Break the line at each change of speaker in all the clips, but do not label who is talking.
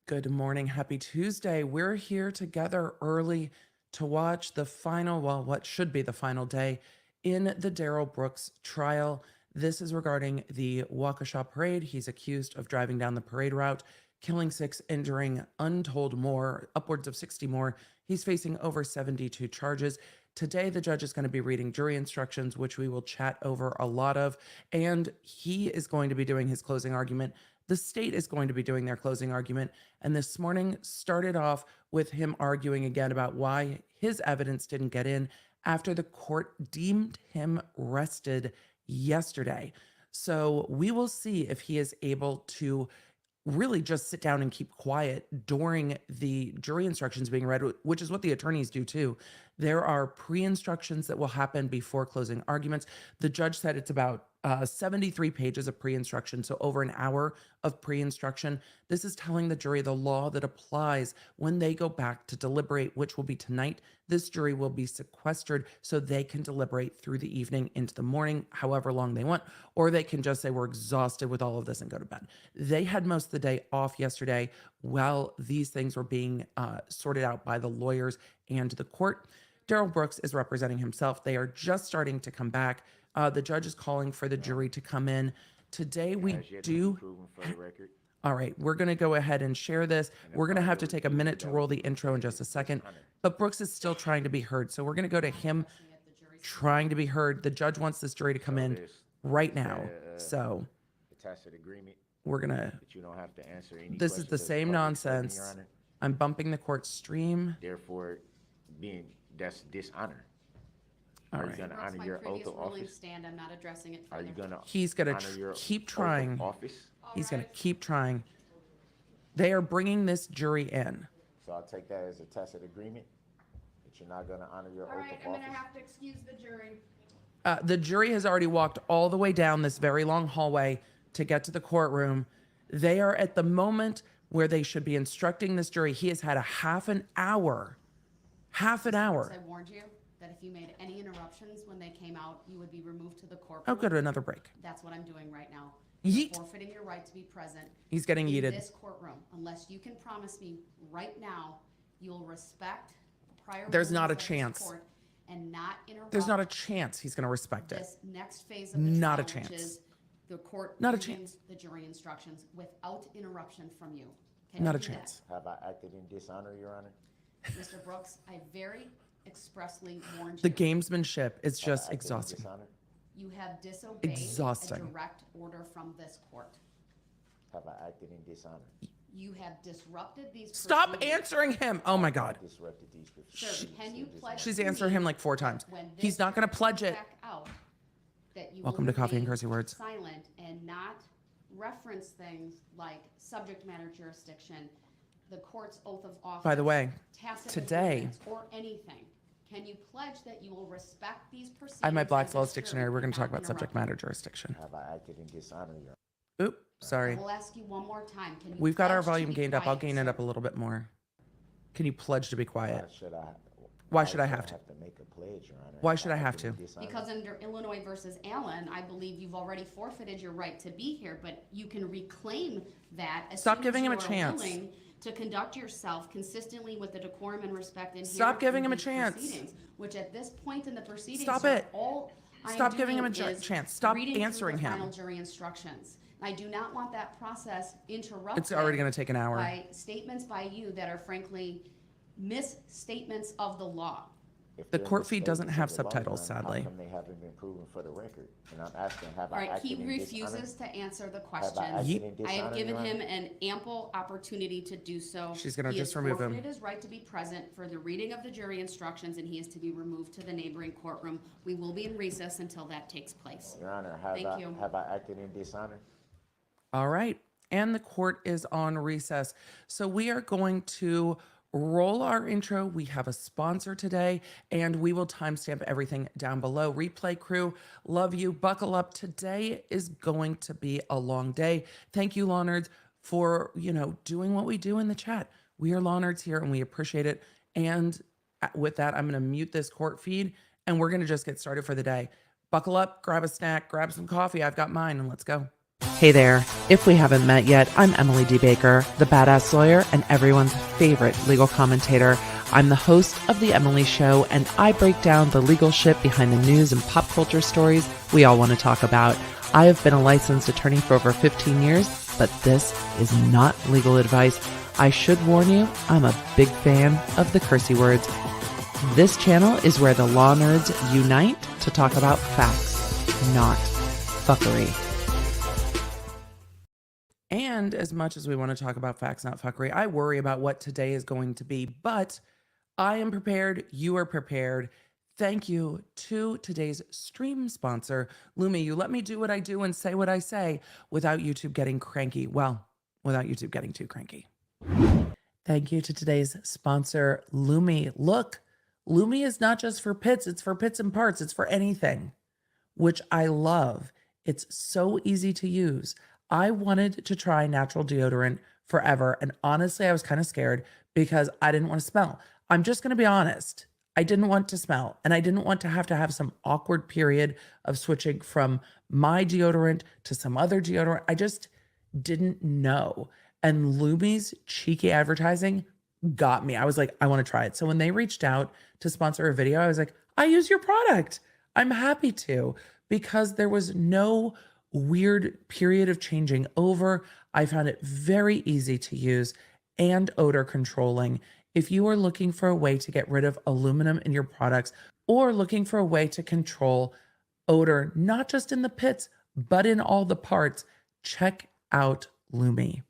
Good morning. Happy Tuesday. We're here together early to watch the final, well, what should be the final day in the Darrell Brooks trial. This is regarding the Waukesha parade. He's accused of driving down the parade route, killing 6, injuring untold more, upwards of 60 more. He's facing over 72 charges. Today, the judge is going to be reading jury instructions, which we will chat over a lot of, and he is going to be doing his closing argument. The state is going to be doing their closing argument. And this morning started off with him arguing again about why his evidence didn't get in after the court deemed him rested yesterday. So we will see if he is able to really just sit down and keep quiet during the jury instructions being read, which is what the attorneys do too. There are pre-instructions that will happen before closing arguments. The judge said it's about 73 pages of pre-instruction, so over an hour of pre-instruction. This is telling the jury the law that applies when they go back to deliberate, which will be tonight. This jury will be sequestered so they can deliberate through the evening into the morning, however long they want, or they can just say, we're exhausted with all of this and go to bed. They had most of the day off yesterday while these things were being sorted out by the lawyers and the court. Darrell Brooks is representing himself. They are just starting to come back. The judge is calling for the jury to come in. Today we do. All right, we're going to go ahead and share this. We're going to have to take a minute to roll the intro in just a second. But Brooks is still trying to be heard. So we're going to go to him trying to be heard. The judge wants this jury to come in right now. So we're going to. This is the same nonsense. I'm bumping the court stream.
Therefore, that's dishonor.
All
Are
right.
you going to honor your oath of office?
Stand. I'm not addressing it
Are you
further.
going to
He's going
honor
to
your
keep
oath of
trying.
office?
He's going to keep trying. They are bringing this jury in.
So I'll take that as a tacit agreement that you're not going to honor your
All
oath
right,
of
I'm
office.
going to have to excuse the jury.
The jury has already walked all the way down this very long hallway to get to the courtroom. They are at the moment where they should be instructing this jury. He has had a half an hour. Half an hour.
I warned you that if you made any interruptions when they came out, you would be removed to the courtroom.
Oh, go to another break.
That's what I'm doing right now.
Yeet.
Forfeiting your right to be present.
He's getting
in
yeeted.
this courtroom. Unless you can promise me right now you'll respect prior
There's not a
rulings of this
chance.
court and not interrupt.
There's not a chance he's going to respect it.
This next phase of the
Not a
trial, which
chance.
is the court
Not a
reading
chance.
the jury instructions without interruption from you. Can
Not
you
a
do that?
chance.
Have I acted in dishonor, Your Honor?
Mr. Brooks, I very expressly warned
The
you.
gamesmanship is
Have I
just
acted in
exhausting.
dishonor?
You have disobeyed
Exhausting.
a direct order from this court.
Have I acted in dishonor?
You have disrupted these
Stop
proceedings.
answering him. Oh my God.
Disrupted these
Sir,
proceedings
can you
in
pledge
dishonor.
She's answered him like 4 times.
when
He's
this
not going to
comes
pledge it.
back out, that you
Welcome
will
to Coffee and
remain
Cursey Words.
silent and not reference things like subject matter jurisdiction, the court's oath of office.
By the way,
tacit
today-
agreements, or anything. Can you pledge that you will respect these proceedings?
I have my Black's
and
Laws
this jury
dictionary. We're going
and
to talk
not
about subject
interrupt?
matter jurisdiction.
Have I acted in dishonor, Your Honor?
Oop, sorry.
I will ask you one more time. Can you
We've got our
pledge to
volume
be
gained up. I'll
quiet,
gain it
sir?
up a little bit more. Can you pledge to be quiet?
Why
Why should I have to?
make a pledge, Your Honor?
Why
Have
should I have
acted in
to?
dishonor?
Because under Illinois versus Allen, I believe you've already forfeited your right to be here, but you can reclaim that as
Stop
soon
giving
as
him
you
a
are
chance.
willing to conduct yourself consistently with the decorum and respect inherent
Stop giving
in
him a
these
chance.
proceedings, which at this point in the proceedings,
Stop
sir,
it.
all I am
Stop giving him a
doing is
chance. Stop
reading through
answering
the
him.
final jury instructions. I do not want that process interrupted.
It's already going to take an hour.
By statements by you that are frankly misstatements of the law.
If
The
they're
court feed doesn't have
misstatements of the law,
subtitles,
Your Honor,
sadly.
How come they haven't been proven for the record? And I'm asking, have
All
I
right,
acted
he
in dishonor?
refuses to answer the
Have I
question.
acted in dishonor,
I have given
Your Honor?
him an ample opportunity to do so.
She's gonna
He
just
has
remove him.
forfeited his right to be present for the reading of the jury instructions, and he is to be removed to the neighboring courtroom. We will be in recess until that takes place.
Your Honor,
Thank you.
have I acted in dishonor?
All right. And the court is on recess. So we are going to roll our intro. We have a sponsor today, and we will timestamp everything down below. Replay crew, love you. Buckle up. Today is going to be a long day. Thank you, Law Nerds, for, doing what we do in the chat. We are Law Nerds here, and we appreciate it. And with that, I'm going to mute this court feed, and we're going to just get started for the day. Buckle up, grab a snack, grab some coffee. I've got mine, and let's go. Hey there. If we haven't met yet, I'm Emily D. Baker, the badass lawyer and everyone's favorite legal commentator. I'm the host of The Emily Show, and I break down the legal shit behind the news and pop culture stories we all want to talk about. I have been a licensed attorney for over 15 years, but this is not legal advice. I should warn you, I'm a big fan of the cursey words. This channel is where the law nerds unite to talk about facts, not fuckery. And as much as we want to talk about facts, not fuckery, I worry about what today is going to be, but I am prepared. You are prepared. Thank you to today's stream sponsor, Lume. You let me do what I do and say what I say without YouTube getting cranky. Well, without YouTube getting too cranky. Thank you to today's sponsor, Lume. Look, Lume is not just for pits. It's for pits and parts. It's for anything, which I love. It's so easy to use. I wanted to try natural deodorant forever. And honestly, I was kind of scared because I didn't want to smell. I'm just going to be honest. I didn't want to smell, and I didn't want to have some awkward period of switching from my deodorant to some other deodorant. I just didn't know. And Lume's cheeky advertising got me. I was like, I want to try it. So when they reached out to sponsor a video, I was like, I use your product. I'm happy to, because there was no weird period of changing over. I found it very easy to use and odor controlling. If you are looking for a way to get rid of aluminum in your products, or looking for a way to control odor, not just in the pits, but in all the parts, check out Lume.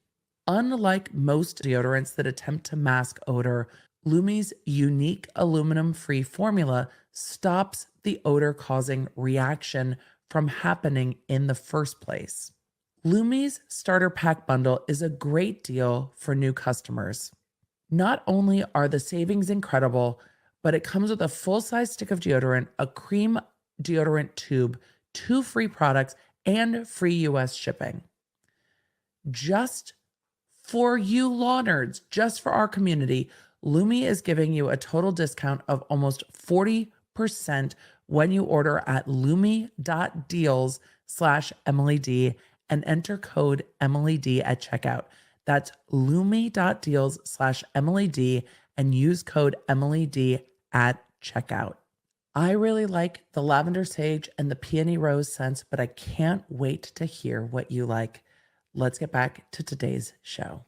Unlike most deodorants that attempt to mask odor, Lume's unique aluminum-free formula stops the odor-causing reaction from happening in the first place. Lume's starter pack bundle is a great deal for new customers. Not only are the savings incredible, but it comes with a full-size stick of deodorant, a cream deodorant tube, 2 free products, and free US shipping. Just for you law nerds, just for our community, Lume is giving you a total discount of almost 40% when you order at lume.deals/EmilyD and enter code EmilyD at checkout. That's lume.deals/EmilyD and use code EmilyD at checkout. I really like the lavender sage and the peony rose scents, but I can't wait to hear what you like. Let's get back to today's show.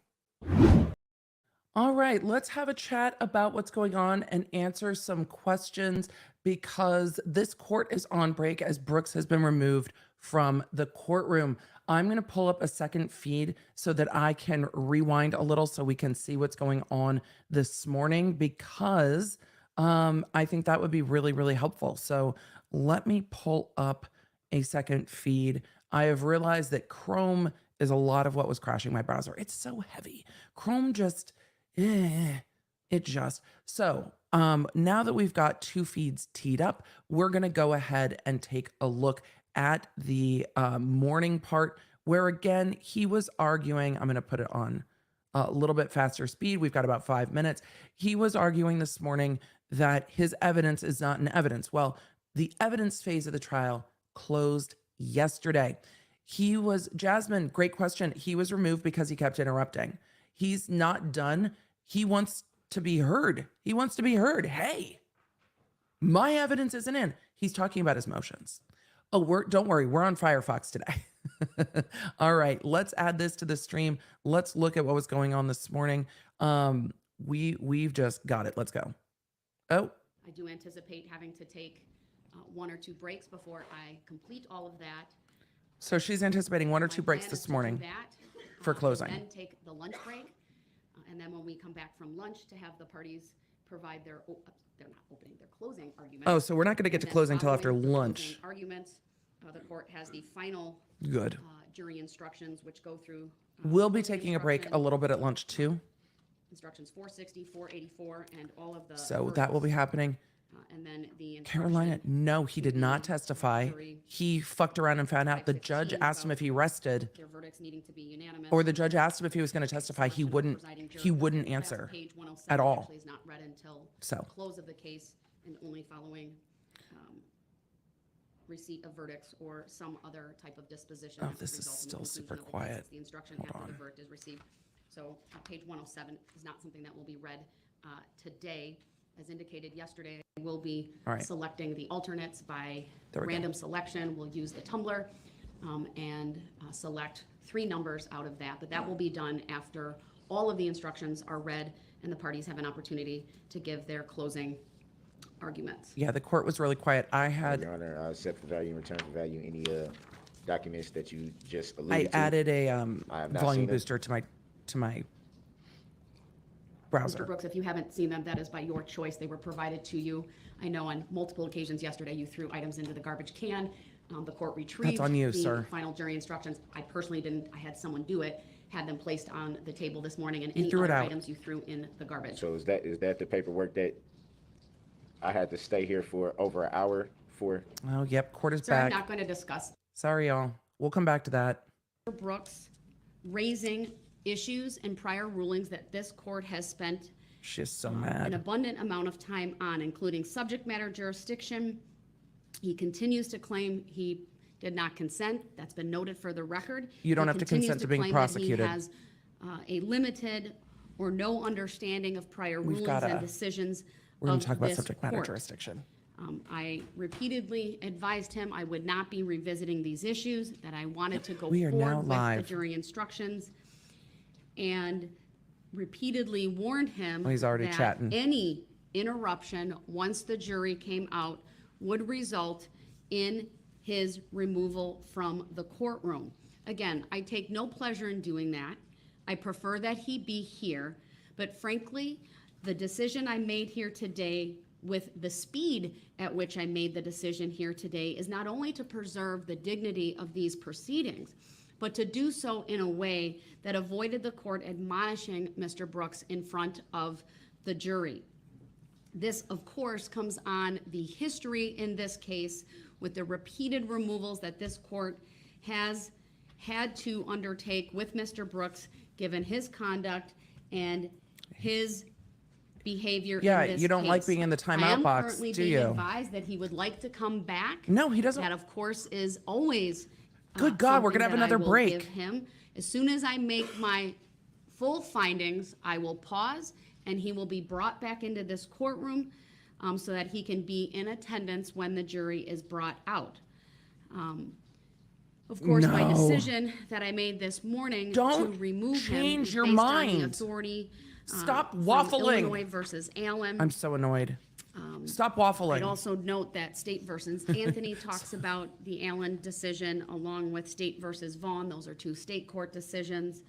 All right, let's have a chat about what's going on and answer some questions, because this court is on break as Brooks has been removed from the courtroom. I'm going to pull up a second feed so that I can rewind a little so we can see what's going on this morning, because I think that would be really, really helpful. So let me pull up a second feed. I have realized that Chrome is a lot of what was crashing my browser. It's so heavy. Chrome just, So now that we've got 2 feeds teed up, we're going to go ahead and take a look at the morning part, where again, he was arguing. I'm going to put it on a little bit faster speed. We've got about 5 minutes. He was arguing this morning that his evidence is not an evidence. Well, the evidence phase of the trial closed yesterday. Jasmine, great question. He was removed because he kept interrupting. He's not done. He wants to be heard. He wants to be heard. Hey, my evidence isn't in. He's talking about his motions. Oh, don't worry. We're on Firefox today. All right, let's add this to the stream. Let's look at what was going on this morning. We've just got it. Let's go. Oh,
I do anticipate having to take 1 or 2 breaks before I complete all of that.
so she's anticipating 1 or 2 breaks this morning for closing.
Then take the lunch break, and then when we come back from lunch, to have the parties provide they're not opening, they're closing arguments.
Oh, so we're not going to get to closing until after lunch.
Arguments. The court has the final
Good.
Jury instructions, which go through.
We'll be taking a break a little bit at lunch too.
Instructions 460, 484, and all of the.
So that will be happening.
And then the
Carolina, no, he did not testify. He fucked around and found out. The judge asked him if he rested,
their verdicts needing to be unanimous.
or the judge asked him if he was going to testify. He wouldn't answer
Page 107
at all.
Actually is not read until
So
close of the case, and only following receipt of verdicts or some other type of disposition.
Oh,
that would
this is
result in the
still
conclusion
super
of the case.
quiet.
It's the instruction
Hold
after
on.
the verdict is received. So page 107 is not something that will be read today. As indicated yesterday, we'll be
All right.
selecting the alternates by
There we go.
random selection. We'll use the tumbler and select 3 numbers out of that. But that will be done after all of the instructions are read and the parties have an opportunity to give their closing arguments.
Yeah, the court was really quiet. I
Your
had,
Honor, accept for value and return for value any documents that you just
I
alluded to.
added a
I have not
volume
seen them.
booster to my
Mr.
browser.
Brooks, if you haven't seen them, that is by your choice. They were provided to you. I know on multiple occasions yesterday, you threw items into the garbage can. The court retrieved
on you,
the
sir.
final jury instructions. I personally didn't. I had someone do it, had them placed on the table this morning, and
You
any
threw it
other
out.
items you threw in the garbage.
So is that the paperwork that I had to stay here for over an hour for?
Oh, yep, court is
Sir, I'm
back.
not going to discuss
Sorry, y'all. We'll come back to that.
Mr. Brooks raising issues and prior rulings that this court has spent
She's so
an
mad.
abundant amount of time on, including subject matter jurisdiction. He continues to claim he did not consent. That's been noted for the record.
You don't
He
have to
continues
consent to being
claim that
prosecuted.
He has a limited or no understanding of prior
We've
rulings and
gotta-
decisions
We're going
of
to talk about
this
subject matter
court.
jurisdiction.
I repeatedly advised him I would not be revisiting these issues, that I wanted to go
We are now
forward with the
live.
jury instructions, and repeatedly warned him
Oh, he's already
that
chatting.
any interruption once the jury came out would result in his removal from the courtroom. Again, I take no pleasure in doing that. I prefer that he be here, but frankly, the decision I made here today, with the speed at which I made the decision here today, is not only to preserve the dignity of these proceedings, but to do so in a way that avoided the court admonishing Mr. Brooks in front of the jury. This, of course, comes on the history in this case with the repeated removals that this court has had to undertake with Mr. Brooks, given his conduct and his behavior
Yeah,
in this
you don't like
case.
being in the
I
timeout
am
box,
currently
do
being
you?
advised that he would like to come back.
No, he doesn't.
That, of course, is always
Good God, we're
something
gonna have
that I
another
will
break.
give him. As soon as I make my full findings, I will pause, and he will be brought back into this courtroom so that he can be in attendance when the jury is brought out. Of course, my
No.
decision that I made this morning
Don't
to remove him
change
is
your
based on the
mind.
authority
Stop
from
waffling.
Illinois versus Allen.
I'm so annoyed. Stop waffling.
I'd also note that State versus Anthony talks about the Allen decision along with State versus Vaughn. Those are 2 state court decisions.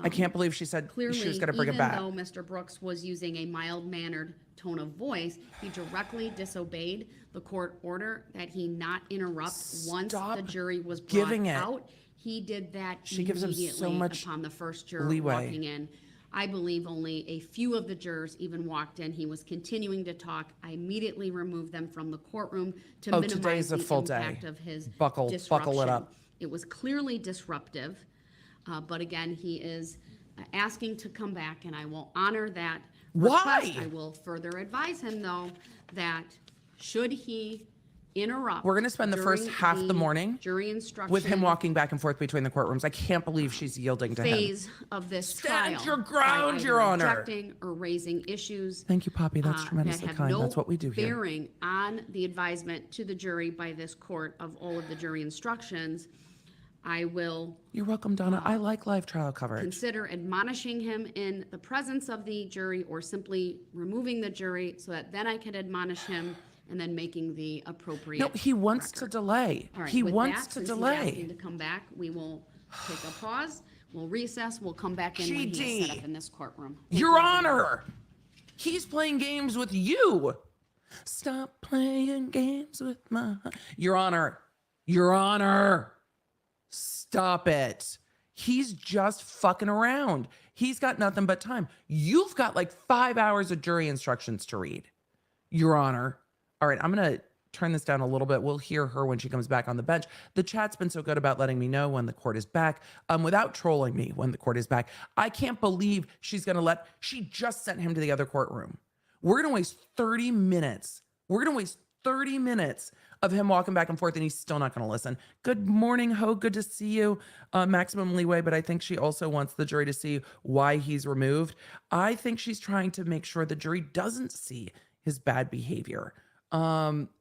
I can't believe she said
Clearly,
she was going to bring it back.
even though Mr. Brooks was using a mild-mannered tone of voice, he directly disobeyed the court order that he not interrupt once
Stop
the jury was brought
giving it.
out. He did that
She gives him so
immediately
much
upon the first juror
leeway.
walking in. I believe only a few of the jurors even walked in. He was continuing to talk. I immediately removed them from the courtroom to
Oh,
minimize
today's a
the
full day.
impact of his
Buckle
disruption.
it up.
It was clearly disruptive, but again, he is asking to come back, and I will honor that request.
Why?
I will further advise him, though, that should he interrupt.
We're going to spend the first
during
half of the morning
jury instruction
with him walking back and forth between the courtrooms. I can't believe she's yielding to him.
phase of this
Stand
trial.
your ground,
by either
Your Honor.
objecting or raising issues
Thank you, Poppy. That's
that
tremendously
have
kind.
no
That's what we do here.
bearing on the advisement to the jury by this court of all of the jury instructions. I will
You're welcome, Donna. I like live trial coverage.
consider admonishing him in the presence of the jury or simply removing the jury so that then I can admonish him and then making the appropriate.
No, he wants to delay.
All right,
He
with
wants
that,
to
since he's
delay.
asking to come back, we will take a pause, we'll recess, we'll come back in when he's
GD.
set up in this courtroom. Thank
Your
you, everyone.
Honor, he's playing games with you. Stop playing games with my... Your Honor, Your Honor, stop it. He's just fucking around. He's got nothing but time. You've got like 5 hours of jury instructions to read. Your Honor. All right, I'm going to turn this down a little bit. We'll hear her when she comes back on the bench. The chat's been so good about letting me know when the court is back, without trolling me when the court is back. I can't believe she's going to she just sent him to the other courtroom. We're going to waste 30 minutes. We're going to waste 30 minutes of him walking back and forth, and he's still not going to listen. Good morning, Ho. Good to see you. Maximum leeway, but I think she also wants the jury to see why he's removed. I think she's trying to make sure the jury doesn't see his bad behavior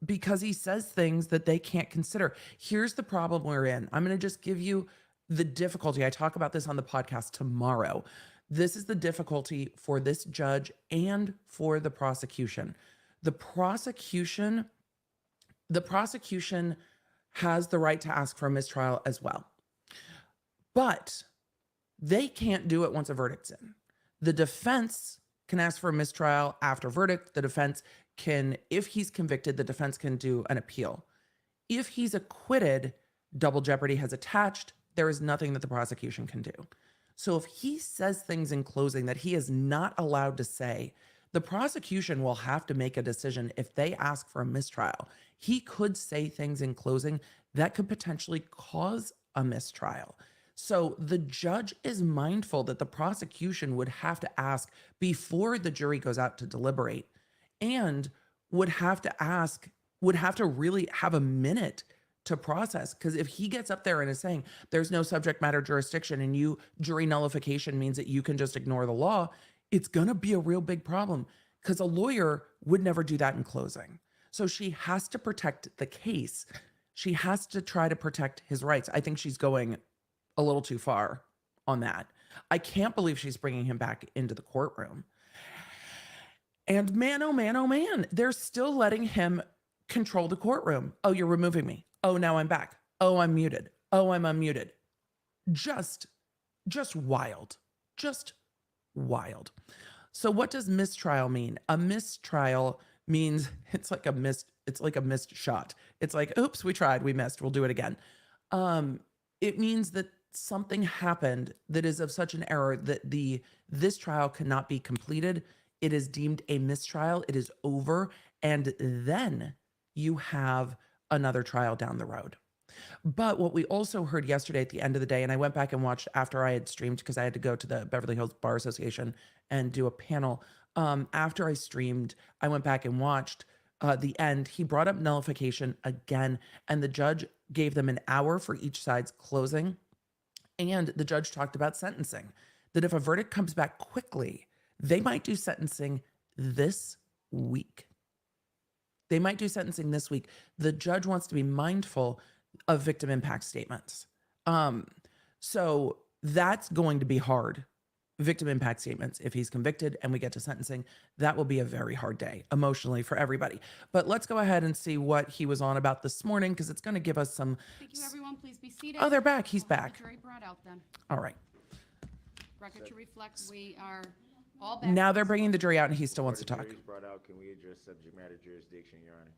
because he says things that they can't consider. Here's the problem we're in. I'm going to just give you the difficulty. I talk about this on the podcast tomorrow. This is the difficulty for this judge and for the prosecution. The prosecution has the right to ask for a mistrial as well. But they can't do it once a verdict's in. The defense can ask for a mistrial after verdict. The defense can, if he's convicted, the defense can do an appeal. If he's acquitted, double jeopardy has attached. There is nothing that the prosecution can do. So if he says things in closing that he is not allowed to say, the prosecution will have to make a decision if they ask for a mistrial. He could say things in closing that could potentially cause a mistrial. So the judge is mindful that the prosecution would have to ask before the jury goes out to deliberate, and would have to really have a minute to process. Because if he gets up there and is saying there's no subject matter jurisdiction and jury nullification means that you can just ignore the law, it's going to be a real big problem, because a lawyer would never do that in closing. So she has to protect the case. She has to try to protect his rights. I think she's going a little too far on that. I can't believe she's bringing him back into the courtroom. And man, oh man, oh man, they're still letting him control the courtroom. Oh, you're removing me. Oh, now I'm back. Oh, I'm muted. Oh, I'm unmuted. Just wild. Just wild. So what does mistrial mean? A mistrial means it's like a missed shot. It's like, oops, we tried, we missed, we'll do it again. It means that something happened that is of such an error that this trial cannot be completed. It is deemed a mistrial. It is over. And then you have another trial down the road. But what we also heard yesterday at the end of the day, and I went back and watched after I had streamed because I had to go to the Beverly Hills Bar Association and do a panel. After I streamed, I went back and watched the end. He brought up nullification again, and the judge gave them an hour for each side's closing. And the judge talked about sentencing, that if a verdict comes back quickly, they might do sentencing this week. They might do sentencing this week. The judge wants to be mindful of victim impact statements. So that's going to be hard. Victim impact statements. If he's convicted and we get to sentencing, that will be a very hard day emotionally for everybody. But let's go ahead and see what he was on about this morning, because it's going to give us some.
Thank you, everyone. Please be seated.
Oh, they're back. He's
We'll have
back.
the jury brought out then.
All right.
Record to reflect, we are all back.
Now they're bringing the jury out and he still wants to
Before
talk.
the jury's brought out, can we address subject matter jurisdiction, Your Honor?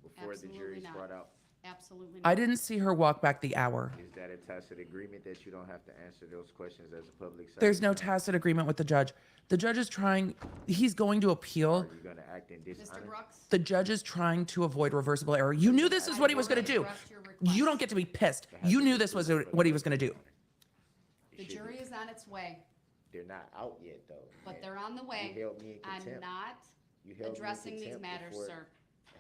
Before the
Absolutely
jury's
not.
brought out,
Absolutely
I
not.
didn't see her walk back the hour.
is that a tacit agreement that you don't have to answer those questions as a public?
There's no
subject matter?
tacit agreement with the judge. The judge is trying, he's going to appeal.
Are you gonna act in
Mr.
dishonor?
Brooks?
The judge is trying to avoid reversible error. You knew this is what he was going to do.
Address your request.
You don't get to be pissed. You knew this was what he was going to do.
The jury is on its way,
They're not out yet, though.
but
And
they're on the way.
You held me in
I'm
contempt.
not
You held me in
addressing these
contempt
matters,
before-
sir.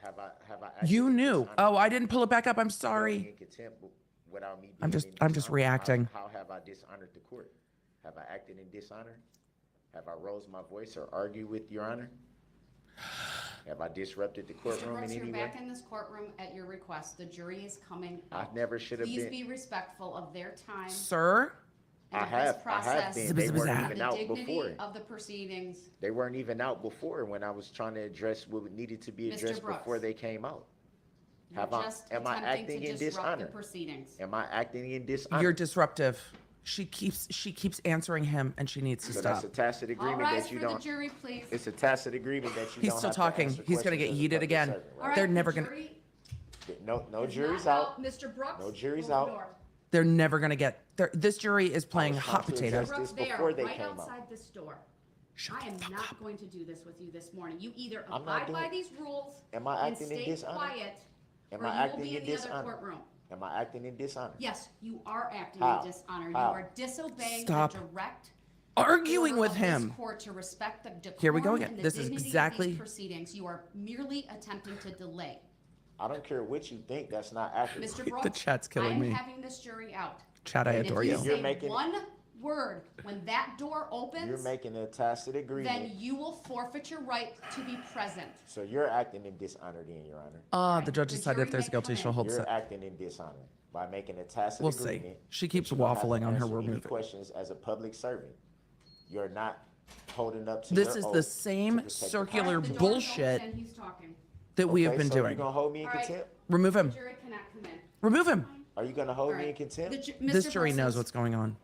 Have I acted
You
in
knew.
dishonor?
Oh, I didn't pull it back up. I'm
You held me
sorry.
in contempt without me
I'm
being
just-
in
I'm just
dishonor.
reacting.
How have I dishonored the court? Have I acted in dishonor? Have I rose my voice or argued with Your Honor? Have I disrupted the
Mr.
courtroom
Brooks,
in
you're
any way?
back in this courtroom at your request. The jury is coming
I
out.
never should have
Please
been.
be respectful of their time
Sir,
and
I
of this
have
process.
been. They weren't
Zip,
even
The
out
dignity
before.
of the proceedings.
They weren't even out before when I was trying to address what needed to be
Mr.
addressed
Brooks.
before they came out.
You're
Have I-
just
am I
attempting
acting
to
in
disrupt the
dishonor?
proceedings.
Am I acting in dishonor?
you're disruptive. She keeps answering him and she needs to
So
stop.
that's a tacit
All
agreement
rise
that you
for the
don't.
jury, please.
It's a tacit agreement that you
He's
don't
still
have to
talking.
answer
He's gonna
questions
get
as a
yeeted
public
again.
servant,
All
right?
right,
They're
the
never gonna-
jury
No
is
jury's
not
out.
Mr. Brooks.
No jury's
close the
out.
door.
They're never going to get there. This jury is playing
was
hot
trying to
potato.
address
Brooks,
this
they are
before they
right
came out.
outside this door.
Shut
I
the
am
fuck
not
up.
going to do this with you this morning. You either
I'm not
abide by
doing-
these rules
Am I
and
acting in
stay
dishonor?
quiet,
Am
or
I
you will
acting
be
in
in the other
dishonor?
courtroom.
Am I acting in dishonor?
Yes, you are acting
How?
in dishonor. You
How?
are disobeying
Stop
the direct
arguing
order
with
of
him.
This court to respect the
Here we go
decorum
again.
and the
This is
dignity of
exactly-
these proceedings. You are merely attempting to delay.
I don't care what you think, that's not accurate.
Mr. Brooks,
chat's killing
I'm
me.
having this jury out.
Chat, I
And
adore
if
you.
you
You're
say
making-
one word when that door
You're
opens,
making a tacit
then
agreement,
you will forfeit your right to be present.
so you're acting in dishonor then, Your Honor.
The judge
The
decided if
jury
there's
may
guilty,
come
she'll
in.
hold.
You're acting in dishonor by making a tacit
We'll see.
agreement.
She
that
keeps
you don't have to
waffling on her
answer any
removing.
questions as a public servant. You're not holding up to
This
your
is
oath
the
to
same
protect the
circular
All right, the door's
bullshit
open and he's talking.
that we have
Okay,
been
so
doing.
you gonna hold me in
All right.
contempt?
Remove him.
The jury cannot come in.
Remove him.
Are you gonna hold
All
me in
right.
contempt?
This
Mr.
jury
Brooks
knows
is
what's going on.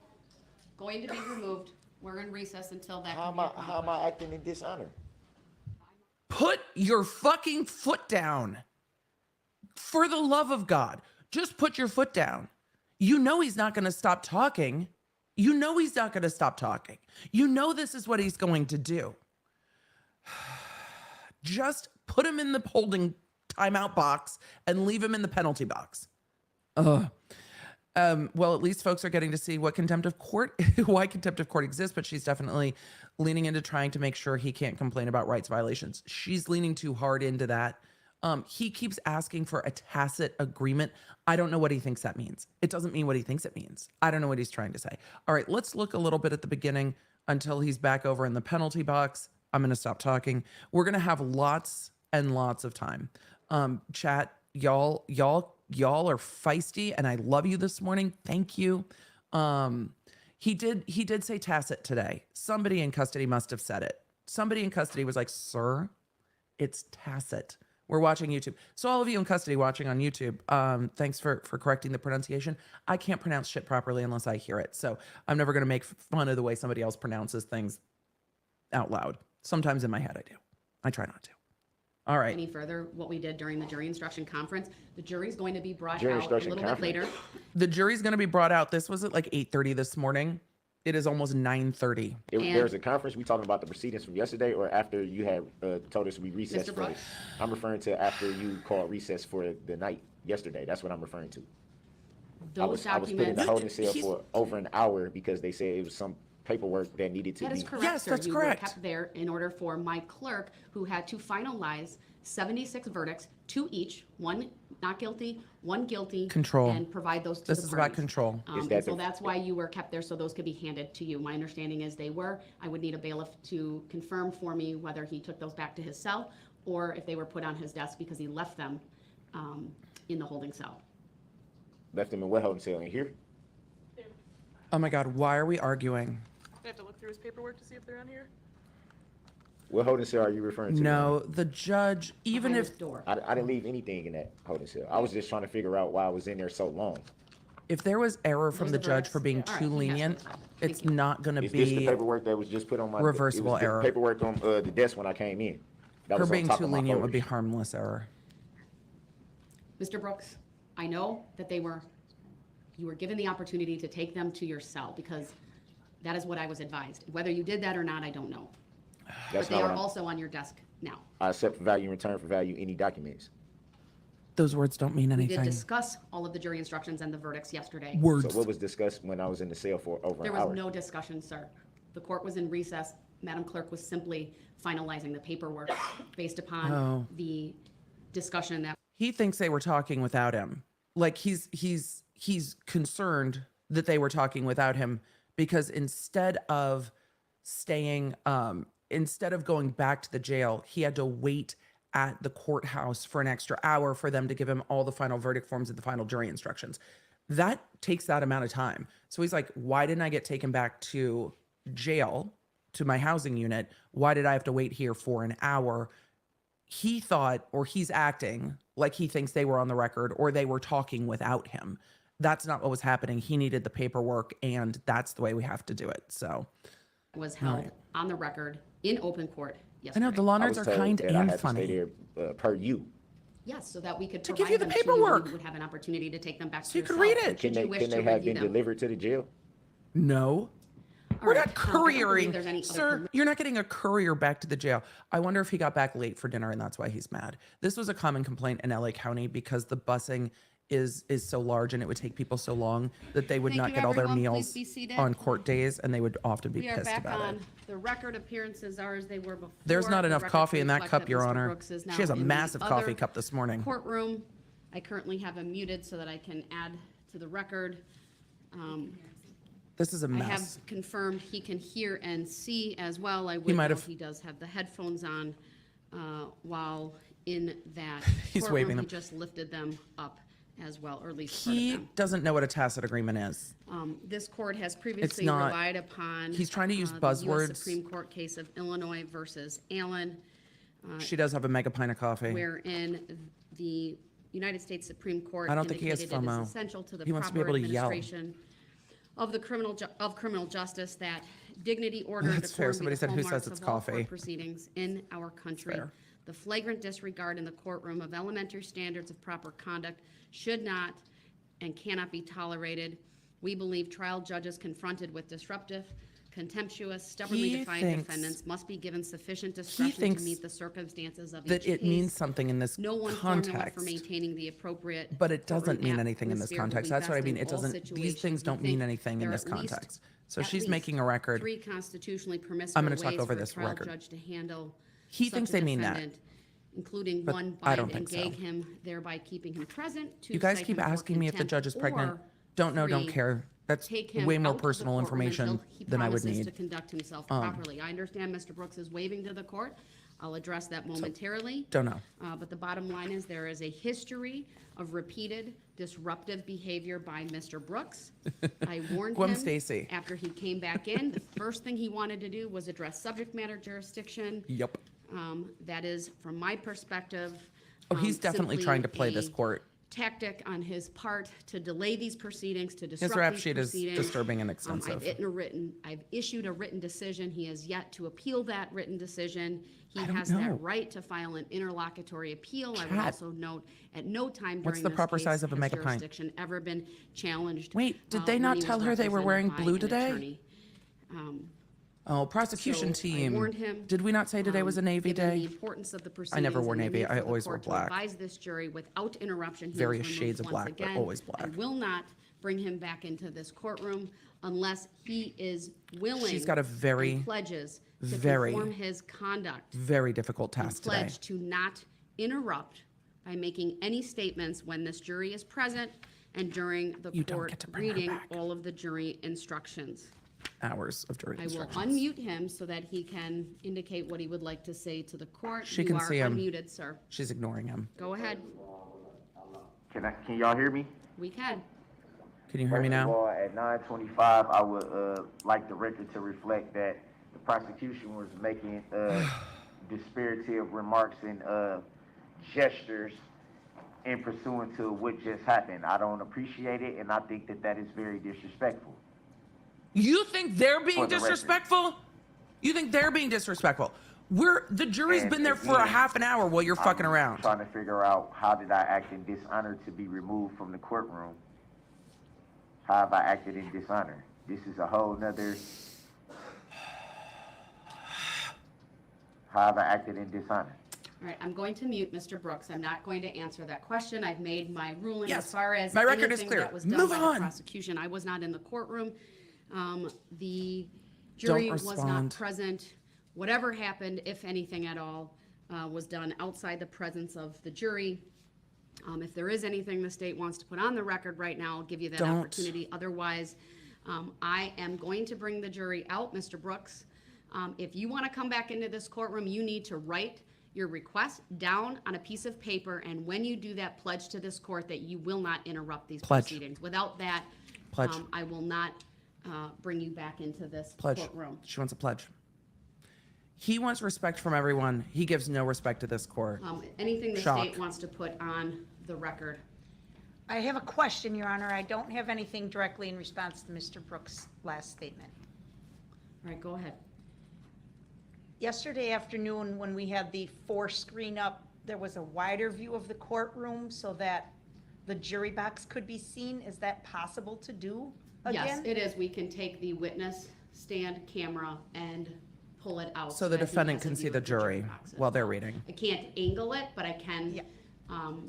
going to be removed. We're in recess until that
How
can
am
be
I, how am
accomplished.
I acting in dishonor?
Put your fucking foot down. For the love of God, just put your foot down. You know he's not going to stop talking. You know he's not going to stop talking. You know this is what he's going to do. Just put him in the holding timeout box and leave him in the penalty box. Ugh. Well, at least folks are getting to see what contempt of court, why contempt of court exists, but she's definitely leaning into trying to make sure he can't complain about rights violations. She's leaning too hard into that. He keeps asking for a tacit agreement. I don't know what he thinks that means. It doesn't mean what he thinks it means. I don't know what he's trying to say. All right, let's look a little bit at the beginning until he's back over in the penalty box. I'm going to stop talking. We're going to have lots and lots of time. Chat, y'all are feisty and I love you this morning. Thank you. He did say tacit today. Somebody in custody must have said it. Somebody in custody was like, "Sir, it's tacit." We're watching YouTube. So all of you in custody watching on YouTube, thanks for correcting the pronunciation. I can't pronounce shit properly unless I hear it. So I'm never going to make fun of the way somebody else pronounces things out loud. Sometimes in my head I do. I try not to. All right.
Any further, what we did during the jury instruction conference, the jury's going to be brought
Jury
out a
instruction
little bit
conference?
later.
The jury's going to be brought out. This was at like 8:30 this morning. It is almost 9:30.
And-
There's a conference, we talking about the proceedings from yesterday or after you had told us we recessed
Mr.
for it?
Brooks?
I'm referring to after you called recess for the night yesterday. That's what I'm referring to. I
Those
was put in the
documents,
holding cell
He's-
for over an hour because they said it was some paperwork that needed to
that
be.
is correct,
Yes,
sir.
that's
You
correct.
were kept there in order for my clerk, who had to finalize 76 verdicts, 2 each, 1 not guilty, 1 guilty.
Control.
And provide those to the
This
parties.
is about control.
Is
And
that
so
the-
that's why you were kept there, so those could be handed to you. My understanding is they were. I would need a bailiff to confirm for me whether he took those back to his cell or if they were put on his desk because he left them in the holding cell.
Left them in what holding cell in here?
Oh my God, why are we arguing?
I have to look through his paperwork to see if they're on here.
What holding cell are you referring to?
No, the judge, even
Behind
if
this door.
I didn't leave anything in that holding cell. I was just trying to figure out why I was in there so long.
there was error from
Those
the
are
judge for being
verdicts. All
too
right, he has
lenient,
those. Thank
it's
you.
not going to
Is this the
be
paperwork that was just put on my?
reversible
it was the
error.
Paperwork on the desk when I came in. That
her
was on
being
top
too
of my
lenient would be
folders.
harmless error.
Mr. Brooks, I know that you were given the opportunity to take them to your cell because that is what I was advised. Whether you did that or not, I don't know.
That's
But they
not
are
what I'm.
also on your desk now.
I accept for value in return for value any documents.
Those words don't mean
We
anything.
did discuss all of the jury instructions and the verdicts yesterday.
Words.
So what was discussed when I was in the cell for over
There
an hour?
was no discussion, sir. The court was in recess. Madam Clerk was simply finalizing the paperwork based
Oh.
upon the discussion that
He thinks they were talking without him. Like he's concerned that they were talking without him because instead of going back to the jail, he had to wait at the courthouse for an extra hour for them to give him all the final verdict forms and the final jury instructions. That takes that amount of time. So he's like, why didn't I get taken back to jail, to my housing unit? Why did I have to wait here for an hour? He thought, or he's acting like he thinks they were on the record or they were talking without him. That's not what was happening. He needed the paperwork, and that's the way we have to do it. So
was held
Right.
on the record in open court
I
yesterday.
know the law
I
nerds
was
are
told
kind
that I
and
had to
funny.
stay there per you.
Yes, so that we could
To
provide
give you the
them to you,
paperwork.
and you would have an opportunity to take them back to
So you
your
could
cell,
read it.
should you wish
Can
to
they have
review
been
them.
delivered to the jail?
No.
All
We're
right,
not
I don't believe
couriering.
there's any other
Sir, you're not getting a courier back to the jail. I wonder if he got back late for dinner and that's why he's mad. This was a common complaint in LA County because the busing is so large and it would take people so long that they would
Thank
not
you,
get all their
everyone. Please
meals
be seated.
on court days, and they would often be
We are
pissed
back
about
on.
it.
The record appearances are as they were before.
There's not
The
enough
records
coffee in that
reflect
cup, Your
Mr.
Honor.
Brooks is
She has
now
a
in the
massive coffee
other
cup this morning.
Courtroom. I currently have him muted so that I can add to the record.
This is a
I have
mess.
confirmed he can hear and see as well. I would
might
note
have-
he does have the headphones on while in that
He's
courtroom.
waving
He
them.
just lifted them up as well, or at least part of
He
them.
doesn't know what a tacit agreement is.
This court has previously
not-
relied upon.
he's trying to use
the
buzzwords.
US Supreme Court case of Illinois versus Allen,
She does have a mega pint of coffee.
wherein the United States Supreme Court
I don't think he has
indicated it is
FOMO.
essential to the
He wants to be
proper
able to yell.
administration of the criminal justice that dignity, order, and
That's fair.
decorum
Somebody
be
said,
the
"Who says
hallmarks
it's
of all
coffee?"
court proceedings in our country.
fair.
The flagrant disregard in the courtroom of elementary standards of proper conduct should not and cannot be tolerated. We believe trial judges confronted with disruptive, contemptuous, stubbornly
He
defiant
thinks-
defendants must be given sufficient discretion to
thinks
meet the circumstances of each
That it
case.
means something in this
No one formula for
context.
maintaining the appropriate.
But it doesn't
courtroom
mean anything in this
atmosphere will
context.
be
That's what I
best
mean.
in
It
all
doesn't, these
situations.
things
We
don't mean
think
anything in
there
this
are at least-
context. So
at
she's
least
making a record.
3 constitutionally permissible
I'm gonna talk
ways
over
for a
this
trial
record.
judge to handle
He
such
thinks
a
they mean that.
defendant, including
But
one,
I
bind
don't
and
think so.
gag him, thereby keeping him present. 2,
You guys
cite
keep
him for
asking me if the
contempt,
judge is pregnant.
or
Don't know, don't
3,
care. That's
take him
way more
out of the
personal
courtroom
information
until he
than I would
promises
need.
to conduct himself properly. I understand Mr. Brooks is waving to the court. I'll address that momentarily.
Don't know.
But the bottom line is there is a history of repeated disruptive behavior by Mr. Brooks. I warned
Gwen
him
Stacy.
after he came back in. The first thing he wanted to do was address subject matter jurisdiction.
Yep.
That is, from my perspective.
Oh, he's definitely
simply
trying to play this
a
court.
Tactic on his part to delay these proceedings, to
His
disrupt
rap
these
sheet is
proceedings.
disturbing and
I've
extensive.
I've issued a written decision. He has yet to appeal that written decision. He
I don't
has
know.
that right to file an interlocutory appeal. I would
Chad.
also note, at no time
What's
during
the
this
proper
case
size of a
has
mega pint?
jurisdiction ever been challenged.
Wait, did they
when
not
he was
tell her they were
represented
wearing
by
blue
an
today?
attorney.
Oh, prosecution
So I
team.
warned him,
Did we not say today was a Navy
given
day?
the importance of the
I never
proceedings
wore
and the
Navy.
need
I
for the
always wore
court to
black.
advise this jury without interruption. He
Various
was
shades of
removed once
black, but
again.
always
I
black.
will not bring him back into this courtroom unless he is willing.
She's got a very,
and pledges to
very,
conform his conduct.
very difficult
and
task today.
pledge to not interrupt by making any statements when this jury is present and during the
You don't
court
get to bring her
reading
back.
all of the jury instructions.
Hours of jury
I will
instructions.
unmute him so that he can indicate what he would like to say to the court.
She can see him.
You are unmuted, sir.
She's ignoring him.
Go ahead.
Can y'all hear me?
We can.
Can you hear me
First of
now?
all, at 9:25, I would like the record to reflect that the prosecution was making dispiriting remarks and gestures in pursuant to what just happened. I don't appreciate it, and I think that that is very disrespectful.
You think they're being
For the record.
disrespectful? You think they're being disrespectful? The jury's
And
been there for a
again,
half an hour while you're fucking
I'm
around.
trying to figure out how did I act in dishonor to be removed from the courtroom? How have I acted in dishonor? This is a whole nother. How have I acted in dishonor?
All right, I'm going to mute Mr. Brooks. I'm not going to answer that question. I've made my ruling
Yes,
as far as
my record is
anything
clear.
that was done
Move
by
on.
the prosecution. I was not in the courtroom. The jury was not
respond.
present. Whatever happened, if anything at all, was done outside the presence of the jury. If there is anything the state wants to put on the record right now, I'll give you that
Don't.
opportunity. Otherwise, I am going to bring the jury out, Mr. Brooks. If you want to come back into this courtroom, you need to write your request down on a piece of paper, and when you do that, pledge to this court that you will not interrupt these
Pledge.
proceedings. Without that,
Pledge.
I will not bring you back into this
Pledge.
courtroom.
She wants a pledge. He wants respect from everyone. He gives no respect to this court.
Anything the
Shock.
state wants to put on the record.
I have a question, Your Honor. I don't have anything directly in response to Mr. Brooks' last statement.
All right, go ahead.
Yesterday afternoon, when we had the 4-screen up, there was a wider view of the courtroom so that the jury box could be seen. Is that possible to do again?
Yes, it is. We can take the witness stand camera and pull it out.
So the
that he
defendant
has a
can see
view
the
of jury
jury
box as
while they're
well.
reading.
I can't angle it, but I can
Yeah.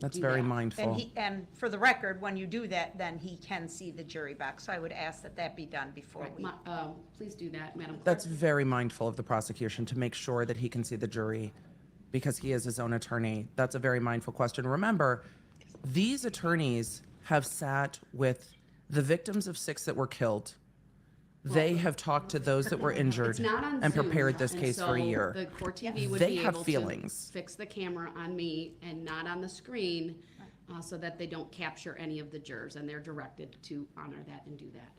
That's
do
very
that.
mindful.
And for the record, when you do that, then he can see the jury box. So I would ask that that be done before
Right,
we.
please do that, Madam Clerk.
That's very mindful of the prosecution to make sure that he can see the jury because he is his own attorney. That's a very mindful question. Remember, these attorneys have sat with the victims of 6 that were killed. They have talked to those that were injured
It's not on
and
Zoom,
prepared this
and
case for a
so
year.
The court TV would
They
be
have
able
feelings.
to fix the camera on me and not on the screen, so that they don't capture any of the jurors, and they're directed to honor that and do that.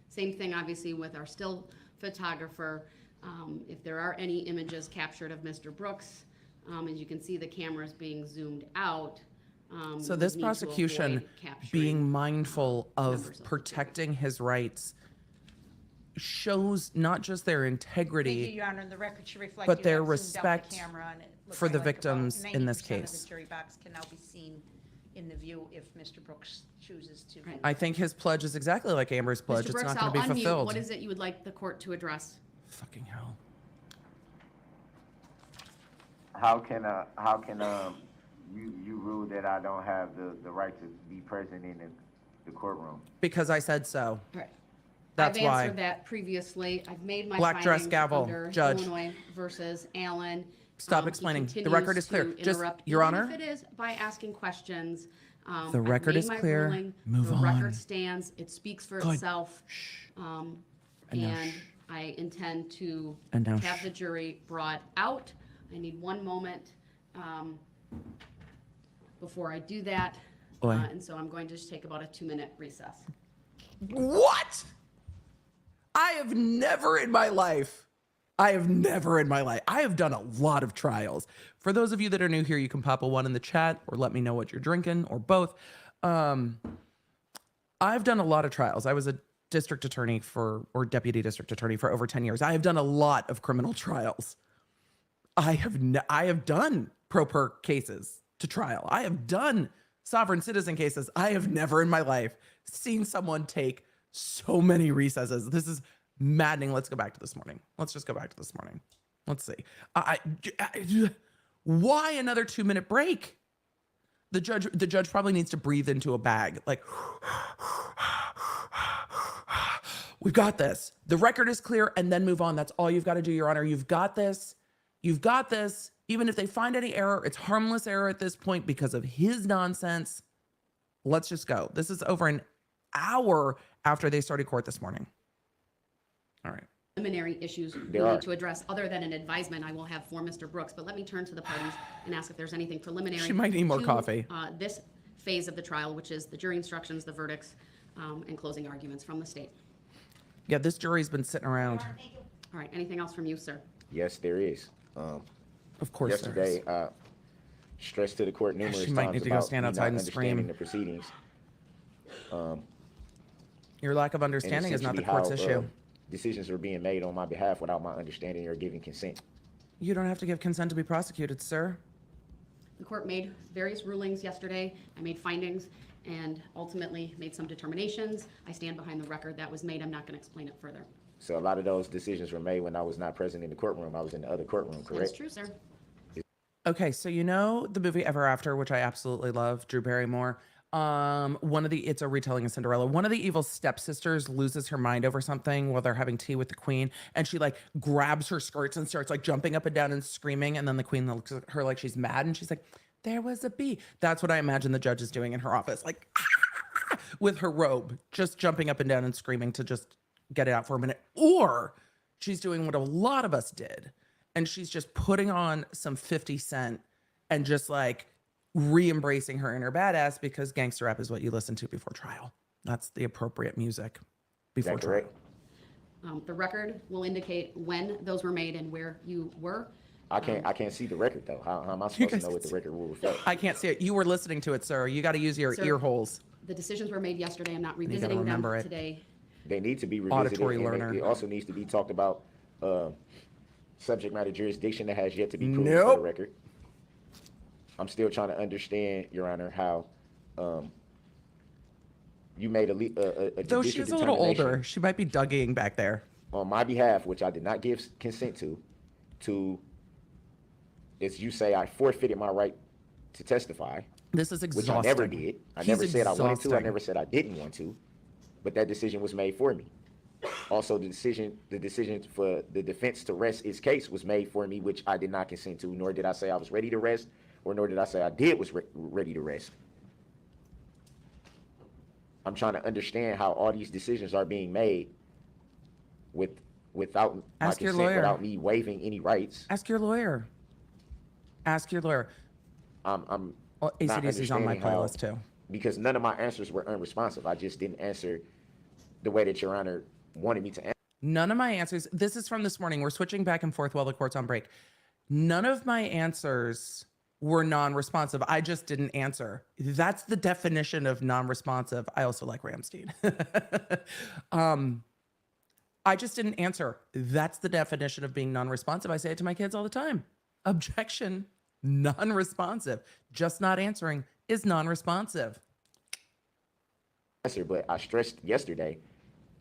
Same thing, obviously, with our still photographer. If there are any images captured of Mr. Brooks, as you can see, the camera's being zoomed out.
So
we
this
need to
prosecution
avoid capturing,
being mindful
members
of
of the
protecting his rights shows not just their
Thank you,
integrity
Your Honor, and the record should reflect.
but
you
their
have zoomed out the
respect
camera, and it looks
for the
like about
victims in this
90% of
case.
the jury box can now be seen in the view if Mr. Brooks chooses to.
Right.
I think his pledge is exactly like Amber's pledge.
Mr.
It's
Brooks,
not
I'll
going to be
unmute.
fulfilled.
What is it you would like the court to address?
Fucking hell.
How can you rule that I don't have the right to be present in the courtroom?
Because I said so.
Right.
That's
I've
why.
answered that previously. I've made my
Black dress
findings
gavel,
under
judge.
Illinois versus Allen.
Stop
He
explaining. The
continues
record is clear.
to
Just,
interrupt,
Your
even
Honor.
if it is by asking questions.
The
I've
record
made
is
my
clear.
ruling.
Move
The
on.
record stands. It speaks for
Good.
itself.
And
And
now shh.
I intend to
And now
have
shh.
the jury brought out. I need one moment before I do that.
Oi.
And so I'm going to just take about a 2-minute recess.
What? I have never in my life. I have done a lot of trials. For those of you that are new here, you can pop a 1 in the chat or let me know what you're drinking or both. I've done a lot of trials. I was a district attorney or deputy district attorney for over 10 years. I have done a lot of criminal trials. I have done pro per cases to trial. I have done sovereign citizen cases. I have never in my life seen someone take so many recesses. This is maddening. Let's go back to this morning. Let's just go back to this morning. Let's see. Why another 2-minute break? The judge probably needs to breathe into a bag. Like, we've got this. The record is clear, and then move on. That's all you've got to do, Your Honor. You've got this. You've got this. Even if they find any error, it's harmless error at this point because of his nonsense. Let's just go. This is over an hour after they started court this morning. All right.
Preliminary issues we
There are.
need to address, other than an advisement I will have for Mr. Brooks. But let me turn to the parties and ask if there's anything preliminary.
She might need more
to,
coffee.
This phase of the trial, which is the jury instructions, the verdicts, and closing arguments from the state.
Yeah, this jury's been sitting around.
All right, anything else from you, sir?
Yes, there is.
Of course there is.
Yesterday, I stressed to the court numerous
She might
times
need to go
about
stand
me
outside
not
and scream.
understanding the proceedings.
Your lack of
and
understanding is not the
essentially
court's
how,
issue.
Decisions were being made on my behalf without my understanding or giving consent.
You don't have to give consent to be prosecuted, sir.
The court made various rulings yesterday. I made findings and ultimately made some determinations. I stand behind the record that was made. I'm not going to explain it further.
So a lot of those decisions were made when I was not present in the courtroom. I was in the other courtroom,
That is
correct?
true, sir.
Okay, so you know the movie Ever After, which I absolutely love, Drew Barrymore. It's a retelling of Cinderella. One of the evil stepsisters loses her mind over something while they're having tea with the queen, and she like grabs her skirts and starts like jumping up and down and screaming, and then the queen looks at her like she's mad, and she's like, "There was a bee." That's what I imagine the judge is doing in her office, like with her robe, just jumping up and down and screaming to just get it out for a minute. Or she's doing what a lot of us did, and she's just putting on some 50 Cent and just like re-embracing her inner badass, because gangster rap is what you listen to before trial. That's the appropriate music
Is
before
that
trial.
correct?
The record will indicate when those were made and where you were.
I can't see the record though. How am I supposed to know what the record will reflect?
I can't see it. You were listening to it, sir. You got to use your
Sir,
ear holes.
The decisions were made yesterday. I'm not
gotta
revisiting them
remember it.
today.
They need to be revisited.
Auditory
and
learner.
It also needs to be talked about subject matter jurisdiction that has yet to be proven for
Nope.
the record. I'm still trying to understand, Your Honor, how you made a
Though
judicial
she's a little older,
determination
she might be Dougieing back there.
on my behalf, which I did not give consent to, as you say, I forfeited my right
to testify,
This is
which
exhausting.
I never did. I
He's
never said I wanted to. I
exhausting.
never said I didn't want to, but that decision was made for me. Also, the decision for the defense to rest its case was made for me, which I did not consent to, nor did I say I was ready to rest, or nor did I say I was ready to rest. I'm trying to understand how all these decisions are being made without my
Ask your
consent,
lawyer.
without me waiving any rights.
Ask your lawyer. Ask your lawyer.
I'm
Well,
not
ACDC's on my
understanding how,
playlist too.
because none of my answers were unresponsive. I just didn't answer the way that Your Honor wanted me to answer.
None of my answers, this is from this morning. We're switching back and forth while the court's on break. None of my answers were non-responsive. I just didn't answer. That's the definition of non-responsive. I also like Ramstein. I just didn't answer. That's the definition of being non-responsive. I say it to my kids all the time. Objection, non-responsive. Just not answering is non-responsive.
But I stressed yesterday,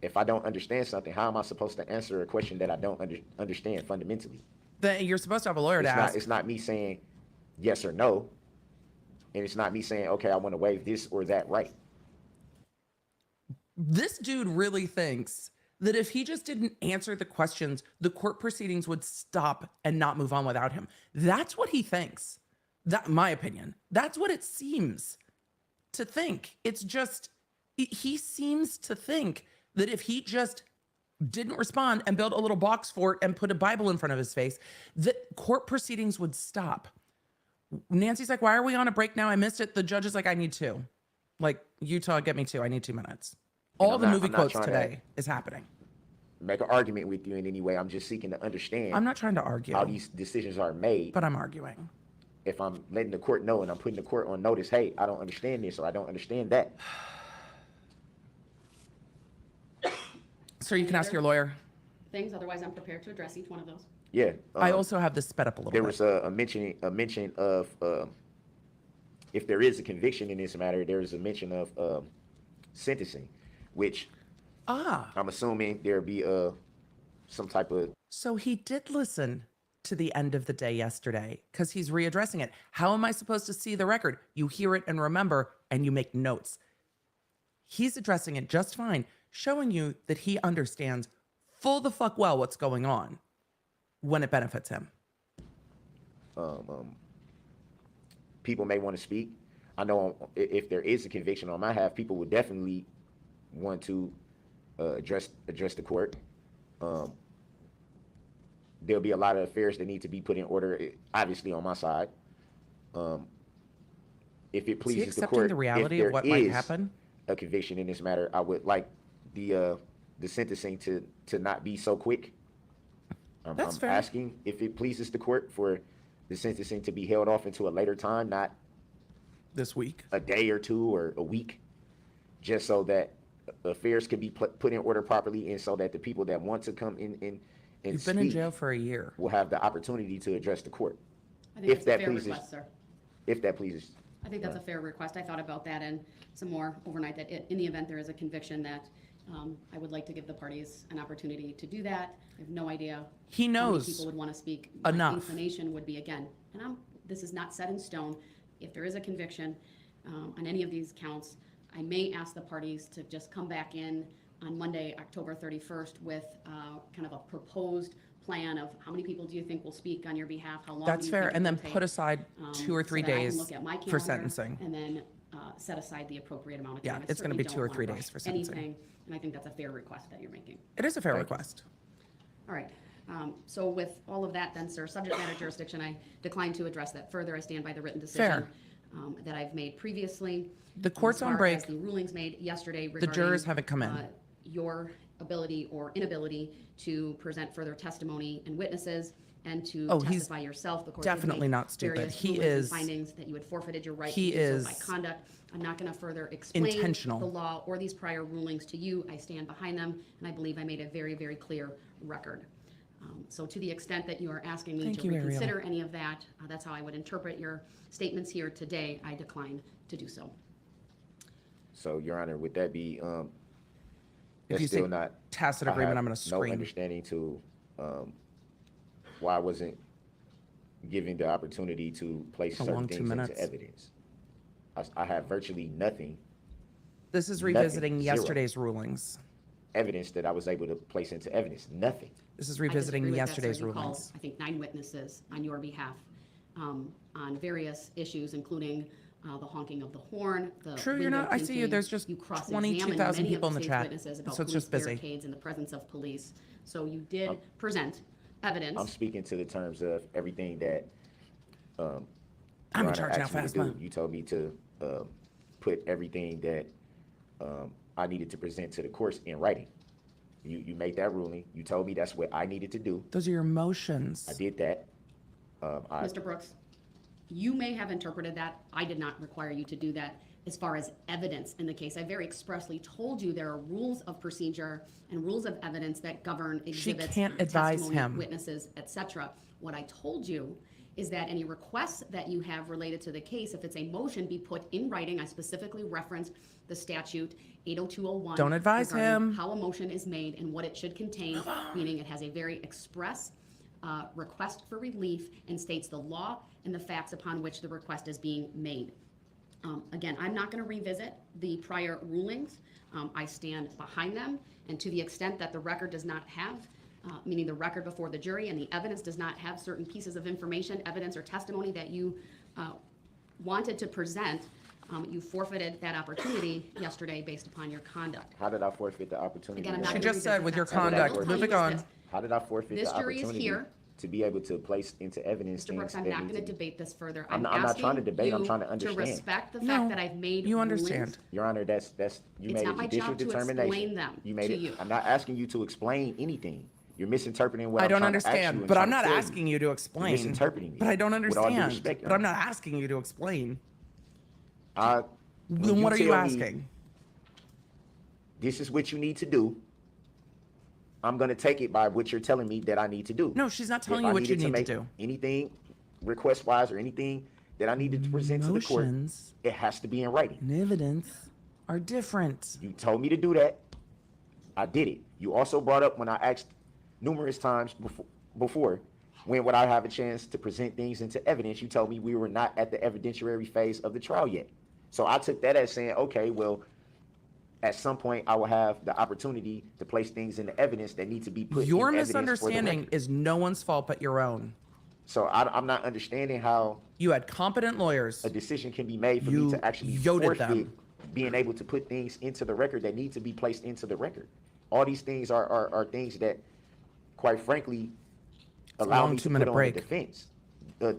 if I don't understand something, how am I supposed to answer a question that I don't understand fundamentally?
Then you're supposed to have a lawyer to ask.
It's not me saying yes or no, and it's not me saying, okay, I want to waive this or that right.
This dude really thinks that if he just didn't answer the questions, the court proceedings would stop and not move on without him. That's what he thinks. That, my opinion. That's what it seems to think. It's just, he seems to think that if he just didn't respond and built a little box fort and put a Bible in front of his face, that court proceedings would stop. Nancy's like, why are we on a break now? I missed it. The judge is like, I need 2. Like, Utah, get me 2. I need 2 minutes. All the movie quotes today is happening.
Make an argument with you in any way. I'm just seeking to understand.
I'm not trying to argue.
How these decisions are made.
But I'm arguing.
If I'm letting the court know and I'm putting the court on notice, hey, I don't understand this or I don't understand that.
Sir, you can ask your lawyer.
Things, otherwise I'm prepared to address each one of those.
Yeah.
I also have this sped up a little
there
bit.
was a mention of if there is a conviction in this matter, there is a mention of sentencing, which I'm assuming there'll be some type of.
So he did listen to the end of the day yesterday because he's readdressing it. How am I supposed to see the record? You hear it and remember, and you make notes. He's addressing it just fine, showing you that he understands full the fuck well what's going on when it benefits him.
People may want to speak. I know if there is a conviction on my half, people would definitely want to address the court. There'll be a lot of affairs that need to be put in order, obviously on my side. If it pleases the court,
the reality of what might happen?
A conviction in this matter, I would like the sentencing to not be so quick.
That's
I'm
fair.
asking if it pleases the court for the sentencing to be held off into a later time, not
this week,
a day or 2 or a week, just so that affairs can be put in order properly, and so that the people that want to come in and
You've been in jail for a year.
Will have the opportunity to address the court.
I think
If
that's a
that
fair
pleases-
request, sir.
If that pleases.
I think that's a fair request. I thought about that and some more overnight, that in the event there is a conviction, that I would like to give the parties an opportunity to do that. I have no idea.
He
how many
knows
people would want to speak. My
enough.
inclination would be, again, and this is not set in stone. If there is a conviction on any of these counts, I may ask the parties to just come back in on Monday, October 31st, with kind of a proposed plan of how many people do you think will speak on your behalf, how long
That's
do you
fair.
think it
and
will
then
take,
put aside 2 or 3
so that I can
days
look at my
for
calendar
sentencing.
and then set aside the appropriate amount of
Yeah,
time. I
it's gonna
certainly
be
don't
2 or
wanna
3
rush
days for sentencing.
anything, and I think that's a fair request that you're making.
It is a fair
Thank you.
request.
All right, so with all of that then, sir, subject matter jurisdiction, I decline to address that further. I stand by the written decision that I've made previously.
The court's
As
on
far
break.
as the rulings made yesterday
The
regarding
jurors haven't come in.
Your ability or inability to present further testimony and witnesses and to
Oh, he's
testify yourself. The court did
definitely
make
not stupid.
various
He
rulings and
is-
findings that you had forfeited your right
he
to do so by
is
conduct. I'm not going to further explain
intentional.
the law or these prior rulings to you. I stand behind them, and I believe I made a very, very clear record. So to the extent that you are asking me
Thank
to
you, Ariel.
reconsider any of that, that's how I would interpret your statements here today. I decline to do so.
So, Your Honor, would that be
If
that's
you say
still not
tacit
I
agreement,
have
I'm going to
no
scream.
understanding to why wasn't given the opportunity to place
A long
certain
2
things
minutes.
into evidence. I have virtually nothing
This is
Nothing.
revisiting
Zero.
yesterday's rulings.
evidence that I was able to place into evidence. Nothing.
This is
I disagree
revisiting
with that, sir.
yesterday's
You called,
rulings.
I think, 9 witnesses on your behalf on various issues, including the honking of the horn, the
True, you're
window
not- I see you.
tinting.
There's just
You cross-examined
22,000
many of
people in the
state's
chat,
witnesses about
so it's
police
just busy.
barricades in the presence of police. So you did present evidence.
I'm speaking to the terms of everything that
I'm
Your
in
Honor
charge now,
asked me to
Phasma.
do. You told me to put everything that I needed to present to the courts in writing. You made that ruling. You told me that's what I needed to do.
Those are your motions.
I did that.
Mr. Brooks, you may have interpreted that. I did not require you to do that. As far as evidence in the case, I very expressly told you there are rules of procedure and rules of evidence that govern exhibits,
can't advise
testimony,
him.
witnesses, etc. What I told you is that any requests that you have related to the case, if it's a motion, be put in writing. I specifically referenced the statute 80201.
Don't advise
regarding
him.
how a motion is made and what it should contain, meaning it has a very express request for relief and states the law and the facts upon which the request is being made. Again, I'm not going to revisit the prior rulings. I stand behind them, and to the extent that the record does not have, meaning the record before the jury and the evidence does not have certain pieces of information, evidence, or testimony that you wanted to present, you forfeited that opportunity yesterday based upon your conduct.
How did I forfeit the opportunity?
Again, I'm not
She
gonna
just said
revisit
with your
that. So what I will
conduct.
tell you
Moving
is
on.
this.
How did I forfeit
This
the
jury is
opportunity
here.
to be able to place into evidence
Mr.
things
Brooks, I'm
that
not
need
going to
to be-
debate this further.
I'm not trying to debate, I'm trying to
asking you
understand.
respect the
No,
fact that I've made
you
rulings.
understand.
Your Honor, that's you
It's
made
not
a
my
judicial
job to
determination.
explain them
You made
to
it.
you.
I'm not asking you to explain anything. You're misinterpreting what
I
I'm
don't
trying to ask you
understand,
and
but
trying
I'm
to
not
tell
asking you to explain.
misinterpreting me.
But I don't
With all due
understand.
respect, Your
But I'm
Honor.
not asking you to explain.
When
Then what are you
tell me
asking?
This is what you need to do. I'm going to take it by what you're telling me that I need to do.
No, she's not telling
If
you
I
what you
needed
need to
make
do.
Anything request-wise or anything that I needed to present to the court,
Motions
it has to be in writing.
and evidence are different.
You told me to do that. I did it. You also brought up when I asked numerous times before when would I have a chance to present things into evidence, you told me we were not at the evidentiary phase of the trial yet. So I took that as saying, okay, well, at some point I will have the opportunity to place things into evidence that need to be put
Your
in evidence for the
misunderstanding
record.
is no one's fault but your own.
So I'm not understanding how
You had competent lawyers.
a decision can be made for
You
me to actually
yoted
forfeit
them.
being able to put things into the record that need to be placed into the record. All these things are things that, quite frankly,
a
allow
long
me to
2-minute
put on
break.
the defense.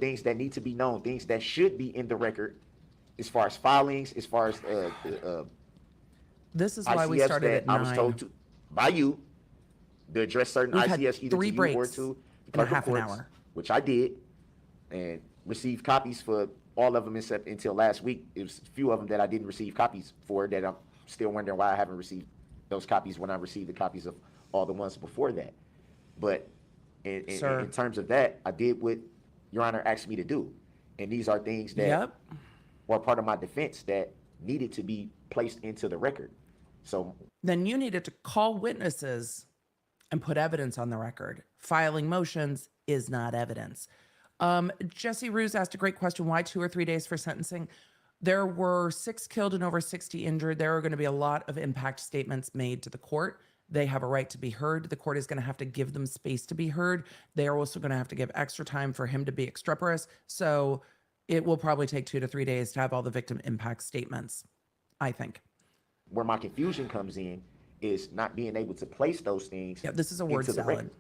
Things that need to be known, things that should be in the record, as far as filings, as far as
This is why we
ICFs
started
that
at
I was
9.
told to by you to address certain
We've had
ICFs either
3
to you or
breaks
to the
in a
clerk of
half an
courts,
hour.
which I did, and received copies for all of them except until last week. It was a few of them that I didn't receive copies for that I'm still wondering why I haven't received those copies when I received the copies of all the ones before that. But
Sir.
in terms of that, I did what Your Honor asked me to do. And these are things that
Yep.
were part of my defense that needed to be placed into the record. So
Then you needed to call witnesses and put evidence on the record. Filing motions is not evidence. Jesse Ruse asked a great question. Why 2 or 3 days for sentencing? There were 6 killed and over 60 injured. There are going to be a lot of impact statements made to the court. They have a right to be heard. The court is going to have to give them space to be heard. They are also going to have to give extra time for him to be extreporous. So it will probably take 2 to 3 days to have all the victim impact statements, I think.
where my confusion comes in is not being able to place those things
Yeah, this is a word
into the
salad.
record.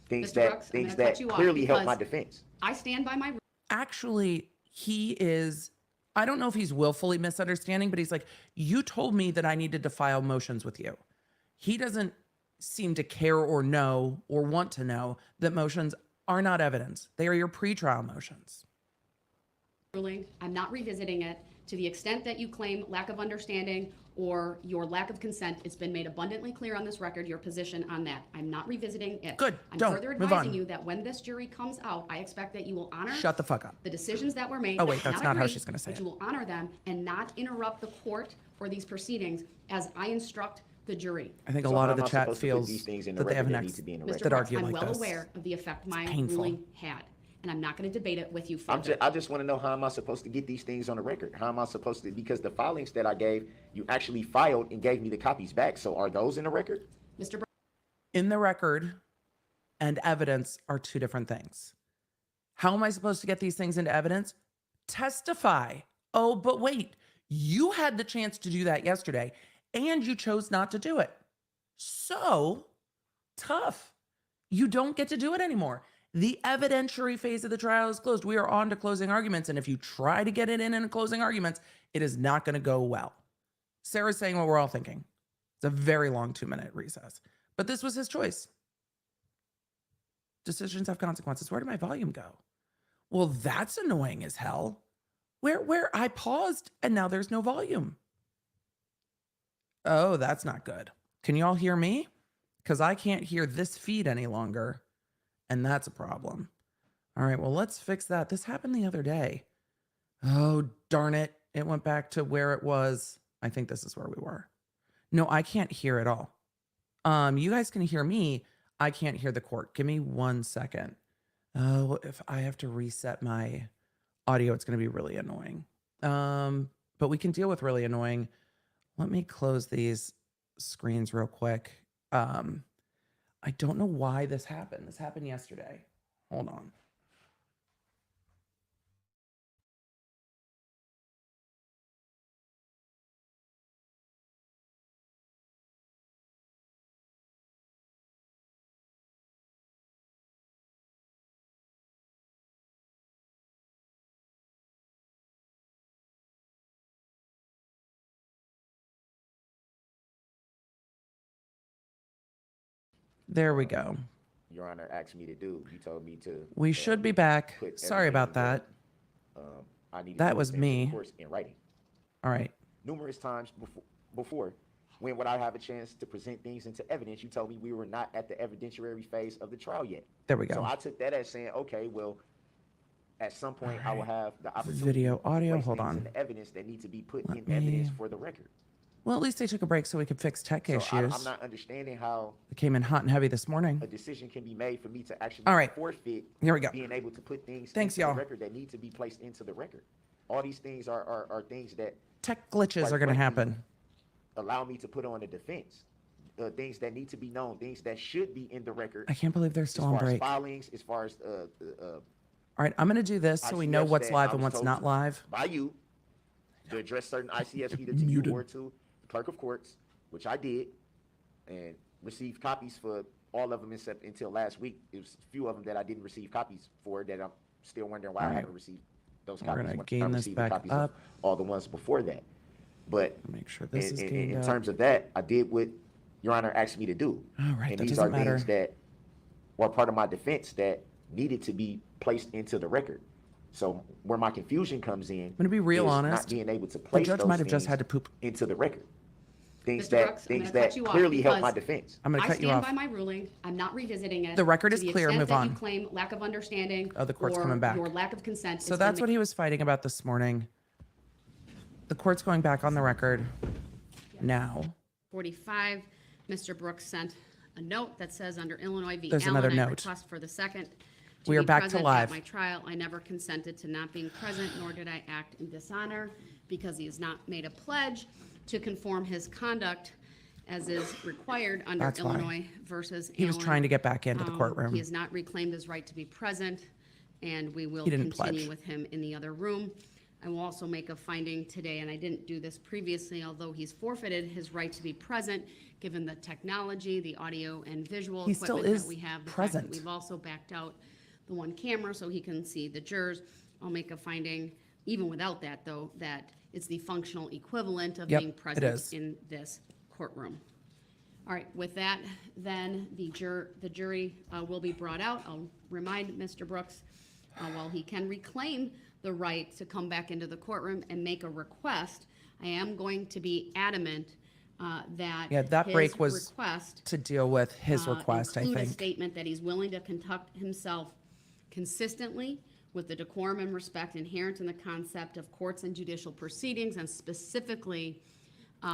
Things
Mr.
that
Brooks, I'm
things
gonna cut
that
you off
clearly help my
because-
defense.
I stand by my
Actually, he is, I don't know if he's willfully misunderstanding, but he's like, you told me that I needed to file motions with you. He doesn't seem to care or know or want to know that motions are not evidence. They are your pretrial motions.
ruling. I'm not revisiting it. To the extent that you claim lack of understanding or your lack of consent, it's been made abundantly clear on this record, your position on that. I'm not revisiting it.
Good.
I'm
Don't.
further
Move
advising
on.
you that when this jury comes out, I expect that you will honor
Shut the fuck up.
the decisions that were made.
Oh, wait, that's not how
agree,
she's gonna say
but
it.
you will honor them and not interrupt the court or these proceedings as I instruct the jury.
I think a
So
lot
how
of the
am I
chat
supposed to put
feels
these things in the
that they have
record
an
that
ex
need to be in the
Mr.
record?
that
Brooks,
argue
I'm
like
well
this.
aware of the effect my
painful.
ruling had. and I'm not going to debate it with you further.
I just want to know, how am I supposed to get these things on the record? How am I supposed to, because the filings that I gave, you actually filed and gave me the copies back. So are those in the record?
Mr. Brooks,
In the record and evidence are two different things. How am I supposed to get these things into evidence? Testify. Oh, but wait, you had the chance to do that yesterday and you chose not to do it. So tough. You don't get to do it anymore. The evidentiary phase of the trial is closed. We are on to closing arguments. And if you try to get it in closing arguments, it is not going to go well. Sarah's saying what we're all thinking. It's a very long 2-minute recess, but this was his choice. Decisions have consequences. Where did my volume go? Well, that's annoying as hell. Where I paused and now there's no volume. Oh, that's not good. Can you all hear me? Because I can't hear this feed any longer. And that's a problem. All right, well, let's fix that. This happened the other day. Oh, darn it. It went back to where it was. I think this is where we were. No, I can't hear at all. You guys can hear me. I can't hear the court. Give me 1 second. Oh, if I have to reset my audio, it's going to be really annoying. But we can deal with really annoying. Let me close these screens real quick. I don't know why this happened. This happened yesterday. Hold on. There we go.
Your Honor asked me to do. You told me to.
We should be back.
put
Sorry about
everything
that.
I needed
That
to
was
put
me.
Of course, in writing.
All right.
Numerous times before, when would I have a chance to present things into evidence? You told me we were not at the evidentiary phase of the trial yet.
There we go.
So I took that as saying, okay, well, at some point I will have the opportunity.
Video, audio,
to place
hold
things
on.
into evidence that need to be put
Let
in evidence
me-
for the record.
Well, at least they took a break so we could fix tech
So
issues.
I'm not understanding how
It came in hot and heavy this morning.
a decision can be made for me to actually
All right.
forfeit
Here we go.
being able to put things
Thanks,
into
y'all.
the record that need to be placed into the record. All these things are things that
Tech glitches
quite
are going to
frankly,
happen.
allow me to put on a defense. Things that need to be known, things that should be in the record.
I can't believe they're
As
still on
far as
break. All
filings, as far as
right, I'm going to do this so we know
ICFs
what's
that
live
I
and
was
what's
told
not
to-
live.
by you to address certain ICFs either to you
Muted.
or to the clerk of courts, which I did, and received copies for all of them except until last week. It was a few of them that I didn't receive copies for that I'm still wondering why
All
I
right.
haven't received those
We're
copies.
gonna
when I
gain this
received the
back
copies
up.
of all the ones before that. But
Make sure this is
in
gained up.
terms of that, I did what Your Honor asked me to do.
All right,
And
that
these
doesn't
are
matter.
things that were part of my defense that needed to be placed into the record. So where my confusion comes in,
I'm going to be real
is
honest.
not being able to
The
place
judge
those
might have just
things
had to poop.
into the record. Things
Mr.
that
Brooks, I'm
things
gonna cut
that
you off
clearly help my
because
defense.
I'm going to
I
cut you
stand
off.
by my ruling. I'm not revisiting it.
The record
To
is
the
clear.
extent
Move
that
on.
You claim lack of understanding.
Oh, the court's
or
coming back.
Your lack of consent.
So
is
that's
gonna
what he was fighting about this morning. The court's going back on the record now.
45, Mr. Brooks sent a note that says, under Illinois v.
There's
Allen,
another
I
note.
request for the second
We are
be
back to
present
live.
At my trial, I never consented to not being present, nor did I act in dishonor, because he has not made a pledge to conform his conduct as is required under
That's why.
Illinois versus
He was
Allen.
trying to get back into the
He
courtroom.
has not reclaimed his right to be present, and we will
He didn't
continue
pledge.
with him in the other room. I will also make a finding today, and I didn't do this previously, although he's forfeited his right to be present, given the technology, the audio and visual
He still
equipment
is
that we have. The fact that
present.
We've also backed out the one camera so he can see the jurors. I'll make a finding, even without that, though, that it's the functional equivalent of
Yep,
being
it
present
is.
in this courtroom. All right, with that, then the jury will be brought out. I'll remind Mr. Brooks, while he can reclaim the right to come back into the courtroom and make a request, I am going to be adamant that
Yeah, that
his
break was
request
to deal with his request, I
include a
think.
statement that he's willing to conduct himself consistently with the decorum and respect inherent in the concept of courts and judicial proceedings, and specifically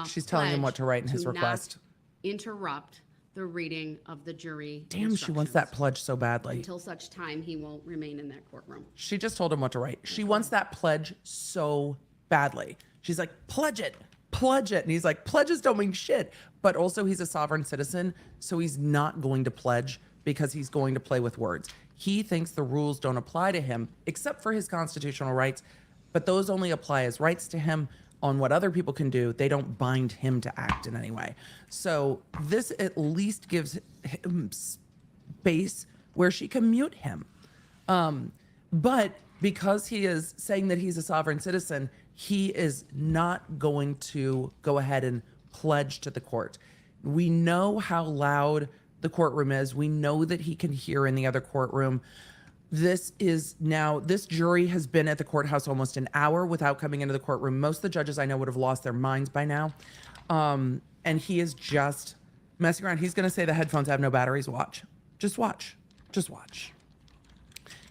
She's telling him what
pledge
to write in his
not
request.
interrupt the reading of the jury
Damn, she wants that
instructions
pledge so badly.
until such time he will remain in that courtroom.
She just told him what to write. She wants that pledge so badly. She's like, pledge it, pledge it. And he's like, pledges don't mean shit. But also he's a sovereign citizen, so he's not going to pledge because he's going to play with words. He thinks the rules don't apply to him except for his constitutional rights, but those only apply as rights to him. On what other people can do, they don't bind him to act in any way. So this at least gives him space where she can mute him. But because he is saying that he's a sovereign citizen, he is not going to go ahead and pledge to the court. We know how loud the courtroom is. We know that he can hear in the other courtroom. This jury has been at the courthouse almost an hour without coming into the courtroom. Most of the judges I know would have lost their minds by now. And he is just messing around. He's going to say the headphones have no batteries. Watch. Just watch. Just watch.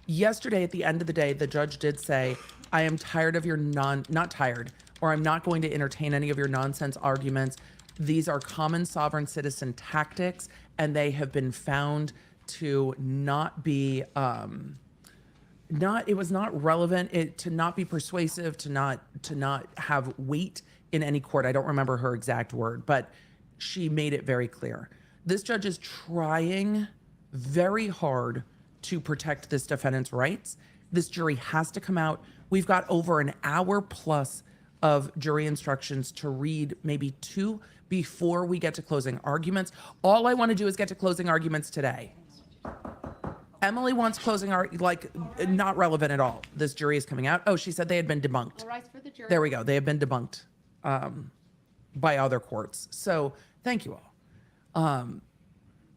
Yesterday, at the end of the day, the judge did say, I am tired of your not tired, or I'm not going to entertain any of your nonsense arguments. These are common sovereign citizen tactics, and they have been found to not be, it was not relevant, to not be persuasive, to not have weight in any court. I don't remember her exact word, but she made it very clear. This judge is trying very hard to protect this defendant's rights. This jury has to come out. We've got over an hour plus of jury instructions to read, maybe 2 before we get to closing arguments. All I want to do is get to closing arguments today. Emily wants closing not relevant at all. This jury is coming out. Oh, she said they had been debunked.
All rise for the jury.
There we go. They have been debunked by other courts. So thank you all.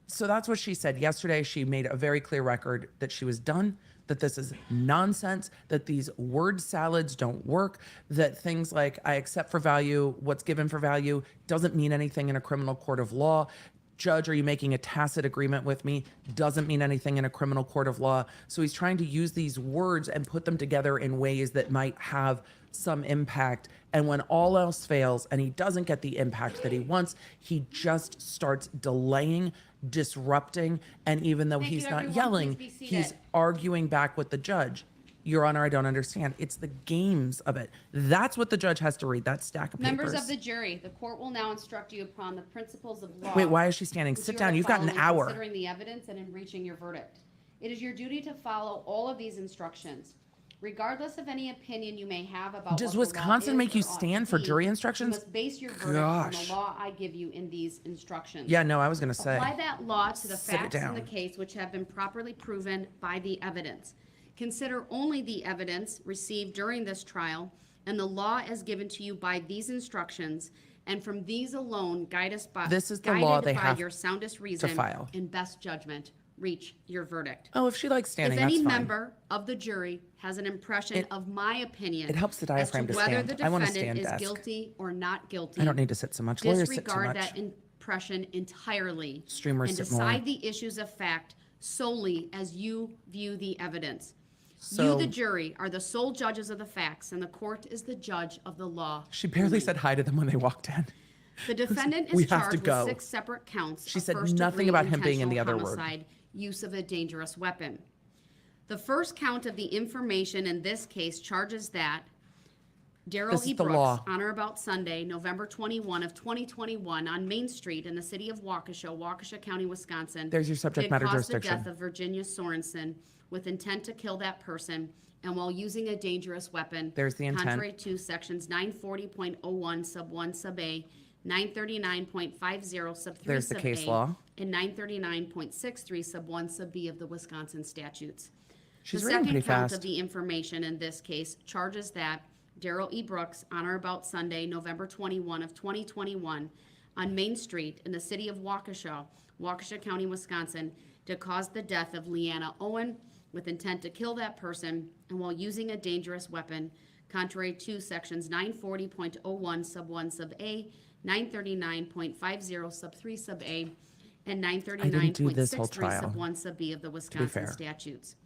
So that's what she said yesterday. She made a very clear record that she was done, that this is nonsense, that these word salads don't work, that things like I accept for value, what's given for value doesn't mean anything in a criminal court of law. Judge, are you making a tacit agreement with me? Doesn't mean anything in a criminal court of law. So he's trying to use these words and put them together in ways that might have some impact. And when all else fails and he doesn't get the impact that he wants, he just starts delaying, disrupting, and even though
Thank
he's
you,
not
everyone.
yelling,
Please be
he's
seated.
arguing back with the judge. Your Honor, I don't understand. It's the games of it. That's what the judge has to read, that stack of papers.
Members of the jury, the court will now instruct you upon the principles of law.
Wait, why is she standing?
which
Sit
you
down.
are
You've got an
following,
hour.
Considering the evidence and in reaching your verdict. It is your duty to follow all of these instructions. Regardless of any opinion you may have about
Does
what the law
Wisconsin
is
make you
or ought to
stand for
be,
jury
you
instructions?
must base your verdict on
Gosh.
the law I give you in these instructions.
Yeah, no, I was going to say.
Apply that law to the
Sit it
facts in the
down.
case which have been properly proven by the evidence. Consider only the evidence received during this trial and the law as given to you by these instructions, and from these alone guide us by
This is the law they
by
have
your soundest reason
file.
and best judgment. Reach your verdict.
Oh, if she likes standing,
If any
that's fine.
member of the jury has an impression of my opinion
it helps the diaphragm
as to
to
whether
stand.
the
I want a
defendant
stand
is
desk.
guilty or not guilty,
I don't need to sit so much. Lawyers sit too
disregard
much.
that impression entirely
Streamers
and
sit more.
decide the issues of fact solely as you view the evidence.
So-
You, the jury, are the sole judges of the facts, and the court is the judge of the law.
She barely said hi to them when they walked in.
The defendant
We
is
have to
charged
go.
with 6 separate counts.
She
of
said
first
nothing
degree
about him being in the
intentional
other word.
homicide, use of a dangerous weapon. The first count of the information in this case charges that Darrell
This is
E.
the
Brooks,
law.
on or about Sunday, November 21 of 2021, on Main Street in the city of Waukesha, Waukesha County, Wisconsin.
There's your subject
did
matter
cause
jurisdiction.
the death of Virginia Sorensen with intent to kill that person and while using a dangerous weapon.
There's the intent.
Contrary to sections 940.01 sub 1 sub A, 939.50 sub 3
There's the
sub
case
A,
law.
and 939.63 sub 1 sub B of the Wisconsin statutes.
She's
The
reading
second
pretty
count
fast.
of the information in this case charges that Darrell E. Brooks, on or about Sunday, November 21 of 2021, on Main Street in the city of Waukesha, Waukesha County, Wisconsin, did cause the death of Leanna Owen with intent to kill that person and while using a dangerous weapon, contrary to sections 940.01 sub 1 sub A, 939.50 sub 3 sub A, and
didn't do this whole
939.63
trial,
sub 1 sub B of the Wisconsin
fair.
statutes.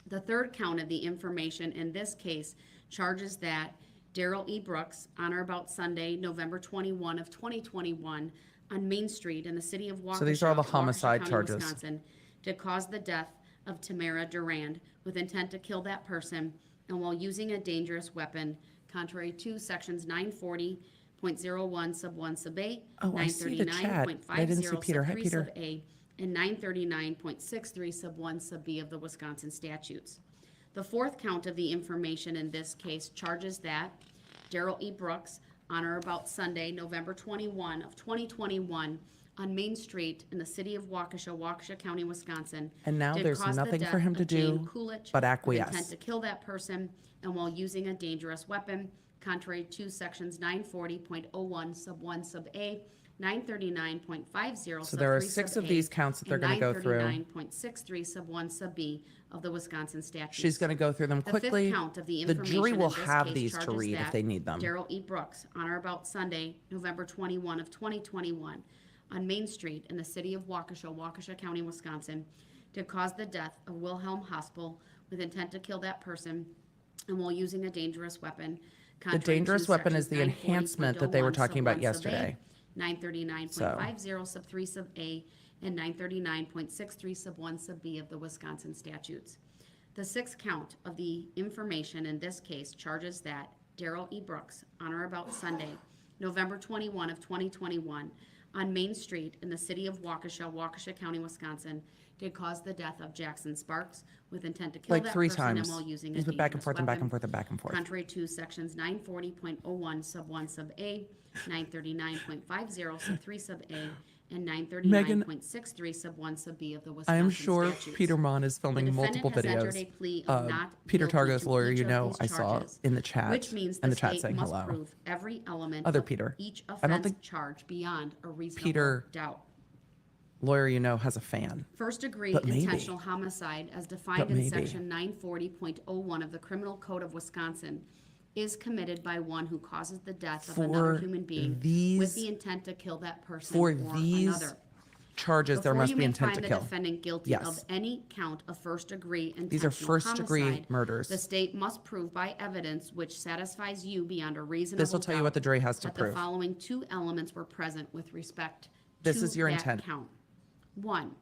The third count of the information in this case charges that Darrell E. Brooks, on or about Sunday, November 21 of 2021, on Main Street in the city of Waukesha.
So these are all the
Waukesha
homicide
County,
charges.
Wisconsin, to cause the death of Tamara Durand with intent to kill that person and while using a dangerous weapon, contrary to sections 940.01 sub 1 sub A,
Oh, I see the chat. I didn't see
939.50
Peter.
sub
Hi,
3
Peter.
sub A, and 939.63 sub 1 sub B of the Wisconsin statutes. The fourth count of the information in this case charges that Darrell E. Brooks, on or about Sunday, November 21 of 2021, on Main Street in the city of Waukesha, Waukesha County, Wisconsin.
And now
did
there's
cause the
nothing for
death
him to
of Jane
do
Coolidge
but
with
acquiesce.
intent to kill that person and while using a dangerous weapon, contrary to sections 940.01 sub 1 sub A, 939.50
So there are
sub 3
6
sub
of
A,
these counts that they're
and
going to go through.
939.63 sub 1 sub B of the Wisconsin statutes.
She's going to go through them
The fifth
quickly.
count of the
The jury
information
will
in this
have
case
these to
charges
read if
that
they need them.
Darrell E. Brooks, on or about Sunday, November 21 of 2021, on Main Street in the city of Waukesha, Waukesha County, Wisconsin, did cause the death of Wilhelm Hospital with intent to kill that person and while using a dangerous weapon.
The dangerous weapon is the enhancement that they were talking about yesterday.
939.50 sub 3 sub A and 939.63 sub 1 sub B of the Wisconsin statutes. The sixth count of the information in this case charges that Darrell E. Brooks, on or about Sunday, November 21 of 2021, on Main Street in the city of Waukesha, Waukesha County, Wisconsin, did cause the death of Jackson Sparks with intent to kill
Like
that
3
person
times.
and while using
He's
a
been back and
dangerous
forth and back and
weapon,
forth and back and forth.
contrary to sections 940.01 sub 1 sub A, 939.50 sub 3 sub A, and 939.63 sub 1 sub B of the Wisconsin
I am sure
statutes.
Peter Mon is
The
filming
defendant
multiple
has entered
videos.
a plea of not
Peter
guilty
Targo's
to
lawyer,
each
you
of
know,
these
I saw
charges,
in the chat,
which means
and
the
the chat
state
saying
must
hello.
prove every element
Other
of
Peter.
each
I don't
offense
think
charge beyond a reasonable
Peter-
doubt.
Lawyer, you know, has a fan.
First degree
But maybe.
intentional homicide, as defined
But
in
maybe.
section 940.01 of the Criminal Code of Wisconsin, is committed by one who causes the death of another
For
human being
these-
with the intent to kill that person
For
or
these
another.
charges, there
Before
must
you
be
may
intent
find
to
the
kill.
defendant guilty
Yes.
of any count of first degree intentional
These are first-degree
homicide,
murders.
The state must prove by evidence which satisfies you beyond a reasonable
This will tell you what the
doubt
jury has to
that
prove.
the following two elements were present with respect
This
to
is your
that
intent.
count. One,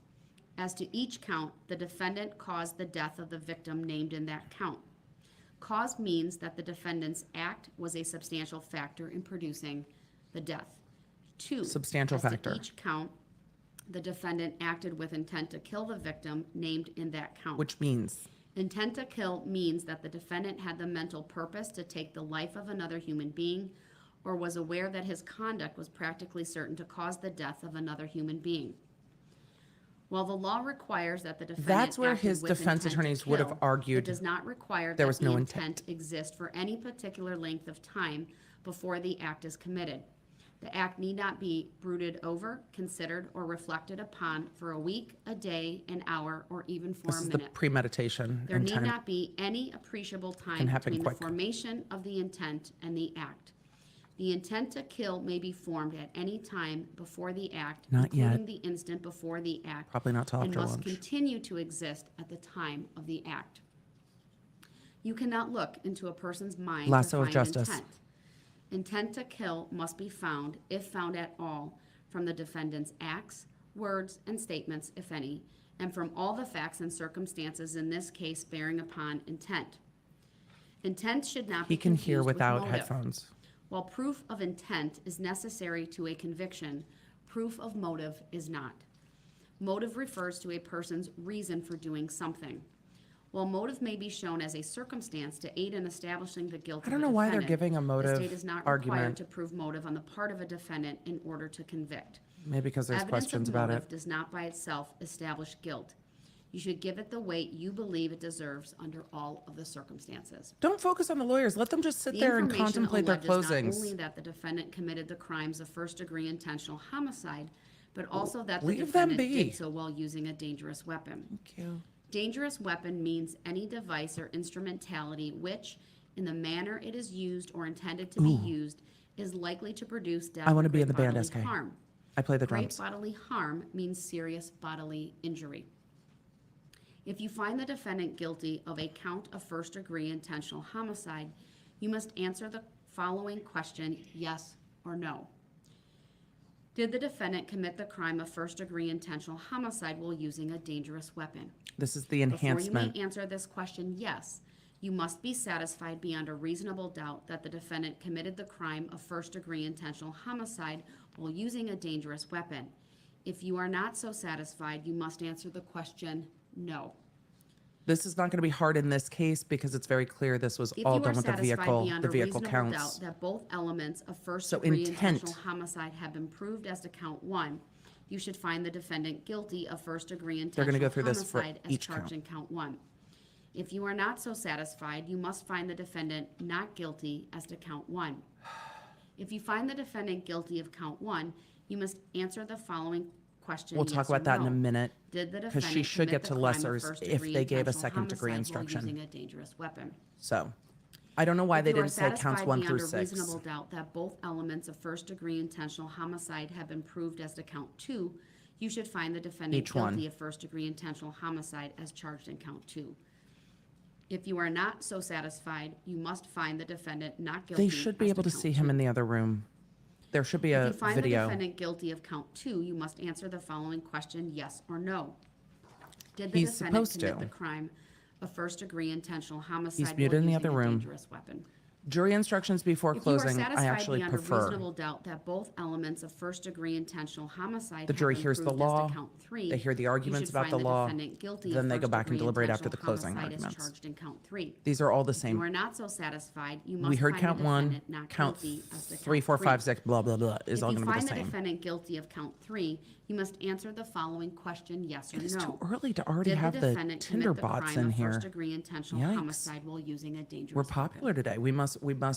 as to each count, the defendant caused the death of the victim named in that count. Cause means that the defendant's act was a substantial factor in producing the death. Two,
Substantial
as to
factor.
each count, the defendant acted with intent to kill the victim named in that count.
Which means
Intent to kill means that the defendant had the mental purpose to take the life of another human being or was aware that his conduct was practically certain to cause the death of another human being. While the law requires that the defendant
That's where
acted
his
with
defense
intent to
attorneys would have
kill,
argued
it does not require
there
that
was
the
no
intent
intent.
exist for any particular length of time before the act is committed. The act need not be brooded over, considered, or reflected upon for a week, a day, an hour, or even for
this
a
is the
minute.
premeditation
There need
intent.
not be any appreciable
Can
time
happen
between
quick.
the formation of the intent and the act. The intent to kill may be formed at any time before the act,
Not yet.
including the instant before the act,
Probably not till
and
after
must
lunch.
continue to exist at the time of the act. You cannot look into a person's mind
Lasso
to
of
find
justice.
intent. Intent to kill must be found, if found at all, from the defendant's acts, words, and statements, if any, and from all the facts and circumstances in this case bearing upon intent. Intent should not be
He can hear
confused with
without
motive.
headphones.
While proof of intent is necessary to a conviction, proof of motive is not. Motive refers to a person's reason for doing something. While motive may be shown as a circumstance to aid in establishing the guilt
I
of
don't
a
know why they're
defendant,
giving a
the
motive
state is not required
argument.
to prove motive on the part of a defendant in order to convict.
Maybe because there's
Evidence
questions
of
about
motive
it.
does not by itself establish guilt. You should give it the weight you believe it deserves under all of the circumstances.
Don't focus on the lawyers. Let them just sit
The
there and
information
contemplate their
alleges not
closings.
only that the defendant committed the crimes of first-degree intentional homicide, but also that the
Leave them
defendant
be.
did so while using a dangerous weapon.
Thank you.
Dangerous weapon means any device or instrumentality which, in the manner it is used or intended to be used, is likely to produce death
I wanna
or
be in
great
the band,
bodily
SK.
harm.
I play the
Great
drums.
bodily harm means serious bodily injury. If you find the defendant guilty of a count of first-degree intentional homicide, you must answer the following question, yes or no. Did the defendant commit the crime of first-degree intentional homicide while using a dangerous weapon?
This is the enhancement.
Before you may answer this question, yes, you must be satisfied beyond a reasonable doubt that the defendant committed the crime of first-degree intentional homicide while using a dangerous weapon. If you are not so satisfied, you must answer the question, no.
This is not going to be hard in this case because it's very clear this was
If
all
you are
done with the
satisfied
vehicle.
beyond
The
a
vehicle
reasonable
counts.
doubt that both elements of
So
first-degree
intent.
intentional homicide have been proved as to count one, you should find the defendant guilty of first-degree
They're gonna
intentional
go through this for
homicide as
each
charged
count.
in count one. If you are not so satisfied, you must find the defendant not guilty as to count one. If you find the defendant guilty of count one, you must answer the following question,
We'll talk
yes or
about that in a
no.
minute.
Did the
because she
defendant
should
commit
get
the
to
crime of
lessers if
first-degree
they gave a
intentional
second-degree
homicide while
instruction.
using a dangerous weapon?
So I don't know why
If
they
you are
didn't say counts
satisfied
1
beyond
through
a
6.
reasonable doubt that both elements of first-degree intentional homicide have been proved as to count 2, you should find the defendant
Each one.
guilty of first-degree intentional homicide as charged in count 2. If you are not so satisfied, you must find the defendant not guilty.
They should be
as
able to
count
see him
2.
in the other room. There should be
If
a
you find the
video.
defendant guilty of count 2, you must answer the following question, yes or no. Did the
He's
defendant
supposed
commit
to.
the crime of first-degree intentional homicide while
muted in the
using
other
a
room.
dangerous weapon?
Jury instructions before
If you are
closing, I
satisfied
actually
beyond a
prefer.
reasonable doubt that both elements of first-degree intentional homicide
The
have
jury
been
hears the
proved as to
law,
count 3,
they hear the
you
arguments
should
about
find
the law,
defendant guilty of
then they go back and
first-degree
deliberate after the
intentional
closing
homicide as
arguments.
charged in count 3.
These are all the
If you are
same.
not so satisfied, you must
We heard
find
count
the
1,
defendant not
count
guilty as to
3,
count
4, 5,
3.
6, blah, blah, blah, is
If
all
you
going to be
find
the
the
same.
defendant guilty of count 3, you must answer the following question, yes or
It is too
no.
early to already
Did
have the
defendant
Tinder
commit the
bots
crime
in
of
here.
first-degree intentional
Yikes.
homicide while using a dangerous
We're
weapon?
popular today. We must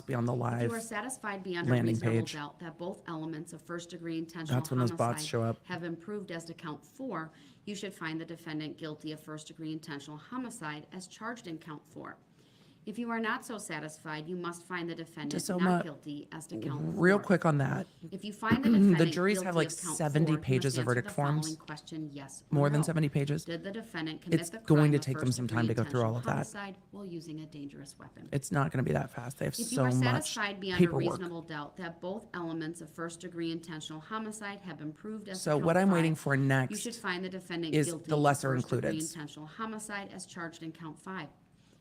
be on the
If
live.
you are satisfied beyond a
landing
reasonable
page.
doubt that both elements of first-degree intentional
That's when those
homicide
bots show up.
have been proved as to count 4, you should find the defendant guilty of first-degree intentional homicide as charged in count 4. If you are not so satisfied, you must find the defendant
Just so
not
much-
guilty as to count 4.
Real quick on that.
If you find the defendant
juries
guilty
have, like,
of count
70
4, you
pages
must
of verdict
answer the following
forms.
question, yes or
More than
no.
70 pages.
Did the defendant commit
It's
the
going
crime
to
of
take them some time to go through all of
first-degree
that.
intentional homicide while using a dangerous weapon?
It's not going to be that fast. They have
If you
so
are
much
satisfied beyond a
paperwork.
reasonable doubt that both elements of first-degree intentional homicide have been proved as to
So
count
what I'm waiting
5,
for
you
next
should find the defendant
is
guilty
the
of
lesser
first-degree
included.
intentional homicide as charged in count 5.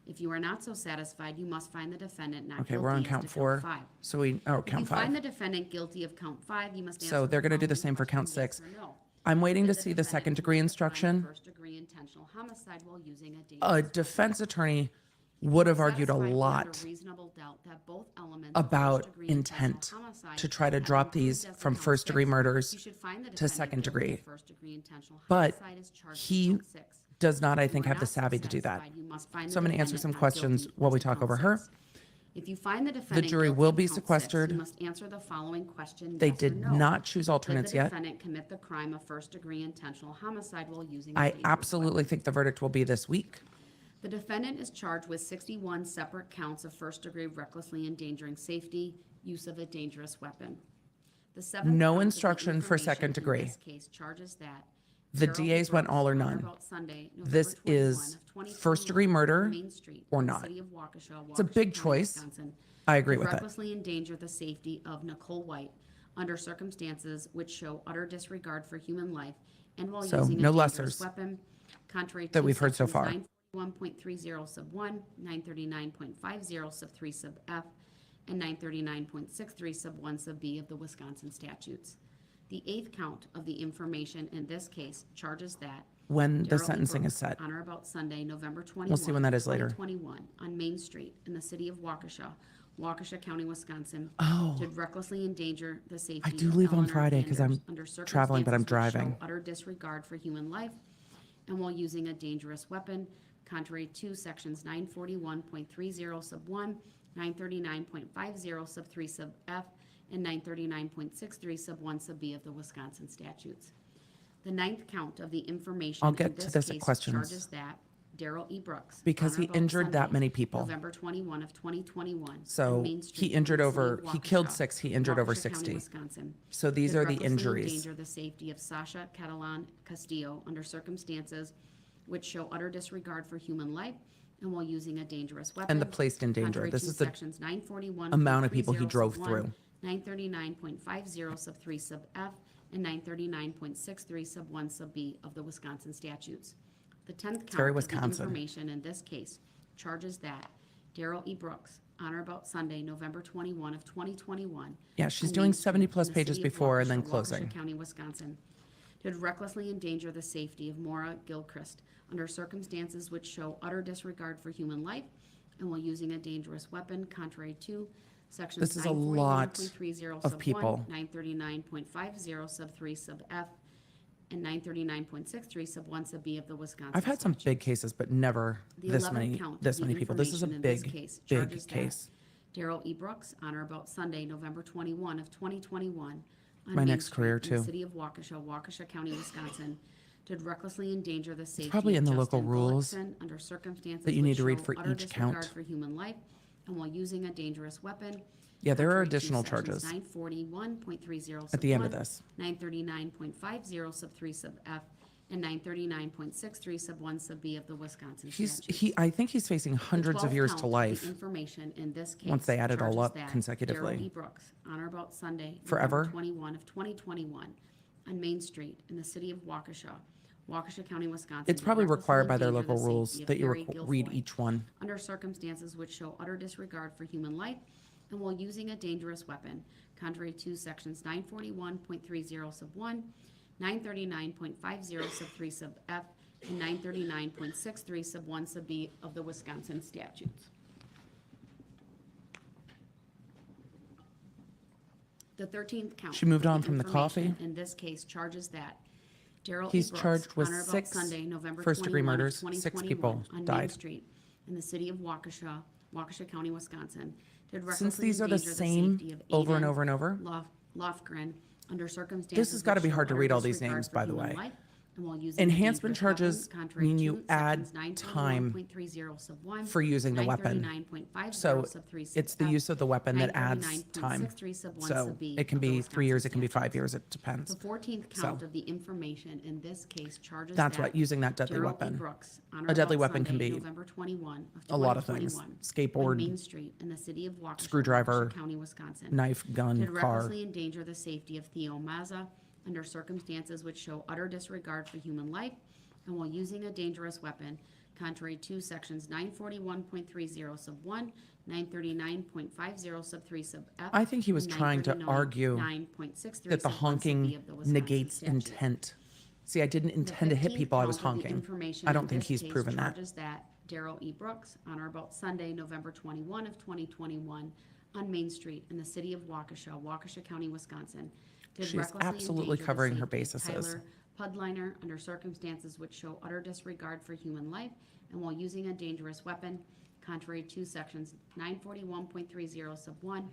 If you are not so satisfied, you must find the defendant not
Okay,
guilty
we're on
as
count
to
4.
5.
So we
If you
count
find
5.
the defendant guilty of count 5, you must answer
So they're
the
going to do the
following
same for count
question, yes
6.
or no.
I'm waiting
Did
to see the
defendant
second degree
commit the crime of
instruction.
First-degree intentional homicide while using a dangerous
A
weapon?
defense attorney would have argued a
Satisfied beyond
lot
reasonable doubt that both elements of
about
first-degree intentional
intent
homicide
to try to
have been
drop
proved
these
as to
from
count
first-degree
6.
murders
You should find the
to
defendant
second
guilty
degree.
of first-degree intentional
But
homicide as charged in
he
count 6.
does not, I
If you
think,
are
have the
not so
savvy to do that.
satisfied, you must find
So
the
I'm going to answer
defendant
some
not
questions
guilty
while
as
we
to
talk
count
over her.
6. If you find the defendant
jury
guilty
will
of
be
count 6,
sequestered.
you must answer the following question,
They
yes or
did
no.
not choose
Did
alternates
the
yet.
defendant commit the crime of first-degree intentional homicide while using a
I
dangerous
absolutely
weapon?
think the verdict will be this week.
The defendant is charged with 61 separate counts of first-degree recklessly endangering safety, use of a dangerous weapon. The seventh
No
count of the
instruction for
information
second degree.
In this case charges that
The
Darrell
DAs went
Brooks,
all or
on
none.
about Sunday, November
This
21
is
of 2021,
first-degree murder
on Main Street
or
in the
not.
city of Waukesha,
It's a
Waukesha
big
County,
choice.
Wisconsin,
I agree
did
with it.
recklessly endanger the safety of Nicole White under circumstances which show utter disregard for human life and while
So,
using
no
a dangerous
lessers
weapon, contrary
that
to
we've heard so
sections
far.
941.30 sub 1, 939.50 sub 3 sub F, and 939.63 sub 1 sub B of the Wisconsin statutes. The eighth count of the information in this case charges that
When the
Darrell E.
sentencing is
Brooks,
set.
on or about Sunday, November 21.
We'll see when that is later.
2021, on Main Street in the city of Waukesha, Waukesha County, Wisconsin.
Oh.
Did recklessly endanger the safety.
do
of
leave on
Eleanor
Friday 'cause I'm
Anders under
traveling, but I'm
circumstances which show
driving.
Utter disregard for human life and while using a dangerous weapon, contrary to sections 941.30 sub 1, 939.50 sub 3 sub F, and 939.63 sub 1 sub B of the Wisconsin statutes. The ninth count of the information
I'll
in
get to this at
case
questions.
charges that Darrell E. Brooks.
Because
on or
he
about
injured that
Sunday,
many people.
November 21 of 2021. on
So
Main
he
Street in
injured
the city
over,
of
he killed
Waukesha,
6, he injured over
Waukesha County,
60.
Wisconsin.
So these
Did
are the
recklessly
injuries.
endanger the safety of Sasha Catalan Castillo under circumstances which show utter disregard for human life and while using a dangerous weapon.
And the placed in danger.
Contrary
This
to
is the
sections 941.
amount of people he drove
939.50
through.
sub 3 sub F, and 939.63 sub 1 sub B of the Wisconsin statutes. The 10th
very
count of the
Wisconsin.
information in this case charges that Darrell E. Brooks, on or about Sunday, November 21 of 2021.
Yeah, she's
on
doing
Main Street
70
in
plus
the
pages
city of
before and then
Waukesha,
closing.
Waukesha County, Wisconsin, did recklessly endanger the safety of Maura Gilchrist under circumstances which show utter disregard for human life and while using a dangerous weapon contrary to sections
This is a lot
941.30
of
sub
people.
1, 939.50 sub 3 sub F, and 939.63 sub 1 sub B of the Wisconsin
I've had some
statutes.
big cases, but never
The
this
11th
many,
count of
this
the
many people. This is a
information in this
big,
case
big
charges that
case.
Darrell E. Brooks, on or about Sunday, November 21 of 2021. On
My
Main
next
Street
career,
in
too.
the city of Waukesha, Waukesha County, Wisconsin, did recklessly endanger the safety
probably
of
in the
Justin
local rules
Gullickson under circumstances
that you need
which
to read
show
for
utter
each
disregard
count.
for human life and while using a dangerous weapon.
Yeah, there are
contrary to
additional
sections
charges
941.30
at the end of this.
939.50 sub 3 sub F, and 939.63 sub 1 sub B of the Wisconsin
He's,
statutes.
I think he's facing
The
hundreds of
12th
years
count
to
of
life.
the information in this case
once they add it all
charges
up
that
consecutively.
Darrell E. Brooks, on or about Sunday,
Forever?
November 21 of 2021, on Main Street in the city of Waukesha, Waukesha County, Wisconsin.
It's
did
probably
recklessly
required by their
endanger
local
the
rules
safety of
that you
Harry
read
Guilfoyle
each one.
under circumstances which show utter disregard for human life and while using a dangerous weapon, contrary to sections 941.30 sub 1, 939.50 sub 3 sub F, and 939.63 sub 1 sub B of the Wisconsin statutes. The 13th count.
She moved
of
on from the
information
coffee?
In this case charges that Darrell E.
He's
Brooks,
charged with
on or about
6
Sunday, November
first-degree
21 of
murders. 6 people
2021, on Main
died.
Street in the city of Waukesha, Waukesha County, Wisconsin, did
Since
recklessly
these are the
endanger
same
safety of
over and
Aiden
over and over,
Lofgren under circumstances.
has gotta
which
be
show
hard to
utter
read all these
disregard
names,
for
by the
human
way.
life and while using a
enhancement
dangerous weapon,
charges
contrary
mean
to
you add
sections
time
941.30 sub 1,
for using the weapon.
939.50
So
sub 3 sub
it's the
F,
use of the weapon that adds time.
939.63 sub 1
So
sub B
it can
of the
be 3
Wisconsin
years, it can be 5
statutes.
years, it depends.
The 14th
So-
count of the information in this case charges
That's
that
what, using that deadly
Darrell E.
weapon.
Brooks, on or
A deadly
about
weapon can
Sunday,
be
November 21 of
a lot of things.
2021, on
Skateboard,
Main Street in the city of Waukesha,
screwdriver,
Waukesha County, Wisconsin,
knife, gun,
did
car.
recklessly endanger the safety of Theo Mazza under circumstances which show utter disregard for human life and while using a dangerous weapon, contrary to sections 941.30 sub 1, 939.50 sub 3 sub F.
I think he was
and
trying to argue
939.63
that the
sub 1 sub B
honking
of the Wisconsin
negates
statute.
intent. See, I didn't
The
intend to hit
15th
people, I was
count of the
honking.
information
I
in
don't think
this
he's
case
proven that.
charges that Darrell E. Brooks, on or about Sunday, November 21 of 2021, on Main Street in the city of Waukesha, Waukesha County, Wisconsin, did
She's
recklessly
absolutely
endanger the
covering her
safety of
bases.
Tyler Pudliner under circumstances which show utter disregard for human life and while using a dangerous weapon, contrary to sections 941.30 sub 1,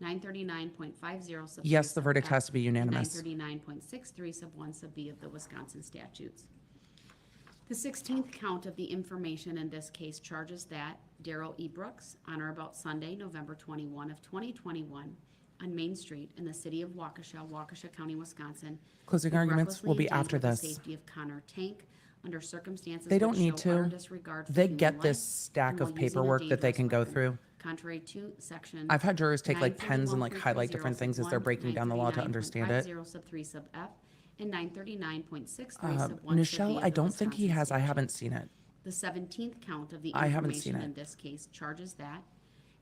939.50 sub 3
Yes, the
sub
verdict
F,
has to be
and
unanimous.
939.63 sub 1 sub B of the Wisconsin statutes. The 16th count of the information in this case charges that Darrell E. Brooks, on or about Sunday, November 21 of 2021, on Main Street in the city of Waukesha, Waukesha County, Wisconsin,
Closing
did
arguments will
recklessly
be after
endanger the
this.
safety of Connor Tank under circumstances
They don't
which
need
show utter
to.
disregard for
They
human
get
life
this stack
and
of
while using a
paperwork that they can go
dangerous
through.
weapon, contrary to section
I've had jurors take like pens and like
941.30
highlight different things as they're
sub
breaking
1,
down the law to understand it.
939.50 sub 3 sub F, and 939.63 sub 1 sub B
Nichelle,
of
I
the
don't think he
Wisconsin
has. I
statute.
haven't seen it.
The 17th count of the
I haven't seen
information
it.
in this case charges that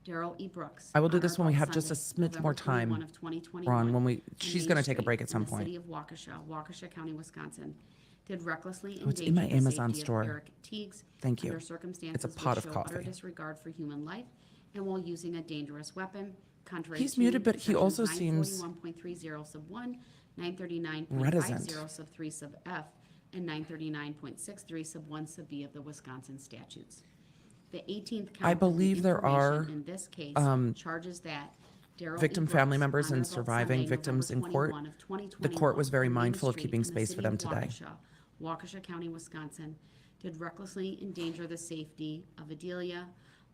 Darrell E. Brooks.
I will do
on or
this when we
about
have just a
Sunday,
smidge more
November 21
time,
of 2021,
Ron, when we,
on
she's
Main
gonna take a
Street
break at some
in the
point.
city of Waukesha, Waukesha County, Wisconsin, did recklessly
Oh, it's in
endanger
my
the
Amazon
safety of
store.
Eric Teagues
Thank you.
under circumstances
It's a pot
which
of
show utter
coffee.
disregard for human life and while using a dangerous weapon, contrary
He's
to
muted, but he
sections
also seems
941.30 sub 1, 939.50
reticent.
sub 3 sub F, and 939.63 sub 1 sub B of the Wisconsin statutes. The 18th count
I
of the
believe there are,
information in this case charges that Darrell E.
victim family
Brooks,
members
on or
and
about
surviving
Sunday,
victims in
November
court.
21 of 2021,
The court was very
on Main
mindful of
Street
keeping
in the
space for
city
them
of
today.
Waukesha County, Wisconsin, did recklessly endanger the safety of Adelia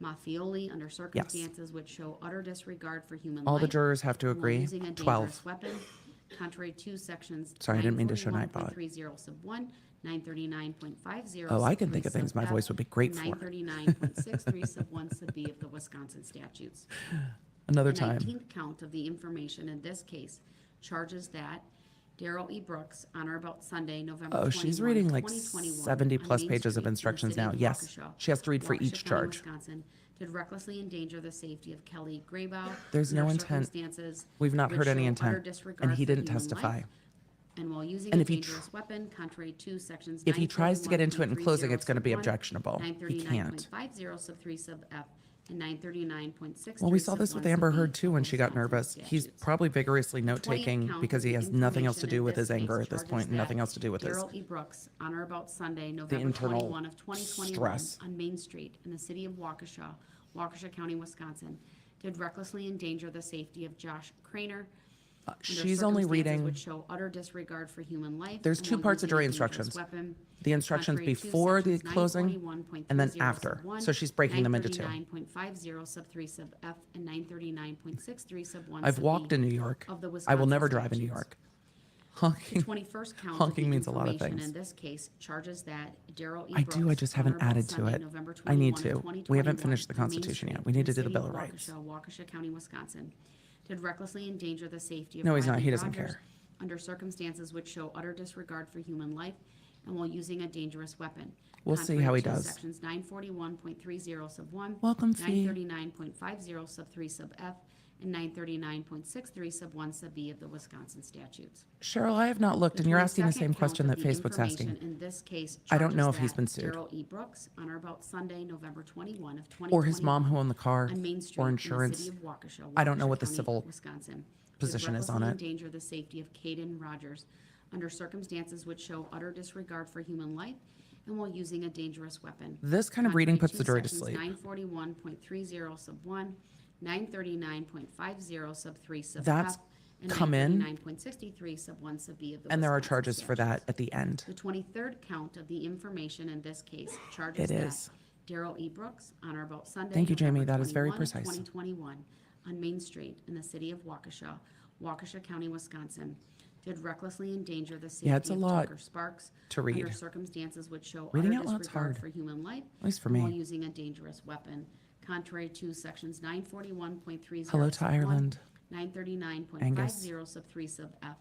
Maffioli under circumstances which show utter disregard for human
All
life.
the jurors have to
and while
agree.
using a
12.
dangerous weapon, contrary to sections
Sorry, I didn't mean to show Nightbot.
941.30 sub 1, 939.50
Oh, I
sub
can
3
think of things
sub
my
F,
voice would be great for.
939.63 sub 1 sub B of the Wisconsin statutes.
Another
The
time.
19th count of the information in this case charges that Darrell E. Brooks, on or about Sunday, November
Oh,
21,
she's reading like
2021,
70
on
plus
Main
pages of
Street in the
instructions
city
now.
of
Yes,
Waukesha,
she has to read for
Waukesha
each
County,
charge.
Wisconsin, did recklessly endanger the safety of Kelly Graybow.
There's no
under
intent.
circumstances
We've not
which
heard any
show
intent,
utter
and
disregard
he
for
didn't
human
testify.
life, and while using
And
a
if he
dangerous weapon, contrary to sections
If he tries to get into it in
941.30
closing, it's going to be
sub 1,
objectionable. He can't.
939.50 sub 3 sub F, and 939.63
Well, we saw
sub
this
1
with Amber
sub
Heard
E
too
of
when she got
Wisconsin
nervous. He's
statutes.
probably vigorously note
20th
taking
count
because
of
he
the
has nothing else to
information
do
in
with
this
his anger
case
at this
charges
point, and nothing
that
else to do with his
Darrell E. Brooks, on or about Sunday, November
internal
21 of 2021,
stress.
on Main Street in the city of Waukesha, Waukesha County, Wisconsin, did recklessly endanger the safety of Josh Craner. under
She's only
circumstances
reading
which show utter disregard for human life.
There's
and
two
while
parts of
using a
jury
dangerous
instructions.
weapon,
The instructions
contrary to
before the
sections
closing
941.30
and then
sub
after.
1,
So she's breaking them into two.
939.50 sub 3 sub F, and 939.63 sub 1
I've
sub
walked
B
in New York.
of the
I will
Wisconsin
never drive in New
statutes.
York.
The
Honking.
21st count of
Honking
the
means a lot of
information
things.
in this case charges that Darrell E.
I do, I
Brooks,
just
on or
haven't
about
added to
Sunday,
it.
November
I need
21 of
to. We haven't
2021,
finished the
on Main
Constitution
Street
yet. We
in
need to
the
do the
city
Bill
of
of Rights.
Waukesha, Waukesha County, Wisconsin, did recklessly endanger the safety of
No, he's not.
Riley
He doesn't
Rogers
care.
under circumstances which show utter disregard for human life and while using a dangerous weapon.
We'll see
contrary
how he
to
does.
Sections 941.30 sub 1,
Welcome fee.
939.50 sub 3 sub F, and 939.63 sub 1 sub B of the Wisconsin statutes.
Cheryl, I have not looked, and you're asking the
22nd
same
count
question
of
that
the
Facebook's
information
asking.
in this case
I don't know
charges
if he's
that
been sued.
Darrell E. Brooks, on or about Sunday, November 21 of 2021.
Or his mom who owned the car,
on Main Street
or
in the
insurance.
city of Waukesha,
I don't know
Waukesha
what the
County,
civil
Wisconsin,
position is on
recklessly
it.
endanger the safety of Caden Rogers under circumstances which show utter disregard for human life and while using a dangerous weapon.
This kind of reading
Contrary
puts the jury to sleep.
941.30 sub 1, 939.50 sub 3 sub
That's
F, and
come in,
939.63 sub 1 sub B of the
And there are
Wisconsin
charges for that
statutes.
at the end.
The 23rd count of the information in this case charges
It
that
is.
Darrell E. Brooks, on or about Sunday,
Thank you, Jamie.
November
That is very
21 of
precise.
2021, on Main Street in the city of Waukesha, Waukesha County, Wisconsin, did recklessly endanger the safety
Yeah, it's a
of
lot
Tucker Sparks
to
under
read.
circumstances which show
Reading
utter
out loud's
disregard
hard.
for human life,
At least for
and while
me.
using a dangerous weapon, contrary to sections 941.30
Hello to
sub 1,
Ireland.
939.50
Angus.
sub 3 sub F,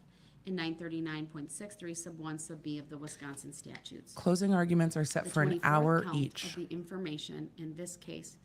and 939.63 sub 1 sub B of the Wisconsin statutes.
Closing arguments are set
The
for an
24th
hour
count
each.
of the information in this case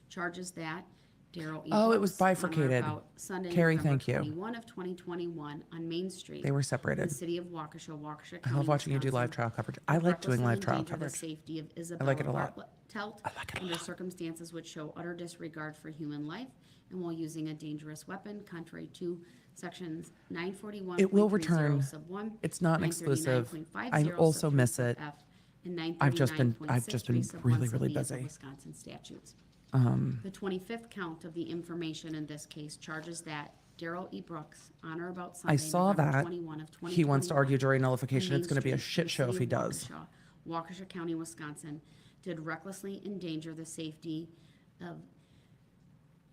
charges that Darrell E.
Oh, it was
Brooks, on or
bifurcated.
about Sunday,
Carrie,
November
thank you.
21 of 2021 on Main Street.
They were
in
separated.
the city of Waukesha, Waukesha
I
County,
love watching you do live
Wisconsin,
trial coverage. I
did
like doing
recklessly
live trial
endanger the
coverage.
safety of
I
Isabella
like it a lot.
Bartelt
I like it a
under
lot.
circumstances which show utter disregard for human life and while using a dangerous weapon, contrary to sections 941.
It will return.
Sub 1,
It's not an exclusive.
939.50
I
sub
also
3
miss
sub
it.
F, and
I've just been
939.63 sub 1
really,
sub
really
B of the
busy.
Wisconsin statutes.
Um,
The 25th count of the information in this case charges that Darrell E. Brooks, on or about Sunday,
I saw
November
that.
21 of 2021,
He wants to argue jury
on
nullification. It's
Main
going to be a
Street in
shit
the
show
city
if he
of
does.
Waukesha, Waukesha County, Wisconsin, did recklessly endanger the safety of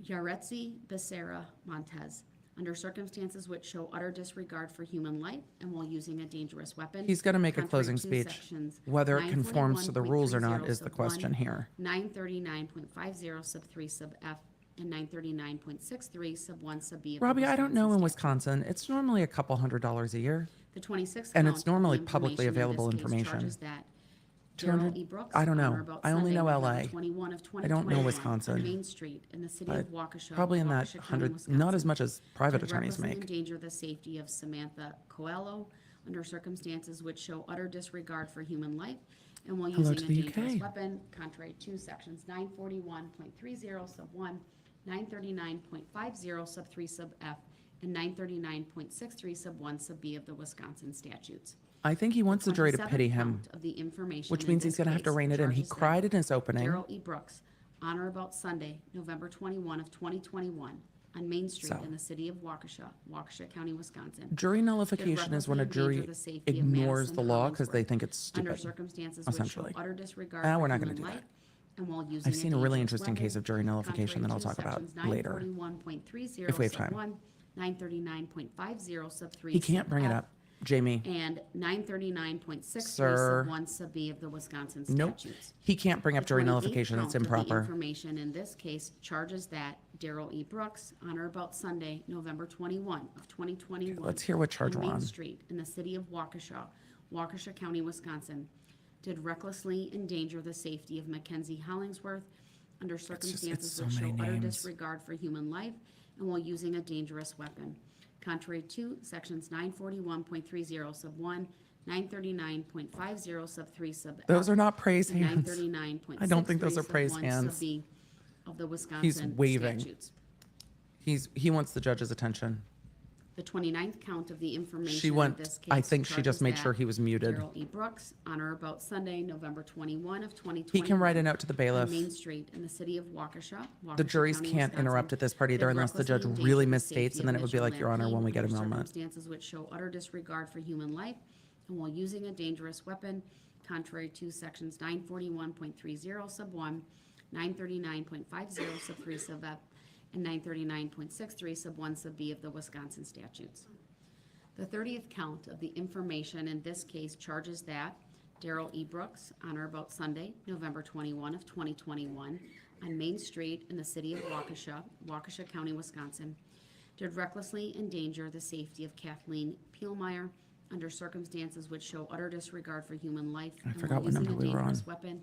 Yaretzi Becerra Montez under circumstances which show utter disregard for human life and while using a dangerous weapon.
He's going to make a
contrary
closing
to
speech.
sections
Whether it conforms to the rules or not
941.30
is the
sub
question
1,
here.
939.50 sub 3 sub F, and 939.63 sub 1 sub B of the
Robbie, I don't know in
Wisconsin statute.
Wisconsin. It's normally a couple $100s a year.
The 26th
And
count
it's
of the
normally publicly
information in
available
this case
information.
charges that
200
Darrell E. Brooks,
I don't
on
know.
or about
I only
Sunday,
know
November
LA.
21 of
I don't know
2021,
Wisconsin.
on Main Street in the city of Waukesha,
Probably in that
Waukesha County,
100, not
Wisconsin,
as much as private
did
attorneys
recklessly
make.
endanger the safety of Samantha Coelho under circumstances which show utter disregard for human life and while
Hello
using
to
a
the
dangerous
UK.
weapon, contrary to sections 941.30 sub 1, 939.50 sub 3 sub F, and 939.63 sub 1 sub B of the Wisconsin statutes.
I think he wants the jury to
27th
pity him,
count of the information
which
in
means he's
this
going to have to
case
rein it in. He
charges that
cried in his opening.
Darrell E. Brooks, on or about Sunday, November 21 of 2021, on Main Street
So.
in the city of Waukesha, Waukesha County, Wisconsin,
Jury nullification is when a
recklessly endanger
jury
the safety of
ignores
Madison
the law because they
Hollingsworth
think it's
under
stupid.
circumstances which show
essentially.
utter disregard
Ah,
for
we're not gonna
human
do that.
life and while using
I've seen a really
dangerous
interesting
weapon,
case of jury nullification that I'll
contrary
talk
to
about
sections
later.
941.30
if we have
sub
time.
1, 939.50 sub 3
He can't
sub
bring it
F,
up. Jamie.
and 939.63
Sir.
sub 1 sub B of the Wisconsin
Nope.
statutes.
He can't bring up
The
jury
28th
nullification. It's
count of the
improper.
information in this case charges that Darrell E. Brooks, on or about Sunday, November 21 of 2021.
Let's hear what charge we're
Main
on.
Street in the city of Waukesha, Waukesha County, Wisconsin, did recklessly endanger the safety of Mackenzie Hollingsworth under circumstances
so
which show
many
utter
names.
disregard for human life and while using a dangerous weapon. Contrary to sections 941.30 sub 1, 939.50 sub 3 sub F.
Those are not praise
and
hands.
939.63
I don't think those are
sub
praise
1
hands.
sub B of the Wisconsin
waving.
statutes.
He wants the judge's attention.
The 29th count of the information
She
in
went,
this case
I think she just
charges
made
that
sure he was muted.
Darrell E. Brooks, on or about Sunday, November 21 of 2021.
He can write a note to the
on
bailiff.
Main Street in the city of Waukesha.
The
Waukesha
juries
County,
can't
Wisconsin,
interrupt at this part either
did
unless the judge
recklessly
really
endanger the
misstates,
safety
and then
of
it would be
Mitchell
like, Your Honor, when we get a
under
moment.
circumstances which show utter disregard for human life and while using a dangerous weapon, contrary to sections 941.30 sub 1, 939.50 sub 3 sub F, and 939.63 sub 1 sub B of the Wisconsin statutes. The 30th count of the information in this case charges that Darrell E. Brooks, on or about Sunday, November 21 of 2021, on Main Street in the city of Waukesha, Waukesha County, Wisconsin, did recklessly endanger the safety of Kathleen Pielmeyer under circumstances which show utter disregard for human life
I
and
forgot
while
what
using
number
a
we were
dangerous
on.
weapon,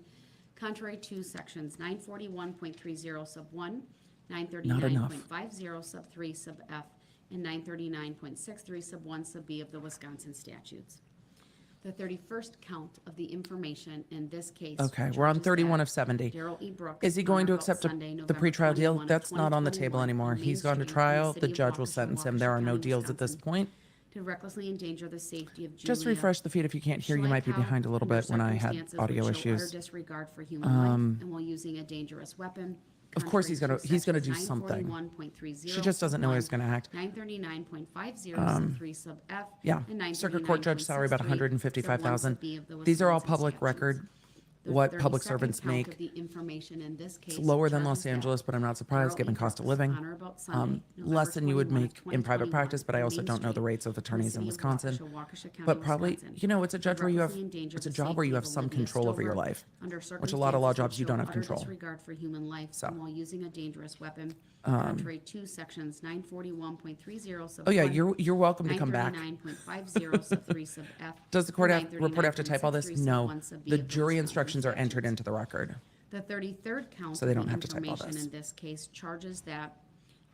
contrary to sections 941.30 sub 1,
enough.
939.50 sub 3 sub F, and 939.63 sub 1 sub B of the Wisconsin statutes. The 31st count of the information in this case.
Okay, we're on
charges
31
that
of 70.
Darrell E. Brooks,
Is he
on
going
or
to
about
accept
Sunday,
the
November
pretrial deal?
21 of
That's not on the table
2021,
anymore.
on Main
He's gone to
Street in
trial.
city
The
of
judge will
Waukesha,
sentence him. There
Waukesha
are no
County,
deals at this
Wisconsin,
point.
to recklessly endanger the safety of
Just
Julia
refresh the feed if you can't hear. You might be
Schleichow
behind a little
under
bit when I had
circumstances
audio
which show utter
issues.
disregard for human life and while using a dangerous weapon.
Of course
contrary
he's gonna
to
do
sections
something.
941.30
She just doesn't know he's
sub
going to act.
939.50 sub 3 sub F.
Yeah,
and
circuit court judge salary about
939.63 sub 1 sub
155,000.
B of the
These are all
Wisconsin
public
statutes.
record.
The
What public
32nd
servants
count
make.
of the information in this case
It's lower than
charges
Los
that
Angeles, but I'm not surprised
Darrell
given
E.
cost of
Brooks,
living.
on or about Sunday,
Less
November
than you would
21
make
of
in private
2021,
practice, but I
on
also
Main
don't know the
Street
rates of
in the
attorneys in
city of
Wisconsin.
Waukesha, Waukesha County,
But probably,
Wisconsin,
you know, it's a judge where you have,
recklessly endanger
it's a
the
job where you
safety
have
of
some
Olivia
control over your
Stover
life,
under
which a lot of law
circumstances
jobs
which
you don't
show
have
utter
control.
disregard for human life
So.
and while using a dangerous weapon, contrary to sections 941.30 sub
Oh yeah,
1,
you're welcome to come back.
939.50 sub 3 sub F.
Does the court
and
report have to type all this?
939.63 sub
No.
1 sub B
The
of the
jury
Wisconsin
instructions are entered
statutes.
into the record.
The 33rd count
So they
of
don't
the
have to type all
information
this.
in this case charges that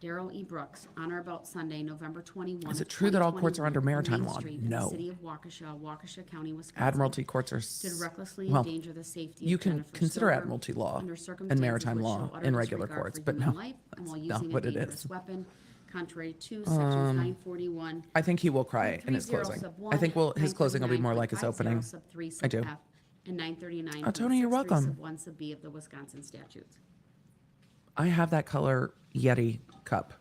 Darrell E. Brooks, on or about Sunday, November 21.
Is it
of
true that all courts are under
2021, on
maritime
Main
law?
Street in the
No.
city of Waukesha, Waukesha County, Wisconsin,
Admiralty courts are,
did recklessly
well,
endanger the safety
you
of
can
Jennifer
consider
Stover
admiralty law
under
and
circumstances
maritime
which
law
show utter
in regular
disregard
courts,
for
but
human
no,
life and while
that's not
using a
what it
dangerous
is.
weapon, contrary to sections 941.
I think he will cry in his
30
closing.
sub
I
1,
think his closing will be more like his
939.50
opening.
sub 3
I
sub
do.
F, and 939.
Oh, Tony, you're welcome.
Sub 1 sub B of the Wisconsin statutes.
I have that color Yeti cup.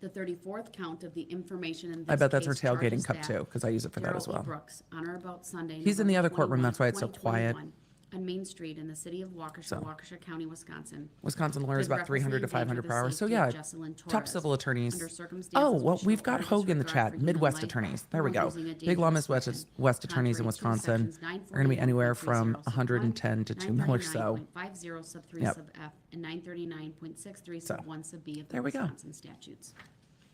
The 34th count of the information in this
I bet that's her
case
tailgating
charges
cup
that
too, because I use it for that as
Darrell E.
well.
Brooks, on or about Sunday,
He's in the
November
other courtroom,
21,
that's why it's so quiet.
2021, on Main Street in the city of Waukesha,
So.
Waukesha County, Wisconsin.
Wisconsin lawyers
did
about 300 to
recklessly
500 per
endanger
hour.
the
So
safety
yeah,
of Jesselyn
top
Torres
civil attorneys.
under circumstances
Oh,
which
well,
show
we've got
utter
Hogue in the
disregard
chat.
for human
Midwest
life
attorneys. There we
while
go.
using a
Big Law
dangerous
Midwest
weapon,
West attorneys in
contrary to
Wisconsin
sections
are going to be anywhere from
941.30 sub
110 to 2 mil or so.
939.50 sub 3
Yep.
sub F, and 939.63
So,
sub 1 sub B of the
there we go.
Wisconsin statutes.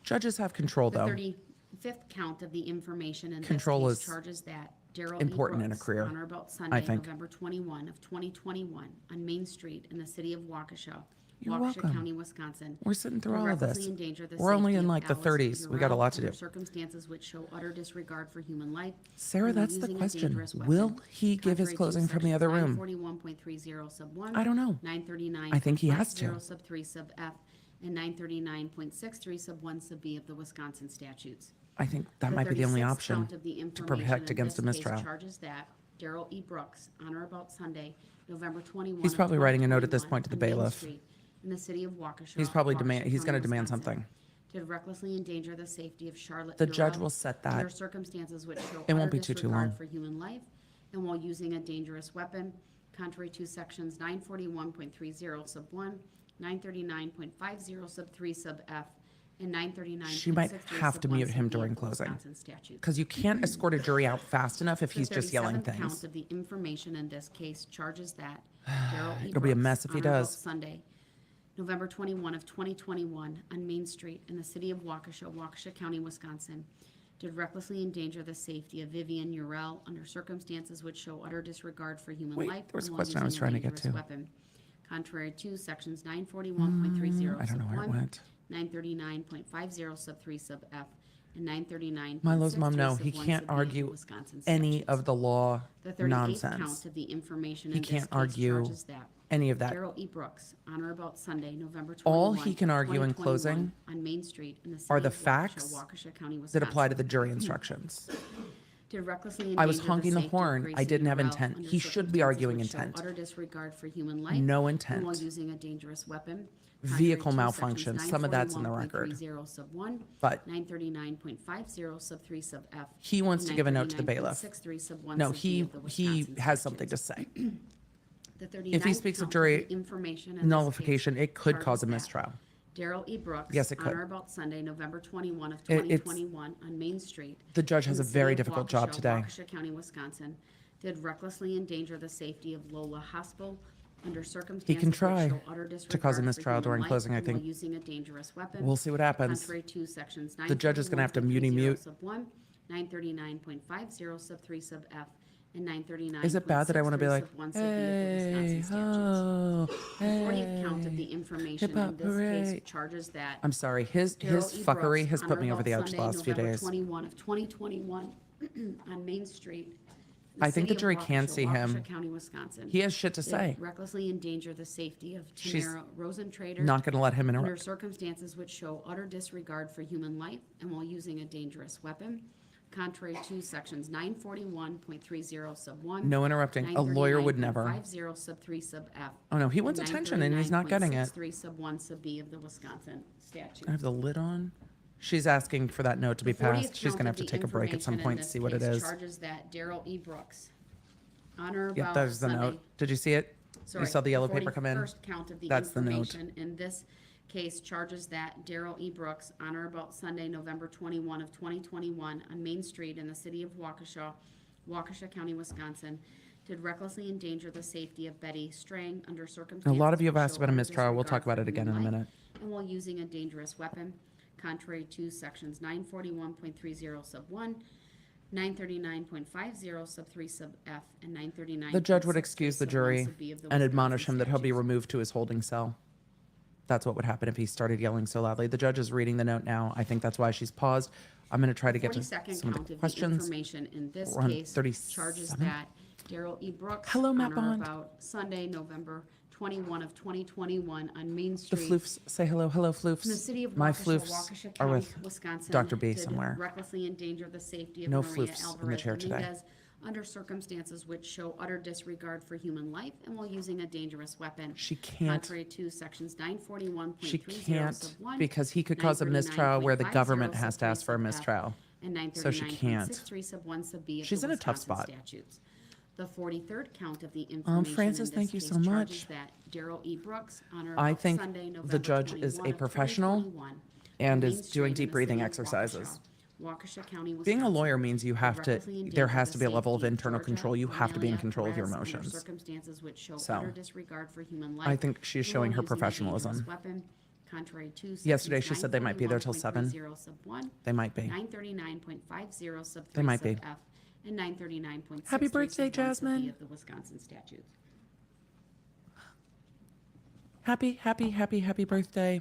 Judges have control
The
though.
35th count of the information in
Control
this
is
case charges that Darrell
important
E.
in a
Brooks,
career,
on or about Sunday,
think.
November 21 of 2021, on Main Street in the city of Waukesha,
You're
Waukesha
welcome.
County, Wisconsin.
We're sitting through
did
all of
recklessly
this.
endanger the
We're only
safety
in
of
like the
Alice
30s. We got a
Durrell
lot to
under
do.
circumstances which show utter disregard for human life.
Sarah,
and while
that's the
using a
question.
dangerous weapon,
Will he give his
contrary to
closing from the other room?
941.30 sub 1.
I don't know.
939.
I think he has to.
Sub 3 sub F, and 939.63 sub 1 sub B of the Wisconsin statutes.
I think that might be the only
36th
option
count of the
to
information
protect
in
against a
this case
mistrial.
charges that Darrell E. Brooks, on or about Sunday, November 21.
He's probably writing a note at this
2021,
point to the
on Main
bailiff.
Street In the city of Waukesha.
He's probably
Waukesha
he's going to
County,
demand
Wisconsin,
something.
did recklessly endanger the safety of Charlotte
The
Darrell
judge will set
under
that.
circumstances which show
It won't
utter
be too
disregard
long.
for human life and while using a dangerous weapon, contrary to sections 941.30 sub 1, 939.50 sub 3 sub F, and 939.63
She might have to mute him during closing. Because you can't escort a jury out fast enough if he's just yelling
The 37th count
things.
of the information in this case charges that Darrell E.
It'll be a
Brooks,
mess if he
on or about
does.
Sunday, November 21 of 2021, on Main Street in the city of Waukesha, Waukesha County, Wisconsin, did recklessly endanger the safety of Vivian Urell under circumstances which show utter disregard for human
Wait,
life.
there was a
and while
question I was
using
trying to get
dangerous
to.
Weapon, contrary to sections 941.30
I don't know where it went.
939.50 sub 3 sub F, and 939.
Milo's mom, no, he can't argue any of the law
The 38th
nonsense.
count of the information
He
in this
can't
case
argue
charges that
any of that.
Darrell E. Brooks, on or about Sunday, November 21,
All he can argue in
2021,
closing
on Main Street in the city
are the
of Waukesha,
facts
Waukesha County,
that apply to
Wisconsin,
the jury instructions.
did recklessly
I was
endanger
honking the
safety of
horn. I
Gracie
didn't have
Urell
intent.
under
He should be
circumstances
arguing
which show
intent.
Utter disregard for human life.
No
and while
intent.
using a dangerous weapon.
Vehicle
Contrary to
malfunction.
sections
Some of that's in the record.
941.30 sub 1,
But
939.50 sub 3 sub F.
he wants to give a note to the bailiff.
939.63 sub 1
No,
sub B
he
of the
he
Wisconsin
has
statutes.
something to say.
The
If he
39th
speaks of
count
jury
the information in this
nullification,
case
it could cause a
charges that
mistrial.
Darrell E. Brooks.
Yes, it
On
could.
or about Sunday, November 21 of
It's-
2021, on Main Street.
The judge
in
has
the
a
city
very
of
difficult job
Waukesha,
today.
Waukesha County, Wisconsin, did recklessly endanger the safety of Lola Hospital under circumstances which
try
show utter
to cause a
disregard for
mistrial
human
during
life
closing, I
and while
think.
using a dangerous weapon.
We'll see what happens.
Contrary to sections
The judge is gonna have to mute.
sub 1, 939.50 sub 3 sub F, and 939.
Is it bad that I want to be like, hey, oh,
The 40th count of
hey,
the information
hip hop
in this
parade.
case charges that
I'm sorry, his
Darrell E.
fuckery
Brooks,
has
on
put
or
me over
about
the edge the
Sunday,
last few
November
days.
21 of 2021, on Main Street. in
I think
city
the
of
jury can
Waukesha,
see him.
Waukesha County, Wisconsin.
He has shit to
Did
say.
recklessly endanger the safety of
She's
Tamara Rosentrader.
Not going to let him
Under
interrupt.
circumstances which show utter disregard for human life and while using a dangerous weapon, contrary to sections 941.30 sub 1.
No interrupting. A lawyer would never.
939.50 sub 3 sub F.
Oh no, he wants attention and he's not getting it.
939.63 sub 1 sub B of the Wisconsin statute.
I have the lid on. She's asking for that note to be
The 40th
passed. She's
count
going to
of
have to
the
take a break at some
information in
point to
this
see what it
case
is.
Charges that Darrell E. Brooks, on or
Yep,
about
there's the
Sunday.
note. Did you see it?
Sorry,
You saw the yellow paper come in?
41st count of the
That's the note.
information in this case charges that Darrell E. Brooks, on or about Sunday, November 21 of 2021, on Main Street in the city of Waukesha, Waukesha County, Wisconsin, did recklessly endanger the safety of Betty Strang under circumstances.
A lot of you have
which
asked
show
about a
utter
mistrial. We'll talk
disregard
about it
for
again in a
human life
minute.
And while using a dangerous weapon, contrary to sections 941.30 sub 1, 939.50 sub 3 sub F, and 939.
The judge would excuse the jury and admonish him that he'll be
removed.
removed to his holding cell. That's what would happen if he started yelling so loudly. The judge is reading the note now. I think that's why she's paused. I'm going to try to get to
42nd
some of
count
the
of the
questions.
information in this
We're on
case
37?
charges that Darrell E. Brooks,
Hello,
on
Matt
or
Bond.
about Sunday, November 21 of 2021, on Main
The
Street
floofs say hello. Hello, floofs.
in the city of
My
Waukesha,
floofs
Waukesha
are
County,
with
Wisconsin,
Dr. B
did
somewhere.
recklessly endanger the safety of
No
Maria
floofs in the
Alvarez
chair today.
Dominguez under circumstances which show utter disregard for human life and while using a dangerous weapon.
She can't.
Contrary to sections 941.30
She can't
sub 1,
because he could cause a mistrial where the
939.50
government has
sub
to ask for a
3 sub F,
mistrial.
and
So she can't.
939.63 sub 1 sub B of
She's
the
in a tough
Wisconsin
spot.
statutes. The 43rd count of the information
Francis,
in
thank
this
you
case
so
charges
much.
that Darrell E. Brooks, on or
I
about
think
Sunday,
the
November
judge is
21
a
of
professional
2021,
and
on
is
Main Street
doing
in
deep
the
breathing
city of
exercises.
Waukesha County,
Being a
Wisconsin,
lawyer means you have to,
recklessly endangered
there has
the
to be a level of
safety
internal
Georgia
control. You have to be in
Amelia
control of your
Perez under
emotions.
circumstances which show
So,
utter disregard for human life.
I think she's
and
showing
while
her
using a dangerous
professionalism.
weapon, contrary to
Yesterday
sections
she said they might be there till 7.
941.30 sub 1,
They might be.
939.50 sub 3
They might
sub
be.
F, and 939.63
Happy birthday,
sub 1 sub B
Jasmine.
of the Wisconsin statutes.
Happy birthday.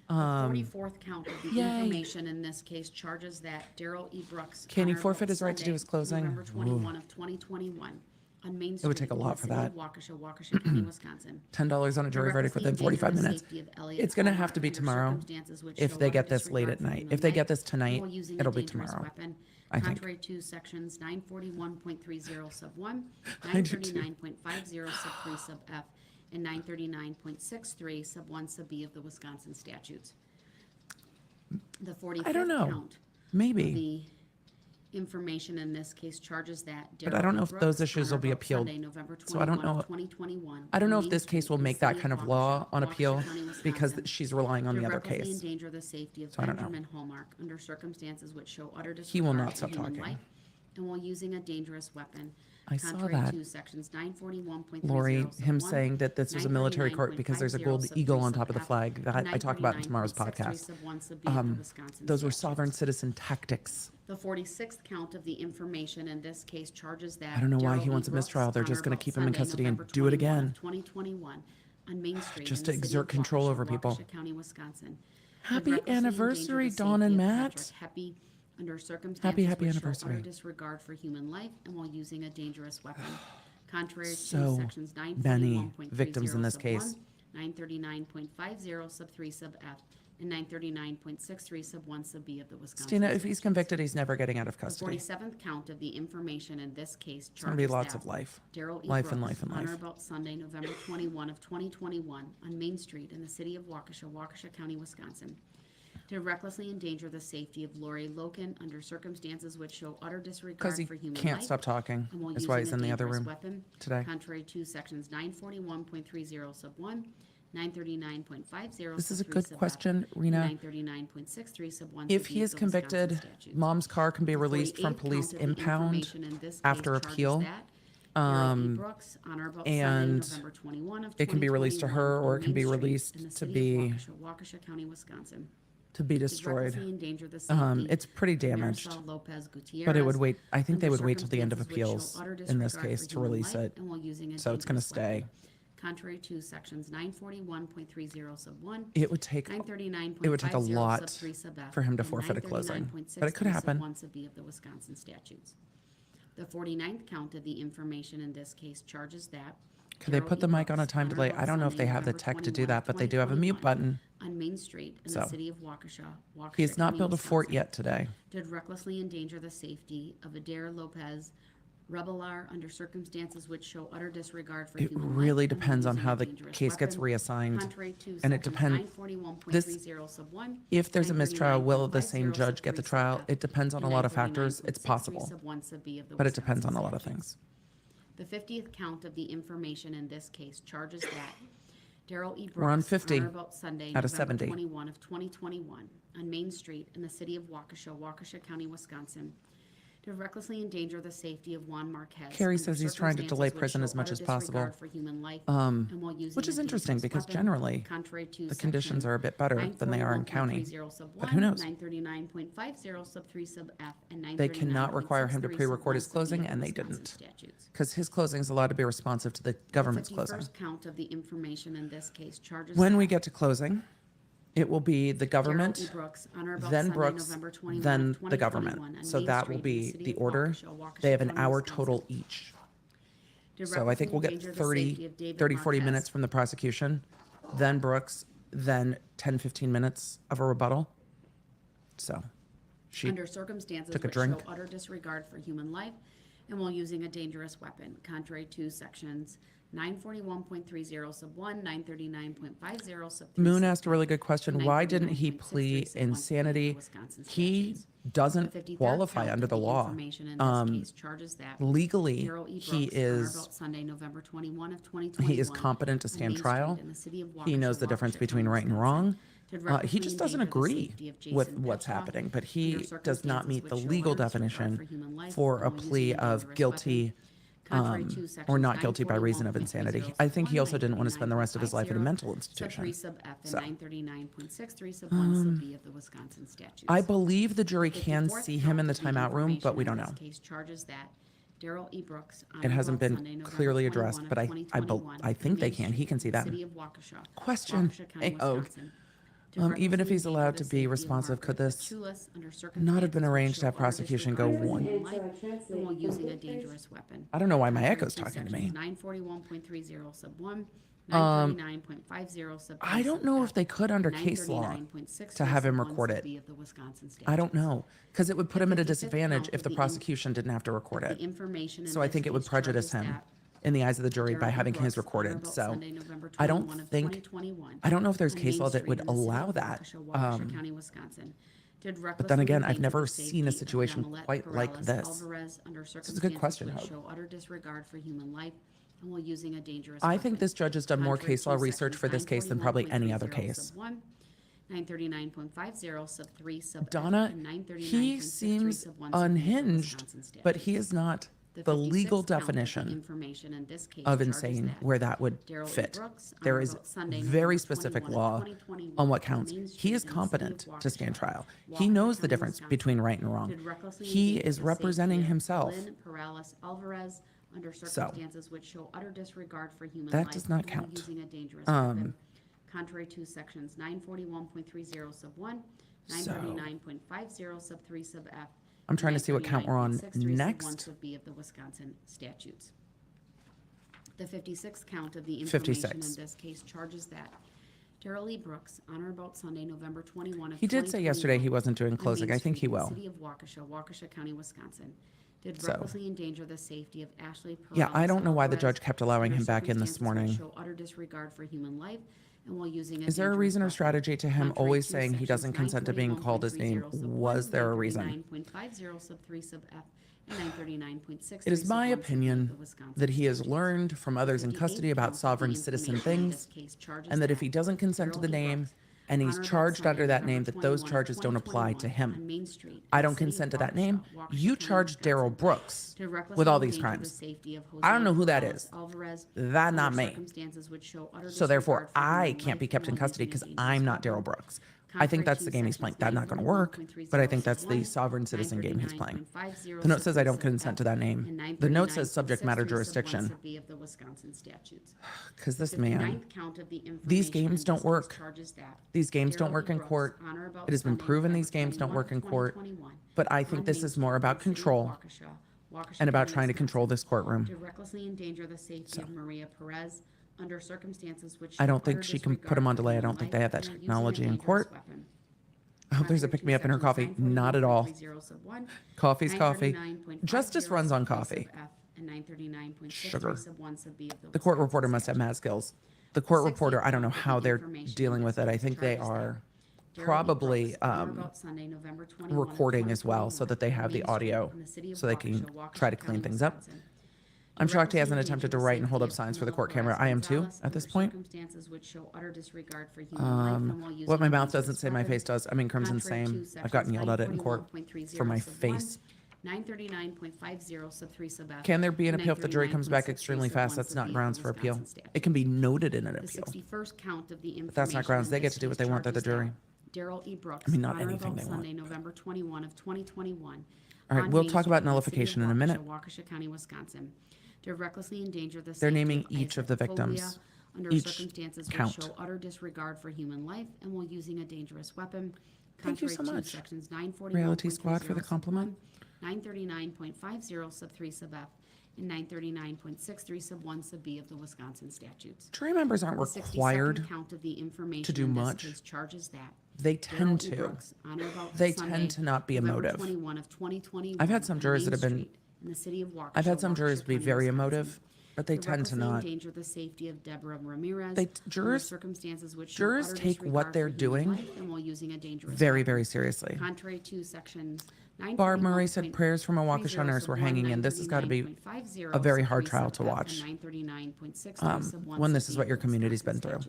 The 44th count of the
yay.
information in this case charges that Darrell E. Brooks.
Can he
on or
forfeit
about
his right to do
Sunday,
his closing?
November 21 of 2021, on Main Street.
would take a
in
lot
the
for
city of
that.
Waukesha, Waukesha County, Wisconsin.
$10 on a jury verdict within 45 minutes. It's going to have to be tomorrow. If they get this late at night. If they get this tonight, it'll be tomorrow. I think.
Contrary to sections 941.30 sub 1,
I do too.
939.50 sub 3 sub F, and 939.63 sub 1 sub B of the Wisconsin statutes. The 45th
I don't know.
count
Maybe.
the information in this case charges that
But I don't know if those issues will be appealed. So I don't know. I don't know if this case will make that kind of law on appeal because she's relying on the other case.
Endanger the safety of
So I don't know.
Benjamin Hallmark under circumstances which show utter
He will
disregard
not
for
stop
human
talking.
life and while using a dangerous weapon.
I saw
Contrary
that.
to sections 941.30
Lori,
sub
him
1,
saying that this was a military court because there's a gold
939.50
eagle on
sub
top of the
F,
flag that I talk about in
939.63
tomorrow's podcast.
sub 1 sub B of the Wisconsin
Those were
statutes.
sovereign citizen tactics.
The 46th count of the information in this case charges that
I don't know why
Darrell
he
E.
wants a
Brooks,
mistrial. They're
on
just
or
gonna
about
keep him in
Sunday,
custody and
November
do it
21 of
again.
2021 on Main Street
Just
in
to
the city
exert
of
control
Waukesha,
over people.
Waukesha County, Wisconsin.
Happy
Would recklessly
anniversary,
endanger the
Dawn and
safety of
Matt.
Patrick Heppy under
Happy
circumstances which show
anniversary.
utter disregard for human life and while using a dangerous weapon. Contrary to
So
sections
many
941.30
victims in this
sub
case.
1, 939.50 sub 3 sub F, and 939.63 sub 1 sub B of the Wisconsin
Stina, if he's
statutes.
convicted, he's never getting out of
The
custody.
47th count of the information in this case
It's gonna be
charges
lots
that
of life.
Darrell E.
Life and
Brooks,
life and
on or
life.
about Sunday, November 21 of 2021, on Main Street in the city of Waukesha, Waukesha County, Wisconsin, did recklessly endanger the safety of Lori Loken under circumstances which show utter
Because
disregard
he
for human
can't
life
stop talking.
and while
That's why he's
using
in
a
the other
dangerous
room
weapon,
today.
contrary to sections 941.30 sub 1, 939.50
This is a
sub 3
good
sub F,
question,
and
Rena.
939.63 sub 1
If
sub
he
B of
is
the Wisconsin
convicted,
statutes.
mom's car can be
The
released from
48th
police
count of the
impound
information in this case
after
charges
appeal.
that Darrell E.
Um,
Brooks, on or about Sunday,
and
November 21 of
it can be released to
2021
her or
on
it can be
Main Street
released
in the
to
city of
be
Waukesha, Waukesha County, Wisconsin,
to be
did
destroyed.
recklessly endanger the safety
It's pretty
of
damaged,
Marisol Lopez Gutierrez,
but it would wait. I think they
under
would wait till the end of
circumstances which
appeals
show utter
in this
disregard
case
for
to
human
release
life
it.
and while using a
So it's gonna
dangerous weapon.
stay.
Contrary to sections 941.30 sub 1,
It would take
939.50
it would take a
sub
lot
3 sub F,
for him to
and
forfeit a closing, but it could
939.63
happen.
sub 1 sub B of the Wisconsin statutes. The 49th count of the information in this case charges that
Could they
Darrell
put
E.
the mic on a
Brooks,
time
on or
delay?
about
I don't know if
Sunday,
they have the
November
tech to do
21,
that, but they do have a mute
2021,
button.
on Main Street in
So,
the city of Waukesha, Waukesha
He's not
County,
built a fort
Wisconsin,
yet today.
did recklessly endanger the safety of Adair Lopez Rebelar under circumstances which show utter disregard for
It
human life
really
and while
depends on
using a
how the
dangerous
case gets
weapon,
reassigned.
contrary to
And it
sections
depends.
941.30 sub 1,
If there's a mistrial, will the same
939.50
judge
sub
get the
3 sub
trial?
F,
It depends on a
and
lot of factors.
939.63
It's possible,
sub 1 sub B of the
but it depends on
Wisconsin
a lot of
statutes.
things.
The 50th count of the information in this case charges that Darrell E. Brooks,
We're on 50
on or about Sunday,
out of
November
70.
21 of 2021, on Main Street in the city of Waukesha, Waukesha County, Wisconsin, did recklessly endanger the safety of Juan Marquez.
Carrie
under
says he's trying to delay
circumstances which
prison
show
as much
utter
as possible.
disregard for human life
Um,
and while using
which is
a
interesting
dangerous
because
weapon,
generally
contrary to
the conditions
section
are a bit better than they are in county.
941.30 sub
But
1,
who knows?
939.50 sub 3 sub F, and
They cannot require him to
939.63
pre-record his
sub 1 sub B
closing,
of the
and they
Wisconsin
didn't.
statutes.
Because his closing is allowed to be responsive to the government's closing.
51st count of the information in this case charges
When
that
we get to closing, it will be the
Darrell
government,
E. Brooks, on or about
then
Sunday,
Brooks,
November 21,
then the
2021,
government.
on
So
Main
that
Street
will
in the
be
city
the
of
order.
Waukesha, Waukesha
They have an
County,
hour
Wisconsin.
total each.
Did
So I think we'll get
recklessly endanger the
30,
safety of David
30, 40
Marquez.
minutes from the prosecution, then Brooks, then 10, 15 minutes of a rebuttal. So she
Under circumstances
took a
which show
drink.
utter disregard for human life and while using a dangerous weapon, contrary to sections 941.30 sub 1, 939.50 sub 3
Moon
sub
asked a really good question. Why didn't he
939.63
plead
sub 1 sub B of the
insanity?
Wisconsin
He
statutes. The
doesn't
53rd
qualify
count
under
of
the law.
information in this case charges that
Legally,
Darrell E.
he
Brooks, on or
is
about Sunday, November 21 of 2021,
he is competent to
on
stand
Main Street
trial.
in the city of
He
Waukesha,
knows the difference
Waukesha
between
County,
right and
Wisconsin,
wrong.
did
He
recklessly
just doesn't
endanger the
agree
safety of
with
Jason
what's
Petroff
happening, but
under
he does not
circumstances
meet the
which show
legal
utter disregard
definition
for human life
for
and
a
while using
plea
a
of
dangerous
guilty
weapon, contrary to
or
sections
not guilty by reason of
941.30
insanity. I think he also didn't want to spend the rest of his life in a
939.50
mental
sub
institution.
3 sub F
So.
and 939.63 sub 1 sub B of the Wisconsin statutes.
I believe the jury can
54th
see him in the
count of
timeout room, but
information
we
in
don't
this
know.
case charges that Darrell E. Brooks, on
It
or
hasn't
about
been
Sunday, November
clearly
21
addressed,
of
but I
2021,
think
on
they
Main
can. He
Street
can see
in the
that.
city of Waukesha,
Question.
Waukesha County,
Hey, oh.
Wisconsin, did
Even if
recklessly
he's allowed
endanger
to
the
be
safety of
responsive, could
Margaret
this
Pachulis under
not have
circumstances
been
which
arranged to
show
have
utter
prosecution go
disregard for
one?
human life and while using a dangerous weapon.
I don't know why my
Contrary
echo's
to
talking to me.
sections 941.30 sub 1, 939.50 sub 3
I don't
sub
know
F,
if they could under case law
939.63
to have him
sub 1
record
sub
it.
B of the Wisconsin
I don't
statutes.
know, because it would put him at a
55th
disadvantage
count
if
of
the
the
prosecution didn't have to record
The
it.
information in
So I
this
think it would
case
prejudice
charges
him
that
in the eyes of the jury by
Darrell E.
having his
Brooks, on or
recorded.
about
So
Sunday, November
I don't
21 of
think
2021,
I don't know if there's
on
case
Main
law that
Street
would
in the city
allow
of
that.
Waukesha, Waukesha County, Wisconsin, Did
But then
recklessly
again, I've
endanger
never
the
seen a
safety of
situation
Yamilet
quite like
Perales
this.
Alvarez under
This is a good question,
circumstances which
Hope.
show utter disregard for human life and while using a dangerous
I
weapon.
think this judge has done more
Contrary
case
to
law research
sections
for this case than probably any other
941.30
case.
sub 1, 939.50 sub 3 sub F,
Donna,
and
he
939.63
seems
sub 1 sub B of the
unhinged,
Wisconsin
but
statutes.
he is not the
56th
legal
count of the
definition
information in this case
of
charges
insane
that
where that would
Darrell E.
fit.
Brooks, on
There
or
is
about Sunday,
very
November
specific
21 of
law
2021
on what
on
counts.
Main
He
Street
is
in the city of
competent to stand
Waukesha,
trial. He
Waukesha
knows the
County,
difference
Wisconsin.
between right and wrong.
Did recklessly
He
endanger
is
the
representing
safety of
himself.
Lynn Perales Alvarez under circumstances which show utter disregard for human
That
life
does not
while
count.
using a dangerous weapon, contrary to sections 941.30 sub 1,
So-
939.50 sub 3 sub F.
I'm trying to see what count we're on
939.63 sub 1
next.
sub B of the Wisconsin statutes. The 56th count of the
56.
information in this case charges that Darrell E. Brooks, on or about Sunday, November 21 of
He did say yesterday he
2021,
wasn't doing
on
closing.
Main
I think
Street
he
in the
will.
City of Waukesha, Waukesha County, Wisconsin, did
So-
recklessly endanger the safety of Ashley Perales.
Yeah, I don't know why the
Alvarez
judge kept allowing
under
him back in this
circumstances which
morning.
show utter disregard for human life and while using
Is there a
dangerous
reason or
weapon.
strategy to him
Contrary
always
to
saying he
sections
doesn't consent to being called his name?
941.30 sub
Was
1,
there a reason?
939.50 sub 3 sub F, and 939.63
It is
sub
my
1 sub B of
opinion
the Wisconsin
that he has
statutes.
learned from others in
58th
custody about
count of
sovereign
the
citizen
information in
things,
this case charges
and that if he doesn't consent to the
Darrell E.
name
Brooks,
and
on
he's
or about
charged under
Sunday,
that name,
November
that those
21 of
charges don't apply to
2021 on
him.
Main Street
I
in the
don't
city of
consent to that name.
Waukesha,
You
Waukesha
charge
County,
Darrell
Wisconsin,
Brooks
to recklessly
with all these
endanger the
crimes.
safety of
I don't know who that
Jose
is.
Alvarez
That
under
not me.
circumstances which show utter
So therefore,
disregard for
I
human
can't be
life
kept
and
in
while
custody
using a
because
dangerous
I'm not
weapon.
Darrell Brooks. I think that's the game he's playing. That's not going to work, but I think that's the sovereign citizen game he's playing. The note says I don't consent to that name. The note says subject matter jurisdiction. Because this man, these games don't work. These games don't work in court. It has been proven these games don't work in court. But I think this is more about control and about trying to control this courtroom.
To recklessly endanger the safety of Maria Perez under circumstances which
I don't
show
think
utter
she can put
disregard
him on
for
delay. I
human
don't think
life
they have that
and using a
technology in
dangerous
court.
weapon.
I hope there's a pick me up in her coffee. Not at all. Coffee's coffee. Justice runs on coffee. Sugar. The court reporter must have mad skills. The court reporter, I don't know how they're dealing with it. I think they are probably recording as well so that they have the audio so they can try to clean things up. I'm shocked he hasn't attempted to write and hold up signs for the court camera. I am too, at this point. What my mouth doesn't say my face does. I mean, Crimson's same. I've gotten yelled at it in court for my face.
939.50 sub 3 sub F.
Can there be an appeal if the jury comes back extremely fast? That's not grounds for appeal. It can be noted in an
The
appeal.
61st count of the information.
But that's not grounds.
in
They get
this
to do what
case
they want. They're the
charges
jury.
that Darrell E. Brooks,
I mean, not
on or
anything
about
they want.
Sunday, November 21 of 2021.
All right,
on
we'll
Main
talk
Street
about
in the city of
nullification in a minute.
Waukesha County, Wisconsin, to recklessly endanger the
They're
safety
naming
of
each of the
Isaac
victims.
Foglia under
Each
circumstances
count.
which show utter disregard for human life and while using a dangerous weapon.
Thank you so
contrary to
much.
Sections 941.30
Reality Squad for the
sub
compliment.
1, 939.50 sub 3 sub F, and 939.63 sub 1 sub B of the Wisconsin statutes.
Jury members aren't
The 62nd
required.
count of the information
to do
in this
much.
case charges that
They
Darrell
tend
E.
to.
Brooks, on or about
They
Sunday,
tend to not be
November
emotive.
21 of 2021
I've had some
on
jurors
Main
that have been-
Street in the city of Waukesha,
I've had some
Waukesha
jurors be
County,
very
Wisconsin,
emotive, but they
to
tend to
recklessly
not.
endanger the safety of Deborah Ramirez
They-
under
jurors-
circumstances which show
jurors
utter
take what
disregard
they're
for human
doing
life and while using a dangerous
Very,
weapon.
very seriously.
Contrary to sections
Barb Murray said prayers from a Waukesha nurse were hanging in. This has got to be a very hard trial to watch, when this is what your community's been through.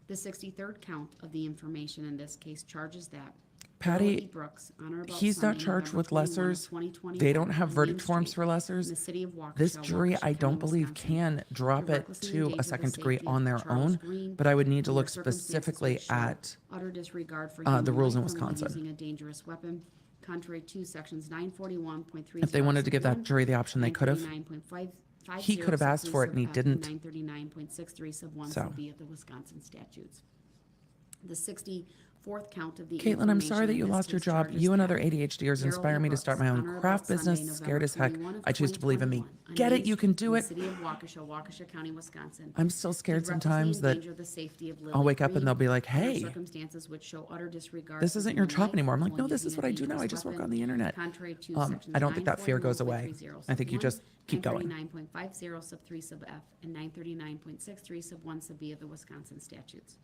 The 63rd count of the information in this case charges that
Patty,
Darrell E. Brooks, on or about
he's not
Sunday,
charged
November
with
21 of
lessers.
2021
They don't have
on
verdict
Main
forms
Street
for
in the
lessers.
city of Waukesha,
This jury,
Waukesha
I don't
County,
believe,
Wisconsin,
can drop
to
it
recklessly
to
endanger
a
the
second degree
safety
on
of
their
Charles
own,
Green
but I would need to
under
look
circumstances
specifically
which show
at
utter disregard for
the
human
rules in
life and while
Wisconsin.
using a dangerous weapon, contrary to sections 941.30
if they wanted to give that jury the option, they could have.
939.50
He could have
sub
asked
3
for it
sub
and he
F,
didn't.
939.63 sub 1
So.
sub B of the Wisconsin statutes. The 64th count of the
Caitlin, I'm sorry that you
information in
lost your
this
job.
case
You and
charges
other ADHDers
Darrell
inspire
E.
me to start my
Brooks,
own
on or
craft
about Sunday,
business. Scared as heck.
November 21 of
I choose to believe in me.
2021 on
Get
Main
it? You can
Street
do
in
it.
the city of Waukesha, Waukesha County, Wisconsin.
I'm still scared
To recklessly
sometimes that
endanger the safety of Lily
I'll wake up
Green
and they'll be like,
under
hey,
circumstances which show utter disregard
this
for
isn't your
human
job
life
anymore. I'm like,
while
no, this
using
is
a
what I do now.
dangerous
I just work
weapon,
on the internet.
contrary to sections
I don't think that fear goes away.
941.30
I think you
sub
just
1,
keep going.
939.50 sub 3 sub F, and 939.63 sub 1 sub B of the Wisconsin statutes.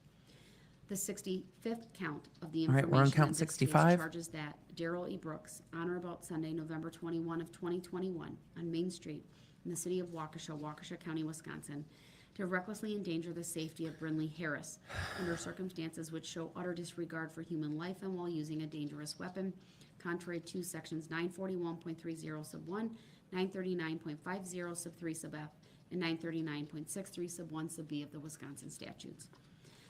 The 65th count of the
All right, we're on
information
count
in this case
65.
charges that Darrell E. Brooks, on or about Sunday, November 21 of 2021, on Main Street in the city of Waukesha, Waukesha County, Wisconsin, to recklessly endanger the safety of Brinley Harris under circumstances which show utter disregard for human life and while using a dangerous weapon, contrary to sections 941.30 sub 1, 939.50 sub 3 sub F, and 939.63 sub 1 sub B of the Wisconsin statutes.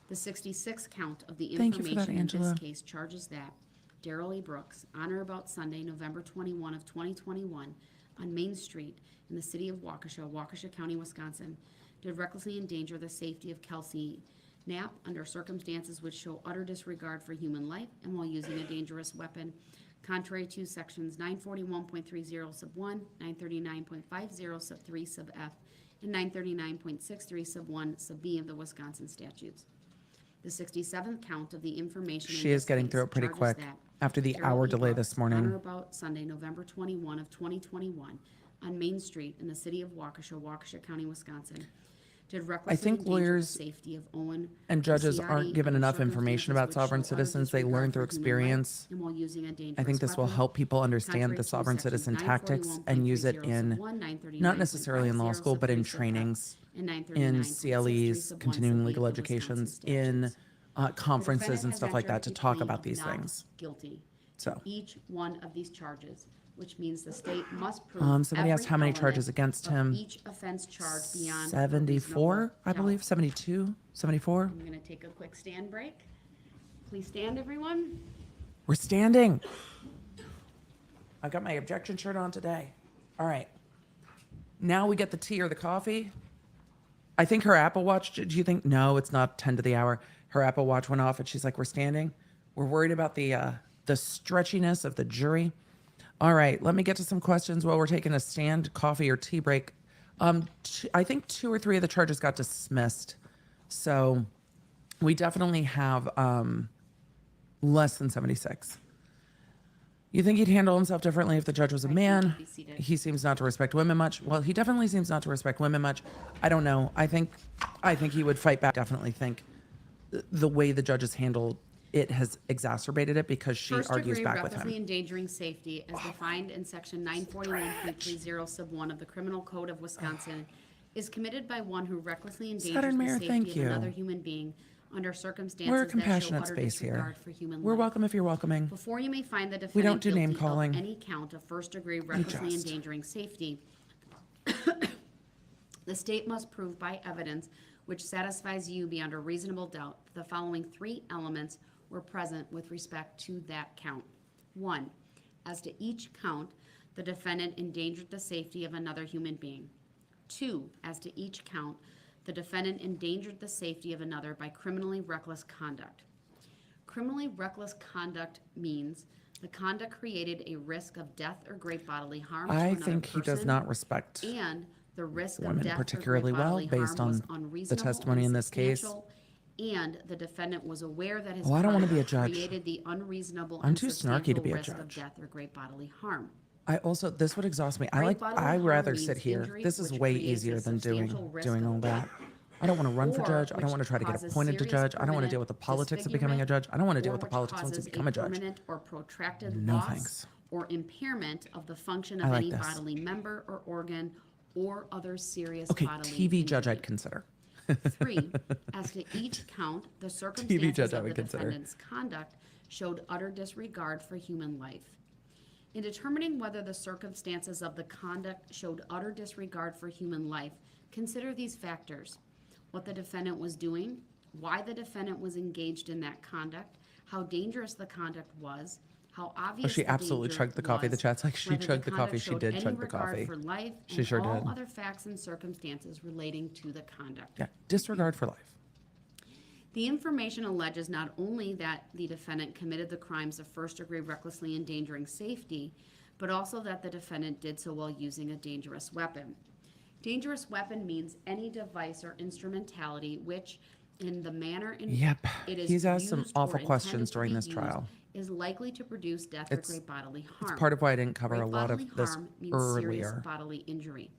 The 66th count of the
Thank you for that,
information in
Angela.
this case charges that Darrell E. Brooks, on or about Sunday, November 21 of 2021, on Main Street in the city of Waukesha, Waukesha County, Wisconsin, did recklessly endanger the safety of Kelsey Knapp under circumstances which show utter disregard for human life and while using a dangerous weapon, contrary to sections 941.30 sub 1, 939.50 sub 3 sub F, and 939.63 sub 1 sub B of the Wisconsin statutes. The 67th count of the information in
She is
this
getting
case
through it pretty
charges
quick
that
after the
Darrell
hour
E.
delay
Brooks,
this
on or
morning.
about Sunday, November 21 of 2021, on Main Street in the city of Waukesha, Waukesha County, Wisconsin, did recklessly
think
endanger
lawyers
the safety of Owen
And judges
Luciati
aren't given
under
enough information about
circumstances which
sovereign
show utter
citizens. They
disregard
learn through
for human life
experience.
and while using a dangerous
I think this will
weapon,
help people understand
contrary
the
to
sovereign
sections
citizen tactics and use it
941.30
in,
sub 1, 939.50
not necessarily in law school, but in
sub 3 sub F,
trainings,
and
in
939.63
CLEs,
sub 1
continuing
sub B
legal
of the Wisconsin
educations, in
statutes.
conferences
The
and
defendant
stuff
has
like that
entered
to
a
talk
plea
about
of
these
not
things.
Guilty
So.
to each one of these charges, which means the state must prove
Somebody asked
every
how many
element
charges against
of
him.
each offense charge beyond a
74,
reasonable
I believe,
doubt.
72, 74.
I'm gonna take a quick stand break. Please stand, everyone.
We're standing. I got my objection shirt on today. All right. Now we get the tea or the coffee. I think her Apple Watch, do you think? No, it's not 10 to the hour. Her Apple Watch went off and she's like, we're standing. We're worried about the stretchiness of the jury. All right, let me get to some questions while we're taking a stand, coffee or tea break. I think 2 or 3 of the charges got dismissed. So we definitely have less than 76. You think he'd handle himself differently if the judge was a
Right, you
man?
can be seated.
He seems not to respect women much. Well, he definitely seems not to respect women much. I don't know. I think he would fight back. Definitely think the way the judges handled it has exacerbated it because she
First
argues
degree
back with
recklessly
him.
endangering safety as defined in section 941.30 sub 1 of the Criminal Code of Wisconsin is committed by one who recklessly endangers
Saturn
the
Mayor,
safety
thank
of
you.
another human being under circumstances
We're a
that show
compassionate
utter
space here.
disregard for human
We're
life.
welcome if you're welcoming.
Before you may find the defendant
We don't do name
guilty
calling.
of any count of first degree recklessly
just.
endangering safety, the state must prove by evidence which satisfies you beyond a reasonable doubt that the following 3 elements were present with respect to that count. 1, as to each count, the defendant endangered the safety of another human being. 2, as to each count, the defendant endangered the safety of another by criminally reckless conduct. Criminally reckless conduct means the conduct created a risk of death or great bodily harm to
I
another
think he does
person,
not respect
and the risk of
women
death
particularly
or great
well
bodily
based
harm was
on the
unreasonable
testimony
and
in this case.
substantial, and the defendant was aware that his
Oh, I don't wanna be a
conduct
judge.
created the unreasonable
I'm
and
too snarky to be a
substantial risk of
judge.
death or great bodily harm.
I also, this would exhaust me.
Great bodily
I
harm
rather
means
sit here.
injury
This is
which
way
creates a
easier than doing
substantial risk
all
of
that.
death,
I don't want to run for
or
judge. I don't
which
want to try to get
causes
appointed to
serious
judge. I don't want to deal with the
permanent
politics of becoming a judge. I don't want to deal
or
with the
which
politics once you
causes
become a judge.
permanent or protracted
No,
loss
thanks.
or impairment of the function
I
of
like
any
this.
bodily member or organ or other serious
Okay,
bodily
TV judge
injury.
I'd consider.
3, as to each count, the
judge
circumstances
I
of the
would consider.
defendant's conduct showed utter disregard for human life. In determining whether the circumstances of the conduct showed utter disregard for human life, consider these factors: what the defendant was doing, why the defendant was engaged in that conduct, how dangerous the conduct was, how obvious
she
the
absolutely
danger
chugged the coffee. The
was,
chat's like, she
whether the
chugged the
conduct
coffee. She
showed
did
any
chug the
regard
coffee.
for life,
She
and
sure
all
did.
other facts and circumstances relating to the conduct.
Yeah, disregard for life.
The information alleges not only that the defendant committed the crimes of first degree recklessly endangering safety, but also that the defendant did so while using a dangerous weapon. Dangerous weapon means any device or instrumentality which, in the manner in
Yep.
it is
He's asked some
used or
awful
intended
questions
to
during
be
this
used,
trial.
is likely to produce death
It's-
or great bodily harm.
It's part of why I didn't cover
Great
a lot
bodily
of this
harm means serious
earlier.
bodily injury.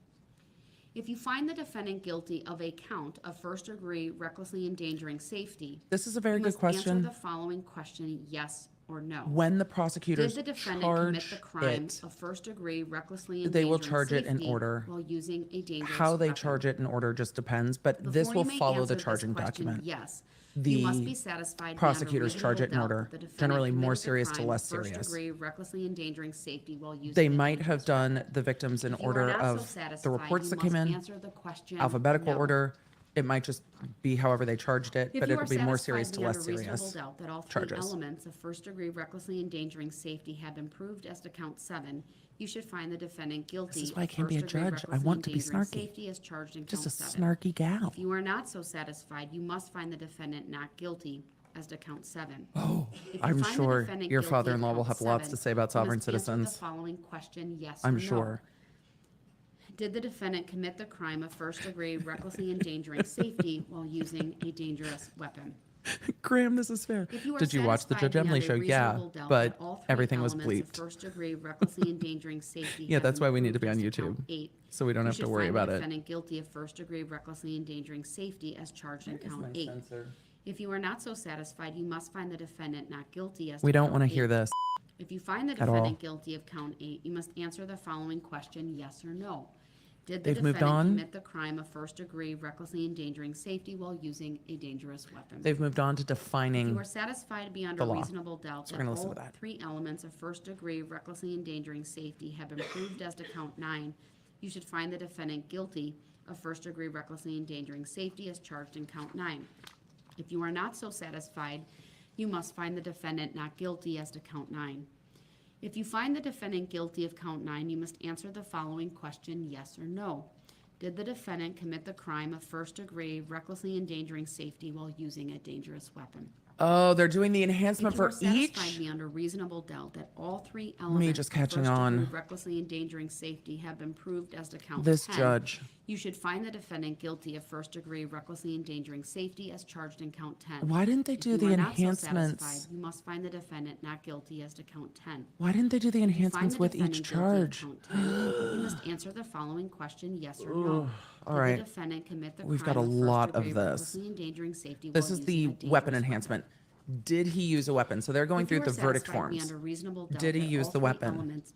If you find the defendant guilty of a count of first-degree recklessly endangering safety,
This is a very
you
good
must
question.
answer the following question, yes or no.
When the
Did
prosecutors
the defendant commit
charge
the crime
it,
of first-degree recklessly
they will
endangering
charge it in
safety
order.
while using a dangerous
how they
weapon?
charge it in order just depends, but this
Before
will
you may
follow
answer
the
this
charging
question,
document.
Yes.
The
You must be satisfied beyond a
prosecutors charge it in
reasonable doubt
order,
that the defendant
generally more
committed the
serious to
crime
less
of
serious.
First-degree recklessly endangering safety while using
They
a
might
dangerous
have done
weapon.
the victims in
If you are
order
not so
of the
satisfied,
reports
you
that came
must
in,
answer the question,
alphabetical
no.
order. It might just be however they charged it,
If
but
you
it'll
are
be more
satisfied
serious to
beyond
less
a reasonable
serious
doubt that all three
charges.
elements of first-degree recklessly endangering safety have been proved as to count 7, you should find the defendant guilty
This is why I
of
can't be a
first-degree
judge. I
recklessly
want to be
endangering
snarky.
safety as charged in
Just
count
a
7.
snarky gal.
If you are not so satisfied, you must find the defendant not guilty as to count 7.
Oh,
If you
I'm
find the
sure
defendant
your
guilty of
father-in-law will
count
have lots
7,
to say about
you
sovereign
must answer
citizens.
the following question, yes
I'm
or no.
sure.
Did the defendant commit the crime of first-degree recklessly endangering safety while using a dangerous weapon?
Graham, this is fair.
If you are
Did you watch the
satisfied
Judge Emily
beyond a
show? Yeah,
reasonable doubt
but
that all three
everything was
elements of
bleeped.
first-degree recklessly endangering safety
Yeah,
have
that's
been
why we need to
proved
be on
as to count
YouTube,
8,
so we don't
you
have to
should
worry
find
about
the
it.
defendant guilty of first-degree recklessly endangering safety as charged in count 8. If you are not so satisfied, you must find the defendant not guilty as to
We don't
count
want to hear
8.
this.
If you find the
at all.
defendant guilty of count 8, you must answer the following question, yes or no. Did the
They've moved
defendant
on.
commit the crime of first-degree recklessly endangering safety while using a dangerous weapon?
They've moved on to
If you
defining.
are satisfied beyond
the
a
law.
reasonable doubt
So we're
that
gonna listen
all
to that.
three elements of first-degree recklessly endangering safety have been proved as to count 9, you should find the defendant guilty of first-degree recklessly endangering safety as charged in count 9. If you are not so satisfied, you must find the defendant not guilty as to count 9. If you find the defendant guilty of count 9, you must answer the following question, yes or no. Did the defendant commit the crime of first-degree recklessly endangering safety while using a dangerous weapon?
Oh, they're doing the
If
enhancement
you are
for
satisfied
each.
beyond a reasonable doubt that all three elements
just
of
catching
first-degree
on.
recklessly endangering safety have been proved as to count
This
10,
judge.
you should find the defendant guilty of first-degree recklessly endangering safety as charged in count 10.
Why didn't they
If
do
you
the
are not so
enhancements?
satisfied, you must find the defendant not guilty as to count 10.
Why didn't they do the
If you find
enhancements
the
with each
defendant guilty of
charge?
count 10, you must answer the following question, yes or no.
all
Did
right.
the defendant commit the
We've got
crime
a
of
lot of
first-degree
this.
recklessly endangering safety
This
while
is
using
the
a dangerous
weapon enhancement. Did he use a weapon? So they're going
If you
through
are
the verdict
satisfied
forms.
beyond a reasonable doubt
Did he
that
use
all
the
three
weapon?
elements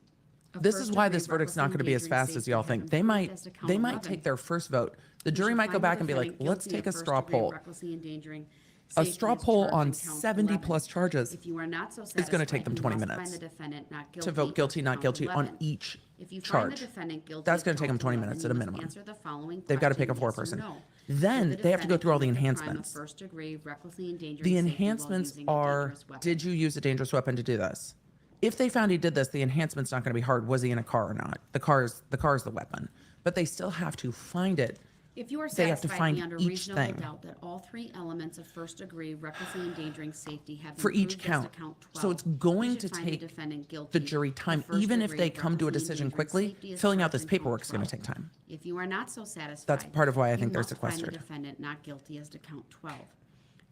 of
This is why
first-degree
this verdict's not going to
recklessly
be as
endangering
fast as
safety
y'all
have
think.
been
They
proved
might
as to count
they might
11,
take their first vote. The
you
jury
should
might go
find the
back and be like,
defendant
let's
guilty
take
of
a straw
first-degree
poll.
recklessly endangering
A
safety
straw
as
poll
charged
on
in count
70
11.
plus charges
If you are not so
is going to take
satisfied,
them
you
20
must
minutes
find the defendant not
to vote
as
guilty, not
count
guilty on
11.
each
If you find the
charge.
defendant guilty
That's
of
going to take them
count
20
11,
minutes
you
at a
must
minimum.
answer the following
They've got to pick a
question, yes or
four-person.
no.
Then
Did the
they have to go
defendant
through all the
commit crime of
enhancements.
first-degree recklessly endangering
The
safety while
enhancements
using a
are,
dangerous weapon?
did you use a dangerous weapon to do this? If they found he did this, the enhancement's not going to be hard. Was he in a car or not? The car's the weapon. But they still have to find it.
If you are
They have to
satisfied
find
beyond a
each
reasonable
thing.
doubt that all three elements of first-degree recklessly endangering safety have been
For each
proved as to
count.
count
So
12,
it's going
you
to
should find the
take
defendant guilty
the jury
of
time. Even if
first-degree
they come to a
recklessly
decision
endangering
quickly,
safety as
filling out
charged
this
in count
paperwork is going to
12.
take time.
If you are not so satisfied,
part of why I think
you
they're
must find the
sequestered.
defendant not guilty as to count 12.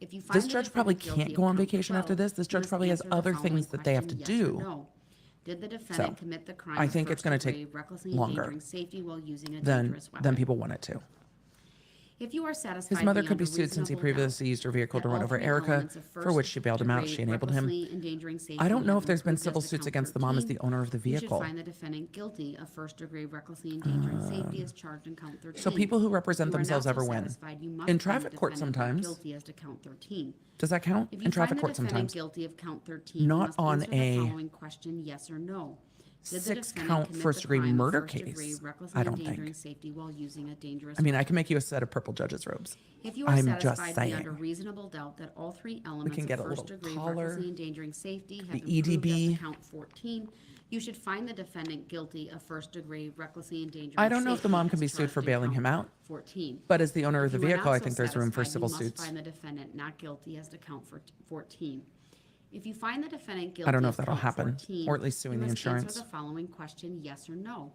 If you find
This
the
judge probably
defendant guilty
can't
of
go on
count
vacation after
12,
this. This
you
judge
must
probably has
answer the
other
following
things that they have to
question, yes or
do.
no. Did the defendant
So,
commit the crime
I
of
think it's gonna take
first-degree recklessly
longer
endangering safety while using a
Then
dangerous weapon?
people want it to.
If you are satisfied
His mother
beyond
could be
a
sued since he
reasonable
previously
doubt
used her vehicle
that
to run
all
over
three
Erica,
elements of
for which she bailed him out.
first-degree
She enabled him.
recklessly endangering safety
I don't know
have
if there's been
proved as
civil
to
suits
count
against the mom as
13,
the owner of the
you should
vehicle.
find the defendant guilty of first-degree recklessly endangering safety as charged in count 13.
So people who represent
If you are
themselves
not so
ever win.
satisfied, you must
In
find the
traffic court
defendant not
sometimes.
guilty as to count 13.
Does that count?
If
In
you
traffic
find the
court
defendant
sometimes.
guilty of count 13,
Not
you must
on
answer the
a
following question, yes or no. Did the
6
defendant
count
commit the
first-degree
crime of
murder
first-degree
case.
recklessly
I don't
endangering
think.
safety while using a dangerous
I mean, I can make you a set of purple judge's robes.
If you are
I'm just
satisfied beyond a
saying.
reasonable doubt that all three elements
can get a
of
little
first-degree
collar,
recklessly endangering safety have
the
been proved as
EDB.
to count 14, you should find the defendant guilty of first-degree recklessly endangering
I don't know if the
safety
mom can
as
be sued
charged
for
in
bailing
count
him out,
14.
but as the owner of
If
the
you are
vehicle,
not
I
so
think there's room for
satisfied,
civil
you must
suits.
find the defendant not guilty as to count 14. If you find the defendant guilty
I don't know if
of
that'll
count
happen,
14,
or at least suing
you
the
must
insurance.
answer the following question, yes or no.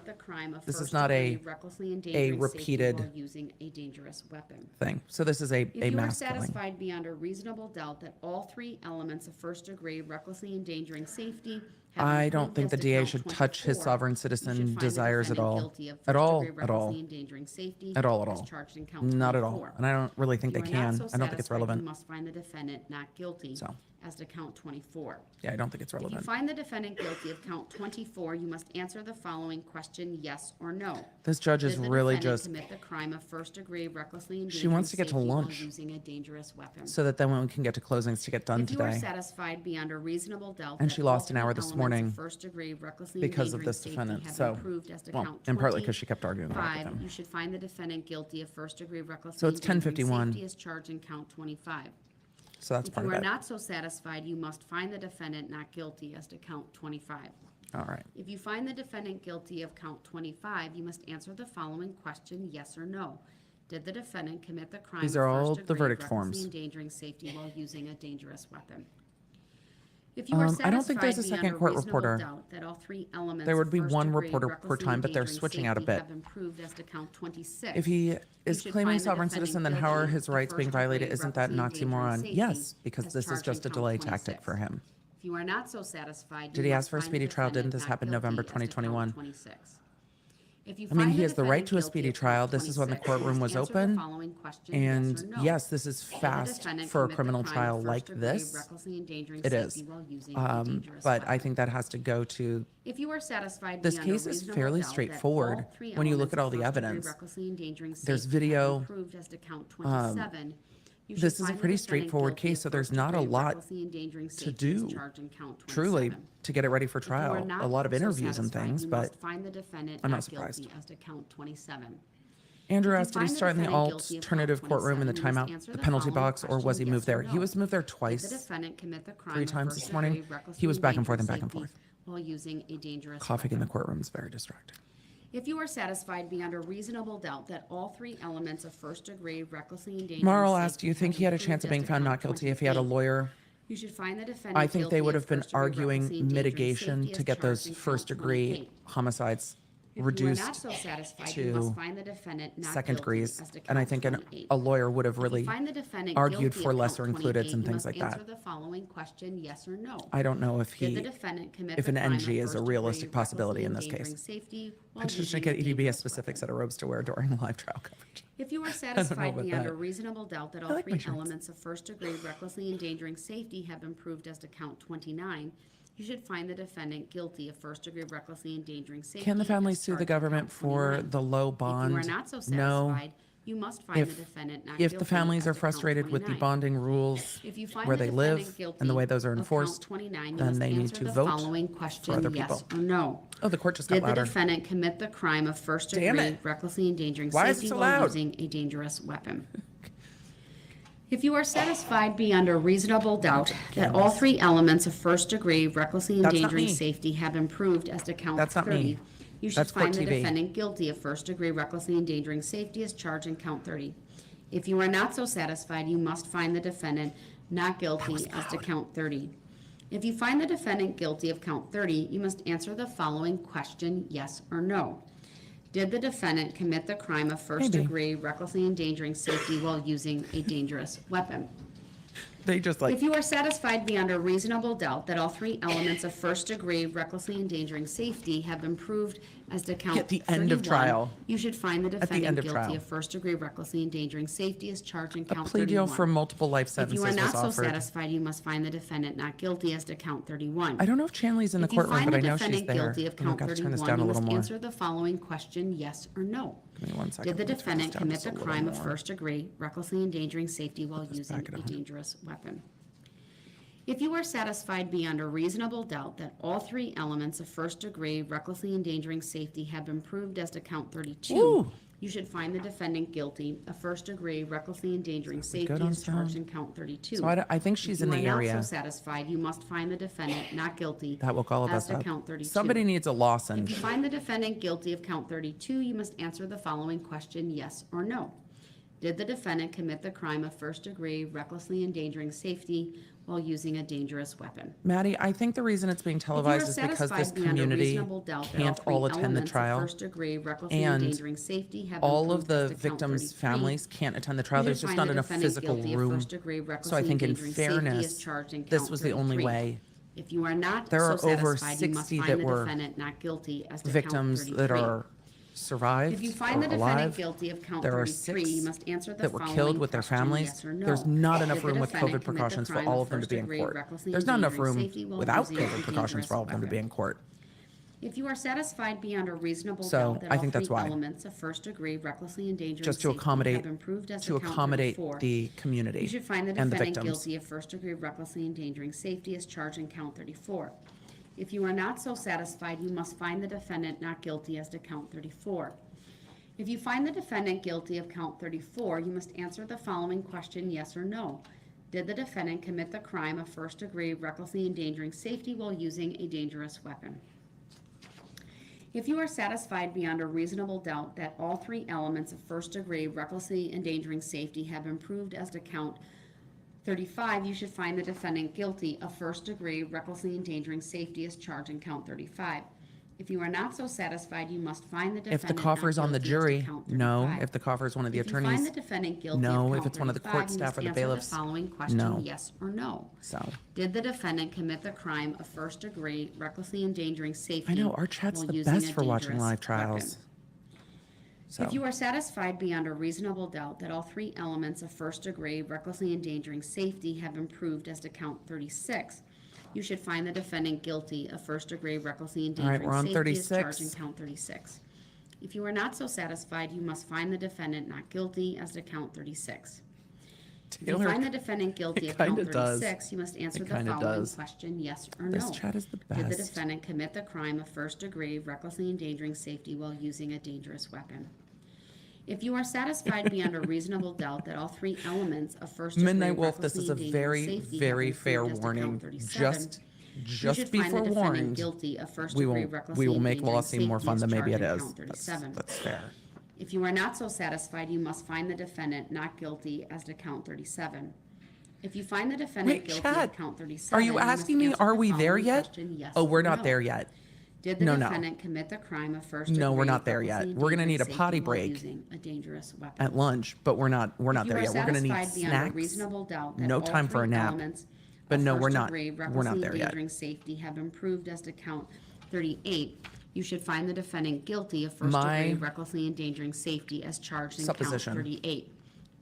commit the crime of
This is
first
not
degree
a
recklessly endangering safety
repeated
while using a dangerous weapon.
thing. So this is a
If you are
mass killing.
satisfied beyond a reasonable doubt that all three elements of first degree recklessly endangering safety have
I
been
don't
proved
think
as
the
to
DA
count
should touch his
24,
sovereign
you should
citizen
find the
desires at
defendant
all.
guilty of
At
first
all,
degree
at all.
recklessly endangering safety
At all, at
as
all.
charged in count
Not at all.
24.
And I don't really think
If
they
you are not
can.
so
I don't think it's
satisfied,
relevant.
You must find the defendant not guilty
So.
as to count 24.
Yeah, I don't think it's
If you
relevant.
find the defendant guilty of count 24, you must answer the following question, yes or no.
This judge is
Did the
really
defendant
just
commit the crime of first degree recklessly endangering
She wants to get to
safety while
lunch.
using a dangerous weapon?
so that then when we can get to closings to get done
If you are
today.
satisfied beyond a reasonable doubt
And
that
she
all
lost an
three
hour this
elements of
morning
first-degree recklessly
because of
endangering
this
safety
defendant.
have
So,
been proved as to
well,
count
and partly
20,
because she kept arguing about it with
5,
him.
you should find the defendant guilty of first-degree recklessly
So it's
endangering
10:51.
safety as charged in count 25.
So that's
If
part
you
of
are
it.
not so satisfied, you must find the defendant not guilty as to count 25.
All right.
If you find the defendant guilty of count 25, you must answer the following question, yes or no. Did the defendant commit the crime
These
of
are all
first
the
degree
verdict
recklessly
forms.
endangering safety while using a dangerous weapon? If you are
I don't think there's a
satisfied
second
beyond a
court
reasonable
reporter.
doubt that all three elements
There would
of
be one
first-degree
reporter per
recklessly
time, but they're
endangering
switching out a
safety
bit.
have been proved as to count 26.
If he
You
is
should
claiming
find the
sovereign
defendant
citizen, then how are
guilty
his
of
rights being
first-degree
violated? Isn't that an
recklessly endangering
oxymoron?
safety
Yes, because
as
this is
charged
just a
in count
delay
26.
tactic for him.
If you are not so satisfied,
Did
you
he
must
ask for a
find the
speedy trial? Didn't
defendant
this
not
happen November
guilty as to count
2021?
26. If you
I mean,
find
he
the
has the right
defendant
to a
guilty
speedy
of count
trial. This is when the
26, you
courtroom
must
was
answer the
open.
following question,
And
yes or no.
yes, this is
Did the
fast
defendant
for a
commit the
criminal
crime
trial
of
like
first-degree
this.
recklessly endangering
It
safety
is.
while using a dangerous
But I
weapon?
think that has to go to
If you are satisfied
This
beyond a
case is
reasonable
fairly
doubt that
straightforward
all three
when you look
elements
at all
of
the
first-degree
evidence.
recklessly endangering
There's
safety have been
video.
proved as to count 27, you should
This is a
find the
pretty
defendant
straightforward
guilty
case,
of
so there's not a
first-degree
lot
recklessly endangering
to
safety as
do,
charged in count 27.
truly, to get it ready for
If you are
trial.
not
A lot of
so
interviews and
satisfied,
things,
you
but
must find the defendant
I'm not
not
surprised.
guilty as to count 27.
Andrew
If you
asked, did he
find the
start in the
defendant guilty of count
alternative courtroom in the
27, you must
timeout,
answer
the
the
penalty
following
box, or was he
question,
moved
yes
there?
or
He
no.
was moved there
Did the
twice.
defendant commit the crime
3
of
times this
first-degree
morning.
recklessly
He was back and forth and
endangering
back and
safety
forth.
while using a dangerous
Coughing in the
weapon?
courtroom is very distracting.
If you are satisfied beyond a reasonable doubt that all three elements of first-degree recklessly endangering
Marl
safety
asked, do you
have
think he
been
had a chance
proved
of being
as to
found
count
not guilty if he had a
28,
lawyer?
you should find the defendant
I think they
guilty
would
of
have been
first-degree
arguing
recklessly endangering
mitigation
safety
to
as
get those
charged in count
first-degree
28.
homicides
If you are
reduced
not so satisfied,
to
you must find the defendant not
second
guilty
degrees.
as to
And I
count
think
28.
a lawyer would have
If you
really
find the defendant
argued
guilty
for
of
lesser
count
included
28,
and
you
things
must
like
answer
that.
the following question, yes or no.
I don't know if
Did the
he,
defendant commit
if
the
an
crime of
NG is a
first-degree
realistic possibility in this
recklessly
case.
endangering safety while
Petitioner
using
should get
a
EDBS
dangerous
specific
weapon?
set of robes to wear during live trial coverage.
If you are
know
satisfied
about
beyond
that.
a reasonable doubt that
I
all
like my
three
shirts.
elements of first-degree recklessly endangering safety have been proved as to count 29, you should find the defendant guilty of first-degree recklessly endangering safety.
Can the family
as
sue the
charged in
government
count
for
29.
the low
If you
bond?
are not so
No.
satisfied, you must find the defendant not
If
guilty
the families
as
are
to count
frustrated with the
29.
bonding rules
If you find
where
the
they
defendant
live and the
guilty
way those are
of count
enforced,
29, you
then
must
they need
answer
to
the
vote
following
for
question,
other
yes
people.
or no.
Oh, the court just got
Did the
louder.
defendant commit the crime of
Damn
first-degree
it.
recklessly endangering
Why is it
safety
so
while
loud?
using a dangerous weapon? If you are satisfied beyond a reasonable doubt that all three elements of first-degree recklessly
That's not
endangering
me.
safety have been proved as to count
That's not
30,
me.
you should
That's court
find the
TV.
defendant guilty of first-degree recklessly endangering safety as charged in count 30. If you are not so satisfied, you must find the defendant not guilty as to count 30. If you find the defendant guilty of count 30, you must answer the following question, yes or no. Did the defendant commit the crime of first-degree recklessly endangering safety while using a dangerous weapon?
They just like,
If you are satisfied beyond a reasonable doubt that all three elements of first-degree recklessly endangering safety have been proved as to count
At the end of
31,
trial.
you should find the
end
defendant
of
guilty
trial.
of first-degree recklessly endangering safety as charged in
a
count
plea
31.
deal for multiple life
If
sentences
you are
was
not so
offered.
satisfied, you must find the defendant not guilty as to count 31.
I don't know if Chanley's in the
If you
courtroom,
find
but
the
I know she's
defendant
there.
guilty of
And I've
count
got to turn this
31,
down a
you
little
must
more.
answer the following question, yes or no.
Give me 1 second.
Did the
Let me turn this
defendant
down
commit
just
the
a little
crime of
more.
first degree, recklessly endangering safety while
this
using
back at
a
100.
dangerous weapon? If you are satisfied beyond a reasonable doubt that all three elements of first degree, recklessly endangering safety have been proved as to count 32,
Ooh.
you should find the defendant guilty of first degree, recklessly endangering safety
good on
as charged
sound?
in count 32.
So I think she's in the
If you are
area.
not so satisfied, you must find the defendant not guilty
That woke all of
as
us
to
up.
count 32.
Somebody needs a
If you
lozenge.
find the defendant guilty of count 32, you must answer the following question, yes or no. Did the defendant commit the crime of first degree, recklessly endangering safety while using a dangerous weapon?
Maddie, I think the reason it's being
If you are
televised is because this
satisfied beyond a
community
reasonable doubt that
can't
three
all attend the
elements of
trial.
first degree, recklessly
and
endangering safety have been
All of
proved as
the
to count
victims'
33,
families can't attend the trial.
you
There's
should
just
find
not
the
enough
defendant
physical
guilty of
room.
first degree,
So I
recklessly
think in
endangering safety as
fairness,
charged in
this
count
was the only
33.
way
If you are not
There
so
are over
satisfied, you must
60
find
that
the
were
defendant not guilty as to count
victims
33.
that are survived
If you find
or
the defendant
alive.
guilty of count
There are
33,
6
you must answer the
that were
following
killed with their
question,
families.
yes or no.
There's not enough
Did the
room with
defendant
COVID
commit the
precautions for
crime
all
of
of them to
first
be in
degree
court.
recklessly
There's not enough
endangering
room
safety while
without
using a
COVID precautions for all of them to be
dangerous
in court.
If you are satisfied beyond a reasonable
So,
doubt that
I
all
think that's
three
why.
elements of first degree recklessly endangering
Just to
safety
accommodate
have been proved as
to
to count
accommodate
34,
the community
you should find the
and the
defendant
victims.
guilty of first degree recklessly endangering safety as charged in count 34. If you are not so satisfied, you must find the defendant not guilty as to count 34. If you find the defendant guilty of count 34, you must answer the following question, yes or no. Did the defendant commit the crime of first degree recklessly endangering safety while using a dangerous weapon? If you are satisfied beyond a reasonable doubt that all three elements of first degree recklessly endangering safety have been proved as to count 35, you should find the defendant guilty of first degree recklessly endangering safety as charged in count 35. If you are not so satisfied, you must find the defendant
If the coffer's
not
on the
guilty as to
jury,
count
no.
35.
If the coffer's one of the
If you find
attorneys,
the defendant guilty
no.
of
If
count
it's one of the
35,
court
you
staff
must
or the
answer
bailiffs,
the following question,
no.
yes or no.
So,
Did the defendant commit the crime of first degree recklessly endangering safety
I know our chat's
while
the
using
best
a
for watching
dangerous
live trials.
weapon?
So,
If you are satisfied beyond a reasonable doubt that all three elements of first degree recklessly endangering safety have been proved as to count 36, you should find the defendant guilty of first degree recklessly
All right,
endangering
we're on
safety as charged in
36.
count 36. If you are not so satisfied, you must find the defendant not guilty as to count 36. If you
Taylor,
find the defendant guilty
it
of count
kinda does.
36, you must answer
It
the
kinda
following
does.
question, yes or no.
this chat is the
Did the
best.
defendant commit the crime of first degree recklessly endangering safety while using a dangerous weapon? If you are satisfied beyond a reasonable doubt that all three elements of first degree
Midnight Wolf, this
recklessly
is a
endangering
very,
safety have
very
been
fair
proved as to count
warning.
37, you
Just
should
be
find the defendant
forewarned.
guilty of first
We
degree
will,
recklessly
we will make
endangering
law seem more
safety
fun
as
than maybe it
charged in
is.
count
That's
37.
fair.
If you are not so satisfied, you must find the defendant not guilty as to count 37. If you find the defendant
Wait,
guilty
chat.
of count 37,
Are you
must
asking me,
answer
are
the
we there
following
yet?
question, yes
Oh, we're
or
not
no.
there yet.
Did the
No.
defendant commit the crime of first
No, we're
degree
not there yet.
recklessly
We're gonna
endangering
need a
safety
potty
while
break
using a dangerous weapon?
At lunch, but we're not
If
there
you are
yet. We're gonna need
satisfied beyond a
snacks.
reasonable doubt that
No
all
time for a
three
nap.
elements
But
of
no, we're
first
not.
degree
We're not
recklessly
there yet.
endangering safety have been proved as to count 38, you should find the defendant guilty of first
My
degree recklessly endangering safety as charged in count
supposition.
38.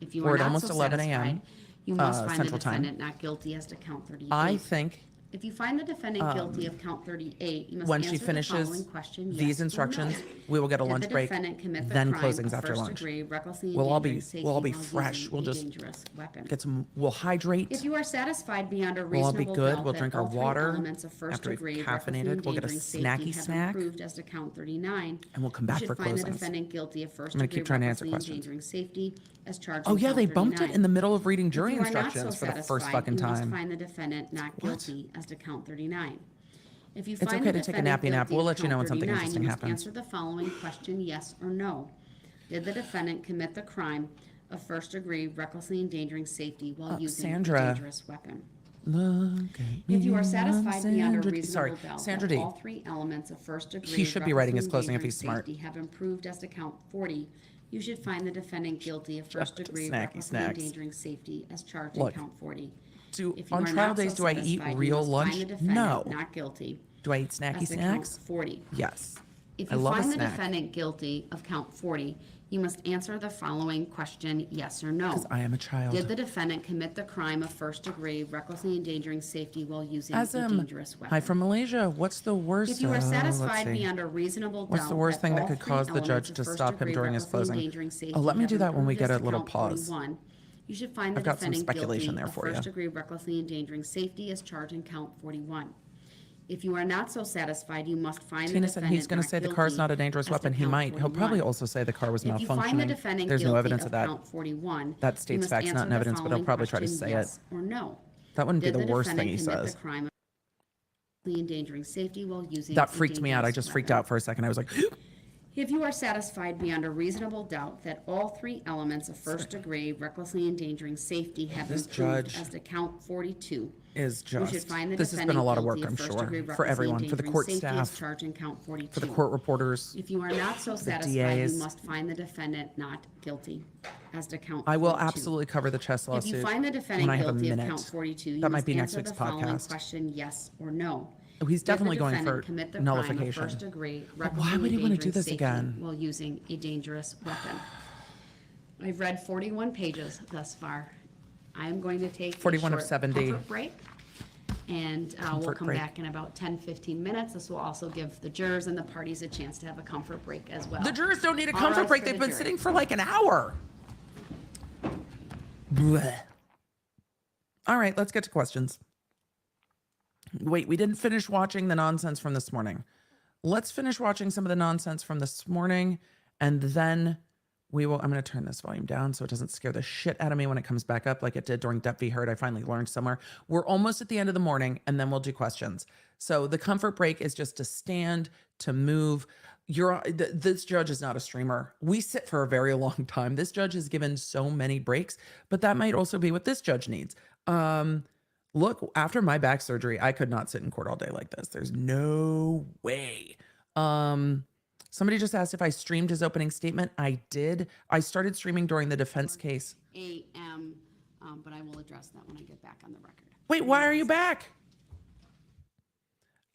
If you
We're
are
at
not
almost
so
11 a.m.,
satisfied, you must find the
Central Time.
defendant not guilty as to count 38.
I think
If you find the defendant guilty of count 38, you must
when
answer
she
the
finishes
following question,
these
yes or no.
instructions, we will get a
Did
lunch
the
break,
defendant commit the
then
crime
closings
of
after
first
lunch.
degree recklessly
We'll all be
endangering safety
we'll all be
while
fresh.
using
We'll
a
just
dangerous weapon?
get some. We'll hydrate.
If you are satisfied beyond a
We'll all be
reasonable
good.
doubt
We'll
that
drink our
all three
water
elements of first
after we've
degree
caffeinated.
recklessly
We'll get a
endangering safety
snacky
have
snack.
been proved as to count 39,
And we'll come
you
back
should
for
find the
closings.
defendant guilty of first
I'm gonna
degree
keep trying to answer
recklessly
questions.
endangering safety as charged
Oh
in
yeah,
count
they bumped it
39.
in the middle of reading
If
jury
you are not so
instructions for the first
satisfied,
fucking
you must
time.
find the defendant not
What?
guilty as to count 39. If you
It's
find
okay
the
to take a
defendant
nappy nap.
guilty
We'll
of
let you know when
count
something
39,
interesting
you must
happens.
answer the following question, yes or no. Did the defendant commit the crime of first degree recklessly endangering safety while using
Sandra.
a dangerous weapon?
Look at
If you
me,
are satisfied
I'm
beyond a
Sandra D.
reasonable
Sorry,
doubt
Sandra
that
D.
all three elements of first degree
He should be writing his
recklessly
closing if he's
endangering
smart.
safety have been proved as to count 40, you should find the defendant guilty of first degree
Snacky
recklessly
snacks.
endangering safety as charged
Look,
in count 40.
Do
If you
on
are
trial
not so
days do I eat
satisfied, you
real
must
lunch?
find the defendant
No.
not guilty
Do I eat snacky
as to count
snacks?
40.
Yes.
If
I
you
love a
find the
snack.
defendant guilty of count 40, you must answer the following question, yes or no.
Because I am a child.
Did the defendant commit the crime of first degree recklessly endangering safety while using
As
a dangerous weapon?
hi from Malaysia. What's the worst?
If you are
let's
satisfied
see.
beyond a reasonable doubt
What's the worst thing that
all
could
three
cause the
elements
judge
of
to
first
stop him
degree
during his
recklessly
closing?
endangering safety
Oh, let me
have
do
been
that when we
proved
get
as
a
to
little
count
pause.
41, you should find the
I've got some
defendant
speculation
guilty
there
of
for you.
first degree recklessly endangering safety as charged in count 41. If you are not so satisfied, you must find the
Tina
defendant
said he's going to
not
say the car's
guilty
not a dangerous
as to
weapon. He
count
might. He'll probably
41.
also say the car was
If you find the
malfunctioning.
defendant
There's no
guilty
evidence
of
of that.
count 41,
That
you
states
must
facts, not
answer
in
the
evidence, but he'll
following
probably try to
question,
say it.
yes or no.
That wouldn't be
Did
the worst thing he
defendant commit
says.
the crime of endangering safety while using
That
a
freaked me out. I
dangerous
just freaked
weapon?
out for a second. I was like,
If you are satisfied beyond a reasonable doubt that all three elements of first degree recklessly endangering safety have been
This
proved
judge
as to count 42,
is
you should
just,
find the
this has been a
defendant
lot of work,
guilty
I'm
of first
sure,
degree
for
recklessly
everyone, for the
endangering
court
safety as
staff,
charged in count 42.
for the court reporters.
If you are not so
the
satisfied,
DAs.
you must find the defendant not guilty as to count 42.
I will absolutely cover the chess
If
lawsuit
you find the
when
defendant
I have a
guilty of
minute.
count 42, you
That might
must
be next
answer the
week's
following
podcast.
question, yes or no.
Oh, he's
Did the
definitely going
defendant
for
commit the crime of
nullification.
first degree
But why
recklessly
would he want to do
endangering
this
safety
again?
while using a dangerous weapon? I've read 41 pages thus far. I'm going to take
41
a
of
short
70.
comfort break, and we'll
Comfort
come
break.
back in about 10-15 minutes. This will also give the jurors and the parties a chance to have a comfort break as well.
The jurors don't need a
All
comfort
rise
break.
for
They've
the
been
jury.
sitting for like an hour. Blech. All right, let's get to questions. Wait, we didn't finish watching the nonsense from this morning. Let's finish watching some of the nonsense from this morning, and then we will. I'm going to turn this volume down so it doesn't scare the shit out of me when it comes back up like it did during Depp v. Heard. I finally learned somewhere. We're almost at the end of the morning, and then we'll do questions. So the comfort break is just to stand, to move. This judge is not a streamer. We sit for a very long time. This judge has given so many breaks, but that might also be what this judge needs. Look, after my back surgery, I could not sit in court all day like this. There's no way. Somebody just asked if I streamed his opening statement. I did. I started streaming during the defense case.
AM, but I will address that when I get back on the record.
Wait, why are you back?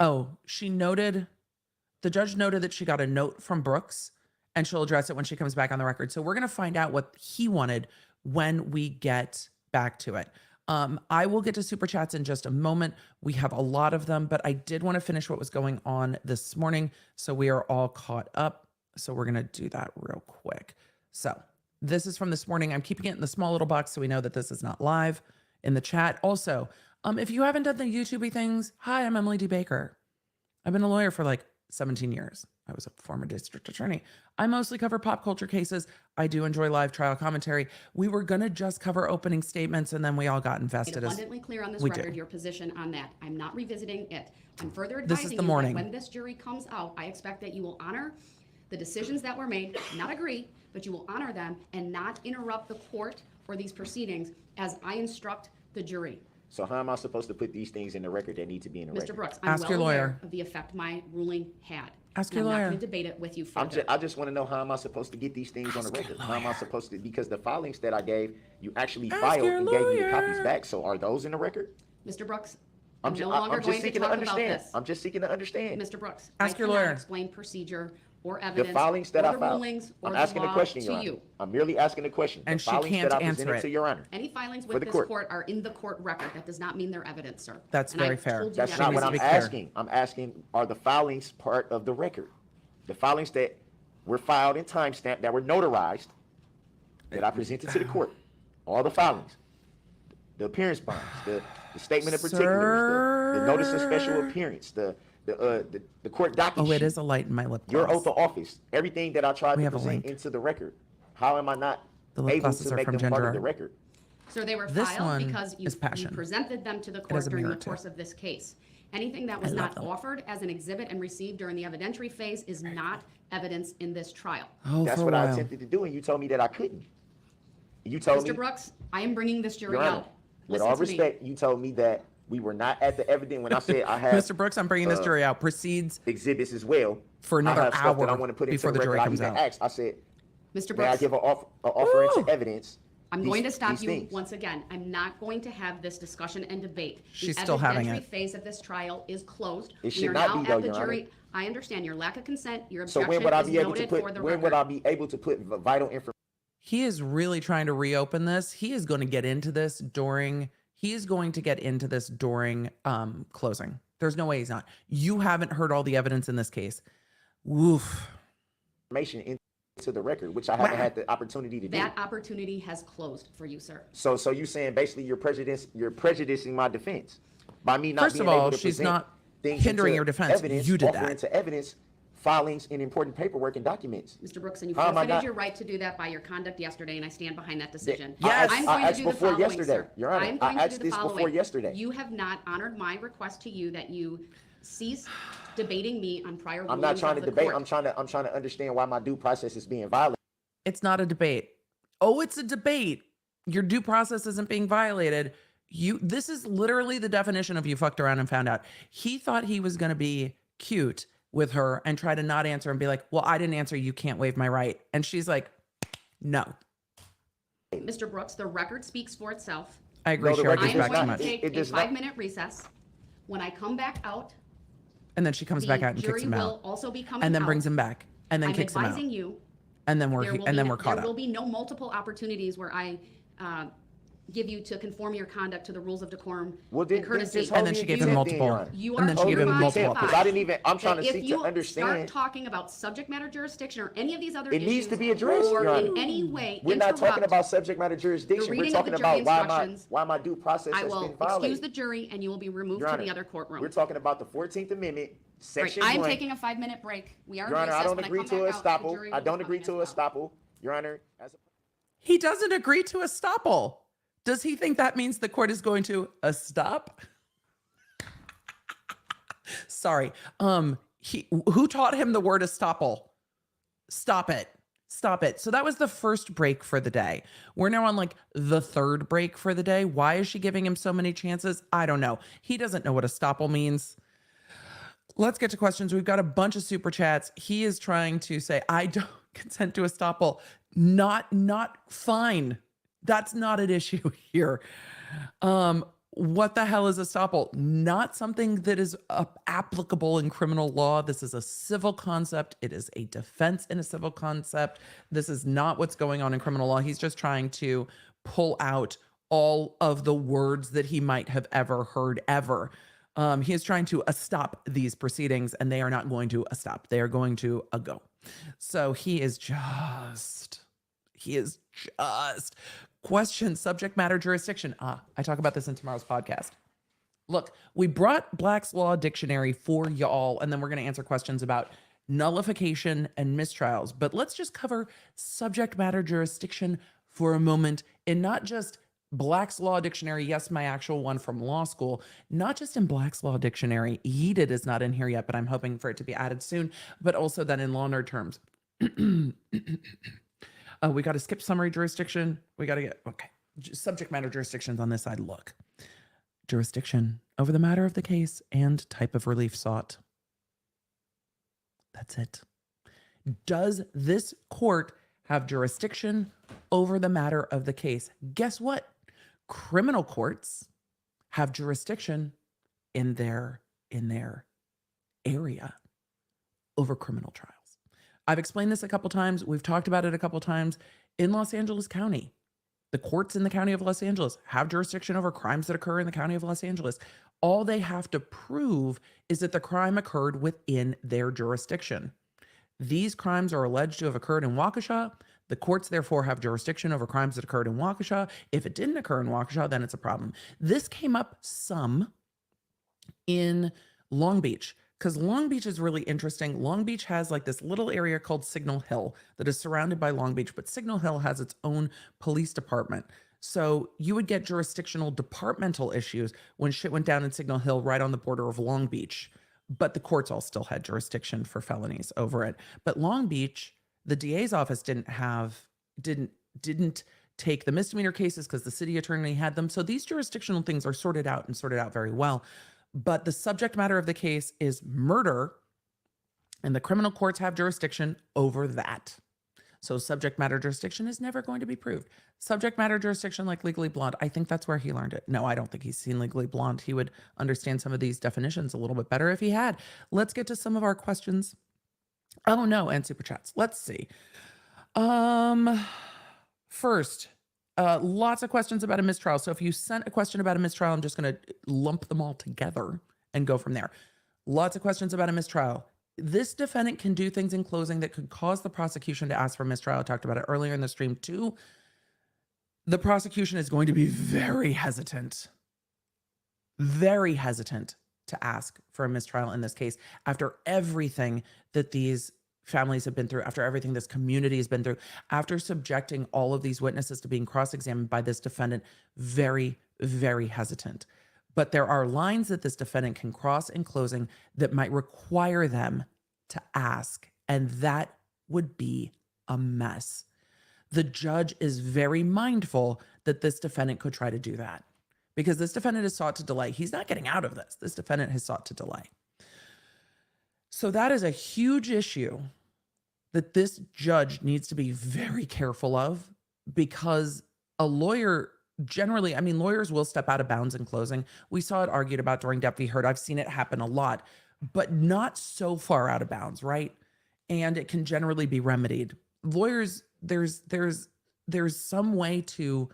Oh, the judge noted that she got a note from Brooks and she'll address it when she comes back on the record. So we're going to find out what he wanted when we get back to it. I will get to super chats in just a moment. We have a lot of them, but I did want to finish what was going on this morning. So we are all caught up. So we're going to do that real quick. So this is from this morning. I'm keeping it in the small little box so we know that this is not live in the chat. Also, if you haven't done the YouTubey things, hi, I'm Emily D. Baker. I've been a lawyer for like 17 years. I was a former district attorney. I mostly cover pop culture cases. I do enjoy live trial commentary. We were going to just cover opening statements and then we all got
Made
invested.
abundantly clear on this
we
record
do.
your position on that. I'm not revisiting it. I'm further
This is
advising
the
you
morning.
that when this jury comes out, I expect that you will honor the decisions that were made, not agree, but you will honor them and not interrupt the court or these proceedings as I instruct the jury.
So how am I supposed to put these things in the record that need to be in the record?
Mr. Brooks, I'm
Ask
well
your
aware
lawyer.
of the effect my ruling had.
Ask
and
your
I'm
lawyer.
not going to debate it with you further.
I just want to know how am I supposed to get these things on the record? How am I supposed to, because the filings that I gave, you actually filed
your
and gave me the
lawyer.
copies back. So are those in the record?
Mr. Brooks,
I'm
I'm
just,
no longer
I'm
going
just
to
seeking to
talk about
understand.
this.
I'm just seeking to understand.
Mr. Brooks,
Ask
I
your
cannot
lawyer.
explain procedure or
The
evidence
filings that
or
I
the
filed.
rulings or
I'm
the
asking a
law
question,
to
Your Honor.
you.
I'm merely asking a question.
And
the
she
filings
can't
that I
answer
presented
it.
to Your Honor.
Any filings
For
with
the
this
court.
court are in the court record. That does not mean they're evidence, sir.
That's
And I
very fair.
told you
That's
that
not
needs
what
to
I'm
be clear.
asking. I'm asking, are the filings part of the record? The filings that were filed and timestamped, that were notarized, that I presented to the court, all the filings, the appearance bonds, the statement of particulars, the notice of special
Sir.
appearance, the court docket
Oh, it
sheet,
is a light in my lip
your
gloss.
oath of office, everything that I tried
We
to
have a
present
link.
into the record. How am I not
The lip
able
glosses
to
are
make
from
them part of
Ginger.
the record?
So they were
This
filed
one
because you
is passion.
presented them to the
has
court
a
during the
mirror, too.
course of this case. Anything that was
love
not
them.
offered as an exhibit and received during the evidentiary phase is not evidence in this trial.
Oh,
That's
for
what
a
I
while.
attempted to do, and you told me that I couldn't. You told me,
Mr. Brooks, I am bringing this jury
Your Honor,
out.
with
Listen
all
to me.
respect, you told me that we were not at the evidence when I said I had
Mr. Brooks, I'm bringing this jury out. Proceeds
exhibits as well.
for another
I have stuff that I
hour
want to put into
before the
record.
jury
I
comes
even
out.
asked, I said,
Mr.
may I
Brooks,
give an offer
Woo!
into evidence?
I'm
these-
going to stop
these
you
things?
once again. I'm not going to have this discussion and debate.
She's still having
The
it.
evidentiary phase of this trial is closed.
It should
We are
not
now
be, though,
at the
Your Honor.
jury. I understand your lack of consent, your
So
objection
when would I
is
be able to
noted
put?
for the
When would
record.
I be able to put vital information?
He is really trying to reopen this. He is going to get into this during closing. There's no way he's not. You haven't heard all the evidence in this case. Woof.
Into the record, which I haven't had the opportunity to do.
That opportunity has closed for you, sir.
So you saying basically you're prejudicing my defense by me not
First
being
of all,
able to
she's
present
not
things
hindering
into
your defense.
Evidence,
You did
offering
that.
into evidence, filings, and important paperwork and documents.
Mr. Brooks, and you
How am I
forfeited
not-
your right to do that by your conduct yesterday, and I stand behind that decision.
Yes.
I'm
I
going to
asked
do the
before
following,
yesterday,
sir.
Your Honor.
I'm
I
going to
asked
do the
this before
following.
yesterday.
You have not honored my request to you that you cease debating me on prior
I'm
rulings
not trying to
of the
debate.
court.
I'm trying to understand why my due process is being violated.
It's not a debate. Oh, it's a debate. Your due process isn't being violated. This is literally the definition of you fucked around and found out. He thought he was going to be cute with her and try to not answer and be like, well, I didn't answer. You can't waive my right. And she's like, no.
Mr. Brooks, the record speaks for itself.
I agree.
No, the
Cheryl
record
goes
I am
back too
going
much.
to take
It
a
does not-
5-minute recess. When I come back out,
And then she comes back out and kicks
jury
him
will
out.
also be coming
And then
out.
brings him back. And then
I'm
kicks him out.
advising you,
And then we're caught
there will
up.
be no multiple opportunities where I give you to conform your conduct to the rules of decorum
Well,
and courtesy.
And then she gave him multiple.
You
And
are
then she gave him
hereby
multiple.
advised
Because I didn't even, I'm trying to
that
seek
if
to
you
understand.
start talking about subject matter jurisdiction or any of these other
It
issues,
needs to be addressed,
or
Your
in
Honor.
any way
We're not talking
interrupt,
about subject matter jurisdiction. We're
reading of the
talking
jury
about
instructions,
why my due process
I
has
will
been violated.
excuse the jury and you will be removed
Your
to
Honor,
the other courtroom.
We're talking about the 14th Amendment,
Right,
Section
I'm
1.
taking a 5-minute break. We are in
Your Honor,
recess.
I don't
When
agree
come
to a
back out, the
estoppel.
jury
I
will be
don't agree
coming
to a
as well.
estoppel. Your Honor,
He doesn't agree to estoppel. Does he think that means the court is going to stop? Sorry. Who taught him the word estoppel? Stop it. Stop it. So that was the first break for the day. We're now on like the third break for the day. Why is she giving him so many chances? I don't know. He doesn't know what estoppel means. Let's get to questions. We've got a bunch of super chats. He is trying to say, I don't consent to estoppel. Not fine. That's not an issue here. What the hell is estoppel? Not something that is applicable in criminal law. This is a civil concept. It is a defense in a civil concept. This is not what's going on in criminal law. He's just trying to pull out all of the words that he might have ever heard ever. He is trying to stop these proceedings, and they are not going to stop. They are going to go. So he is just question, subject matter jurisdiction. I talk about this in tomorrow's podcast. Look, we brought Black's Law Dictionary for y'all, and then we're going to answer questions about nullification and mistrials. But let's just cover subject matter jurisdiction for a moment, and not just Black's Law Dictionary. Yes, my actual one from law school. Not just in Black's Law Dictionary. Yeeted is not in here yet, but I'm hoping for it to be added soon. But also then in law nerd terms. We got to skip summary jurisdiction. We got to get, okay. Subject matter jurisdictions on this side. Look, jurisdiction over the matter of the case and type of relief sought. That's it. Does this court have jurisdiction over the matter of the case? Guess what? Criminal courts have jurisdiction in their area over criminal trials. I've explained this a couple times. We've talked about it a couple times. In Los Angeles County, the courts in the county of Los Angeles have jurisdiction over crimes that occur in the county of Los Angeles. All they have to prove is that the crime occurred within their jurisdiction. These crimes are alleged to have occurred in Waukesha. The courts therefore have jurisdiction over crimes that occurred in Waukesha. If it didn't occur in Waukesha, then it's a problem. This came up some in Long Beach, because Long Beach is really interesting. Long Beach has like this little area called Signal Hill that is surrounded by Long Beach, but Signal Hill has its own police department. So you would get jurisdictional departmental issues when shit went down in Signal Hill right on the border of Long Beach. But the courts all still had jurisdiction for felonies over it. But Long Beach, the DA's office didn't take the misdemeanor cases because the city attorney had them. So these jurisdictional things are sorted out and sorted out very well. But the subject matter of the case is murder, and the criminal courts have jurisdiction over that. So subject matter jurisdiction is never going to be proved. Subject matter jurisdiction like Legally Blonde, I think that's where he learned it. No, I don't think he's seen Legally Blonde. He would understand some of these definitions a little bit better if he had. Let's get to some of our questions. Oh no, and super chats. Let's see. First, lots of questions about a mistrial. So if you sent a question about a mistrial, I'm just going to lump them all together and go from there. Lots of questions about a mistrial. This defendant can do things in closing that could cause the prosecution to ask for mistrial. I talked about it earlier in the stream too. The prosecution is going to be very hesitant to ask for a mistrial in this case after everything that these families have been through, after everything this community has been through, after subjecting all of these witnesses to being cross-examined by this defendant. Very, very hesitant. But there are lines that this defendant can cross in closing that might require them to ask, and that would be a mess. The judge is very mindful that this defendant could try to do that because this defendant has sought to delay. He's not getting out of this. This defendant has sought to delay. So that is a huge issue that this judge needs to be very careful of, because a lawyer generally, I mean, lawyers will step out of bounds in closing. We saw it argued about during Depp v. Heard. I've seen it happen a lot, but not so far out of bounds, right? And it can generally be remedied. Lawyers, there's some way to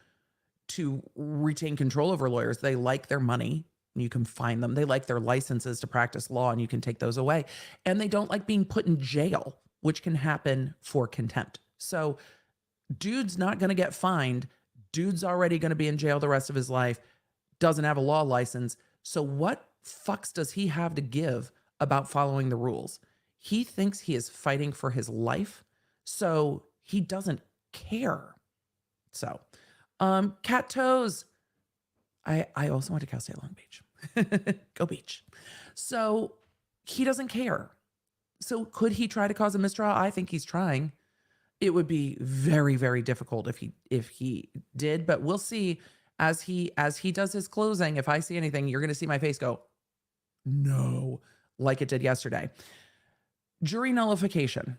retain control over lawyers. They like their money, and you can fine them. They like their licenses to practice law, and you can take those away. And they don't like being put in jail, which can happen for contempt. So dude's not going to get fined. Dude's already going to be in jail the rest of his life, doesn't have a law license. So what fucks does he have to give about following the rules? He thinks he is fighting for his life, so he doesn't care. So, cat toes. I also went to Cal State Long Beach. Go Beach. So he doesn't care. So could he try to cause a mistrial? I think he's trying. It would be very, very difficult if he did, but we'll see as he does his closing. If I see anything, you're going to see my face go, no, like it did yesterday. Jury nullification.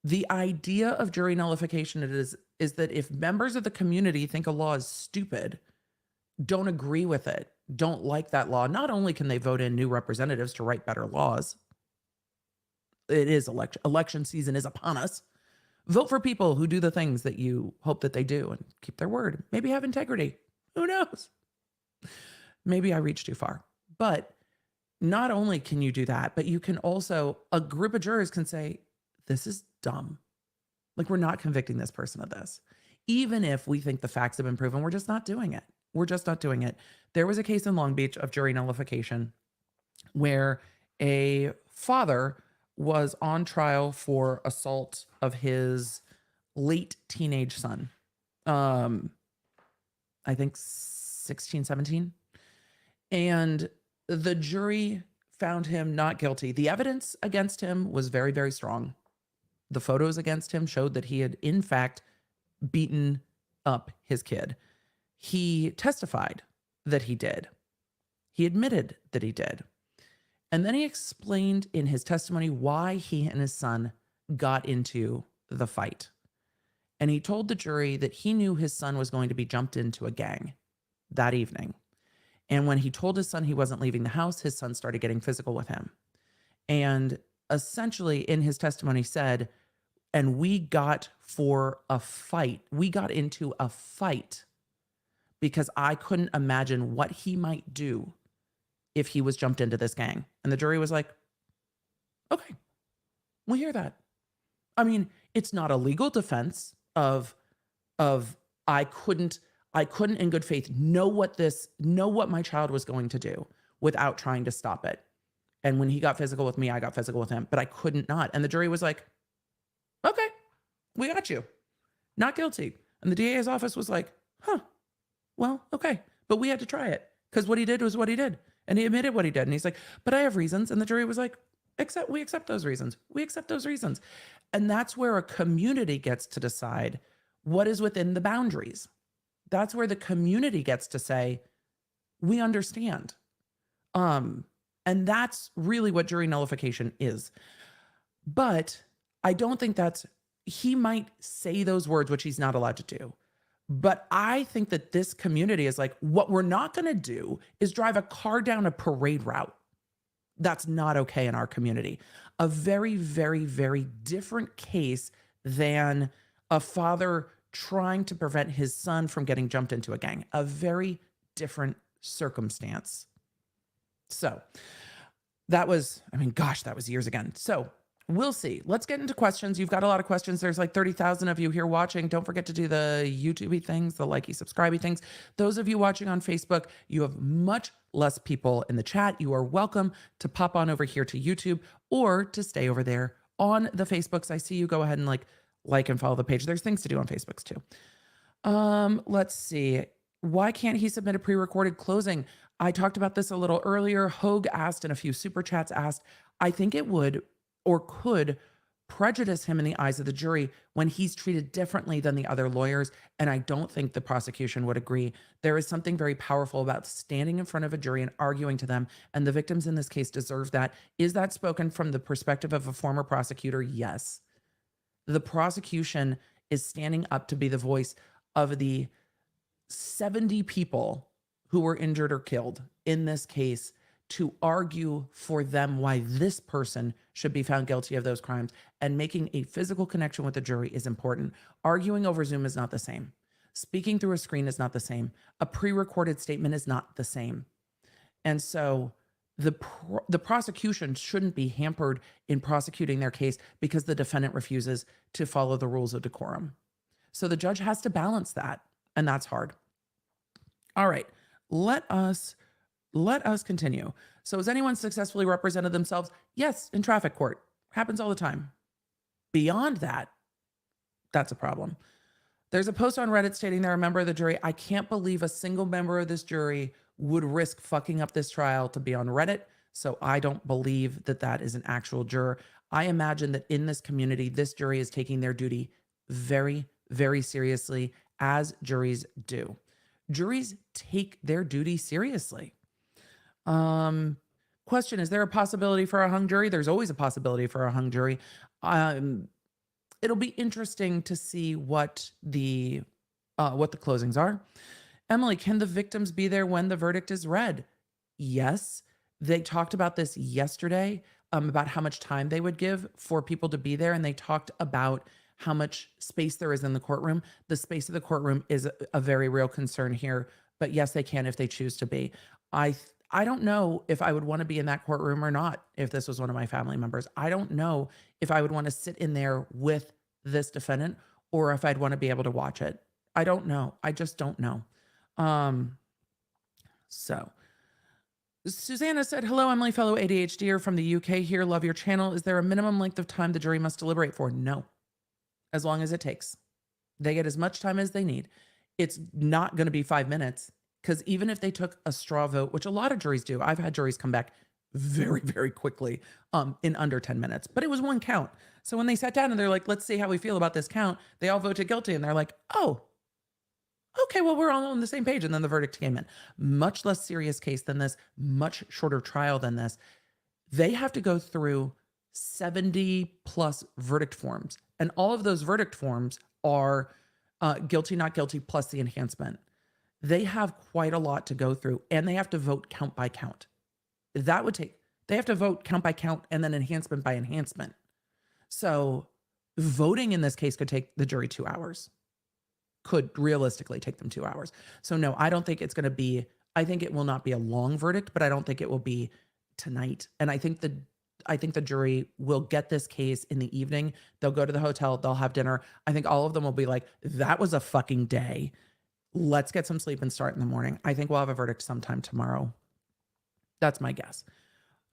The idea of jury nullification is that if members of the community think a law is stupid, don't agree with it, don't like that law, not only can they vote in new representatives to write better laws, it is election season is upon us. Vote for people who do the things that you hope that they do and keep their word. Maybe have integrity. Who knows? Maybe I reach too far. But not only can you do that, but you can also, a group of jurors can say, this is dumb. Like, we're not convicting this person of this. Even if we think the facts have been proven, we're just not doing it. We're just not doing it. There was a case in Long Beach of jury nullification where a father was on trial for assault of his late teenage son. I think 16, 17. And the jury found him not guilty. The evidence against him was very, very strong. The photos against him showed that he had, in fact, beaten up his kid. He testified that he did. He admitted that he did. And then he explained in his testimony why he and his son got into the fight. And he told the jury that he knew his son was going to be jumped into a gang that evening. And when he told his son he wasn't leaving the house, his son started getting physical with him. And essentially in his testimony said, and we got for a fight. We got into a fight because I couldn't imagine what he might do if he was jumped into this gang. And the jury was like, okay, we hear that. I mean, it's not a legal defense of I couldn't in good faith know what my child was going to do without trying to stop it. And when he got physical with me, I got physical with him, but I couldn't not. And the jury was like, okay, we got you. Not guilty. And the DA's office was like, well, okay. But we had to try it because what he did was what he did. And he admitted what he did. And he's like, but I have reasons. And the jury was like, we accept those reasons. We accept those reasons. And that's where a community gets to decide what is within the boundaries. That's where the community gets to say, we understand. And that's really what jury nullification is. But I don't think he might say those words, which he's not allowed to do. But I think that this community is like, what we're not going to do is drive a car down a parade route. That's not okay in our community. A very, very, very different case than a father trying to prevent his son from getting jumped into a gang. A very different circumstance. So that was years ago. So we'll see. Let's get into questions. You've got a lot of questions. There's like 30,000 of you here watching. Don't forget to do the YouTube-y things, the likey, subscribe-y things. Those of you watching on Facebook, you have much less people in the chat. You are welcome to pop on over here to YouTube or to stay over there on the Facebooks. I see you. Go ahead and like and follow the page. There's things to do on Facebooks too. Let's see. Why can't he submit a pre-recorded closing? I talked about this a little earlier. Hogue asked, and a few super chats asked, I think it would or could prejudice him in the eyes of the jury when he's treated differently than the other lawyers. And I don't think the prosecution would agree. There is something very powerful about standing in front of a jury and arguing to them. And the victims in this case deserve that. Is that spoken from the perspective of a former prosecutor? Yes. The prosecution is standing up to be the voice of the 70 people who were injured or killed in this case, to argue for them why this person should be found guilty of those crimes. And making a physical connection with the jury is important. Arguing over Zoom is not the same. Speaking through a screen is not the same. A pre-recorded statement is not the same. And so the prosecution shouldn't be hampered in prosecuting their case because the defendant refuses to follow the rules of decorum. So the judge has to balance that, and that's hard. All right, let us continue. So has anyone successfully represented themselves? Yes, in traffic court. Happens all the time. Beyond that, that's a problem. There's a post on Reddit stating they're a member of the jury. I can't believe a single member of this jury would risk fucking up this trial to be on Reddit. So I don't believe that that is an actual juror. I imagine that in this community, this jury is taking their duty very, very seriously, as juries do. Juries take their duty seriously. Question, is there a possibility for a hung jury? There's always a possibility for a hung jury. It'll be interesting to see what the closings are. Emily, can the victims be there when the verdict is read? Yes. They talked about this yesterday, about how much time they would give for people to be there. And they talked about how much space there is in the courtroom. The space of the courtroom is a very real concern here, but yes, they can if they choose to be. I don't know if I would want to be in that courtroom or not if this was one of my family members. I don't know if I would want to sit in there with this defendant or if I'd want to be able to watch it. I don't know. I just don't know. So Susanna said, hello, Emily, fellow ADHDer from the UK here. Love your channel. Is there a minimum length of time the jury must deliberate for? No. As long as it takes. They get as much time as they need. It's not going to be 5 minutes, because even if they took a straw vote, which a lot of juries do, I've had juries come back very, very quickly in under 10 minutes, but it was one count. So when they sat down and they're like, let's see how we feel about this count, they all voted guilty and they're like, oh, okay, well, we're all on the same page. And then the verdict came in. Much less serious case than this, much shorter trial than this. They have to go through 70 plus verdict forms. And all of those verdict forms are guilty, not guilty, plus the enhancement. They have quite a lot to go through, and they have to vote count by count. They have to vote count by count and then enhancement by enhancement. So voting in this case could take the jury 2 hours. Could realistically take them 2 hours. So no, I don't think it's going to be, I think it will not be a long verdict, but I don't think it will be tonight. And I think the jury will get this case in the evening. They'll go to the hotel, they'll have dinner. I think all of them will be like, that was a fucking day. Let's get some sleep and start in the morning. I think we'll have a verdict sometime tomorrow. That's my guess.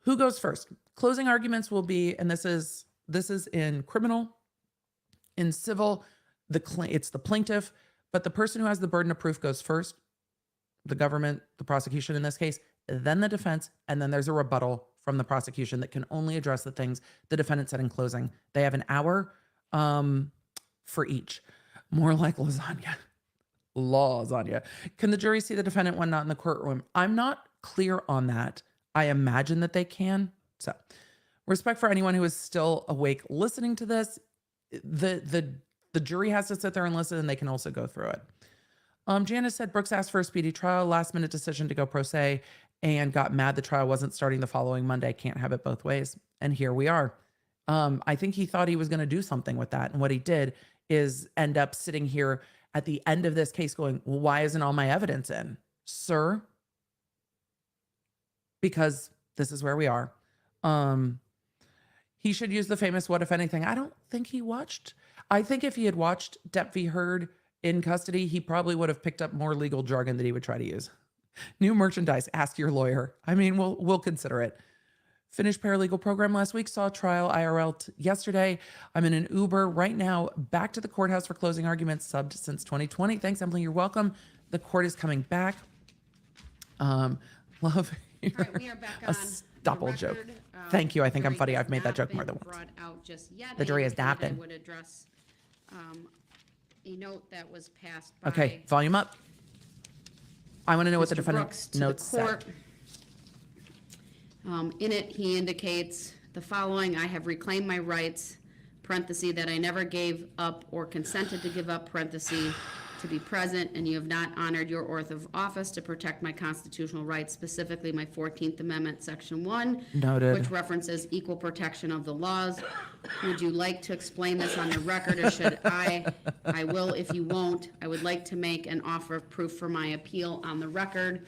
Who goes first? Closing arguments will be, and this is in criminal, in civil, it's the plaintiff, but the person who has the burden of proof goes first. The government, the prosecution in this case, then the defense, and then there's a rebuttal from the prosecution that can only address the things the defendant said in closing. They have an hour for each. More like lasagna. Lasagna. Can the jury see the defendant when not in the courtroom? I'm not clear on that. I imagine that they can. So, respect for anyone who is still awake listening to this. The jury has to sit there and listen, and they can also go through it. Janice said Brooks asked for a speedy trial, last minute decision to go pro se, and got mad the trial wasn't starting the following Monday. Can't have it both ways. And here we are. I think he thought he was going to do something with that. And what he did is end up sitting here at the end of this case going, well, why isn't all my evidence in? Sir? Because this is where we are. He should use the famous what if anything. I don't think he watched. I think if he had watched Depp v. Heard in custody, he probably would have picked up more legal jargon that he would try to use. New merchandise, ask your lawyer. I mean, we'll consider it. Finished paralegal program last week, saw trial IRL yesterday. I'm in an Uber right now, back to the courthouse for closing arguments, subbed since 2020. Thanks, Emily, you're welcome. The court is coming back. love
All right, we are back
a
on
double
the
joke.
record.
Thank you. I think I'm
Jury
funny.
has
I've made that
not
joke more
been
than once.
Brought out just yet.
The jury has
indicated
not been.
I would address a note that was passed by.
Okay, volume up. I want to know what the
Mr.
defendant
Brooks to
notes
the
said.
court. In it, he indicates the following: I have reclaimed my rights, parenthesis, that I never gave up or consented to give up, parenthesis, to be present, and you have not honored your oath of office to protect my constitutional rights, specifically my 14th Amendment, Section 1.
Noted.
Which references equal protection of the laws. Would you like to explain this on the record, or should I? I will if you won't. I would like to make an offer of proof for my appeal on the record.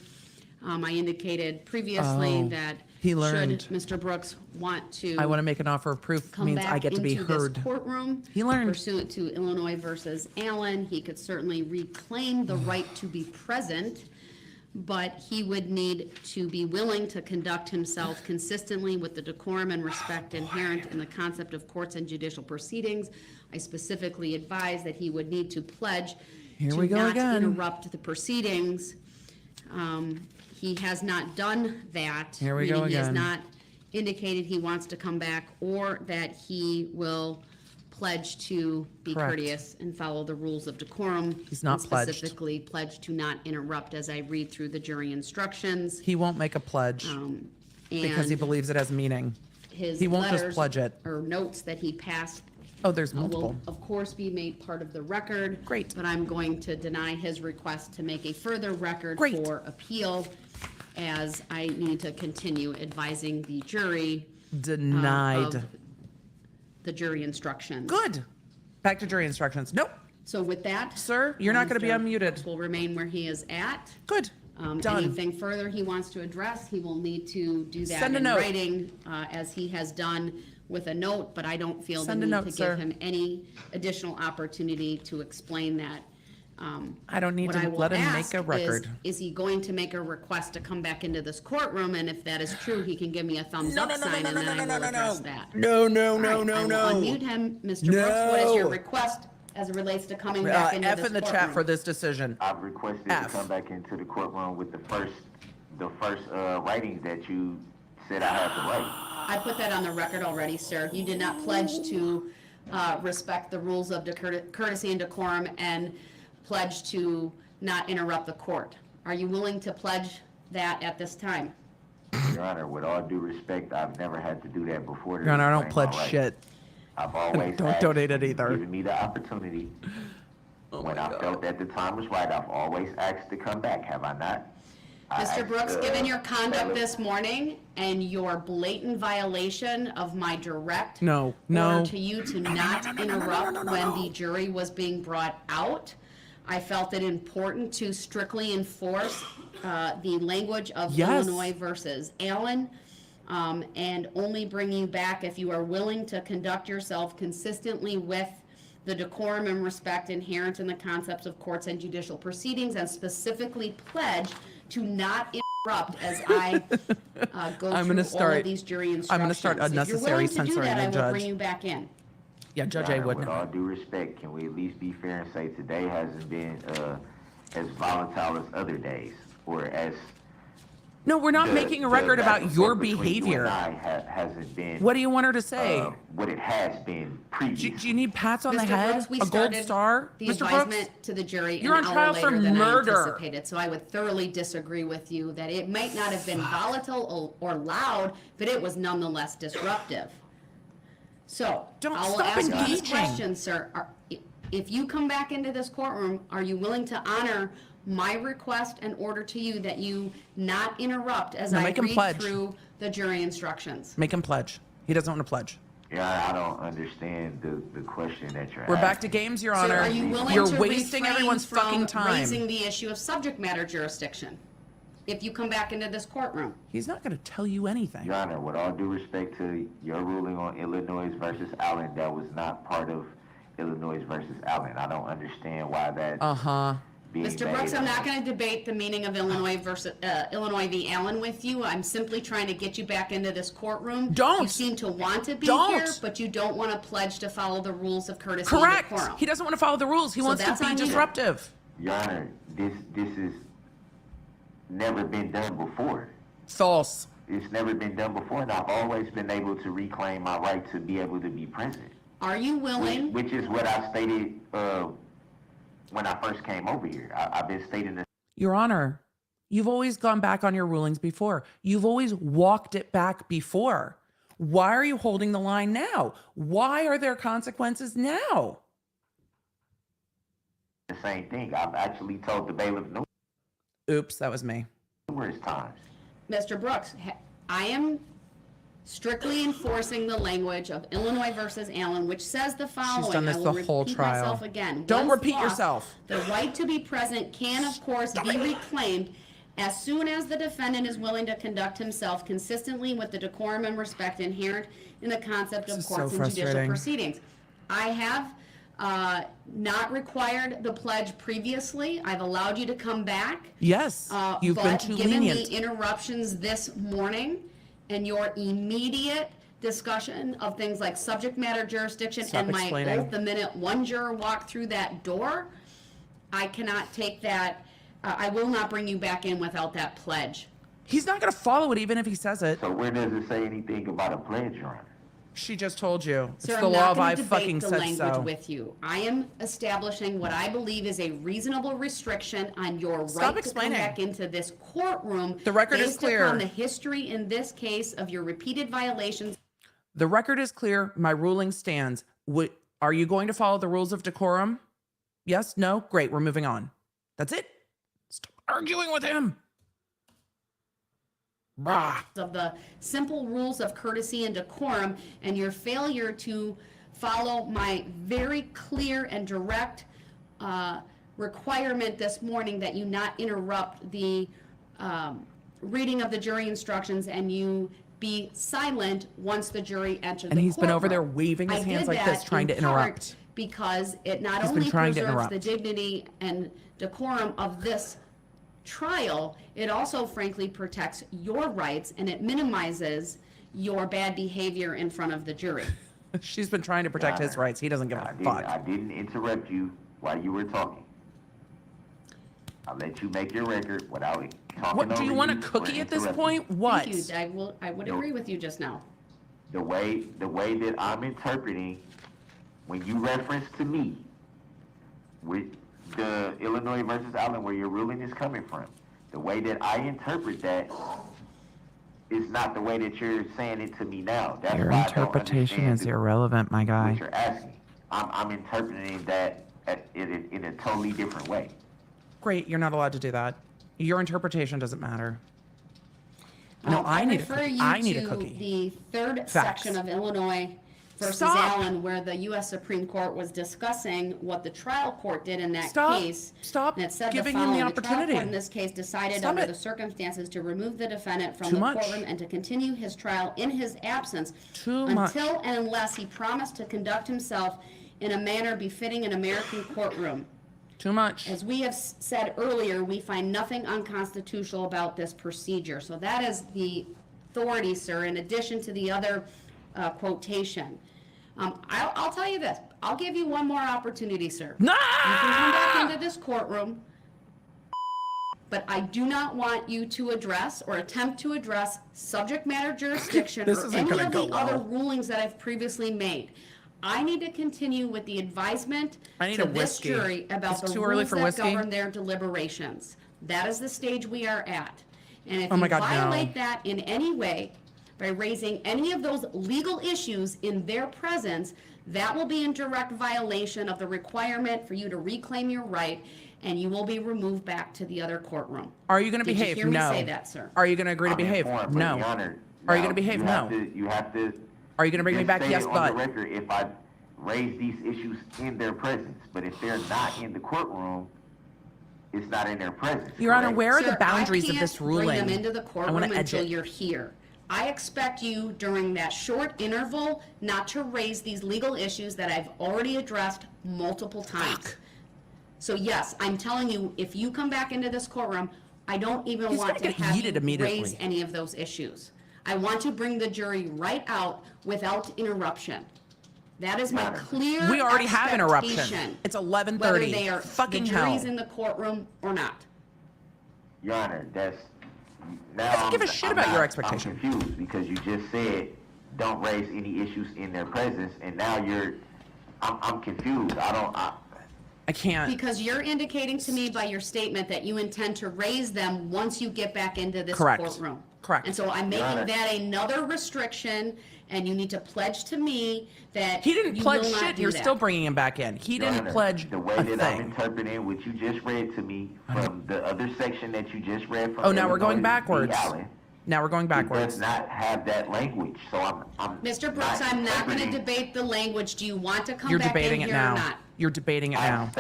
I indicated previously
Oh,
that
he learned.
should Mr. Brooks want to
I want to make an offer of proof.
come
Means
back
I get to be
into
heard.
this courtroom
He learned.
pursuant to Illinois versus Allen, he could certainly reclaim the right to be present, but he would need to be willing to conduct himself consistently with the decorum and respect inherent in the concept of courts and judicial proceedings. I specifically advise that he would need to pledge
Here
to
we go
not
again.
interrupt the proceedings. He has not done that.
Here we go
meaning He has
again.
not indicated he wants to come back, or that he will pledge to be
Correct.
courteous and follow the rules of decorum.
He's not
and
pledged.
Specifically, pledge to not interrupt as I read through the jury instructions.
He won't make a pledge because he
And
believes it has meaning.
his
he won't just
letters
pledge it.
Or notes that he passed
Oh, there's
will,
multiple.
of course, be made part of the record.
Great.
But I'm going to deny his request to make a further record
Great.
for appeal, as I need to continue advising the jury
Denied.
of the jury instructions.
Good. Back to jury instructions. Nope.
So with that.
Sir, you're not gonna be
Mr.
unmuted.
Brooks will remain where he is at.
Good. Done.
Anything further he wants to address, he will need to do that
Send a
in
note.
writing, as he has done with a note, but I don't feel the
Send a
need
note,
to
sir.
give him any additional opportunity to explain that.
I don't need
What
to
I will
let him
ask
make a record.
Is he going to make a request to come back into this courtroom? And if that is true, he can give me a thumbs up sign, and then I will address that.
No, no,
All right, I will unmute him. Mr. Brooks, what is your request as it relates to coming back into this
F in the
courtroom?
chat for this decision.
I've requested
F.
to come back into the courtroom with the first writings that you said I had to write.
I put that on the record already, sir. You did not pledge to respect the rules of courtesy and decorum and pledge to not interrupt the court. Are you willing to pledge that at this time?
Your Honor, with all due respect, I've never had to do that before. to
Your Honor, I don't
reclaim my
pledge
rights.
shit.
I've always
Don't
asked,
donate it either.
Given me the opportunity. When I felt that the time was right, I've always asked to come back, have I not? I
Mr.
asked,
Brooks, given your conduct
fellow-
this morning and your blatant violation of my direct
No.
order to you to not interrupt when the jury was being brought out, I felt it important to strictly enforce the language of
Yes.
Illinois versus Allen, and only bring you back if you are willing to conduct yourself consistently with the decorum and respect inherent in the concepts of courts and judicial proceedings, and specifically pledge to not interrupt as I go
I'm
through
gonna
all
start-
of these jury instructions.
I'm gonna start
If
unnecessary
you're willing to do
censoring
that,
the
I will
judge.
bring you back in.
Yeah, Judge
Your
A
Honor,
would
with
know.
all due respect, can we at least be fair and say today hasn't been as volatile as other days, or as
No, we're not
the-
making a
the
record
back
about
and
your
forth between you
behavior.
and I hasn't been
What do you want her to say?
what it has been
Do
previously.
you need pats on the
Mr.
head?
Brooks, we
A gold
started
star?
the
Mr. Brooks?
advisement to the jury
You're
an
on
hour
trial for
later than
murder.
I anticipated, so I would thoroughly disagree with you that it might not have been volatile or loud, but it was nonetheless disruptive. So,
Don't
I will
stop
ask you this
engaging.
question, sir. If you come back into this courtroom, are you willing to honor my request and order to you that you not interrupt as
No,
I
make him
read
pledge.
through the jury instructions?
Make him pledge. He doesn't want to pledge.
Yeah, I don't understand the question that you're
We're back to
asking.
games, Your
So
Honor.
are you willing
You're
to
wasting
refrain
everyone's
from
fucking time.
raising the issue of subject matter jurisdiction if you come back into this courtroom?
He's not going to tell you anything.
Your Honor, with all due respect to your ruling on Illinois versus Allen, that was not part of Illinois versus Allen. I don't understand why that
Uh-huh.
being
Mr.
made
Brooks, I'm
a-
not going to debate the meaning of Illinois versus Illinois v. Allen with you. I'm simply trying to get you back into this courtroom.
Don't.
You seem to want to be
Don't.
here, but you don't want to pledge to follow the rules of courtesy and
Correct.
decorum.
He doesn't want to follow the rules. He
So
wants to
that's
be
on you.
disruptive.
Your Honor, this is never been done before.
False.
It's never been done before, and I've always been able to reclaim my right to be able to be present.
Are you willing?
Which is what I stated when I first came over here. I've been stating this.
Your Honor, you've always gone back on your rulings before. You've always walked it back before. Why are you holding the line now? Why are there consequences now?
The same thing. I've actually told the bailiff
Oops, that was me.
numerous times.
Mr. Brooks, I am strictly enforcing the language of Illinois versus Allen, which says the following.
She's done this
I will
the whole
repeat
trial.
myself again.
Don't
Once
repeat
lost,
yourself.
The right to be present can, of course, be reclaimed as soon as the defendant is willing to conduct himself consistently with the decorum and respect inherent in the concept of
This is so
courts and judicial
frustrating.
proceedings. I have not required the pledge previously. I've allowed you to come back.
Yes, you've been
But
too
given
lenient.
the interruptions this morning and your immediate discussion of things like subject matter jurisdiction
Stop
and my
explaining.
oath the minute one juror walked through that door, I cannot take that. I will not bring you back in without that pledge.
He's not going to follow it even if he says it.
So where does it say anything about a pledge, Your Honor?
She just told you. It's
Sir,
the
I'm
law
not
of
going
I
to
fucking
debate the
said
language
so.
with you. I am establishing what I believe is a reasonable restriction on your
Stop
right to come
explaining.
back into this courtroom.
The record is
based
clear.
upon the history in this case of your repeated violations.
The record is clear. My ruling stands. Are you going to follow the rules of decorum? Yes? No? Great. We're moving on. That's it. Stop arguing with him. Bah.
Of the simple rules of courtesy and decorum, and your failure to follow my very clear and direct requirement this morning that you not interrupt the reading of the jury instructions and you be silent once the jury enters the
And he's been over
courtroom.
there waving his
I
hands
did
like this,
that
trying to
in part
interrupt.
because it not
He's been
only
trying to
preserves the
interrupt.
dignity and decorum of this trial, it also frankly protects your rights and it minimizes your bad behavior in front of the jury.
She's been trying to protect his rights. He doesn't give a
I
fuck.
didn't interrupt you while you were talking. I let you make your record without talking
What, do
over
you want a
or
cookie at this
interrupting.
point? What?
Thank you. I would agree with you just now.
The way that I'm interpreting, when you reference to me, with the Illinois versus Allen, where your ruling is coming from, the way that I interpret that is not the way that you're saying it to me now. That's
Your
why I don't
interpretation
understand
is irrelevant, my
what
guy.
you're asking. I'm interpreting that in a totally different way.
Great, you're not allowed to do that. Your interpretation doesn't matter. No, I need a
refer
cookie.
you
I need a
to
cookie.
the third
Facts.
section of Illinois versus
Stop.
Allen, where the U.S. Supreme Court was discussing what the trial court did in that
Stop.
case.
Stop
And it said
giving
the
him the
following: the trial
opportunity.
court in this case decided
Stop
under
it.
the circumstances to remove the defendant from
Too
the
much.
courtroom and to continue his trial in his absence
Too much.
until and unless he promised to conduct himself in a manner befitting an American courtroom.
Too much.
As we have said earlier, we find nothing unconstitutional about this procedure. So that is the authority, sir, in addition to the other quotation. I'll tell you this. I'll give you one more opportunity, sir.
No!
You can come back into this courtroom, but I do not want you to address or attempt to address subject matter jurisdiction
This
or
isn't
any
gonna
of
go
the other
well.
rulings that I've previously made. I need to continue with the advisement
I need
to
a
this
whiskey.
jury about
It's
the
too early
rules
for
that
whiskey?
govern their deliberations. That is the stage we are at. And if
Oh my
you
God, no.
violate that in any way by raising any of those legal issues in their presence, that will be in direct violation of the requirement for you to reclaim your right, and you will be removed back to the other courtroom.
Are you going to
Did
behave?
you hear me
No.
say that, sir?
Are you going to agree to
I'm
behave?
informed, but
No.
Your Honor,
Are you
now,
gonna behave?
You have
No.
you have to.
Are you going to bring me
just
back?
say
Yes,
it on
but.
the record if I raise these issues in their presence, but if they're not in the courtroom, it's not in their presence.
Your Honor,
correct?
where are the
Sir,
boundaries of
I
this
can't bring
ruling?
them into the
I
courtroom
want to edge
until
it.
you're here. I expect you during that short interval not to raise these legal issues that I've already addressed multiple times. So yes, I'm telling you, if you come back into this courtroom, I don't even
He's
want
gonna
to
get
have
yeeted
you
immediately.
raise any of those issues. I want to bring the jury right out without interruption. That is my clear
We already have interruption.
expectation,
It's
whether
11:30.
they are,
Fucking
the
hell.
jury's in the courtroom or not.
Your Honor, that's Now
doesn't give a shit about your expectation.
I'm confused because you just said don't raise any issues in their presence, and now I'm confused.
I can't.
Because you're indicating to me by your statement that you intend to raise them once you get back into this
Correct.
courtroom.
Correct.
And so I'm
Your
making
Honor.
that another restriction, and you need to pledge to me that
He didn't
you
pledge
will not
shit.
do
You're
that.
still bringing him back in. He
Your
didn't
Honor,
pledge
the way
a
that I'm
thing.
interpreting what you just read to me from the other section that you just read from.
Oh, now we're going
Illinois v.
backwards.
Allen,
Now we're going
it
backwards.
does not have that language, so I'm.
Mr. Brooks, I'm not going to
interpreting-
debate the language. Do you want to come
You're
back
debating
in
it
here or
now.
not?
You're debating it now.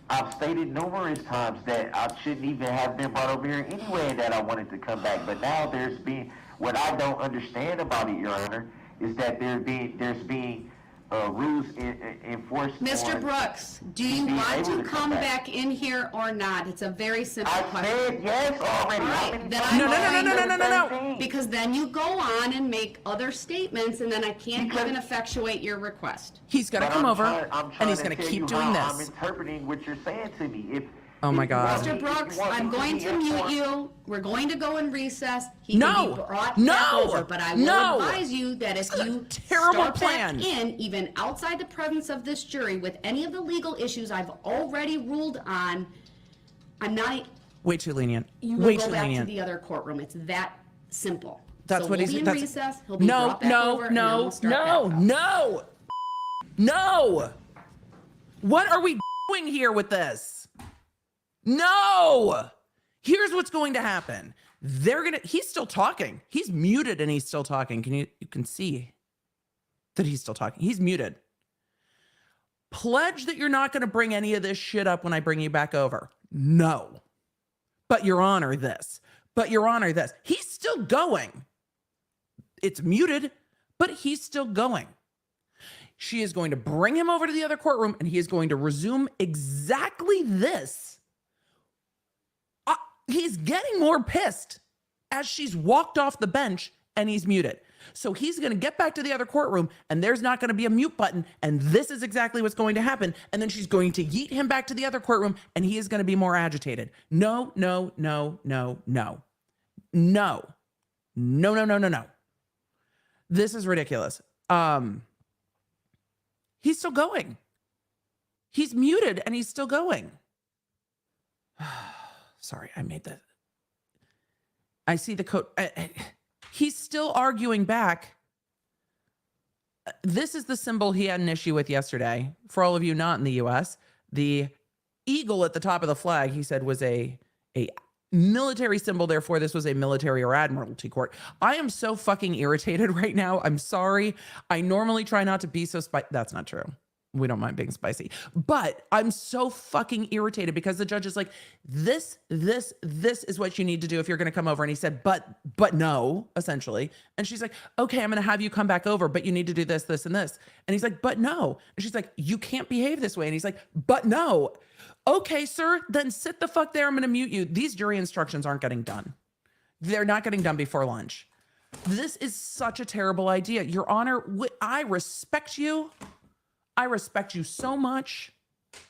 I've stated numerous times that I shouldn't even have been brought over here anyway, and that I wanted to come back. But now what I don't understand about it, Your Honor, is that there's being rules enforced.
Mr.
on
Brooks, do you
being
want
able
to come
back.
back in here or not? It's a very simple
I
question.
said yes already.
All
How
right,
many
then
times
I'm
No, no, no,
have I
no, no,
said
no,
the
no,
same
no.
thing?
Because then you go on and make other statements, and then I can't
Because-
even effectuate your request.
He's gonna
But
come
I'm
over
I'm
and he's
to
gonna
tell
keep
you
doing
how I'm
this.
interpreting what you're saying to me.
Oh my
if you want
God.
me-
Mr.
if you
Brooks,
want
I'm
me
going
be
to mute
informed-
you. We're going to go in recess. He
No!
can be brought
No!
back over, but I will
No!
advise you that if
This is a
you
terrible
start
plan.
back in, even outside the presence of this jury, with any of the legal issues I've already ruled on, I'm not.
Way too lenient.
You will
Way
go
too
back
lenient.
to the other courtroom. It's that simple.
That's
so
what
we'll
he's.
be in
That's,
recess. He'll be
no,
brought back
no,
over, and then
no,
we'll start
no,
back up.
no, no. What are we doing here with this? No. Here's what's going to happen. He's still talking. He's muted and he's still talking. You can see that he's still talking. He's muted. Pledge that you're not going to bring any of this shit up when I bring you back over. No. But Your Honor, this. But Your Honor, this. He's still going. It's muted, but he's still going. She is going to bring him over to the other courtroom and he is going to resume exactly this. He's getting more pissed as she's walked off the bench and he's muted. So he's going to get back to the other courtroom and there's not going to be a mute button. And this is exactly what's going to happen. And then she's going to yeet him back to the other courtroom and he is going to be more agitated. No, no, no, no, no, no, no, no, no, no, no. This is ridiculous. He's still going. He's muted and he's still going. Sorry, I made that. I see the code. He's still arguing back. This is the symbol he had an issue with yesterday. For all of you not in the US, the eagle at the top of the flag, he said, was a military symbol. Therefore, this was a military or admiralty court. I am so fucking irritated right now. I'm sorry. I normally try not to be so spicy. That's not true. We don't mind being spicy, but I'm so fucking irritated because the judge is like, this is what you need to do if you're going to come over. And he said, but no, essentially. And she's like, okay, I'm going to have you come back over, but you need to do this, this, and this. And he's like, but no. And she's like, you can't behave this way. And he's like, but no. Okay, sir, then sit the fuck there. I'm going to mute you. These jury instructions aren't getting done. They're not getting done before lunch. This is such a terrible idea. Your Honor, I respect you. I respect you so much.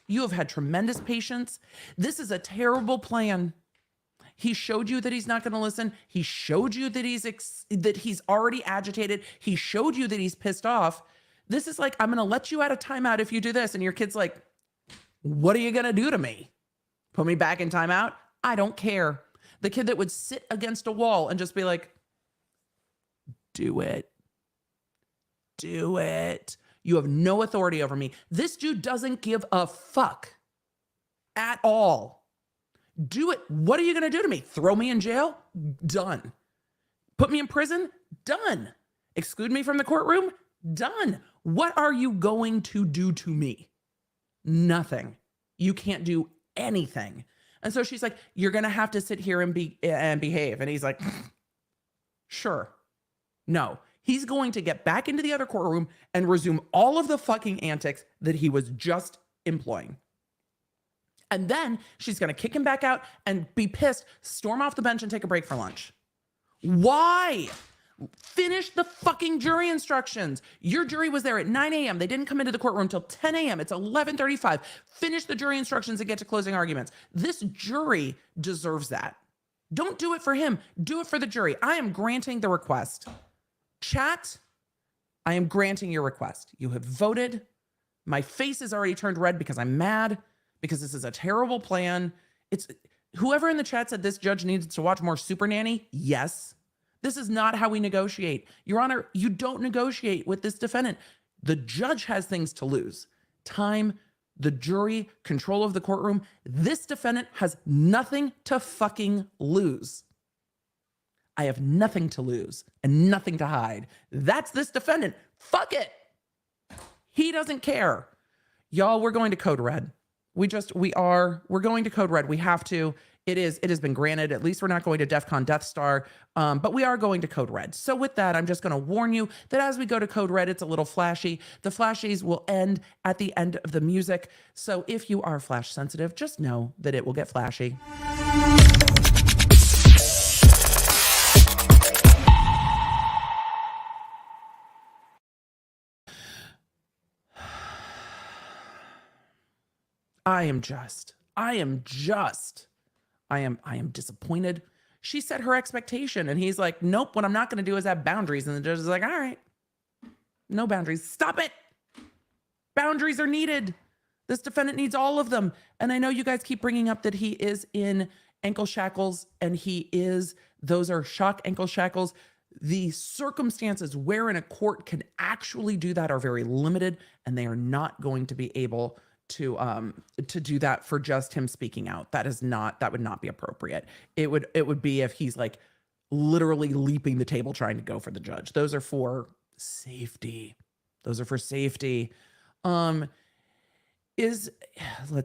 You have had tremendous patience. This is a terrible plan. He showed you that he's not going to listen. He showed you that he's already agitated. He showed you that he's pissed off. This is like, I'm going to let you out of timeout if you do this. And your kid's like, what are you going to do to me? Put me back in timeout? I don't care. The kid that would sit against a wall and just be like, do it. Do it. You have no authority over me. This dude doesn't give a fuck at all. Do it. What are you going to do to me? Throw me in jail? Done. Put me in prison? Done. Exclude me from the courtroom? Done. What are you going to do to me? Nothing. You can't do anything. And so she's like, you're going to have to sit here and behave. And he's like, sure. No. He's going to get back into the other courtroom and resume all of the fucking antics that he was just employing. And then she's going to kick him back out and be pissed, storm off the bench and take a break for lunch. Why? Finish the fucking jury instructions. Your jury was there at 9 a.m. They didn't come into the courtroom until 10 a.m. It's 11:35. Finish the jury instructions and get to closing arguments. This jury deserves that. Don't do it for him. Do it for the jury. I am granting the request. Chat, I am granting your request. You have voted. My face is already turned red because I'm mad, because this is a terrible plan. It's whoever in the chat said this judge needs to watch more Super Nanny. Yes. This is not how we negotiate. Your Honor, you don't negotiate with this defendant. The judge has things to lose. Time, the jury, control of the courtroom. This defendant has nothing to fucking lose. I have nothing to lose and nothing to hide. That's this defendant. Fuck it. He doesn't care. Y'all, we're going to code red. We're going to code red. We have to. It has been granted. At least we're not going to DEFCON Death Star, but we are going to code red. So with that, I'm just going to warn you that as we go to code red, it's a little flashy. The flashies will end at the end of the music. So if you are flash sensitive, just know that it will get flashy. I am disappointed. She set her expectation and he's like, nope, what I'm not going to do is have boundaries. And the judge is like, all right, no boundaries. Stop it. Boundaries are needed. This defendant needs all of them. And I know you guys keep bringing up that he is in ankle shackles and those are shock ankle shackles. The circumstances wherein a court can actually do that are very limited, and they are not going to be able to do that for just him speaking out. That would not be appropriate. It would be if he's like literally leaping the table trying to go for the judge. Those are for safety. Let's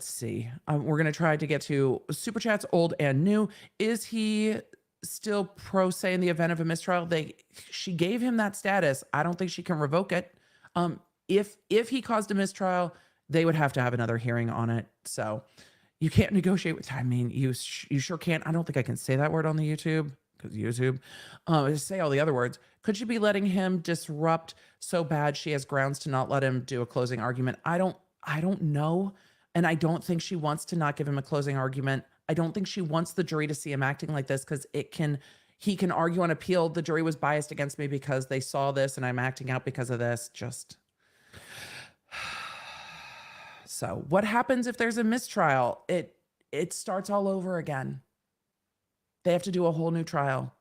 see. We're gonna try to get to super chats, old and new. Is he still pro se in the event of a mistrial? She gave him that status. I don't think she can revoke it. If he caused a mistrial, they would have to have another hearing on it. So you can't negotiate with, I mean, you sure can't. I don't think I can say that word on the YouTube, because YouTube, just say all the other words. Could she be letting him disrupt so bad she has grounds to not let him do a closing argument? I don't know. And I don't think she wants to not give him a closing argument. I don't think she wants the jury to see him acting like this, because he can argue on appeal. The jury was biased against me because they saw this and I'm acting out because of this. So what happens if there's a mistrial? It starts all over again. They have to do a whole new trial.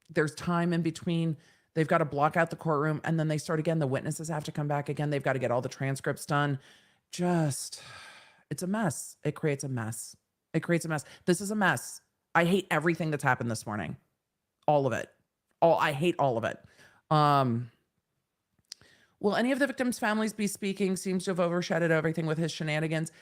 There's time in between. They've got to block out the courtroom and then they start again. The witnesses have to come back again. They've got to get all the transcripts done. It's a mess. It creates a mess. This is a mess. I hate everything that's happened this morning. All of it. I hate all of it. Will any of the victims' families be speaking? Seems to have overshadowed everything with his shenanigans.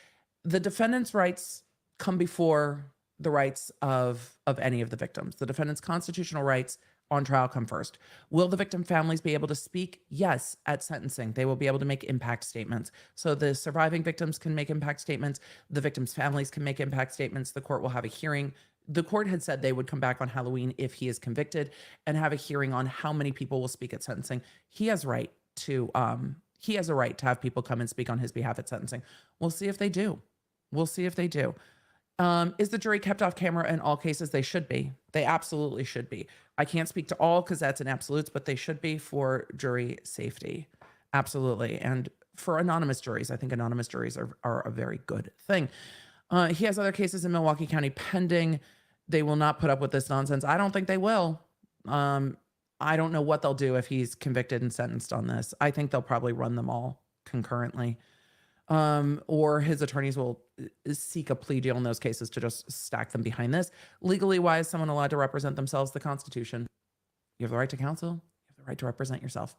The defendant's rights come before the rights of any of the victims. The defendant's constitutional rights on trial come first. Will the victim families be able to speak? Yes, at sentencing. They will be able to make impact statements. So the surviving victims can make impact statements. The victims' families can make impact statements. The court will have a hearing. The court had said they would come back on Halloween if he is convicted and have a hearing on how many people will speak at sentencing. He has a right to have people come and speak on his behalf at sentencing. We'll see if they do. Is the jury kept off camera in all cases? They should be. They absolutely should be. I can't speak to all because that's an absolutes, but they should be for jury safety. Absolutely. And for anonymous juries, I think anonymous juries are a very good thing. He has other cases in Milwaukee County pending. They will not put up with this nonsense. I don't think they will. I don't know what they'll do if he's convicted and sentenced on this. I think they'll probably run them all concurrently. Or his attorneys will seek a plea deal in those cases to just stack them behind this. Legally, why is someone allowed to represent themselves? The Constitution. You have the right to counsel. You have the right to represent yourself.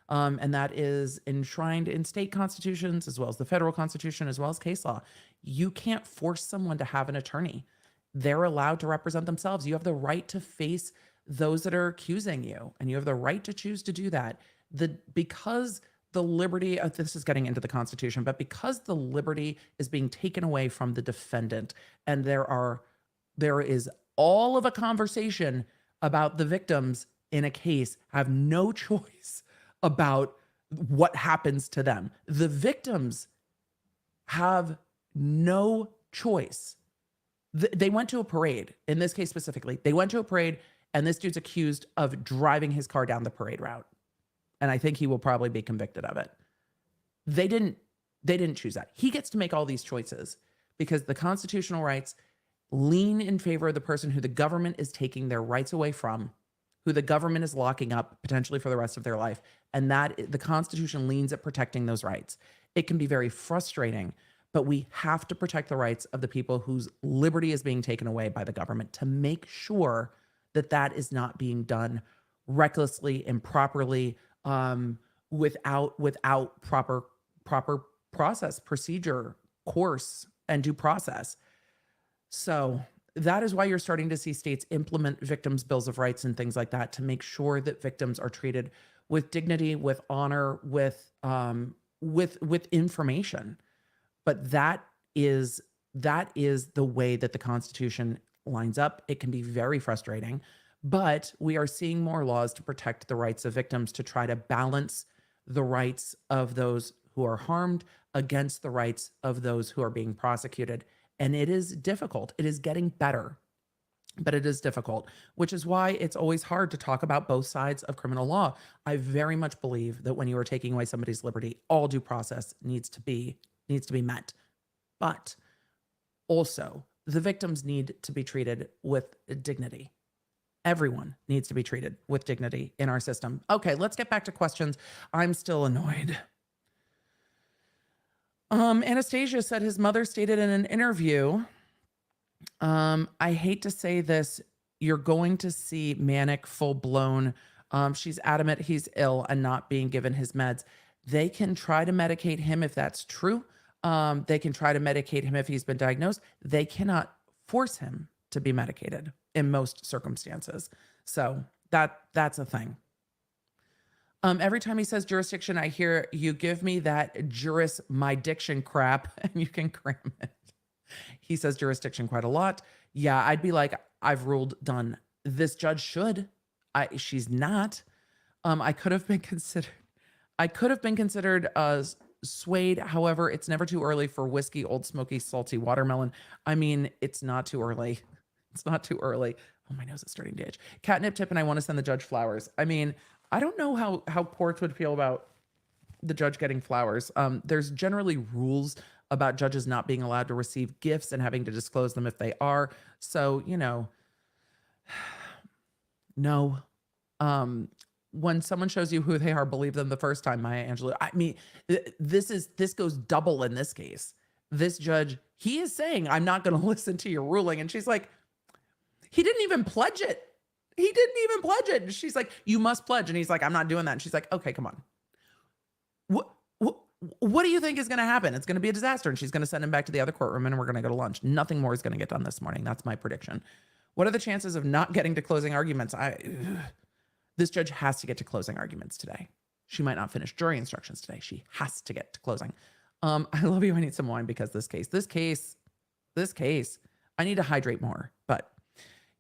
And that is enshrined in state constitutions, as well as the federal constitution, as well as case law. You can't force someone to have an attorney. They're allowed to represent themselves. You have the right to face those that are accusing you, and you have the right to choose to do that. Because the liberty of this is getting into the Constitution, but because the liberty is being taken away from the defendant, and there is all of a conversation about the victims in a case have no choice about what happens to them. The victims have no choice They went to a parade. In this case specifically, they went to a parade, and this dude's accused of driving his car down the parade route. And I think he will probably be convicted of it. They didn't choose that. He gets to make all these choices because the constitutional rights lean in favor of the person who the government is taking their rights away from, who the government is locking up potentially for the rest of their life. And that the Constitution leans at protecting those rights. It can be very frustrating, but we have to protect the rights of the people whose liberty is being taken away by the government to make sure that that is not being done recklessly, improperly, without proper process, procedure, course, and due process. So that is why you're starting to see states implement victims' bills of rights and things like that to make sure that victims are treated with dignity, with honor, with information. But that is the way that the Constitution lines up. It can be very frustrating, but we are seeing more laws to protect the rights of victims to try to balance the rights of those who are harmed against the rights of those who are being prosecuted. And it is difficult. It is getting better, but it is difficult, which is why it's always hard to talk about both sides of criminal law. I very much believe that when you are taking away somebody's liberty, all due process needs to be met. But also, the victims need to be treated with dignity. Everyone needs to be treated with dignity in our system. Okay, let's get back to questions. I'm still annoyed. Anastasia said his mother stated in an interview, I hate to say this, you're going to see manic full blown. She's adamant he's ill and not being given his meds. They can try to medicate him if that's true. They can try to medicate him if he's been diagnosed. They cannot force him to be medicated in most circumstances. So that's a thing. Every time he says jurisdiction, I hear you give me that my diction crap and you can cram it. He says jurisdiction quite a lot. Yeah, I'd be like, I've ruled, done. This judge should. She's not. I could have been considered swayed. However, it's never too early for whiskey, old smoky, salty watermelon. I mean, it's not too early. It's not too early. Oh, my nose is starting to itch. Catnip tip, and I want to send the judge flowers. I mean, I don't know how courts would feel about the judge getting flowers. There's generally rules about judges not being allowed to receive gifts and having to disclose them if they are. So, no. When someone shows you who they are, believe them the first time, Maya Angelou. I mean, this goes double in this case. This judge, he is saying, I'm not going to listen to your ruling. And she's like, he didn't even pledge it. He didn't even pledge it. And she's like, you must pledge. And he's like, I'm not doing that. And she's like, okay, come on. What do you think is going to happen? It's going to be a disaster. And she's going to send him back to the other courtroom and we're going to go to lunch. Nothing more is going to get done this morning. That's my prediction. What are the chances of not getting to closing arguments? This judge has to get to closing arguments today. She might not finish jury instructions today. She has to get to closing. I love you. I need some wine because this case, I need to hydrate more, but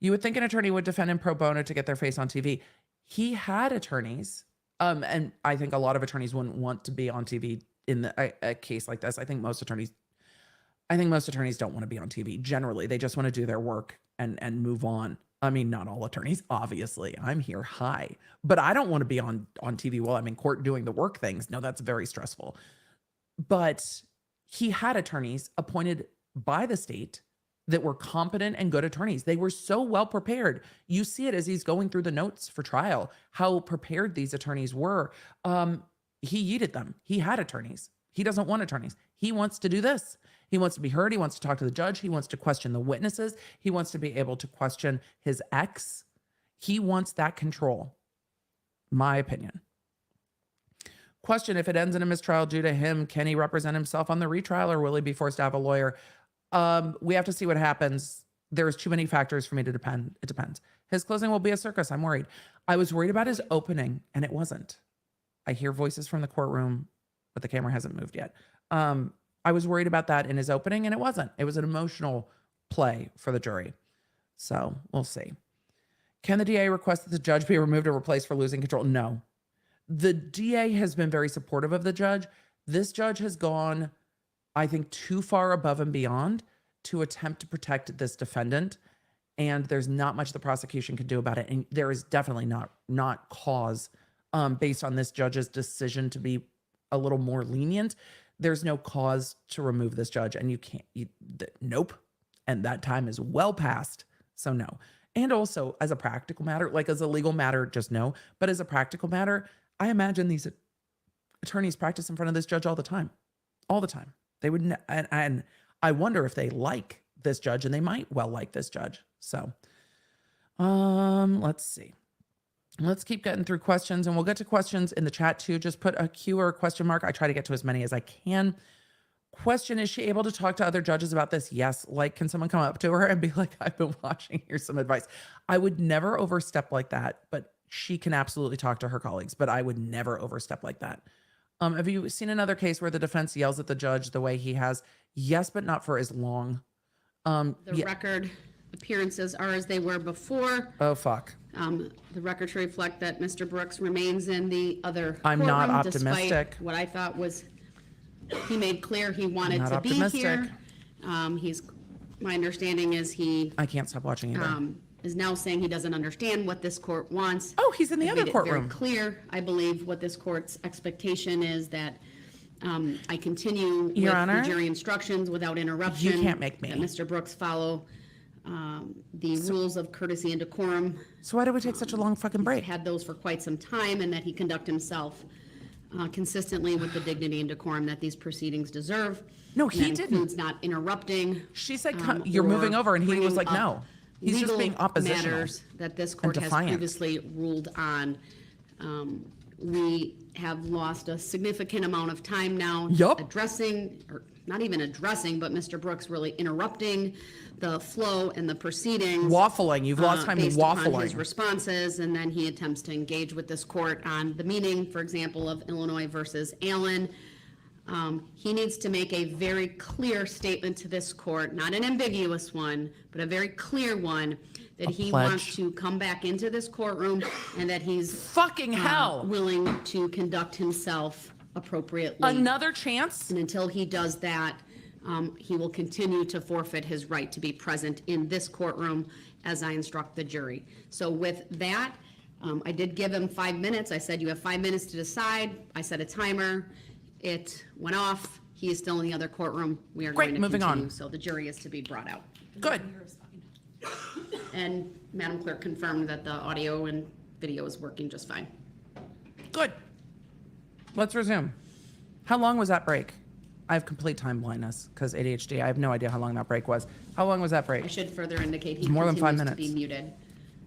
you would think an attorney would defend him pro bono to get their face on TV. He had attorneys. And I think a lot of attorneys wouldn't want to be on TV in a case like this. I think most attorneys don't want to be on TV. Generally, they just want to do their work and move on. I mean, not all attorneys, obviously. I'm here high, but I don't want to be on TV while I'm in court doing the work things. No, that's very stressful. But he had attorneys appointed by the state that were competent and good attorneys. They were so well prepared. You see it as he's going through the notes for trial, how prepared these attorneys were. He yeeted them. He had attorneys. He doesn't want attorneys. He wants to do this. He wants to be heard. He wants to talk to the judge. He wants to question the witnesses. He wants to be able to question his ex. He wants that control. My opinion. Question, if it ends in a mistrial due to him, can he represent himself on the retrial or will he be forced to have a lawyer? We have to see what happens. There's too many factors for me to depend. It depends. His closing will be a circus. I'm worried. I was worried about his opening and it wasn't. I hear voices from the courtroom, but the camera hasn't moved yet. I was worried about that in his opening and it wasn't. It was an emotional play for the jury. So we'll see. Can the DA request that the judge be removed or replaced for losing control? No. The DA has been very supportive of the judge. This judge has gone, I think, too far above and beyond. to attempt to protect this defendant, and there's not much the prosecution can do about it. And there is definitely not cause, based on this judge's decision to be a little more lenient. There's no cause to remove this judge, and you can't. Nope. And that time is well past. So no. And also, as a practical matter, like as a legal matter, just no. But as a practical matter, I imagine these attorneys practice in front of this judge all the time. All the time. They would, and I wonder if they like this judge, and they might well like this judge. So, let's see. Let's keep getting through questions, and we'll get to questions in the chat too. Just put a Q or a question mark. I try to get to as many as I can. Question, is she able to talk to other judges about this? Yes. Like, can someone come up to her and be like, I've been watching, here's some advice. I would never overstep like that, but she can absolutely talk to her colleagues, but I would never overstep like that. Have you seen another case where the defense yells at the judge the way he has? Yes, but not for as long.
The record appearances are as they were before.
Oh, fuck.
The record should reflect that Mr. Brooks remains in the other
I'm not
courtroom,
optimistic.
despite what I thought was, he made clear he wanted to be here. My understanding is he
I can't stop watching either.
is now saying he doesn't understand what this court wants.
Oh, he's in the
I
other
made it
courtroom.
very clear, I believe, what this court's expectation is, that I continue with
Your
the
Honor,
jury instructions without interruption.
you can't make me.
That Mr. Brooks follow the rules of courtesy and decorum.
So why do we take such a long fucking break?
Had those for quite some time, and that he conduct himself consistently with the dignity and decorum that these proceedings deserve.
No,
And
he
that
didn't.
includes not interrupting.
She said, you're moving
or
over, and he was
bringing
like,
up
no. He's just
legal
being oppositional.
matters that this court has
defiant.
previously ruled on. We have lost a significant amount of time now
Yup.
addressing, or not even addressing, but Mr. Brooks really interrupting the flow and the proceedings.
Waffling. You've lost time
based upon his
waffling.
responses, and then he attempts to engage with this court on the meaning, for example, of Illinois versus Allen. He needs to make a very clear statement to this court, not an ambiguous one, but a very clear one, that he
pledge.
wants to come back into this courtroom and that he's
Fucking hell.
willing to conduct himself appropriately.
Another chance?
And until he does that, he will continue to forfeit his right to be present in this courtroom as I instruct the jury. So with that, I did give him 5 minutes. I said, you have 5 minutes to decide. I set a timer. It went off. He is still in the other courtroom. We are
Great,
going to
moving on.
continue. So the jury is to be brought out.
Good.
And Madam Clerk confirmed that the audio and video is working just fine.
Good. Let's resume. How long was that break? I have complete time blindness because ADHD. I have no idea how long that break was. How long was that
I
break?
should further indicate he
More than 5
continues to be
minutes.
muted.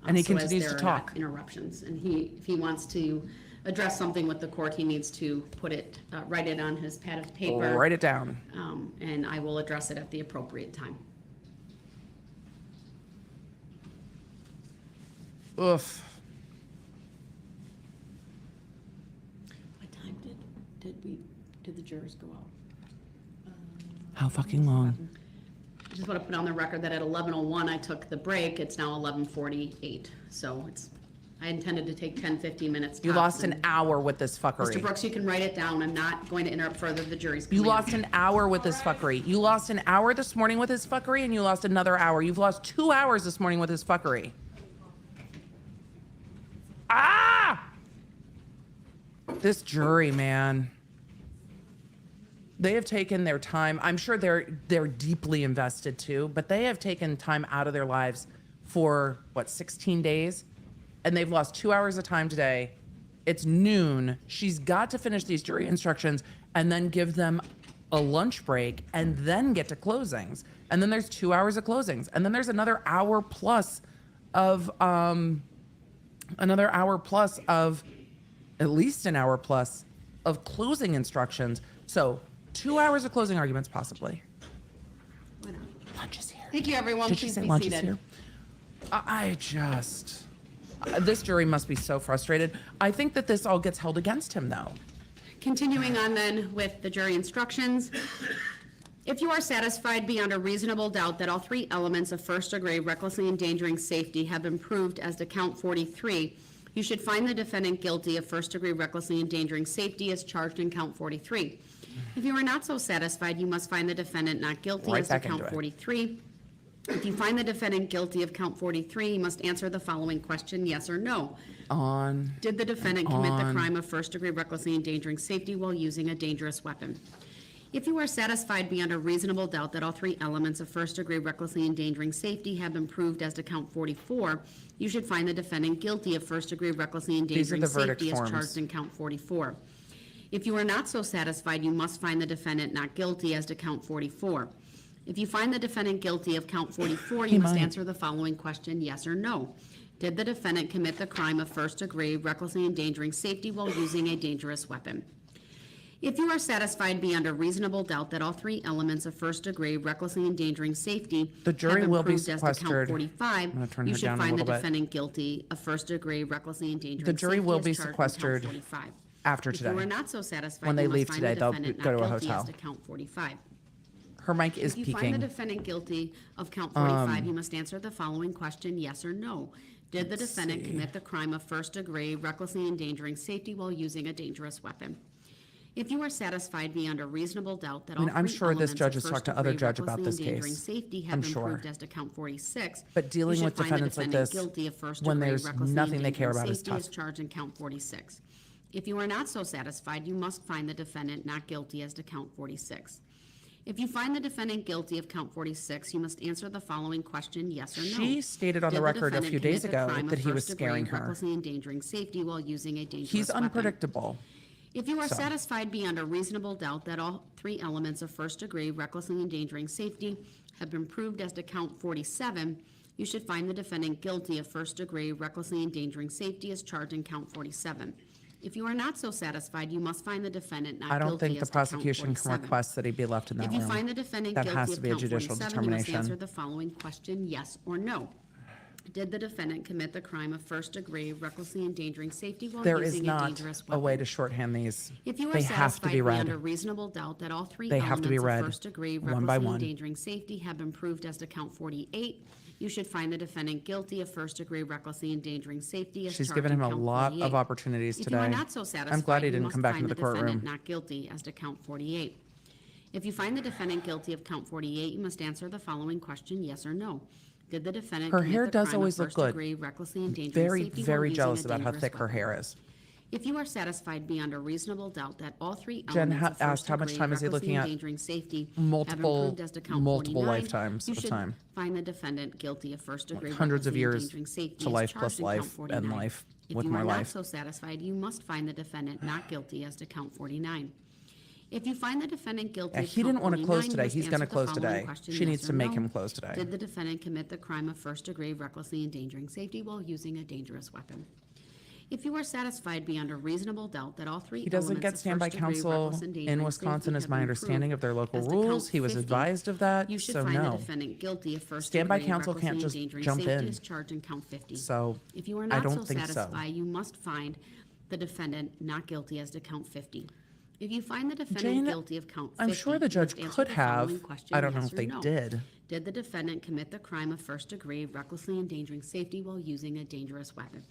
And he
so as
continues to
there are
talk.
not interruptions. And if he wants to address something with the court, he needs to put it, write it on his pad of paper.
Write it down.
And I will address it at the appropriate time.
Oof.
What time did the jurors go out?
How fucking long?
I just want to put on the record that at 11:01 I took the break. It's now 11:48. So I intended to take 10, 15 minutes.
You
tops,
lost an
and
hour with this fuckery.
Mr. Brooks, you can write it down. I'm not going to interrupt further the jury's
You
command.
lost an hour with this fuckery. You lost an hour this morning with his fuckery, and you lost another hour. You've lost 2 hours this morning with his fuckery. Ah! This jury, man. They have taken their time. I'm sure they're deeply invested too, but they have taken time out of their lives for, 16 days? And they've lost 2 hours of time today. It's noon. She's got to finish these jury instructions and then give them a lunch break and then get to closings. And then there's 2 hours of closings. And then there's another hour plus of, at least an hour plus of closing instructions. So 2 hours of closing arguments, possibly.
Why not?
Lunch is here.
Thank you, everyone.
Did she
Please
say
be
lunch is
seated.
here? This jury must be so frustrated. I think that this all gets held against him, though.
Continuing on then with the jury instructions. If you are satisfied beyond a reasonable doubt that all three elements of first-degree recklessly endangering safety have been proved as to count 43, you should find the defendant guilty of first-degree recklessly endangering safety as charged in count 43. If you are not so satisfied, you must find the defendant not guilty
Right
as to
back into
count
it.
43. If you find the defendant guilty of count 43, you must answer the following question, yes or no.
On.
Did the defendant commit the
On.
crime of first-degree recklessly endangering safety while using a dangerous weapon? If you are satisfied beyond a reasonable doubt that all three elements of first-degree recklessly endangering safety have been proved as to count 44, you should find the defendant guilty of first-degree recklessly endangering
the verdict
safety as
forms.
charged in count 44. If you are not so satisfied, you must find the defendant not guilty as to count 44. If you find the defendant guilty of count 44, you must
might.
answer the following question, yes or no. Did the defendant commit the crime of first-degree recklessly endangering safety while using a dangerous weapon? If you are satisfied beyond a reasonable doubt that all three elements of first-degree recklessly endangering safety
The jury
have been
will be
proved as to count
sequestered.
45,
I'm gonna turn
you
her
should
down a
find the
little bit.
defendant guilty of first-degree recklessly endangering
The jury
safety
will
as
be
charged in count
sequestered
45.
after
If you are
today.
not so satisfied,
When they
you must
leave
find
today,
the
they'll
defendant
go
not
to a
guilty as
hotel.
to count 45.
Her mic is
If you find the
peaking.
defendant guilty of count 45, you must answer the following question, yes or no. Did the defendant commit the crime of first degree recklessly endangering safety while using a dangerous weapon? If you are satisfied beyond a reasonable doubt that all
I'm
three
sure this
elements
judge
of
has talked to other
first-degree
judge about
recklessly
this
endangering
case.
safety have
I'm
been
sure.
proved as to count 46,
But
you
dealing
should
with
find the
defendants like
defendant
this,
guilty of first
when
degree
there's
recklessly
nothing they care
endangering
about is
safety
tough.
as charged in count 46. If you are not so satisfied, you must find the defendant not guilty as to count 46. If you find the defendant guilty of count 46, you must answer the following question, yes or no.
She stated on the
Did
record a
defendant
few days
commit the
ago
crime
that
of
he was
first-degree
scaring her.
recklessly endangering safety while using a dangerous
He's
weapon?
unpredictable.
If you are
So.
satisfied beyond a reasonable doubt that all three elements of first-degree recklessly endangering safety have been proved as to count 47, you should find the defendant guilty of first-degree recklessly endangering safety as charged in count 47. If you are not so satisfied, you must find the defendant not
I
guilty
don't think the
as to count
prosecution can
47.
request that he be left in that
If you
room.
find the defendant
That
guilty
has
of
to be a
count
judicial
47, you must answer
determination.
the following question, yes or no. Did the defendant commit the crime of first-degree recklessly endangering safety while
There is
using a
not
dangerous
a
weapon?
way to shorthand these.
If you are
They have to
satisfied
be
beyond a
read.
reasonable doubt that all three
They have to be
elements
read
of first-degree
one by
recklessly
one.
endangering safety have been proved as to count 48, you should find the defendant guilty of first-degree recklessly endangering safety as
She's
charged
given
in
him a
count
lot
48.
of opportunities
If you are
today.
not so satisfied,
I'm glad he
you
didn't
must
come back
find
into the
defendant
courtroom.
not guilty as to count 48. If you find the defendant guilty of count 48, you must answer the following question, yes or no. Did the defendant
Her
commit
hair
the
does
crime
always
of
look good.
first-degree recklessly endangering
Very,
safety while
very
using
jealous
a
about how
dangerous
thick her
weapon?
hair is.
If you are satisfied beyond a reasonable doubt that all three
Jen
elements of
asked how much
first-degree
time is he
recklessly
looking at?
endangering safety have
Multiple-
been proved as to count
multiple
49,
lifetimes
you
of
should
time.
find the defendant guilty of first-degree
Hundreds of
recklessly
years
endangering safety
to
as
life
charged
plus
in count
life and
49.
life
If
with
you
more
are not
life.
so satisfied, you must find the defendant not guilty as to count 49. If you find the defendant guilty
Yeah,
of
he
count
didn't want to close
49, you
today.
must
He's going to
answer the
close
following
today.
question,
She
yes
needs
or
to make
no.
him close today.
Did the defendant commit the crime of first-degree recklessly endangering safety while using a dangerous weapon? If you are satisfied beyond a reasonable doubt that all three
He doesn't
elements
get
of
standby
first-degree
counsel
reckless endangering
in Wisconsin,
safety
is
have
my
been
understanding
proved
of their local
as to
rules.
count
He was
50,
advised of that,
you should
so
find the
no.
defendant guilty of first
Standby
degree
counsel
recklessly
can't just
endangering
jump
safety
in.
as charged in count 50.
So
If you are
I
not
don't
so
think so.
satisfied, you must find the defendant not guilty as to count 50. If you find the defendant
Jane,
guilty of count 50,
I'm sure the
you
judge
must answer
could
the
have.
following question,
I don't know
yes
if
or
they
no.
did.
Did the defendant commit the crime of first degree recklessly endangering safety while using a dangerous weapon?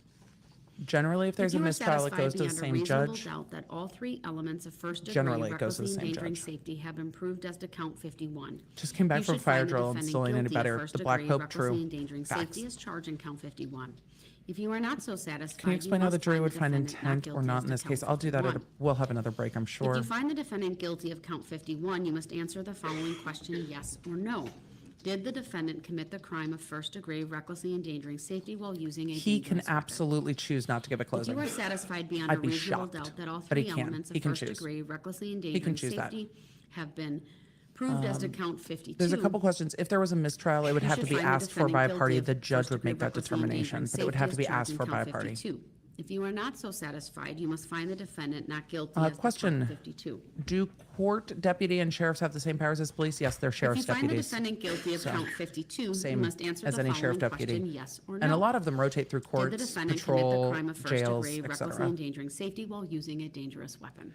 Generally, if there's a
If you are
mistrial, it
satisfied
goes to the
beyond a
same
reasonable
judge.
doubt that all three elements of first degree
Generally, it goes to the
recklessly
same
endangering
judge.
safety have been proved as to count 51.
Just came back
You
from
should
fire
find the
drill and
defendant
still ain't any
guilty of
better. The
first
Black
degree
Pope,
recklessly
true.
endangering
Facts.
safety is charged in count 51. If you are not so satisfied,
Can you explain how the
must
jury
find
would find
defendant
intent or
guilty
not
as
in
to
this
count
case? I'll do that.
51.
We'll have another break, I'm
If
sure.
you find the defendant guilty of count 51, you must answer the following question, yes or no. Did the defendant commit the crime of first degree recklessly endangering safety while using a
He can
dangerous weapon?
absolutely choose not to give a
If
closing.
you are satisfied beyond
I'd
a
be
reasonable
shocked,
doubt that all
but he
three
can.
elements
He
of
can
first
choose.
degree recklessly endangering
choose that.
safety have been proved as to count 52.
There's a couple questions. If there was a mistrial, it would
you
have to
should
be
find the
asked for by a
defendant
party.
guilty
The
of
judge would
first-degree
make that
recklessly
determination,
endangering
but it would have to
safety
be
as
asked
charged
for
in
by a
count
party.
52. If you are not so satisfied, you must find the defendant not guilty as to
Question.
count 52.
Do court deputy and sheriffs have the same powers as police? Yes, they're
If you
sheriff's
find the
deputies.
defendant guilty of count 52, you
Same
must answer
as
the
any
following
sheriff deputy.
question, yes or no.
And a lot of them rotate through
Did the
courts,
defendant commit the
patrol,
crime of first
jails,
degree recklessly
etc.
endangering safety while using a dangerous weapon?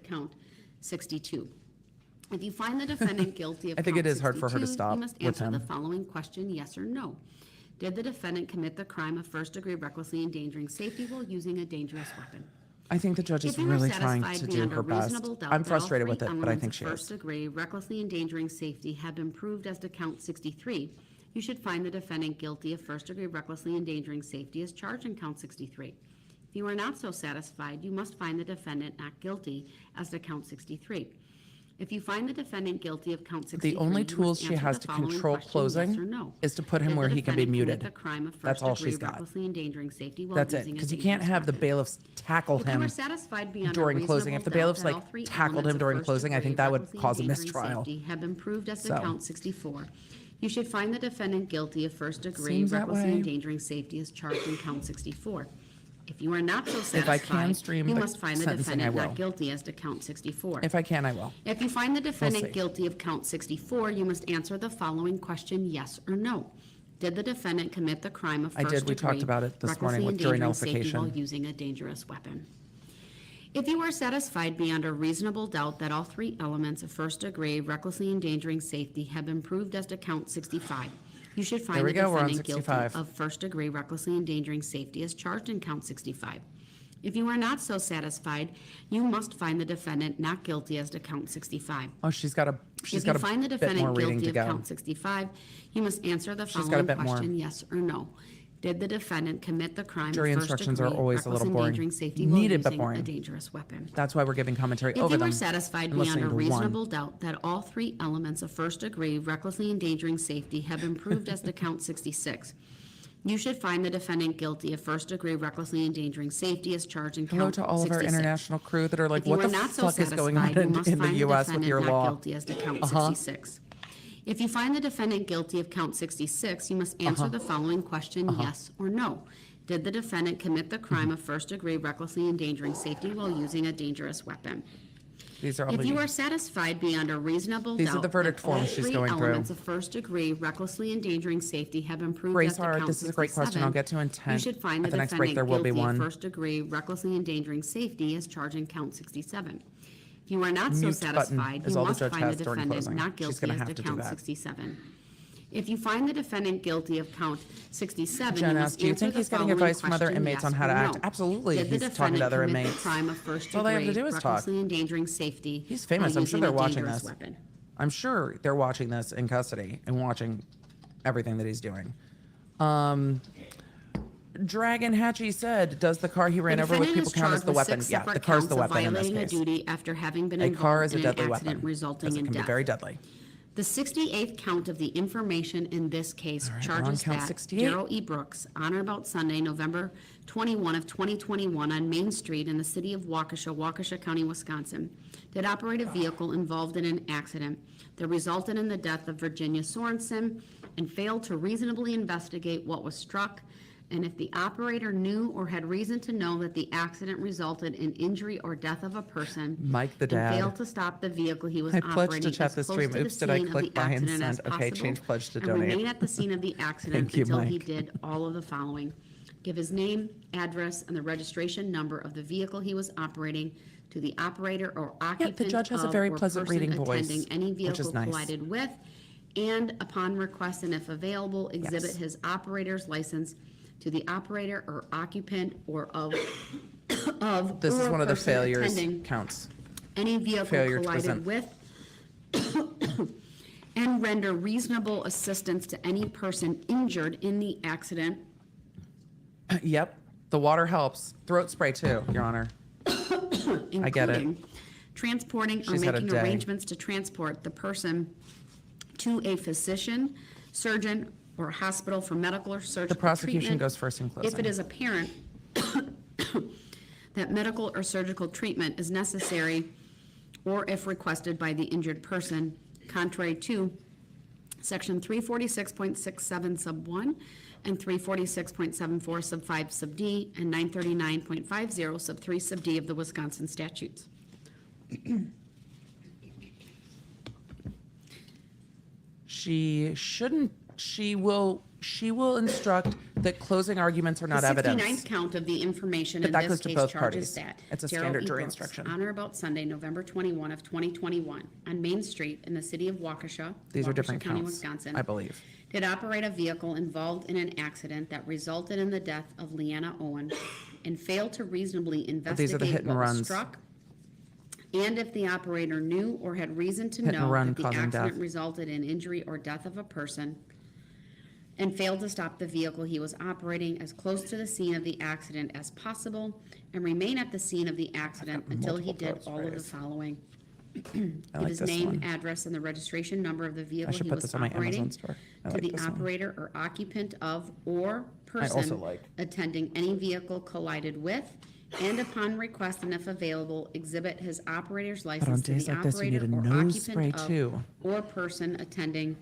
count 62. If you find the defendant guilty of
I think
count
it is hard for her to
62,
stop
you must
with
answer the
him.
following question, yes or no. Did the defendant commit the crime of first-degree recklessly endangering safety while using a dangerous weapon?
I think the judge is
If you are
really trying
satisfied
to do
beyond a
her best.
reasonable doubt
I'm
that all
frustrated
three
with it, but I
elements
think
of
she is.
first-degree recklessly endangering safety have been proved as to count 63, you should find the defendant guilty of first-degree recklessly endangering safety as charged in count 63. If you are not so satisfied, you must find the defendant not guilty as to count 63. If you find the defendant guilty of count 63,
The only
you must
tools she
answer
has
the
to
following
control
question,
closing
yes or no.
is to put him
Did
where
the
he can be
defendant commit
muted.
the crime of
That's all
first-degree
she's got.
recklessly endangering safety while
That's it,
using a
because you
dangerous
can't have the
weapon?
bailiffs tackle
If you
him
are satisfied beyond a
during closing. If the
reasonable
bailiffs
doubt that all
like
three
tackled him
elements of
during closing, I think
first-degree
that would
recklessly
cause a
endangering
mistrial.
safety have been proved as to
So.
count 64, you should find the defendant guilty of first-degree
Seems that
recklessly
way.
endangering safety as charged in count 64. If you are not so
If I can
satisfied,
stream
you
the
must find the
sentencing, I
defendant
will.
not guilty as to count 64.
If I can, I will.
If you find the
see.
defendant guilty of count 64, you must answer the following question, yes or no. Did the defendant commit the crime of
I
first-degree
did. We talked about it this morning
recklessly
with jury
endangering safety
nullification.
while using a dangerous weapon? If you are satisfied beyond a reasonable doubt that all three elements of first-degree recklessly endangering safety have been proved as to count 65, you should
There
find
we
the
go, we're on
defendant guilty
65.
of first-degree recklessly endangering safety as charged in count 65. If you are not so satisfied, you must find the defendant not guilty as to count 65.
Oh, she's got
If you
a
find the
bit more
defendant
reading
guilty
to
of
go.
count 65, you must answer the
She's got a
following
bit more.
question, yes or no. Did the defendant commit the crime
Jury
of
instructions are
first-degree
always a
reckless
little boring.
endangering safety while
Needed, but
using a
boring.
dangerous weapon?
That's why we're giving commentary
If
over
you
them.
are satisfied
and
beyond
listening
a
to one.
reasonable doubt that all three elements of first-degree recklessly endangering safety have been proved as to count 66, you should find the defendant guilty of first-degree recklessly endangering safety as charged in
Hello
count
to all of our
66.
international crew that are like,
If you
what
are
the
not so
fuck is going on
satisfied, you must
in the
find the
U.S. with your
defendant not
law?
guilty as to count
Uh-huh.
66. If you find the defendant guilty of count 66, you must answer the following question, yes or no. Did the defendant commit the crime of first-degree recklessly endangering safety while using a dangerous weapon?
These are all
If you
the,
are satisfied beyond a reasonable
These are
doubt
the verdict
that all
forms she's
three
going through.
elements of first-degree recklessly endangering safety have been proved
Grace
as to
Hard,
count
this is a great question.
67,
I'll get to
you
intent.
should find
At
the
the next break,
defendant
there will be
guilty of
one.
first-degree recklessly endangering safety as charged in count 67. If you are not so
Mute button
satisfied,
is
you
all the
must
judge
find the
has during
defendant
closing.
not
She's
guilty
gonna
as
have
to
to do
count
that.
67. If you find the defendant guilty of count 67, you
Jen
must
asked, do you
answer
think
the
he's getting
following
advice from other
question,
inmates on
yes
how to
or
act?
no.
Absolutely,
Did the
he's talking to
defendant
other
commit the
inmates.
crime of first
all they have to
degree
do is talk.
recklessly endangering safety
He's famous.
while
I'm sure
using
they're
a
watching
dangerous
this.
weapon?
I'm sure they're watching this in custody and watching everything that he's doing. Dragon Hatchie said, does the car he ran
The
over with
defendant
people
is
count as
charged
the
with
weapon?
6
Yeah, the
separate
car's the
counts of
weapon in this
violating a
case.
duty after having been
A car is
involved
a
in an
deadly
accident
weapon.
resulting
Because it
in
can be
death.
very deadly.
The 68th count of the information in this case
All right,
charges
we're on count
that
68.
Darrell E. Brooks, on or about Sunday, November 21 of 2021, on Main Street in the city of Waukesha, Waukesha County, Wisconsin, did operate a vehicle involved in an accident that resulted in the death of Virginia Sorensen and failed to reasonably investigate what was struck, and if the operator knew or had reason to know that the accident resulted in injury or death of a person,
Mike the
and
dad.
failed to stop the vehicle he was
I pledge to
operating
chat
as
this
close
stream.
to the
Oops, did I
scene of
click
the
buy and
accident as
send? Okay,
possible,
change pledge to
and
donate.
remain at the scene of the accident
Thank you,
until he
Mike.
did all of the following: give his name, address, and the registration number of the vehicle he was operating to the operator or occupant
judge has a
of
very
or
pleasant
person
reading voice,
attending any
which is
vehicle
nice.
collided with, and upon request and if available, exhibit
Yes.
his operator's license to the operator or occupant or of
This is
or
one of the
person
failures
attending
counts.
any vehicle
Failure to
collided
present.
with and render reasonable assistance to any person injured in the accident,
Yep, the water helps. Throat spray too, Your Honor. I get it.
including transporting or
She's had a
making
day.
arrangements to transport the person to a physician, surgeon, or hospital for medical or surgical
The prosecution
treatment.
goes first in closing.
If it is apparent that medical or surgical treatment is necessary, or if requested by the injured person, contrary to Section 346.67 sub 1 and 346.74 sub 5 sub D and 939.50 sub 3 sub D of the Wisconsin statutes.
She will instruct that closing arguments are not
The
evidence.
69th count of the information
But
in
that
this
goes to
case
both
charges
parties.
that
It's a
Darrell
standard
E.
jury
Brooks,
instruction.
on or about Sunday, November 21 of 2021, on Main Street in the city of Waukesha,
These are
Waukesha
different
County,
counts,
Wisconsin,
I believe.
did operate a vehicle involved in an accident that resulted in the death of Leanna Owen and failed to reasonably
these are the hit
investigate
and
what was
runs.
struck, and if the operator knew or had reason to
Hit and
know
run
that the
causing
accident
death.
resulted in injury or death of a person, and failed to stop the vehicle he was operating as close to the scene of the accident as possible, and remain at the scene of the accident until he
multiple
did
throat
all of the
sprays.
following.
I
Give
like
his
this
name,
one.
address, and the registration number of the
I
vehicle
should
he
put
was
this on my
operating
Amazon store. I
to
like
the
this one.
operator or occupant of or
also
person
like-
attending any vehicle collided with, and upon request and if available, exhibit his operator's
on
license to
days
the
like this, you need
operator
a
or
nose spray
occupant of
too.
or person attending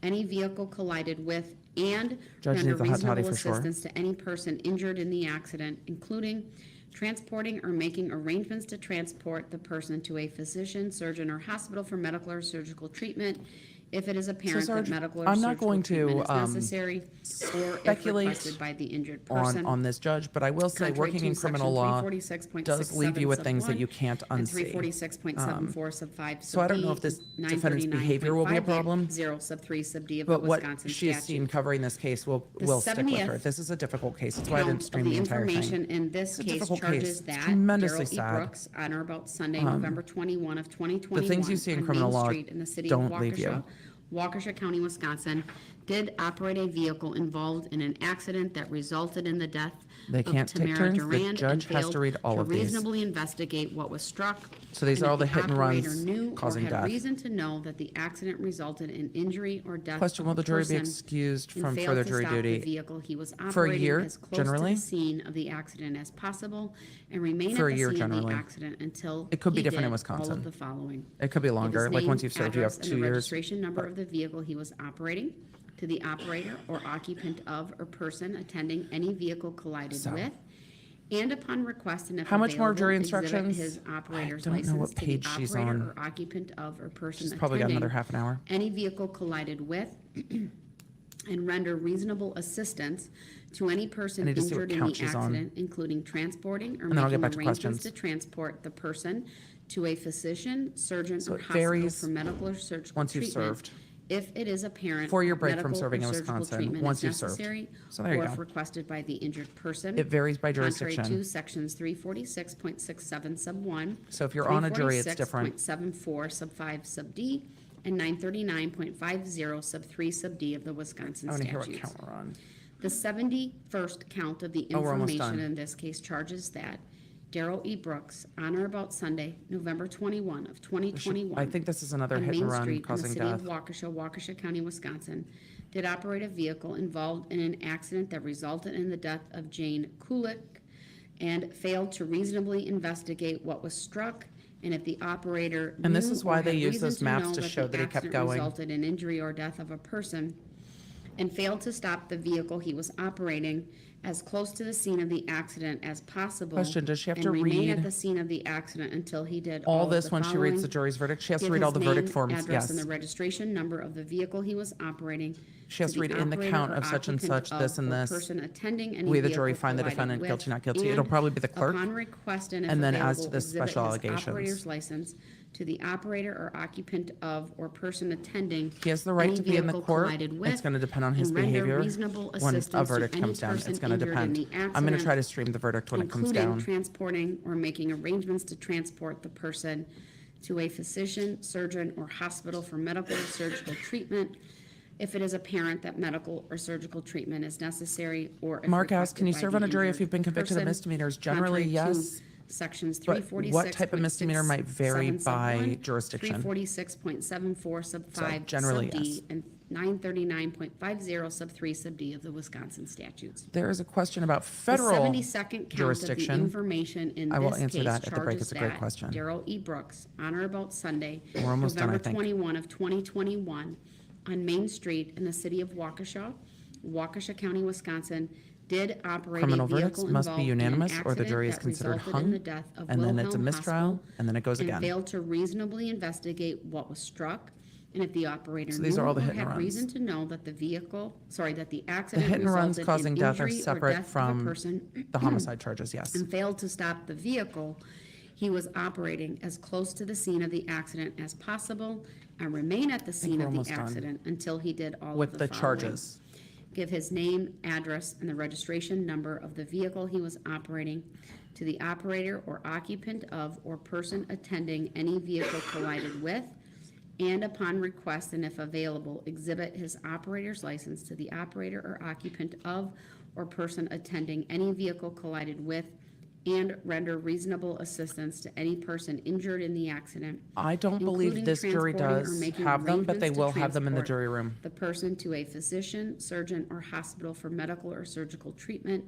any vehicle collided with, and
Judge
render
needs a hot toddy
reasonable
for sure.
assistance to any person injured in the accident, including transporting or making arrangements to transport the person to a physician, surgeon, or hospital for medical or surgical treatment if it is apparent that
Sarge,
medical or
I'm not
surgical
going to,
treatment is necessary, or if
speculate
requested by the injured
on
person.
this judge, but I will say
Contrary
working
to
in criminal
section
law
346.67
does leave you with
sub
things that
1
you can't
and
unsee.
346.74 sub 5
So I don't know if this defendant's behavior will be a problem,
0 sub 3 sub D of the
but what
Wisconsin
she has seen
statute.
covering this case will
The
stick with her.
70th
This is a difficult case. That's why I didn't
Count of
stream
the
the entire
information
thing.
in this
It's a
case
difficult
charges
case. It's
that
tremendously
Darrell E.
sad.
Brooks on or about Sunday, November 21 of 2021.
The things you see in
on
criminal
Main
law
Street in the city
don't
of
leave you.
Waukesha County, Wisconsin, did operate a vehicle involved in an accident that resulted in the death
They
of
can't take
Tamara
turns. The
Durand and
judge has
failed
to read all of these.
reasonably investigate what was struck.
So these
and
are all
if
the hit and
operator
runs
knew
causing
or had
death.
reason to know that the accident resulted in injury or death
Question,
of
will
a
the jury be
person
excused
and
from
failed
further
to
jury
stop the
duty
vehicle he was
for a
operating
year,
as close
generally?
to the scene of the accident as possible and remain
For a
at the
year,
scene of the
generally.
accident until
It could be
he
different in
did
Wisconsin.
all of the following.
It could be
Give
longer,
his
like
name,
once you've served, you have
address, and
2
the
years.
registration number of the vehicle he was operating, to the operator or occupant of or person attending any vehicle collided
So.
with, and upon request and if
How much more
available,
jury
exhibit
instructions?
his operator's
I don't know what
license to the
page she's
operator
on.
or occupant of or person
She's probably got
attending
another half an hour.
any vehicle collided with, and render reasonable assistance to any person
I need to see what
injured in
count
the
she's on.
accident, including transporting or
And then I'll get
making
back to
arrangements
questions.
to transport the person to a physician, surgeon,
So
or
it
hospital
varies
for medical or surgical
once you've
treatment
served.
if it is apparent
4-year
that
break from
medical
serving
or
in
surgical
Wisconsin,
treatment
once
is
you've served.
necessary,
So there you
or
go.
if requested by the injured person.
It varies by
Contrary to
jurisdiction.
sections 346.67 sub 1.
So if you're on a jury, it's different.
346.74 sub 5 sub D, and 939.50 sub 3 sub D of the Wisconsin
I want to hear what
statutes.
count we're on.
The 71st count of the
Oh, we're almost
information
done.
in this case charges that Darrell E. Brooks, on or about Sunday, November 21 of 2021.
I think this is another
on
hit and
Main
run
Street in the
causing
city
death.
of Waukesha, Waukesha County, Wisconsin, did operate a vehicle involved in an accident that resulted in the death of Jane Kulik and failed to reasonably investigate what was struck, and if the operator
And this
knew
is why
or
they
had
use
reason
those
to
maps
know
to
that
show
the
that he kept
accident
going.
resulted in injury or death of a person, and failed to stop the vehicle he was operating as close to the scene of the accident as possible.
Question, does she have
and
to
remain at
read
the scene of the accident until he did
all
of
this
the
when she reads the
following.
jury's verdict? She has to
Give
read all
his
the verdict
name,
forms,
address,
yes.
and the registration number of the vehicle he was operating.
She has to read
the
in the
operator
count
or
of such and
occupant
such, this
of
and
or
this.
person attending any
We, the jury,
vehicle
find the
collided
defendant
with,
guilty, not guilty. It'll
and
probably be the clerk.
Upon request and if
And then as to
available,
the
exhibit
special
his
allegations.
operator's license to the operator or occupant of or person attending.
He has the right
any
to be in the
vehicle
court.
collided with,
It's going to depend on his
and render
behavior
reasonable
when a
assistance to
verdict
any
comes down. It's
person
going to
injured in
depend.
the
I'm going to
accident,
try to stream the verdict when it comes
including
down.
transporting or making arrangements to transport the person to a physician, surgeon, or hospital for medical or surgical treatment if it is apparent that medical or surgical treatment is necessary, or if
Mark asked,
requested
can you
by
serve
the
on a jury if
injured
you've been convicted of
person,
misdemeanors? Generally,
contrary to
yes.
Sections
But
346.
what type of misdemeanor might vary by jurisdiction?
346.74 sub
So,
5
generally,
sub D,
yes.
and 939.50 sub 3 sub D of the Wisconsin statutes.
There is a question about
The
federal
72nd count of the
jurisdiction.
information in
I will
this
answer
case
that at the break.
charges
It's a great
that
question.
Darrell E. Brooks, on or about Sunday,
We're almost done, I
November
think.
21 of 2021, on Main Street in the city of Waukesha, Waukesha County, Wisconsin, did operate a
Criminal
vehicle
verdicts must be
involved in an
unanimous, or the
accident
jury is
that
considered
resulted in
hung,
the death of
and then it's a
Wilhelm
mistrial,
Hospital,
and then it goes
and
again.
failed to reasonably investigate what was struck, and if the operator
So these
knew
are all the
or
hit and
had
runs.
reason to know that that the
The
accident
hit and runs
resulted
causing
in
death are
injury or
separate
death of a
from
person
the homicide charges, yes.
and failed to stop the vehicle he was operating as close to the scene of the accident as possible, and remain at the scene
we're
of the
almost done.
accident until he did all
With
of
the
the following.
charges.
Give his name, address, and the registration number of the vehicle he was operating to the operator or occupant of or person attending any vehicle collided with, and upon request and if available, exhibit his operator's license to the operator or occupant of or person attending any vehicle collided with, and render reasonable assistance to any person injured in the accident.
I don't believe
including
this jury
transporting or
does
making
have them, but they
arrangements to
will have them in the
transport
jury room.
the person to a physician, surgeon, or hospital for medical or surgical treatment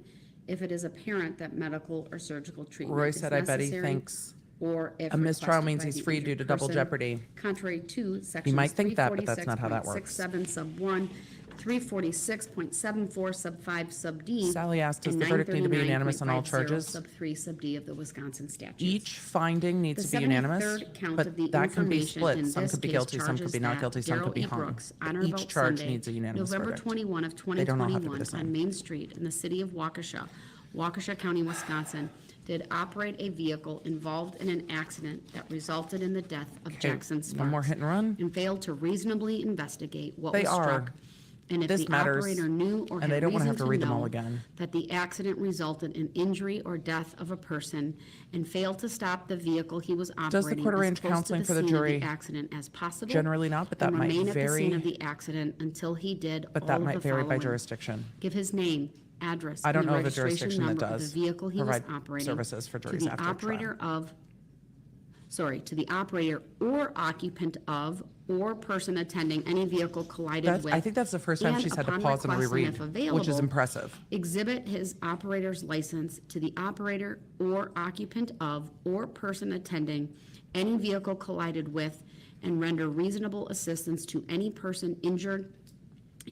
if it is apparent that medical or surgical treatment
Roy
is
said, I bet he
necessary,
thinks
or if
a mistrial
requested
means
by
he's
the
free due
injured
to double
person,
jeopardy.
contrary to sections
might think that, but that's not how that works.
346.67 sub 1, 346.74 sub 5 sub D.
Sally asked, does
and
the verdict need to be unanimous on all
939.50
charges?
Sub 3 sub D of the Wisconsin statutes.
Each finding needs
The
to be unanimous,
73rd count
but
of the
that can be
information
split.
in
Some
this
could be
case
guilty, some could
charges
be not
that
guilty, some could be
Darrell E.
hung.
Brooks, on or
Each
about
charge
Sunday,
needs a unanimous
November
verdict.
21 of
They don't all have to be
2021
the same.
on Main Street in the city of Waukesha, Waukesha County, Wisconsin, did operate a vehicle involved in an accident that resulted in the death of
Okay,
Jackson Sparks.
one more hit and run.
And failed to reasonably investigate what
They
was
are.
struck. And if
This
the
matters,
operator knew or
and
had
they don't wanna
reason
have to
to
read them all
know
again.
that the accident resulted in injury or death of a person and failed to stop the vehicle he was operating
Does the court
as
arrange
close to
counseling
the
for the
scene of
jury?
accident as possible.
Generally not, but that
and
might
remain at the scene
vary.
of the accident until he did
But
all
that
of
might
the
vary by
following.
jurisdiction.
Give his name, address,
I don't
and the
know of a
registration
jurisdiction that
number of
does
the vehicle he was
provide
operating
services for
to
juries
the
after a trial.
operator of, to the operator or occupant of or person attending any vehicle collided with.
I think that's the first time
and
she's had to
upon
pause and
request
reread,
if
which is
available,
impressive.
Exhibit his operator's license to the operator or occupant of or person attending any vehicle collided with and render reasonable assistance to any person injured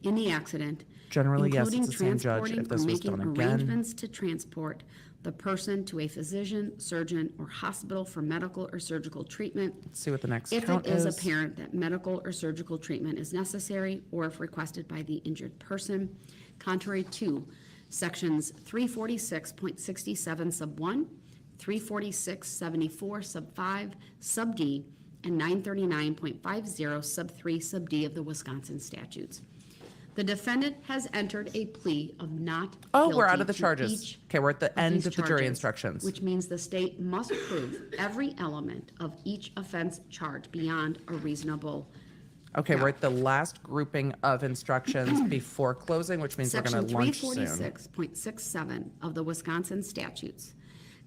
in the accident.
Generally, yes,
including
it's the same judge
transporting
if this
or
was
making
done again.
arrangements to transport the person to a physician, surgeon, or hospital for medical or surgical treatment.
Let's see what the next
If
count
it is
is.
apparent that medical or surgical treatment is necessary, or if requested by the injured person, contrary to sections 346.67 sub 1, 346.74 sub 5, sub D, and 939.50 sub 3 sub D of the Wisconsin statutes. The defendant has entered a plea of not
Oh, we're out
guilty
of the
to
charges.
each
Okay, we're at the end
these
of the jury
charges,
instructions.
which means the state must prove every element of each offense charge beyond a reasonable.
Okay, we're at the last grouping of instructions before closing, which means we're
Section
gonna lunch soon.
346.67 of the Wisconsin statutes,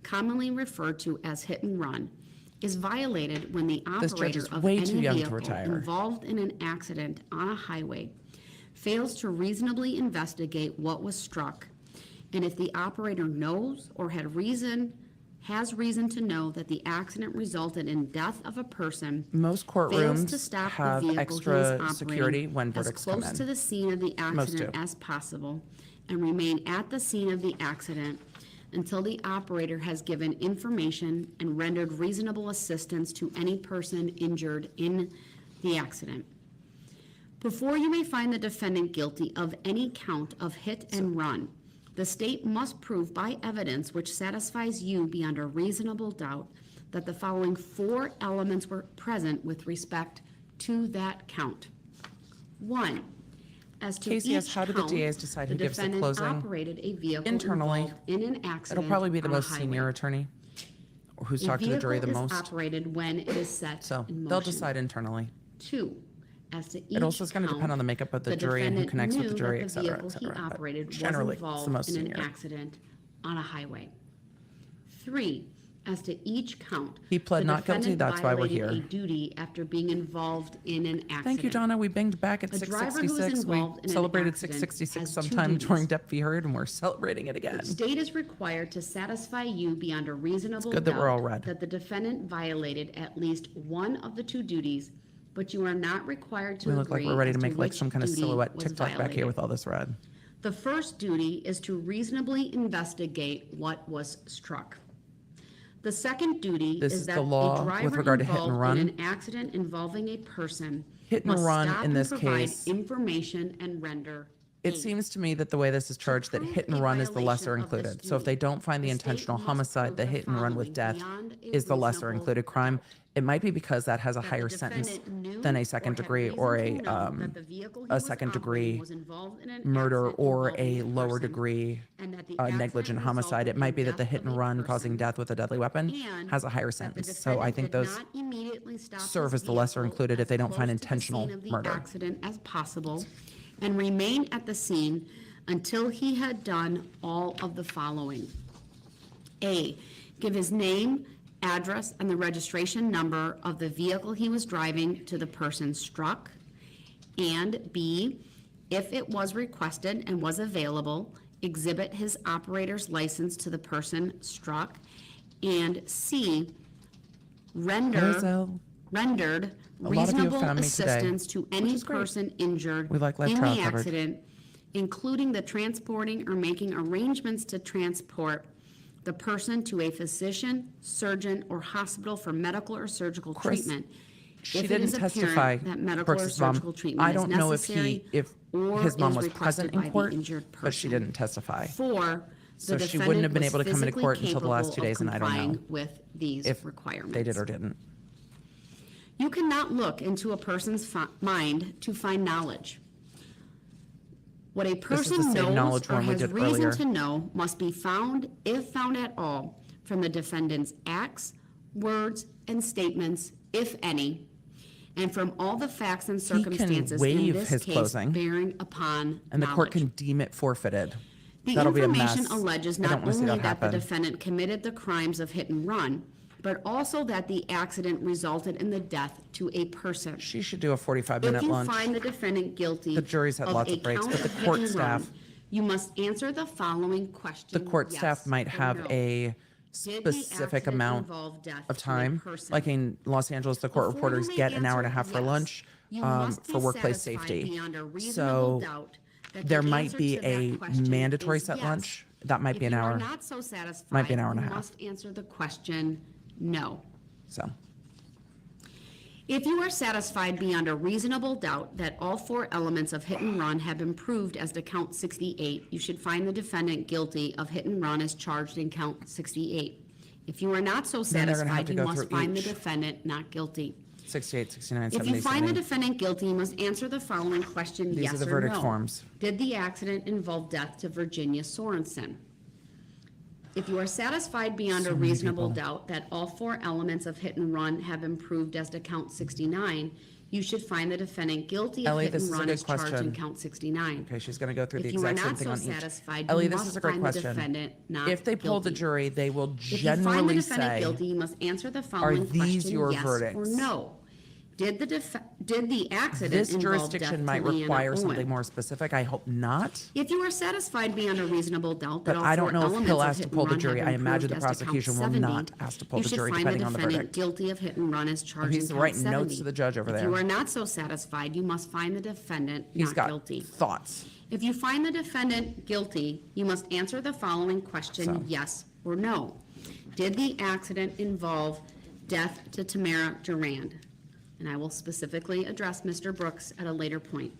commonly referred to as hit and run, is violated when the
This judge
operator
is
of
way
any
too young to
vehicle
retire.
involved in an accident on a highway fails to reasonably investigate what was struck, and if the operator knows or has reason to know that the accident resulted in death of a person,
Most
fails to
courtrooms
stop
have
the vehicle he
extra
is operating
security when
as
verdicts come
close to
in.
the scene of the accident
do.
as possible and remain at the scene of the accident until the operator has given information and rendered reasonable assistance to any person injured in the accident. Before you may find the defendant guilty of any count of hit and run, the state must prove by evidence which satisfies you beyond a reasonable doubt that the following 4 elements were present with respect to that count. 1, as to
Casey asks,
each
how do the
count,
DAs decide who gives the
defendant
closing?
operated a vehicle
Internally.
involved in an accident
It'll probably be the
on a
most senior
highway.
attorney, or who's
A
talked to the jury the
vehicle is
most.
operated when it is set
So
in
they'll
motion.
decide internally.
2, as to each
It also is gonna
count,
depend on the makeup of the
the
jury and who
defendant
connects with the
knew
jury,
that
et cetera, et
The vehicle
cetera.
he
But
operated was
generally, it's the
involved
most
in an
senior.
accident on a highway. 3, as to each count.
He pled
the
not guilty,
defendant
that's why we're
violated
here.
a duty after being involved in an accident.
Thank you, Donna. We banged back at
A driver who is
666. We
involved in an
celebrated
accident
666
has 2
sometime
duties.
during Depp v. Heard, and we're celebrating it again.
The state is required to satisfy you beyond a reasonable
good that we're all
doubt
red.
that the defendant violated at least one of the 2 duties, but you are not required to
We look like
agree
we're ready
as
to make like
which
some kind of
duty
silhouette
was
TikTok back here
violated.
with all this red.
The first duty is to reasonably investigate what was struck. The second duty
This
is
is
that
the law
a
with
driver
regard to hit and
involved
run.
in an accident involving a person
Hit and
must
run
stop
in this
and provide
case-
information and render
It
aid.
seems to me that the way this is charged, that
prove
hit and
a
run is the
violation
lesser
of this
included. So if
duty,
they don't find the
the state
intentional
must
homicide,
prove
the
the
hit and run with
following
death
beyond a
is the lesser
reasonable
included crime. It might be because that has a
that the
higher sentence
defendant knew
than a
or
second
had
degree
reason
or
to
a
know that the vehicle he
a
was
second
operating
degree
was involved in an
murder
accident
or
involving
a lower
person,
degree
and that the
negligent
accident
homicide. It
resulted
might
in
be that the
death
hit
of
and
a
run causing
person,
death with a deadly weapon
and
has a higher
that the
sentence. So I
defendant
think
did
those
not immediately stop
serve
his
as the lesser
vehicle
included if
as
they don't find
close to the
intentional
scene of the
murder.
accident as possible and remain at the scene until he had done all of the following. A, give his name, address, and the registration number of the vehicle he was driving to the person struck. And B, if it was requested and was available, exhibit his operator's license to the person struck. And C,
Hazel,
rendered
a lot of you have
reasonable
found me today,
assistance to
which
any
is great.
person injured
We like live
in
trial
the
coverage.
accident, including the transporting or making arrangements to transport the person to a physician, surgeon, or hospital for medical or surgical
Chris,
treatment.
she
if it
didn't
is apparent
testify,
that medical or
Brooks's mom.
surgical treatment
I
is
don't know if
necessary or
his mom
is
was
requested
present in
by the
court,
injured
but she
person.
didn't testify.
4,
So
the
she wouldn't have
defendant
been
was
able to come into
physically
court until the last 2
capable of
days, and I don't know
complying with these
if
requirements.
they did or didn't.
You cannot look into a person's mind to find knowledge. What a
is the
person
same
knows
knowledge
or
one we
has
did
reason
earlier.
to know must be found, if found at all, from the defendant's acts, words, and statements, if any, and from all the facts and
can
circumstances in
waive
this
his
case
closing,
bearing upon
And the court
knowledge.
can deem it forfeited.
The
That'll be a
information
mess.
alleges
I don't
not
wanna see
only
that
that the
happen.
defendant committed the crimes of hit and run, but also that the accident resulted in the death to a person.
She should do a
If
45-minute
you
lunch.
find the defendant guilty
The jury's had
of
lots
a
of breaks,
count
but the
of hit
court
and
staff-
run, you must answer the following question.
The court staff
yes
might
or
have
no.
a
Did the
specific
accident
amount
involve death
of
to a
time.
person?
Like in Los Angeles, the court
Before
reporters
you may
get an hour and a
answer
half for
yes,
lunch
you must be
for workplace
satisfied
safety.
beyond a reasonable
So
doubt that the
there might
answer
be
to that
a
question
mandatory
is
set
yes.
lunch. That might be an
If you
hour.
are not so satisfied,
Might be an hour and a
you
half.
must answer the question, no.
So
If you are satisfied beyond a reasonable doubt that all 4 elements of hit and run have been proved as to count 68, you should find the defendant guilty of hit and run as charged in count 68. If you are not so
Then they're gonna have
satisfied,
to
you
go
must
through
find the
each.
defendant not guilty.
68, 69,
If
70,
you find the
70.
defendant guilty, you must answer the following question,
These
yes
are the
or
verdict
no.
forms.
Did the accident involve death to Virginia Sorensen? If you are satisfied beyond a
So many
reasonable
people.
doubt that all 4 elements of hit and run have been proved as to count 69, you should find the defendant guilty of
Ellie,
hit
this
and
is a
run
good
as charged in
question.
count 69.
Okay, she's going to go through the
If you are
exact same
not
thing
so
on each.
satisfied,
Ellie,
you
this
must
is a great
find the
question.
defendant not
If they poll the
guilty.
jury, they will
If you find the
generally
defendant
say,
guilty, you must answer the following
these
question,
your
yes
verdicts?
or no. Did the accident
this
involve death
jurisdiction
to
might
Leanna
require
Owen?
something more specific. I hope not.
If you are satisfied beyond a reasonable doubt that
But
all
I
4
don't know if
elements
he'll
of
ask to
hit
pull
and
the
run
jury.
have
I
been
imagine
proved
the
as to count
prosecution will
70,
not ask to pull the jury,
you should
depending
find
on
the
the
defendant
verdict.
guilty of hit and run as charged
he's
in count
writing
70.
notes to the judge over
If you
there.
are not so satisfied, you must find the defendant
He's
not
got
guilty.
thoughts.
If you find the defendant guilty, you must answer the following question,
So.
yes or no. Did the accident involve death to Tamara Durand? And I will specifically address Mr. Brooks at a later point.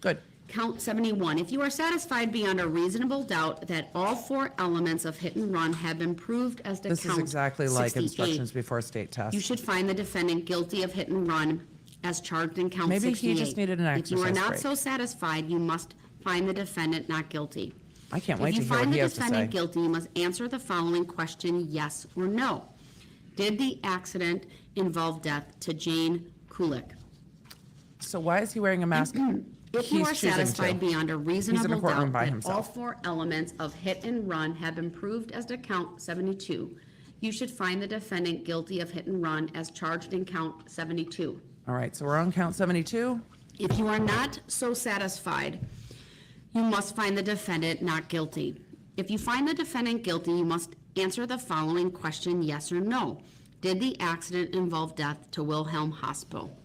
Good.
Count 71. If you are satisfied beyond a reasonable doubt that all 4 elements of hit and run have been proved as to
This
count
is exactly like
68,
instructions before a state test.
you should find the defendant guilty of hit and run as charged in count
Maybe he
68.
just needed an
If you are
exercise
not
break.
so satisfied, you must find the defendant not guilty.
I can't wait to
If you
hear what
find
he
the
has to say.
defendant guilty, you must answer the following question, yes or no. Did the accident involve death to Jane Kulik?
So why is he wearing a mask?
If you
He's
are
choosing
satisfied
to.
beyond a reasonable
courtroom
doubt
by
that
himself.
all 4 elements of hit and run have been proved as to count 72, you should find the defendant guilty of hit and run as charged in count 72.
All right, so we're on count 72.
If you are not so satisfied, you must find the defendant not guilty. If you find the defendant guilty, you must answer the following question, yes or no. Did the accident involve death to Wilhelm Hospital?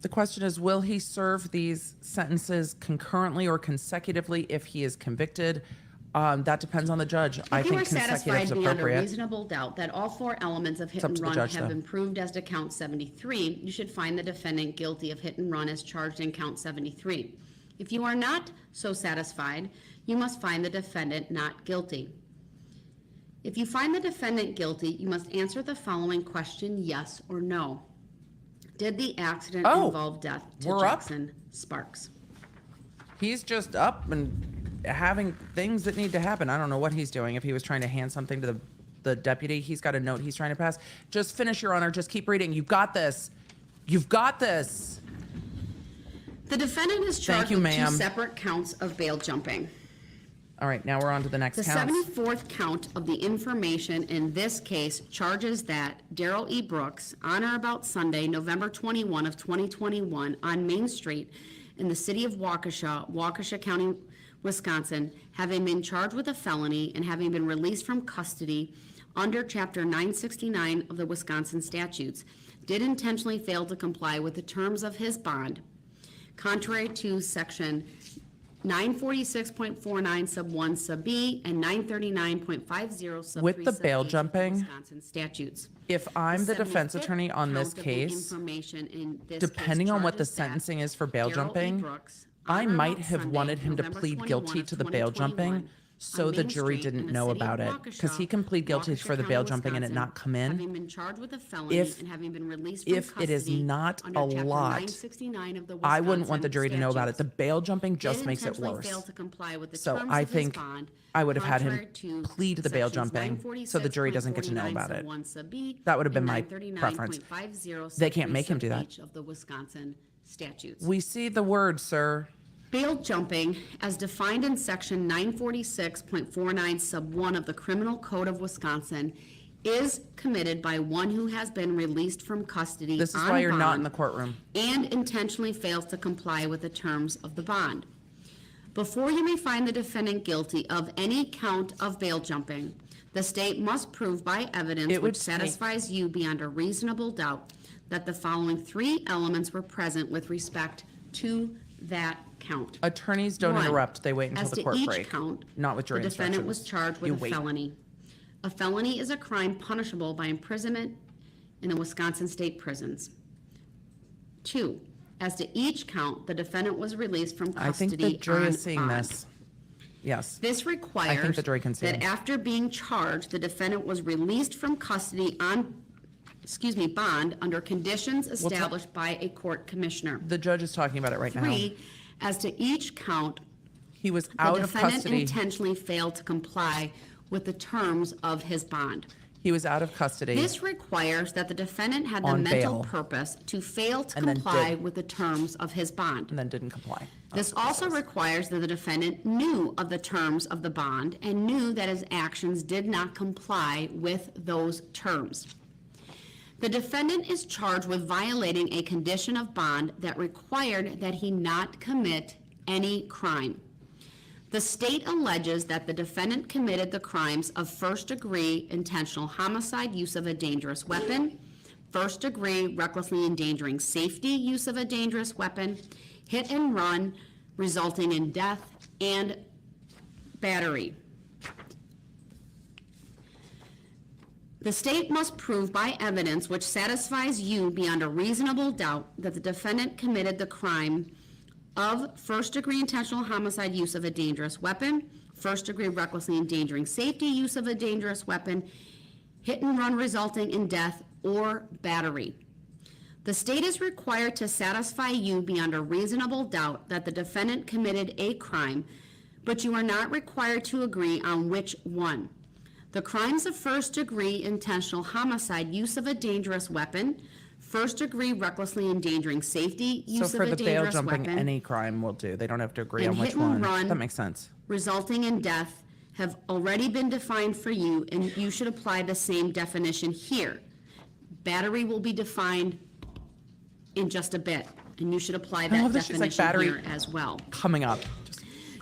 The question is, will he serve these sentences concurrently or consecutively if he is convicted? That depends on the judge. I
If you
think
are
consecutive
satisfied
is
beyond a
appropriate.
reasonable doubt that all 4 elements of hit
up
and
to the
run
judge,
have
though.
been proved as to count 73, you should find the defendant guilty of hit and run as charged in count 73. If you are not so satisfied, you must find the defendant not guilty. If you find the defendant guilty, you must answer the following question, yes or no. Did the accident
Oh,
involve death to
we're up?
Jackson Sparks?
He's just up and having things that need to happen. I don't know what he's doing. If he was trying to hand something to the deputy, he's got a note he's trying to pass. Just finish, Your Honor. Just keep reading. You've got this. You've got this.
The defendant is
Thank
charged
you,
with 2
ma'am.
separate counts of bail jumping.
All right, now we're on to the next
The
count.
74th count of the information in this case charges that Darrell E. Brooks, on or about Sunday, November 21 of 2021, on Main Street in the city of Waukesha, Waukesha County, Wisconsin, having been charged with a felony and having been released from custody under Chapter 969 of the Wisconsin statutes, did intentionally fail to comply with the terms of his bond, contrary to Section 946.49 sub 1 sub B and 939.50 sub 3
With the
sub
bail
H of the
jumping,
Wisconsin statutes.
If I'm the defense
75th
attorney on this
count of the
case,
information in this
depending
case
on what the
charges that
sentencing is for bail
Darrell E.
jumping,
Brooks,
I
on or
might
about
have
Sunday,
wanted him to
November
plead
21
guilty
of
to the bail
2021,
jumping so
on
the
Main
jury
Street in
didn't
the
know
city of
about it. Because
Waukesha,
he can plead guilty
Waukesha
for the
County,
bail jumping and it
Wisconsin,
not come in.
having been charged with a felony
If-
and having been released from
if it is
custody
not
under
a
Chapter
lot,
969 of the
I wouldn't want the
Wisconsin
jury to know about it. The
statutes.
bail jumping just
Did
makes it
intentionally
worse.
fail to comply with the
So
terms
I
of his
think
bond,
I would have had him
contrary to
plead the bail
sections
jumping so the jury doesn't get to know
946.49
about
sub
it.
1 sub B
That would have been
and
my preference.
939.50 sub
They can't
3
make him
sub
do that.
H of the Wisconsin statutes.
We see the word, sir.
Bail jumping, as defined in section 946.49 sub 1 of the Criminal Code of Wisconsin, is committed by one who has been released from custody
This is
on
why you're not in
bond
the courtroom.
and intentionally fails to comply with the terms of the bond. Before you may find the defendant guilty of any count of bail jumping, the state must prove by evidence
It would
which satisfies you beyond a reasonable doubt that the following 3 elements were present with respect to that count.
Attorneys don't
One,
interrupt. They wait until
as
the
to
court
each
break.
count,
Not with jury
the defendant was
instructions.
charged with
You
a
wait.
felony. A felony is a crime punishable by imprisonment in the Wisconsin state prisons. 2, as to each count, the defendant was released from
I think
custody
the jury
on
is seeing
bond.
this. Yes.
This requires
the jury can see
that
it.
after being charged, the defendant was released from custody on, bond under conditions established by a court commissioner.
The judge is talking about it right now.
3, as to each count,
He was
the
out of
defendant
custody.
intentionally failed to comply with the terms of his bond.
He was out of custody.
This requires that the defendant had the
On
mental
bail.
purpose to fail to
And then
comply
did.
with the terms of his bond.
And then didn't comply.
This also requires that the defendant knew of the terms of the bond and knew that his actions did not comply with those terms. The defendant is charged with violating a condition of bond that required that he not commit any crime. The state alleges that the defendant committed the crimes of first-degree intentional homicide, use of a dangerous weapon, first-degree recklessly endangering safety, use of a dangerous weapon, hit and run resulting in death, and battery. The state must prove by evidence which satisfies you beyond a reasonable doubt that the defendant committed the crime of first-degree intentional homicide, use of a dangerous weapon, first-degree recklessly endangering safety, use of a dangerous weapon, hit and run resulting in death, or battery. The state is required to satisfy you beyond a reasonable doubt that the defendant committed a crime, but you are not required to agree on which one. The crimes of first-degree intentional homicide, use of a dangerous weapon, first-degree recklessly endangering safety,
So
use
for
of a
the bail
dangerous
jumping,
weapon,
any crime will do. They don't have to agree
and
on which
hit and
one.
run.
That makes sense.
resulting in death have already been defined for you, and you should apply the same definition here. Battery will be defined in just a bit, and you should apply
I
that
love that she's like,
definition
battery
here as well.
coming up.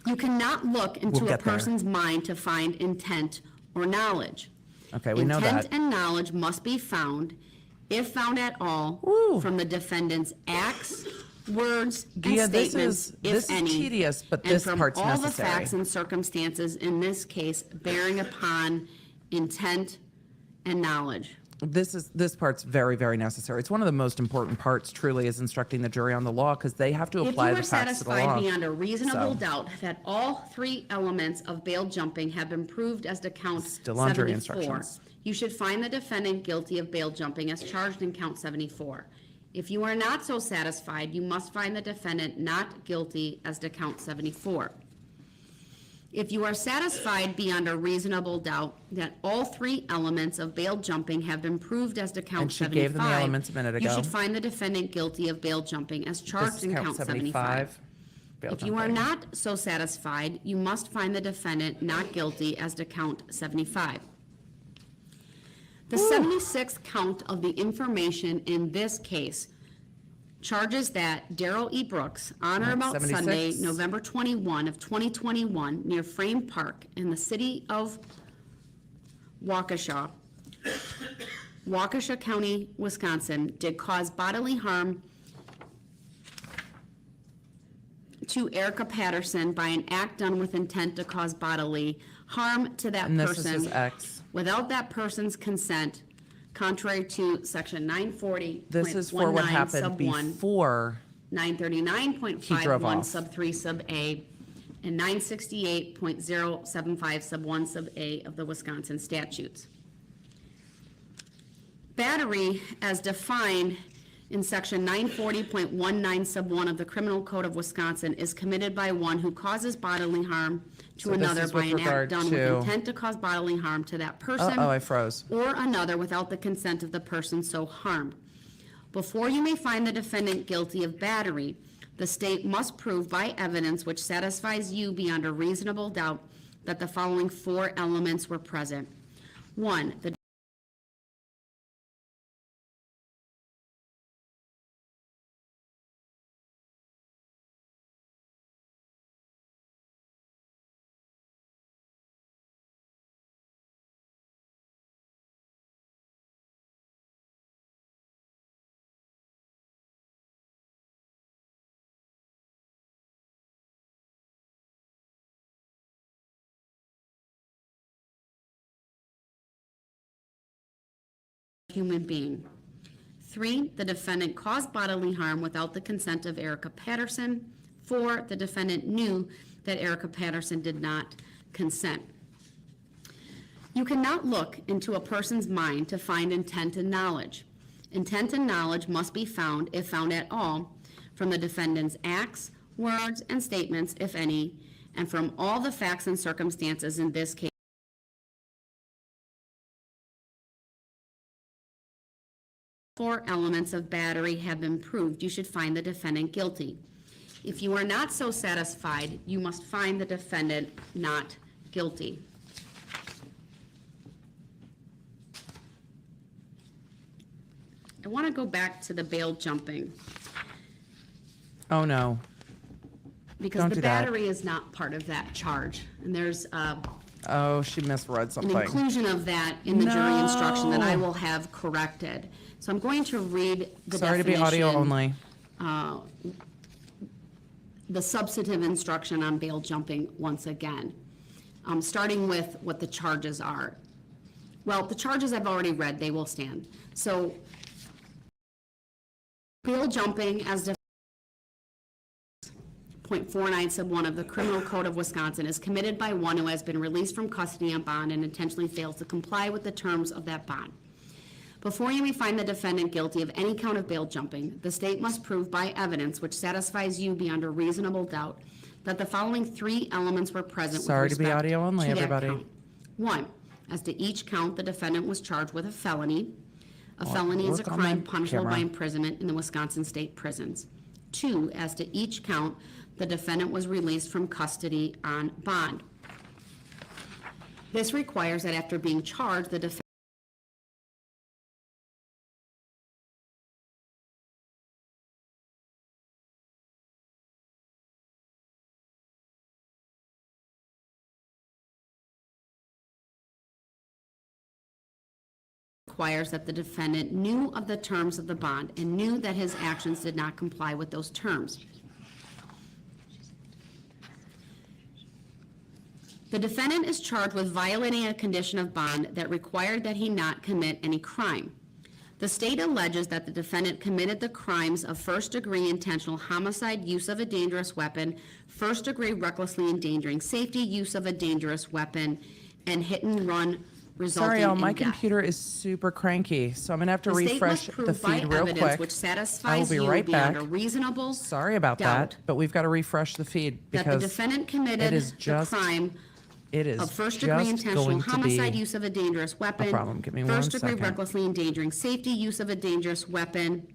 You cannot look into
We'll
a
get there.
person's mind to find intent or knowledge.
Okay, we know
Intent
that.
and knowledge must be found, if found at all,
Woo.
from the defendant's acts, words, and
Gia, this
statements,
is-
if
this is
any.
tedious, but this part's
And from all the
necessary.
facts and circumstances in this case bearing upon intent and knowledge.
this part's very, very necessary. It's one of the most important parts, truly, is instructing the jury on the law, because they have to
If you
apply
are
the facts to the law.
satisfied beyond a reasonable
So-
doubt that all three elements of bail jumping have been proved as to count
Still on jury
74,
instructions.
you should find the defendant guilty of bail jumping as charged in count 74. If you are not so satisfied, you must find the defendant not guilty as to count 74. If you are satisfied beyond a reasonable doubt that all three elements of bail jumping have been proved as to count
And she
75,
gave them the elements a minute
you
ago.
should find the defendant guilty of bail jumping as
This
charged
is
in count 75.
bail
If you are
jumping.
not so satisfied, you must find the defendant not guilty as to count 75. The 76th count of the information in this case charges that Darrell E. Brooks, on or
Right,
about Sunday,
76.
November 21 of 2021, near Frame Park in the city of Waukesha, Waukesha County, Wisconsin, did cause bodily harm to Erica Patterson by an act done with intent to cause bodily harm to that
And this is
person
his ex.
without that person's consent, contrary to section 940.19
This is for what happened
sub 1,
before.
939.51
off.
sub 3 sub A, and 968.075 sub 1 sub A of the Wisconsin statutes. Battery, as defined in section 940.19 sub 1 of the Criminal Code of Wisconsin, is committed by one who causes bodily harm to
So this
another
is
by
with
an act
regard
done
to-
with intent to cause bodily harm to that person
Oh, I froze.
or another without the consent of the person so harmed. Before you may find the defendant guilty of battery, the state must prove by evidence which satisfies you beyond a reasonable doubt that the following four elements were present. One, the human being. Three, the defendant caused bodily harm without the consent of Erica Patterson. Four, the defendant knew that Erica Patterson did not consent. You cannot look into a person's mind to find intent and knowledge. Intent and knowledge must be found, if found at all, from the defendant's acts, words, and statements, if any, and from all the facts and circumstances in this case. Four elements of battery have been proved. You should find the defendant guilty. If you are not so satisfied, you must find the defendant not guilty. I want to go back to the bail jumping,
Oh, no.
because
Don't
the
do that.
battery is not part of that charge. And there's
Oh, she misread
an
something.
inclusion of that in the jury instruction that I
No.
will have corrected. So I'm going to read the
Sorry to be audio
definition,
only.
the substantive instruction on bail jumping once again, starting with what the charges are. Well, the charges I've already read, they will stand. So bail jumping as defined in .49 sub 1 of the Criminal Code of Wisconsin is committed by one who has been released from custody on bond and intentionally fails to comply with the terms of that bond. Before you may find the defendant guilty of any count of bail jumping, the state must prove by evidence which satisfies you beyond a reasonable doubt that the following three elements were present with
Sorry to be
respect
audio only,
to that
everybody.
count. One, as to each count, the defendant was charged with a felony. A felony is a
work on my
crime punishable by
camera.
imprisonment in the Wisconsin state prisons. Two, as to each count, the defendant was released from custody on bond. This requires that after being charged, the defendant requires that the defendant knew of the terms of the bond and knew that his actions did not comply with those terms. The defendant is charged with violating a condition of bond that required that he not commit any crime. The state alleges that the defendant committed the crimes of first-degree intentional homicide, use of a dangerous weapon, first-degree recklessly endangering safety, use of a dangerous weapon, and hit and run resulting
Sorry, y'all,
in
my
death.
computer is super cranky, so I'm gonna have to
The state
refresh
must
the
prove by
feed real
evidence
quick.
which
I will
satisfies
be
you
right
beyond
back.
a reasonable
Sorry about
doubt
that, but we've got to refresh the feed
that the
because
defendant
it
committed
is
the
just
crime
it is
of first-degree
just
intentional
going to
homicide,
be
use of a dangerous weapon,
problem. Give me one
first-degree
second.
recklessly endangering safety, use of a dangerous weapon,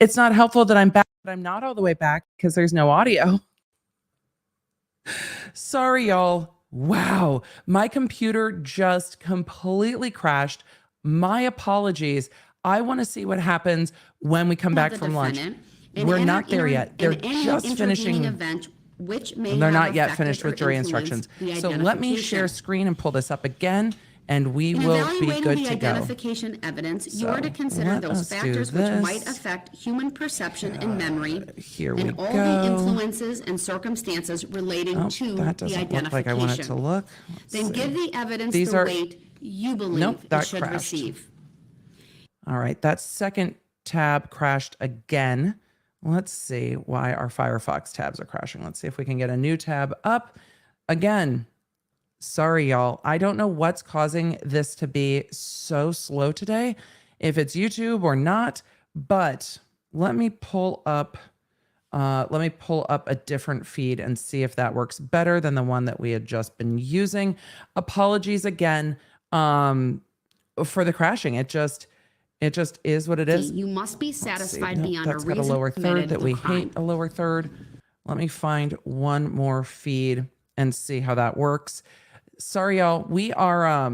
It's not helpful that I'm back, but I'm not all the way back because there's no audio. Sorry, y'all. Wow. My computer just completely crashed. My apologies. I want to see what happens when we come back
the
from lunch.
defendant in
We're
any
not there yet. They're
any
just
intervening
finishing.
event which may
They're
have
not yet
affected
finished
or
with jury
influenced
instructions.
the
So let me
identification.
share screen and pull this up again, and we
In
will be
evaluating
good
the
to go.
identification evidence, you are to
So,
consider
let
those
us do
factors which might
this.
affect human perception and memory,
Here we
and all the
go.
influences and circumstances relating
Oh,
to
that
the
doesn't look like I want it to
identification.
look. Let's
Then
see.
give the evidence
These
the
are-
weight you believe
Nope,
it
that
should
crashed.
receive.
All right, that second tab crashed again. Let's see why our Firefox tabs are crashing. Let's see if we can get a new tab up. Again, sorry, y'all. I don't know what's causing this to be so slow today, if it's YouTube or not, but let me pull up a different feed and see if that works better than the one that we had just been using. Apologies again for the crashing. It just is what it is.
You must be
Let's see.
satisfied
Nope,
beyond a
that's got a
reason
lower
committed
third that
the
we
crime.
hate a lower third. Let me find one more feed and see how that works. Sorry, y'all. We are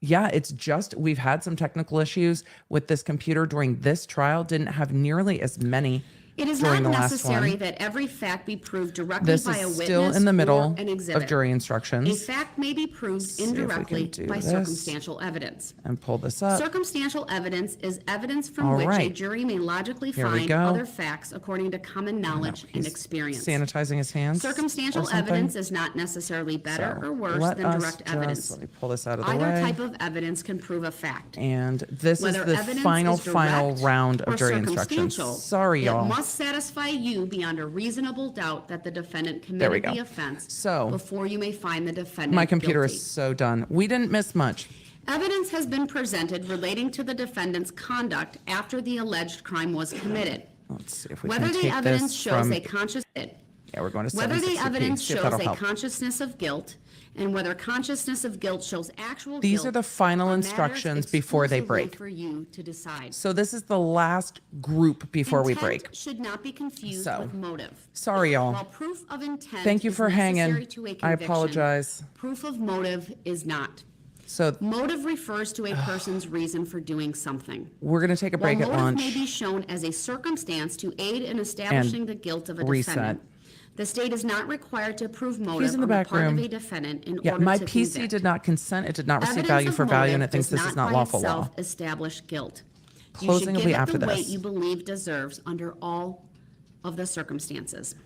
it's just we've had some technical issues with this computer during this trial. Didn't have nearly as many
It is
during
not
the last
necessary
one.
that every fact be proved directly
This
by a
is
witness
still in the middle
or an
of
exhibit.
jury
A
instructions.
fact may be proved
see if we can
indirectly
do
by
this.
circumstantial evidence.
And pull this up.
Circumstantial evidence is evidence from
All
which a
right.
jury may logically
Here we
find
go.
other facts according to common knowledge and
He's
experience.
sanitizing his hands. or
Circumstantial
something.
evidence is not necessarily better
So
or worse
let
than
us
direct
just-
evidence.
Let me pull this out of the
Either
way.
type of evidence can prove a fact.
And this is
Whether
the
evidence
final
is direct
round
or
of jury instructions.
circumstantial,
Sorry, y'all.
It must satisfy you beyond a reasonable doubt that the defendant
There we
committed the
go.
offense
So,
before you may find the defendant
My computer
guilty.
is so done. We didn't miss much.
Evidence has been presented relating to the defendant's conduct after the alleged crime was committed.
Let's see if we
Whether
can
the
take
evidence
this
shows
from.
a conscious
Yeah, we're going to
whether the
760p.
evidence
See if
shows
that'll
a
help.
consciousness of guilt and whether consciousness of guilt shows actual
These
guilt
are the final
matters
instructions before they
exclusively
break.
for you to decide.
So this is the last group before we
Intent
break.
should not be confused
So,
with motive.
Sorry, y'all.
While proof of intent
Thank you
is
for hanging.
necessary to a
I
conviction,
apologize.
proof of motive is not.
So
Motive refers to a person's reason for doing something.
we're going to take a break
While
at
motive
lunch.
may be shown as a circumstance to aid in establishing the guilt of a
reset.
defendant, the state is not required to prove motive
in the
on the
back
part of
room.
a defendant in
Yeah,
order
my
to
PC
convict.
did not consent. It did not receive
Evidence
value
of
for value, and it
motive
thinks
does
this is not
by
lawful law.
itself establish guilt.
Closing
you should
will
give
be
it
after
the weight
this.
you believe deserves under all of the circumstances.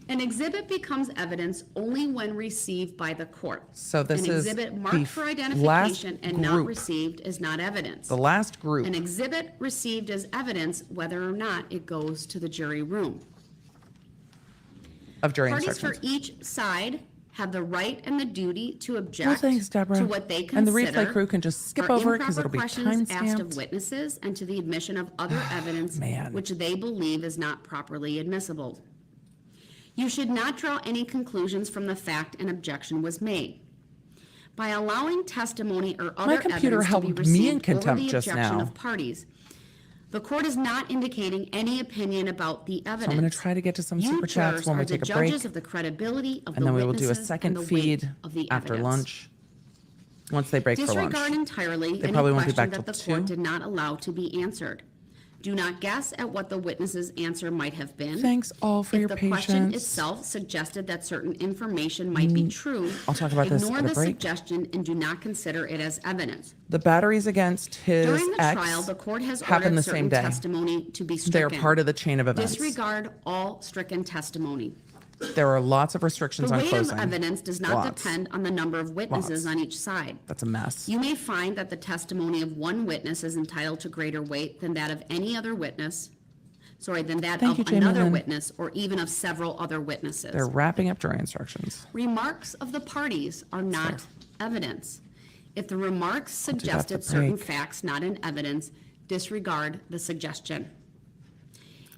An exhibit becomes evidence only when received by the court.
So this
An
is
exhibit
the
marked for
last
identification and not
group.
received is not evidence.
The last group
An exhibit received as evidence whether or not it goes to the jury room.
of jury
Parties for
instructions.
each side have the right and the duty to object
Well, thanks, Deborah.
to what they consider
And the replay crew can just skip
are
over it because it'll
improper
be
questions asked of
timestamped.
witnesses and to the admission of other evidence
Man.
which they believe is not properly admissible. You should not draw any conclusions from the fact an objection was made. By allowing testimony or other
computer
evidence to
held
be
me in
received over
contempt
the
just
objection
now.
of parties, the court is not indicating any opinion about the
So
evidence.
I'm going to try to get to some
You
super chats
jurors
when
are
we
the
take a break,
judges of the credibility of
and
the
then we will do a
witnesses and
second
the weight
feed
of the
after
evidence.
lunch. Once they break for lunch.
Disregard entirely
They
any
probably won't be
question
back
that the
till
court
2.
did not allow to be answered. Do not guess at what the witness's answer might have been.
Thanks all for
If
your
the
patience.
question itself suggested that certain information might be true,
I'll talk about this
ignore
at a
the
break.
suggestion and do not consider it as evidence.
The batteries against his
During the
ex
trial, the court has
happened
ordered
the same
certain
day.
testimony to be
They're
stricken.
part of the chain of events.
Disregard all stricken testimony.
There are lots of
The
restrictions on
weight of
closing.
evidence does not
Lots.
depend on the number of witnesses
Lots.
on each side.
That's a mess.
You may find that the testimony of one witness is entitled to greater weight than that of any other witness, than that
Thank
of
you, Jamie
another
Lynn.
witness, or even of several other witnesses.
They're wrapping up jury instructions.
Remarks of the parties are not evidence. If the remarks
do that at the
suggested certain
break.
facts not in evidence, disregard the suggestion.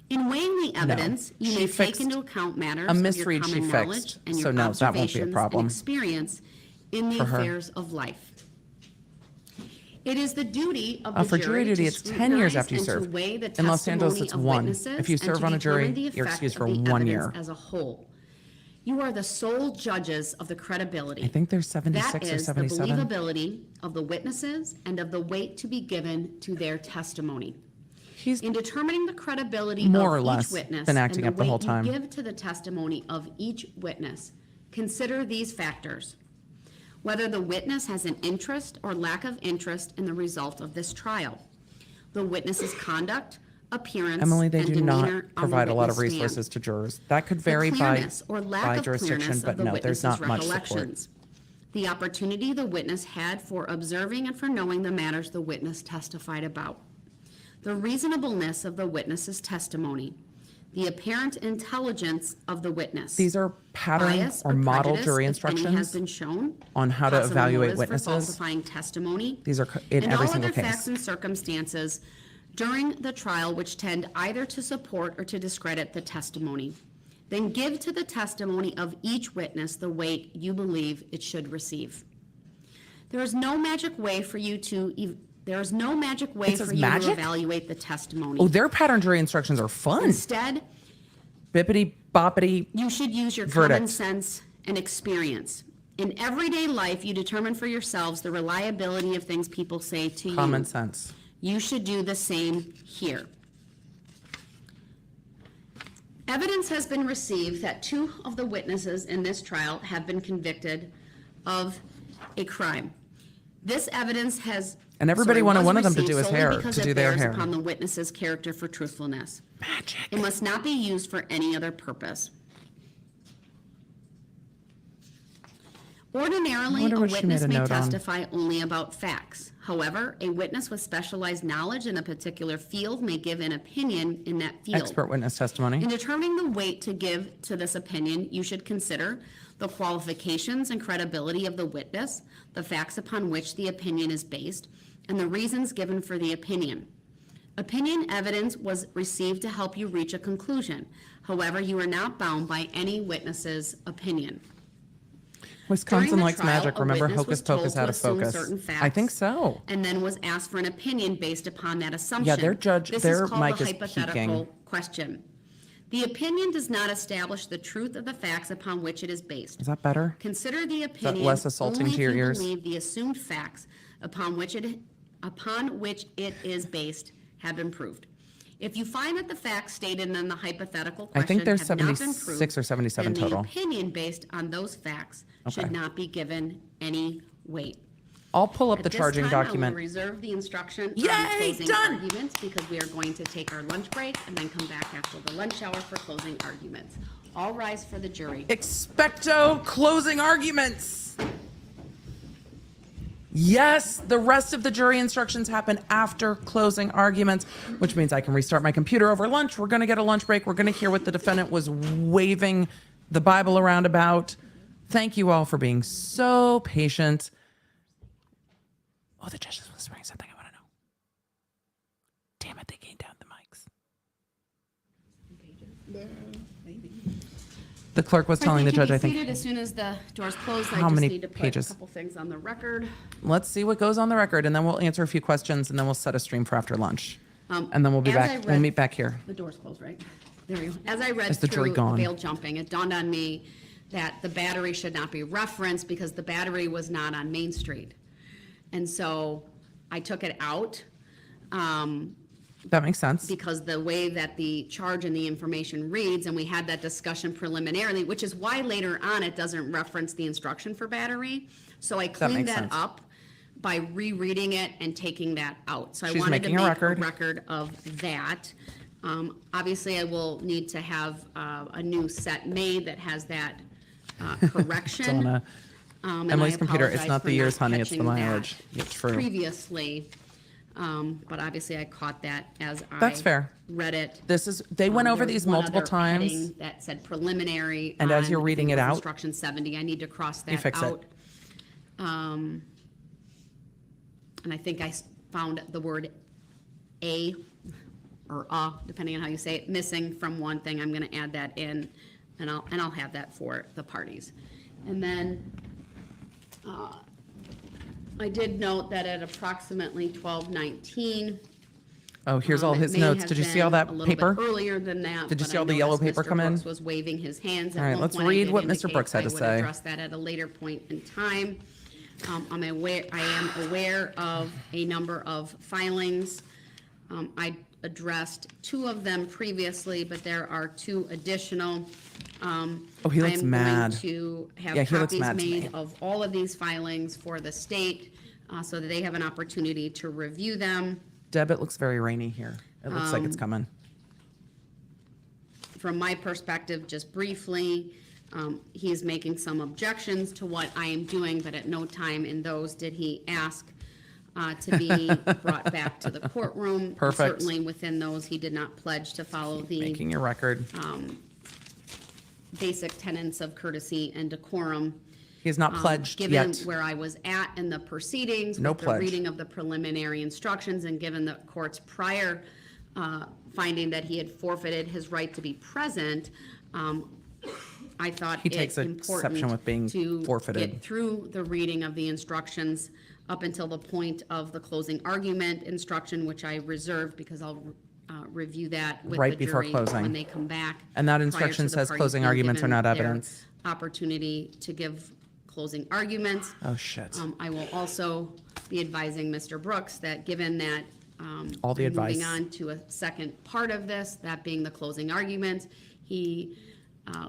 In weighing the evidence, you
She
may take
fixed
into account matters
a
of your
misread she
common
fixed,
knowledge and
so
your
no, that won't be a
observations and
problem
experience in the
for her.
affairs of life. It is the duty of
Oh,
the
for jury
jury
duty,
to
it's 10 years
scrutinize
after you
and to
serve.
weigh the
In Los Angeles,
testimony
it's
of
1.
witnesses
If you
and
serve
to
on a jury,
determine the
you're
effect
excused
of
for
the
1
evidence
year.
as a whole. You are the sole judges of the credibility.
I think there's
That
76 or
is the
77.
believability of the witnesses and of the weight to be given to their testimony.
He's
In determining the credibility
more or
of
less
each witness
been acting
and
up the whole
weight
time.
you give to the testimony of each witness, consider these factors. Whether the witness has an interest or lack of interest in the result of this trial. The witness's conduct, appearance,
Emily, they
and
do
demeanor
not
on the
provide a lot of
witness stand.
resources to jurors. That could
The
vary by
clearness or lack of
jurisdiction,
clearness
but
of the
no, there's
witness's
not much support.
recollections. The opportunity the witness had for observing and for knowing the matters the witness testified about. The reasonableness of the witness's testimony. The apparent intelligence of the witness.
These are pattern
Bias
or model
prejudice,
jury
if any, has
instructions
been shown.
on how to
Possible
evaluate
motives for
witnesses.
falsifying testimony.
These are in
and
every
all
single
other facts
case.
and circumstances during the trial which tend either to support or to discredit the testimony. Then give to the testimony of each witness the weight you believe it should receive. There is no magic way for you to
It says
for you
magic?
to evaluate the testimony.
Oh, their pattern jury instructions are fun.
Instead,
Bippity boppity.
you should use your common
Verdict.
sense and experience. In everyday life, you determine for yourselves the reliability of things people say to
Common
you.
sense.
You should do the same here. Evidence has been received that 2 of the witnesses in this trial have been convicted of a crime. This evidence has.
And everybody wanted
was
one of them to
received
do his
solely
hair,
because
to
it
do their
bears
hair.
upon the witness's character for truthfulness.
Magic.
It must not be used for any other purpose. Ordinarily,
wonder
a
what she
witness
made a
may
note on.
testify only about facts. However, a witness with specialized knowledge in a particular field may give an opinion in that field.
Expert witness testimony.
In determining the weight to give to this opinion, you should consider the qualifications and credibility of the witness, the facts upon which the opinion is based, and the reasons given for the opinion. Opinion evidence was received to help you reach a conclusion. However, you are not bound by any witness's opinion.
Wisconsin
During the
likes
trial,
magic.
a
Remember,
witness
hocus
was told
pocus
to
out of
assume
focus.
certain facts.
I think so.
And then was asked for an opinion based upon that assumption.
Yeah, their judge-
This
their
is called
mic
a
is
hypothetical
peaking.
question. The opinion does not establish the truth of the facts upon which it is based.
Is that better?
Consider the opinion
less assaulting
only
to your
if you
ears?
believe the assumed facts upon which it is based have been proved. If you find that the facts stated in the hypothetical
I
question
think there's
have not been
76
proved,
or 77
then
total.
the opinion based on those facts
Okay.
should not be given any weight.
I'll pull up
At
the
this
charging
time, I will
document.
reserve the instruction
Yay,
on closing
done!
arguments because we are going to take our lunch break and then come back after the lunch hour for closing arguments. All rise for the jury.
Expecto closing arguments. Yes, the rest of the jury instructions happen after closing arguments, which means I can restart my computer over lunch. We're going to get a lunch break. We're going to hear what the defendant was waving the Bible around about. Thank you all for being so patient. Oh, the judge is whispering something I want to know. Damn it, they gained down the mics. The clerk was telling the judge, I think.
As soon as the doors close, I
How
just
many
need to put
pages?
a couple things on the record.
Let's see what goes on the record, and then we'll answer a few questions, and then we'll set a stream for after lunch. And then we'll be
as I
back. We'll
read-
meet back here.
The door's closed, right? There we go. As I read
Is the jury
through
gone?
bail jumping, it dawned on me that the battery should not be referenced because the battery was not on Main Street. And so I took it out
That makes sense.
because the way that the charge and the information reads, and we had that discussion preliminarily, which is why later on it doesn't reference the instruction for battery. So I cleaned
makes
that
sense.
up by rereading it and taking that out. So I
She's
wanted to
making a
make
record.
a record of that. Obviously, I will need to have a new set made that has that correction.
on
And
Emily's
I
computer. It's
apologize
not
for
the years, honey, it's the
catching that
mileage. It's true.
Previously, but obviously I caught that as
That's
I
fair.
read it.
They went over
There was
these
one
multiple
other
times.
heading that said preliminary.
And as
on,
you're
I
reading
think
it
was
out-
Instruction 70, I need to cross that
fix it.
out. And I think I found the word "a" or depending on how you say it, missing from one thing. I'm gonna add that in, and I'll have that for the parties. And then, I did note that at approximately 12:19.
Oh, here's all
it
his
may
notes.
have
Did you see all
been
that
a little
paper?
bit earlier than that.
Did you
but
see
I
all the yellow
noticed
paper
Mr.
come in?
Brooks was waving his hands.
All
At
right,
one
let's
point, I
read
did
what Mr.
indicate
Brooks had to
I would
say.
address that at a later point in time. I am aware of a number of filings. I addressed 2 of them previously, but there are 2 additional.
Oh, he looks mad.
I am going to
Yeah,
have
he looks
copies
mad to me.
made of all of these filings for the state, so that they have an opportunity to review them.
Deb, it looks very rainy here. It looks like it's coming.
From my perspective, just briefly, he is making some objections to what I am doing, but at no time in those did he ask to be brought back to the courtroom. And
Perfect.
certainly within those, he did not pledge to follow the
Making your record.
basic tenets of courtesy and decorum.
He's not pledged
Given
yet.
where I was at in the proceedings,
No
with the
pledge.
reading of the preliminary instructions, and given the court's prior finding that he had forfeited his right to be present, I thought
He
it
takes exception
important
with being
to
forfeited.
get through the reading of the instructions up until the point of the closing argument instruction, which I reserved because I'll review that with
Right
the
before
jury
closing.
when they come back.
And that
prior to
instruction
the
says
parties
closing
being
arguments are
given
not
their
evidence.
Opportunity to give closing arguments.
Oh, shit.
I will also be advising Mr. Brooks that given that
All the
I'm moving
advice.
on to a second part of this, that being the closing arguments, he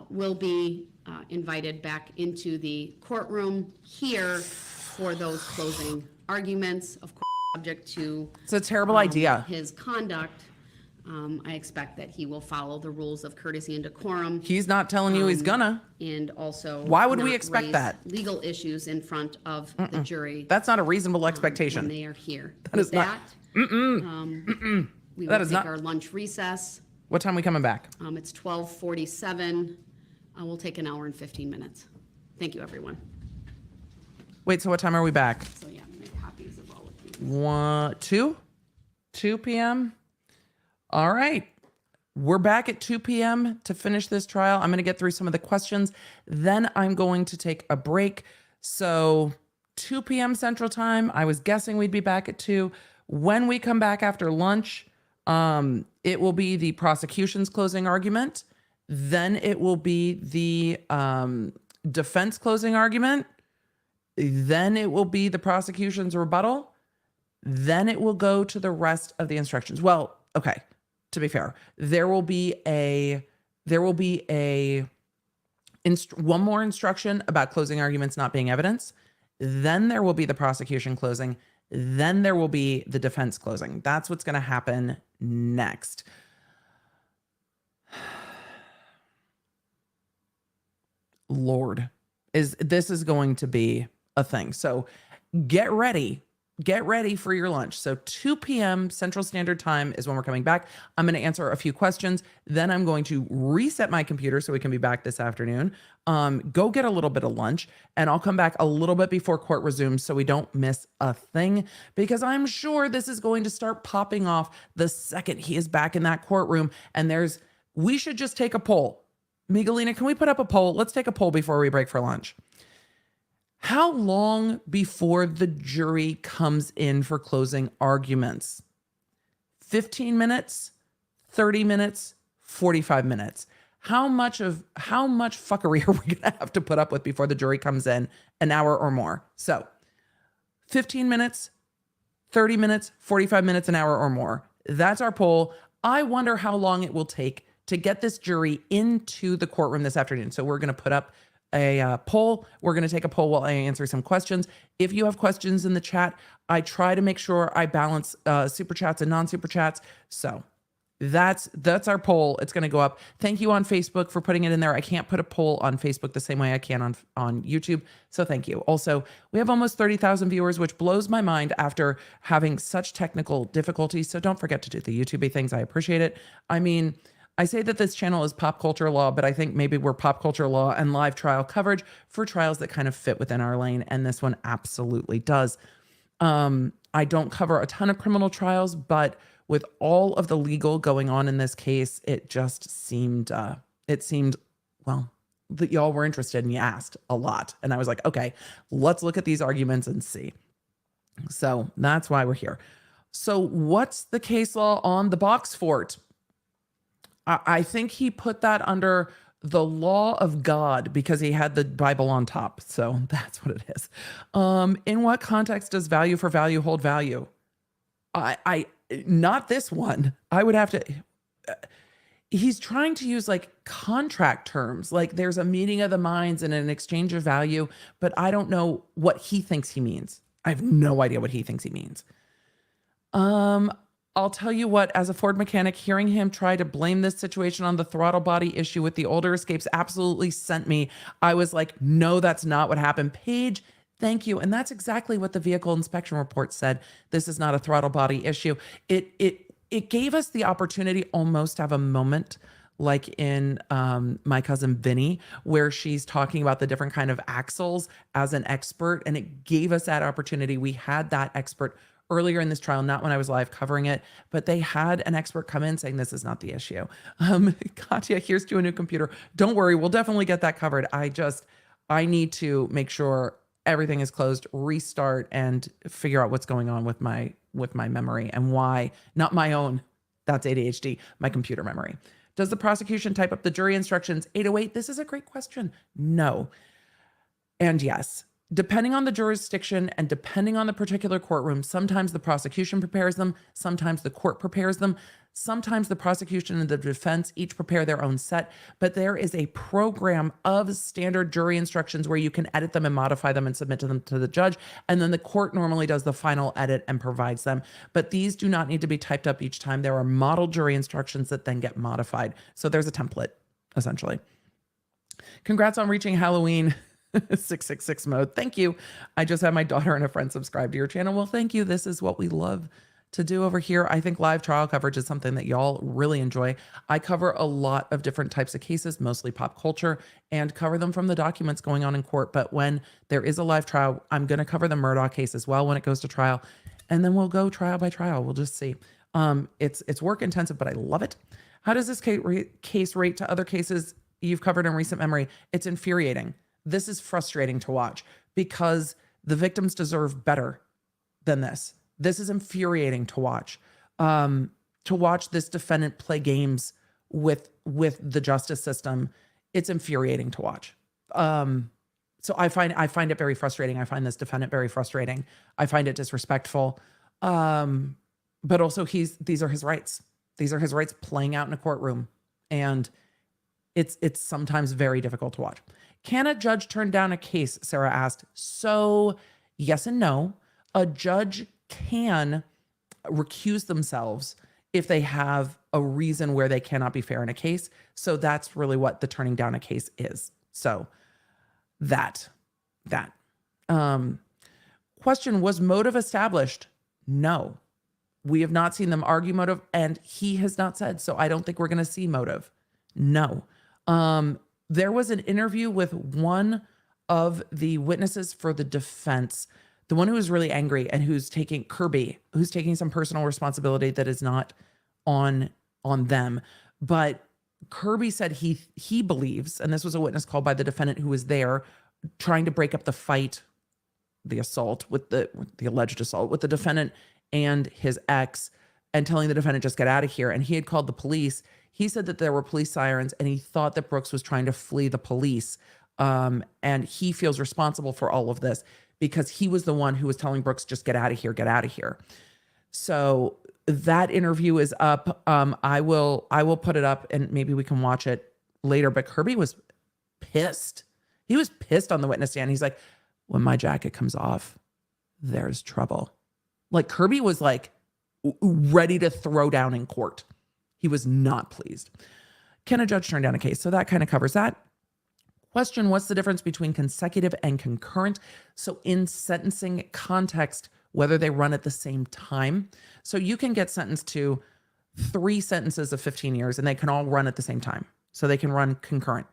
will be invited back into the courtroom here for those closing arguments, of course, subject to
It's a terrible idea.
his conduct. I expect that he will follow the rules of courtesy and decorum.
He's not telling you he's gonna.
And also.
Why would we
not
expect
raise
that?
Legal issues in front of the jury.
That's not a reasonable
When
expectation.
they are here.
That is
With
not-
that, we
That
will
is
take
not-
our lunch recess.
What time are we coming back?
It's 12:47. We'll take an hour and 15 minutes. Thank you, everyone.
Wait, so what time are we back?
So yeah, make copies of all of these.
2 p.m. All right. We're back at 2 p.m. to finish this trial. I'm going to get through some of the questions. Then I'm going to take a break. So 2 p.m. Central Time. I was guessing we'd be back at 2. When we come back after lunch, it will be the prosecution's closing argument. Then it will be the defense closing argument. Then it will be the prosecution's rebuttal. Then it will go to the rest of the instructions. Well, okay. To be fair, there will be one more instruction about closing arguments not being evidence. Then there will be the prosecution closing. Then there will be the defense closing. That's what's going to happen next. Lord, this is going to be a thing. So get ready. Get ready for your lunch. So 2 p.m. Central Standard Time is when we're coming back. I'm going to answer a few questions. Then I'm going to reset my computer so we can be back this afternoon. Go get a little bit of lunch, and I'll come back a little bit before court resumes so we don't miss a thing, because I'm sure this is going to start popping off the second he is back in that courtroom. And we should just take a poll. Miguelina, can we put up a poll? Let's take a poll before we break for lunch. How long before the jury comes in for closing arguments? 15 minutes, 30 minutes, 45 minutes. How much fuckery are we going to have to put up with before the jury comes in? An hour or more. So 15 minutes, 30 minutes, 45 minutes, an hour or more. That's our poll. I wonder how long it will take to get this jury into the courtroom this afternoon. So we're going to put up a poll. We're going to take a poll while I answer some questions. If you have questions in the chat, I try to make sure I balance super chats and non-super chats. So that's our poll. It's going to go up. Thank you on Facebook for putting it in there. I can't put a poll on Facebook the same way I can on YouTube. So thank you. Also, we have almost 30,000 viewers, which blows my mind after having such technical difficulties. So don't forget to do the YouTube things. I appreciate it. I mean, I say that this channel is pop culture law, but I think maybe we're pop culture law and live trial coverage for trials that kind of fit within our lane. And this one absolutely does. I don't cover a ton of criminal trials, but with all of the legal going on in this case, it just seemed, well, that y'all were interested and you asked a lot. And I was like, okay, let's look at these arguments and see. So that's why we're here. So what's the case law on the box fort? I think he put that under the law of God because he had the Bible on top. So that's what it is. In what context does value for value hold value? I not this one. I would have to. He's trying to use like contract terms, like there's a meeting of the minds and an exchange of value, but I don't know what he thinks he means. I have no idea what he thinks he means. I'll tell you what, as a Ford mechanic, hearing him try to blame this situation on the throttle body issue with the older Escapes absolutely sent me. I was like, no, that's not what happened. Paige, thank you. And that's exactly what the vehicle inspection report said. This is not a throttle body issue. It gave us the opportunity almost to have a moment like in My Cousin Vinny, where she's talking about the different kind of axles as an expert. And it gave us that opportunity. We had that expert earlier in this trial, not when I was live covering it, but they had an expert come in saying this is not the issue. Katya, here's to a new computer. Don't worry, we'll definitely get that covered. I need to make sure everything is closed, restart, and figure out what's going on with my memory and why, not my own, that's ADHD, my computer memory. Does the prosecution type up the jury instructions 808? This is a great question. No. And yes. Depending on the jurisdiction and depending on the particular courtroom, sometimes the prosecution prepares them, sometimes the court prepares them, sometimes the prosecution and the defense each prepare their own set, but there is a program of standard jury instructions where you can edit them and modify them and submit them to the judge, and then the court normally does the final edit and provides them. But these do not need to be typed up each time. There are model jury instructions that then get modified. So there's a template, essentially. Congrats on reaching Halloween 666 mode. Thank you. I just had my daughter and a friend subscribe to your channel. Well, thank you. This is what we love to do over here. I think live trial coverage is something that y'all really enjoy. I cover a lot of different types of cases, mostly pop culture, and cover them from the documents going on in court. But when there is a live trial, I'm going to cover the Murdaugh case as well when it goes to trial. And then we'll go trial by trial. We'll just see. It's work intensive, but I love it. How does this case rate to other cases you've covered in recent memory? It's infuriating. This is frustrating to watch because the victims deserve better than this. This is infuriating to watch. To watch this defendant play games with the justice system, it's infuriating to watch. So I find it very frustrating. I find this defendant very frustrating. I find it disrespectful. But also these are his rights. These are his rights playing out in a courtroom, and it's sometimes very difficult to watch. Can a judge turn down a case? Sarah asked. So yes and no. A judge can recuse themselves if they have a reason where they cannot be fair in a case. So that's really what the turning down a case is. So that. Question, was motive established? No. We have not seen them argue motive, and he has not said, so I don't think we're going to see motive. No. There was an interview with one of the witnesses for the defense, the one who was really angry and who's taking some personal responsibility that is not on them. But Kirby said he believes, and this was a witness called by the defendant who was there trying to break up the fight, the assault with the alleged assault with the defendant and his ex, and telling the defendant, just get out of here. And he had called the police. He said that there were police sirens and he thought that Brooks was trying to flee the police. And he feels responsible for all of this because he was the one who was telling Brooks, just get out of here, get out of here. So that interview is up. I will put it up and maybe we can watch it later. But Kirby was pissed. He was pissed on the witness stand. He's like, when my jacket comes off, there's trouble. Like Kirby was like ready to throw down in court. He was not pleased. Can a judge turn down a case? So that kind of covers that. Question, what's the difference between consecutive and concurrent? So in sentencing context, whether they run at the same time. So you can get sentenced to 3 sentences of 15 years and they can all run at the same time. So they can run concurrent.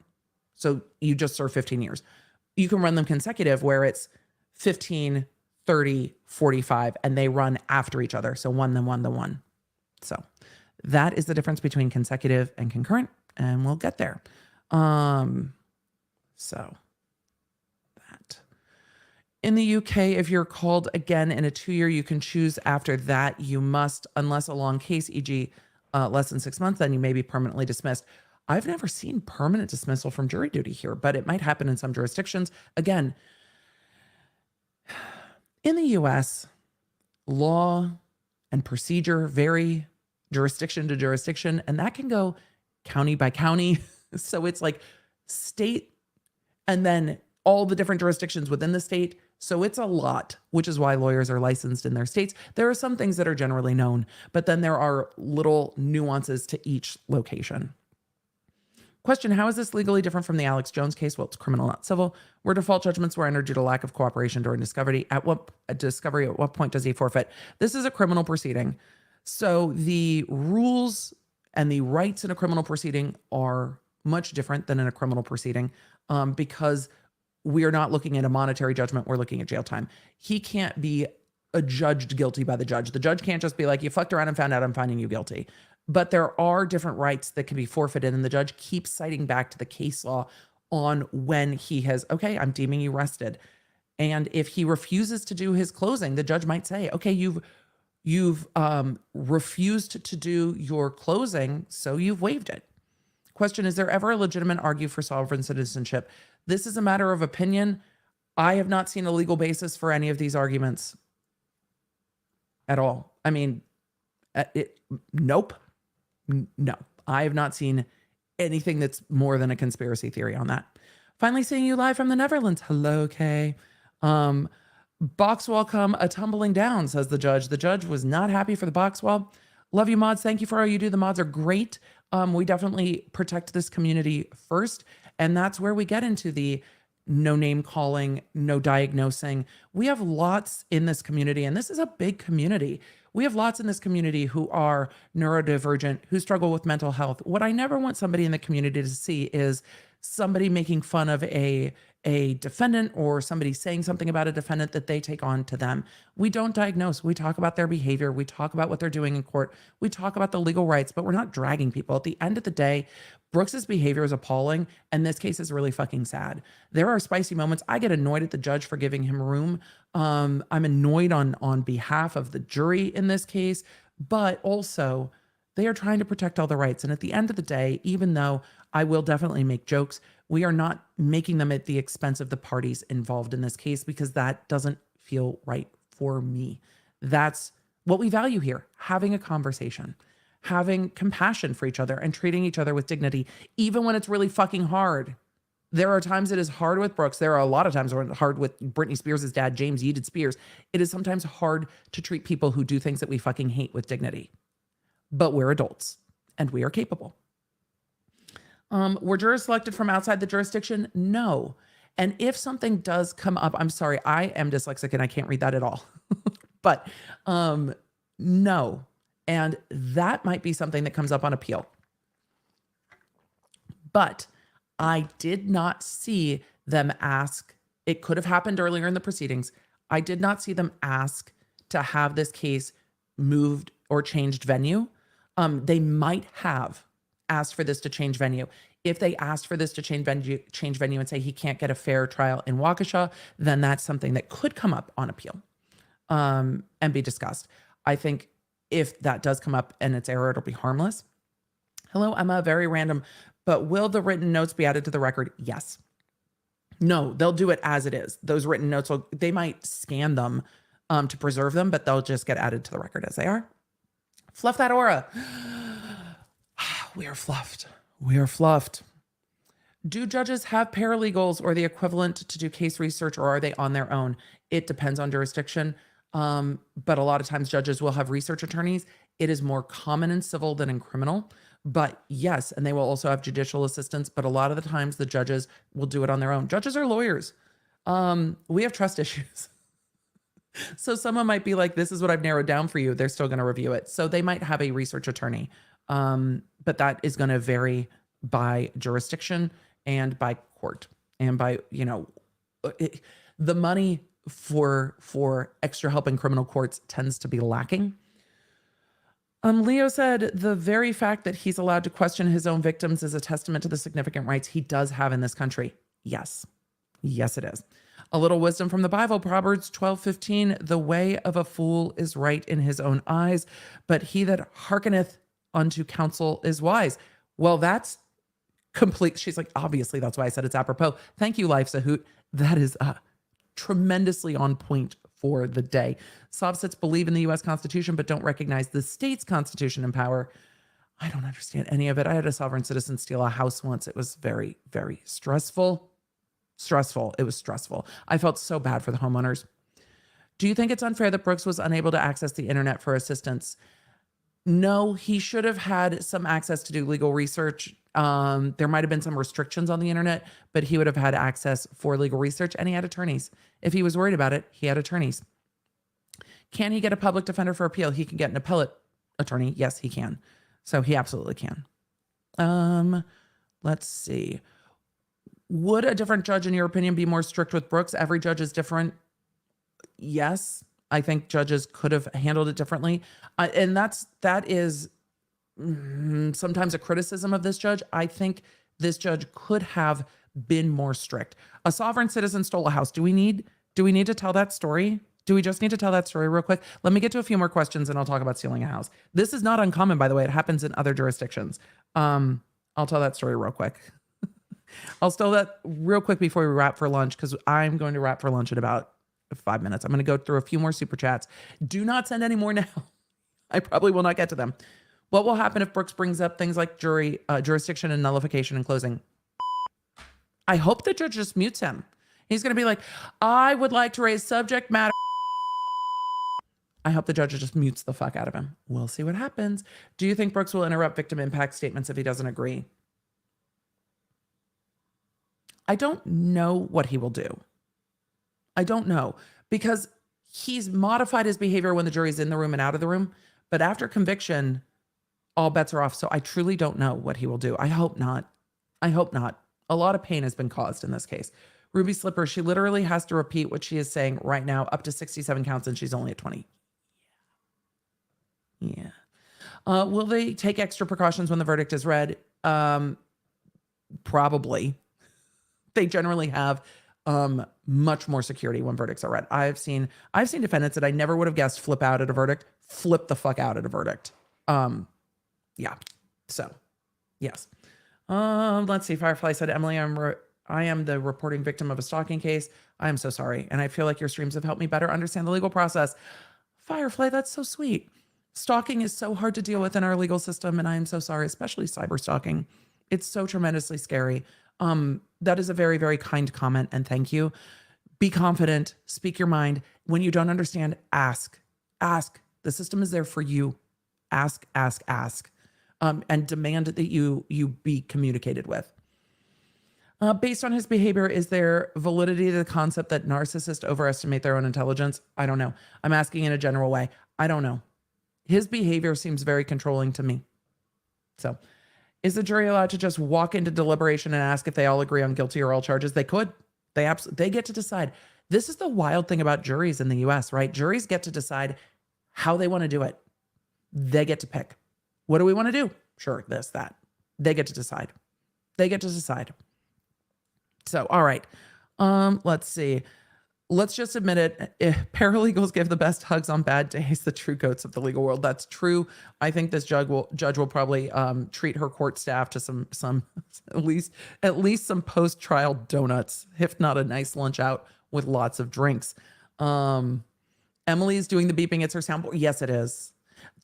So you just serve 15 years. You can run them consecutive where it's 15, 30, 45, and they run after each other. So 1, then 1, then 1. So that is the difference between consecutive and concurrent, and we'll get there. So that. In the UK, if you're called again in a 2-year, you can choose after that. You must, unless a long case, e.g., less than 6 months, then you may be permanently dismissed. I've never seen permanent dismissal from jury duty here, but it might happen in some jurisdictions. Again, in the US, law and procedure vary jurisdiction to jurisdiction, and that can go county by county. So it's like state and then all the different jurisdictions within the state. So it's a lot, which is why lawyers are licensed in their states. There are some things that are generally known, but then there are little nuances to each location. Question, how is this legally different from the Alex Jones case? Well, it's criminal, not civil, where default judgments were entered due to lack of cooperation during discovery. At what point does he forfeit? This is a criminal proceeding. So the rules and the rights in a criminal proceeding are much different than in a criminal proceeding because we are not looking at a monetary judgment. We're looking at jail time. He can't be adjudged guilty by the judge. The judge can't just be like, you fucked around and found out, I'm finding you guilty. But there are different rights that can be forfeited, and the judge keeps citing back to the case law on when he has, okay, I'm deeming you rested. And if he refuses to do his closing, the judge might say, okay, you've refused to do your closing, so you've waived it. Question, is there ever a legitimate argue for sovereign citizenship? This is a matter of opinion. I have not seen a legal basis for any of these arguments at all. I mean, nope. No, I have not seen anything that's more than a conspiracy theory on that. Finally seeing you live from the Netherlands. Hello, Kay. Box wall come a tumbling down, says the judge. The judge was not happy for the box wall. Love you, mods. Thank you for all you do. The mods are great. We definitely protect this community first. And that's where we get into the no name calling, no diagnosing. We have lots in this community, and this is a big community. We have lots in this community who are neurodivergent, who struggle with mental health. What I never want somebody in the community to see is somebody making fun of a defendant or somebody saying something about a defendant that they take on to them. We don't diagnose. We talk about their behavior. We talk about what they're doing in court. We talk about the legal rights, but we're not dragging people. At the end of the day, Brooks's behavior is appalling, and this case is really fucking sad. There are spicy moments. I get annoyed at the judge for giving him room. I'm annoyed on behalf of the jury in this case, but also they are trying to protect all the rights. And at the end of the day, even though I will definitely make jokes, we are not making them at the expense of the parties involved in this case, because that doesn't feel right for me. That's what we value here, having a conversation, having compassion for each other and treating each other with dignity, even when it's really fucking hard. There are times it is hard with Brooks. There are a lot of times when it's hard with Britney Spears' dad, James Yeated Spears. It is sometimes hard to treat people who do things that we fucking hate with dignity. But we're adults and we are capable. Were jurors selected from outside the jurisdiction? No. And if something does come up, I'm sorry, I am dyslexic and I can't read that at all. But no. And that might be something that comes up on appeal. But I did not see them ask. It could have happened earlier in the proceedings. I did not see them ask to have this case moved or changed venue. They might have asked for this to change venue. If they asked for this to change venue and say he can't get a fair trial in Waukesha, then that's something that could come up on appeal and be discussed. I think if that does come up and it's error, it'll be harmless. Hello, Emma, very random, but will the written notes be added to the record? Yes. No, they'll do it as it is. Those written notes, they might scan them to preserve them, but they'll just get added to the record as they are. Fluff that aura. We are fluffed. We are fluffed. Do judges have paralegals or the equivalent to do case research, or are they on their own? It depends on jurisdiction. But a lot of times judges will have research attorneys. It is more common in civil than in criminal. But yes, and they will also have judicial assistants. But a lot of the times the judges will do it on their own. Judges are lawyers. We have trust issues. So someone might be like, this is what I've narrowed down for you. They're still going to review it. So they might have a research attorney. But that is going to vary by jurisdiction and by court and by, the money for extra help in criminal courts tends to be lacking. Leo said the very fact that he's allowed to question his own victims is a testament to the significant rights he does have in this country. Yes. Yes, it is. A little wisdom from the Bible, Proverbs 12:15, the way of a fool is right in his own eyes, but he that hearkeneth unto counsel is wise. Well, that's complete. She's like, obviously, that's why I said it's apropos. Thank you, Life Sahut. That is tremendously on point for the day. Sovsets believe in the U.S. Constitution, but don't recognize the state's constitution and power. I don't understand any of it. I had a sovereign citizen steal a house once. It was very, very stressful. It was stressful. I felt so bad for the homeowners. Do you think it's unfair that Brooks was unable to access the internet for assistance? No, he should have had some access to do legal research. There might have been some restrictions on the internet, but he would have had access for legal research, and he had attorneys. If he was worried about it, he had attorneys. Can he get a public defender for appeal? He can get an appellate attorney. Yes, he can. So he absolutely can. Let's see. Would a different judge, in your opinion, be more strict with Brooks? Every judge is different. Yes, I think judges could have handled it differently. And that is sometimes a criticism of this judge. I think this judge could have been more strict. A sovereign citizen stole a house. Do we need to tell that story? Do we just need to tell that story real quick? Let me get to a few more questions and I'll talk about stealing a house. This is not uncommon, by the way. It happens in other jurisdictions. I'll tell that story real quick. I'll tell that real quick before we wrap for lunch, because I'm going to wrap for lunch in about 5 minutes. I'm going to go through a few more super chats. Do not send any more now. I probably will not get to them. What will happen if Brooks brings up things like jurisdiction and nullification in closing? I hope the judge just mutes him. He's going to be like, I would like to raise subject matter. I hope the judge just mutes the fuck out of him. We'll see what happens. Do you think Brooks will interrupt victim impact statements if he doesn't agree? I don't know what he will do. I don't know, because he's modified his behavior when the jury's in the room and out of the room. But after conviction, all bets are off. So I truly don't know what he will do. I hope not. I hope not. A lot of pain has been caused in this case. Ruby Slipper, she literally has to repeat what she is saying right now, up to 67 counts, and she's only at 20. Yeah. Will they take extra precautions when the verdict is read? Probably. They generally have much more security when verdicts are read. I've seen defendants that I never would have guessed flip out at a verdict, flip the fuck out at a verdict. Yeah. So, yes. Let's see. Firefly said, Emily, I am the reporting victim of a stalking case. I am so sorry. And I feel like your streams have helped me better understand the legal process. Firefly, that's so sweet. Stalking is so hard to deal with in our legal system. And I am so sorry, especially cyber stalking. It's so tremendously scary. That is a very, very kind comment. And thank you. Be confident. Speak your mind. When you don't understand, ask. Ask. The system is there for you. Ask. And demand that you be communicated with. Based on his behavior, is there validity to the concept that narcissists overestimate their own intelligence? I don't know. I'm asking in a general way. I don't know. His behavior seems very controlling to me. So, is the jury allowed to just walk into deliberation and ask if they all agree on guilty or all charges? They could. They get to decide. This is the wild thing about juries in the US, right? Juries get to decide how they want to do it. They get to pick. What do we want to do? Sure, this, that. They get to decide. So, all right. Let's see. Let's just admit it. Paralegals give the best hugs on bad days, the true goats of the legal world. That's true. I think this judge will probably treat her court staff to some at least some post-trial donuts, if not a nice lunch out with lots of drinks. Emily's doing the beeping. It's her soundboard. Yes, it is.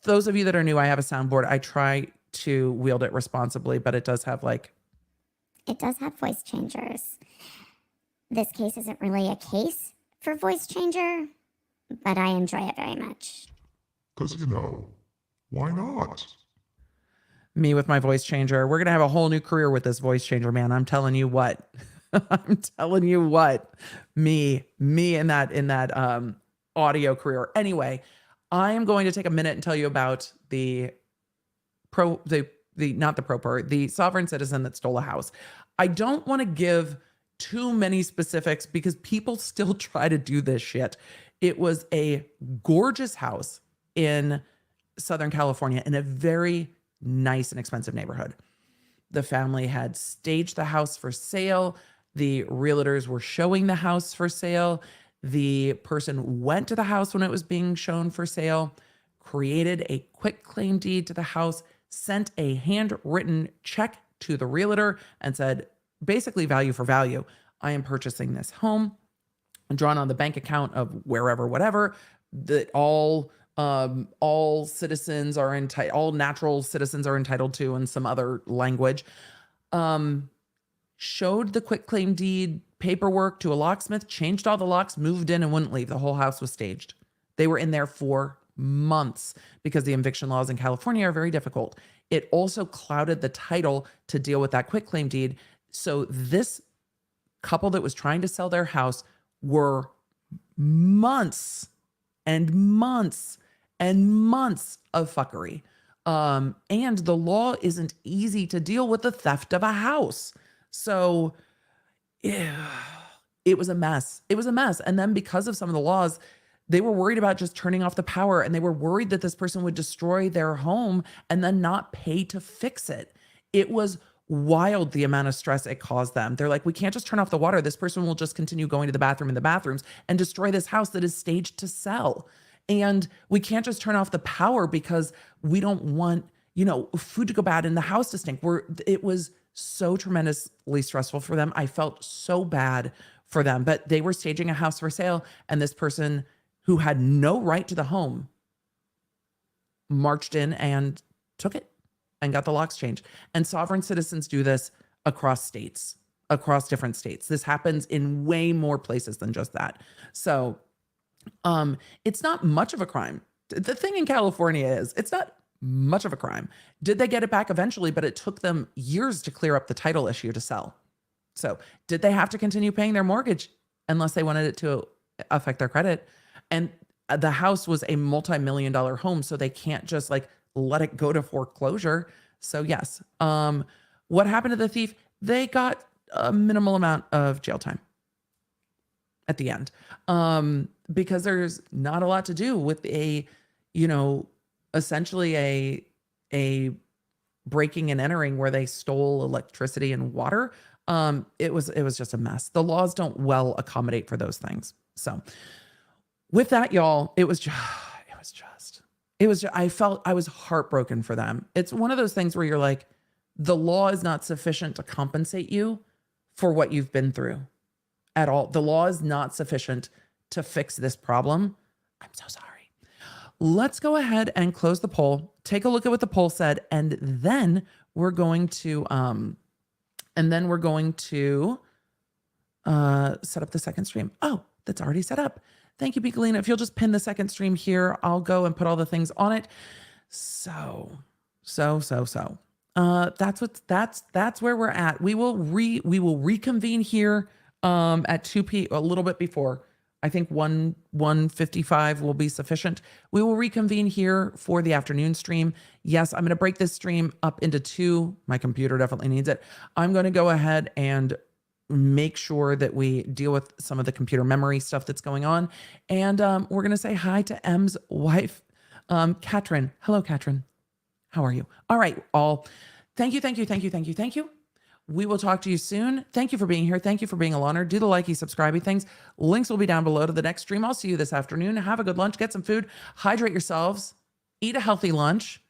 Those of you that are new, I have a soundboard. I try to wield it responsibly, but it does have
voice changers. This case isn't really a case for voice changer, but I enjoy it very much.
Because, why not?
Me with my voice changer. We're going to have a whole new career with this voice changer, man. I'm telling you what. Me in that audio career. Anyway, I am going to take a minute and tell you about the sovereign citizen that stole a house. I don't want to give too many specifics because people still try to do this shit. It was a gorgeous house in Southern California in a very nice and expensive neighborhood. The family had staged the house for sale. The realtors were showing the house for sale. The person went to the house when it was being shown for sale, created a quitclaim deed to the house, sent a handwritten check to the realtor and said, basically value for value, I am purchasing this home, drawn on the bank account of wherever, whatever, that all citizens are entitled, all natural citizens are entitled to, and some other language. Showed the quitclaim deed paperwork to a locksmith, changed all the locks, moved in and wouldn't leave. The whole house was staged. They were in there for months because the eviction laws in California are very difficult. It also clouded the title to deal with that quitclaim deed. So this couple that was trying to sell their house were months and months and months of fuckery. And the law isn't easy to deal with the theft of a house. So yeah, it was a mess. It was a mess. And then because of some of the laws, they were worried about just turning off the power, and they were worried that this person would destroy their home and then not pay to fix it. It was wild, the amount of stress it caused them. They're like, we can't just turn off the water. This person will just continue going to the bathroom in the bathrooms and destroy this house that is staged to sell. And we can't just turn off the power because we don't want, food to go bad and the house to stink. It was so tremendously stressful for them. I felt so bad for them, but they were staging a house for sale, and this person who had no right to the home marched in and took it and got the locks changed. And sovereign citizens do this across states, across different states. This happens in way more places than just that. So it's not much of a crime. The thing in California is it's not much of a crime. Did they get it back eventually? But it took them years to clear up the title issue to sell. So did they have to continue paying their mortgage unless they wanted it to affect their credit? And the house was a multi-million-dollar home, so they can't just let it go to foreclosure. So yes, what happened to the thief? They got a minimal amount of jail time at the end, because there's not a lot to do with essentially a breaking and entering where they stole electricity and water. It was just a mess. The laws don't well accommodate for those things. So with that, y'all, I was heartbroken for them. It's one of those things where you're like, the law is not sufficient to compensate you for what you've been through at all. The law is not sufficient to fix this problem. I'm so sorry. Let's go ahead and close the poll. Take a look at what the poll said, and then we're going to set up the second stream. Oh, that's already set up. Thank you, Piccolina. If you'll just pin the second stream here, I'll go and put all the things on it. So. That's where we're at. We will reconvene here at 2 p.m. a little bit before. I think 1:55 will be sufficient. We will reconvene here for the afternoon stream. Yes, I'm going to break this stream up into two. My computer definitely needs it. I'm going to go ahead and make sure that we deal with some of the computer memory stuff that's going on. And we're going to say hi to M's wife, Katrin. Hello, Katrin. How are you? All right, all. Thank you. We will talk to you soon. Thank you for being here. Thank you for being a loner. Do the likey, subscribey things. Links will be down below to the next stream. I'll see you this afternoon. Have a good lunch. Get some food. Hydrate yourselves. Eat a healthy lunch.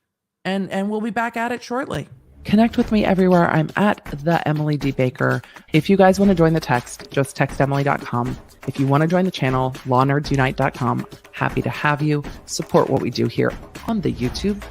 And we'll be back at it shortly. Connect with me everywhere. I'm at the Emily D. Baker. If you guys want to join the text, just text Emily.com. If you want to join the channel, lawnerdsunite.com. Happy to have you. Support what we do here on the YouTube.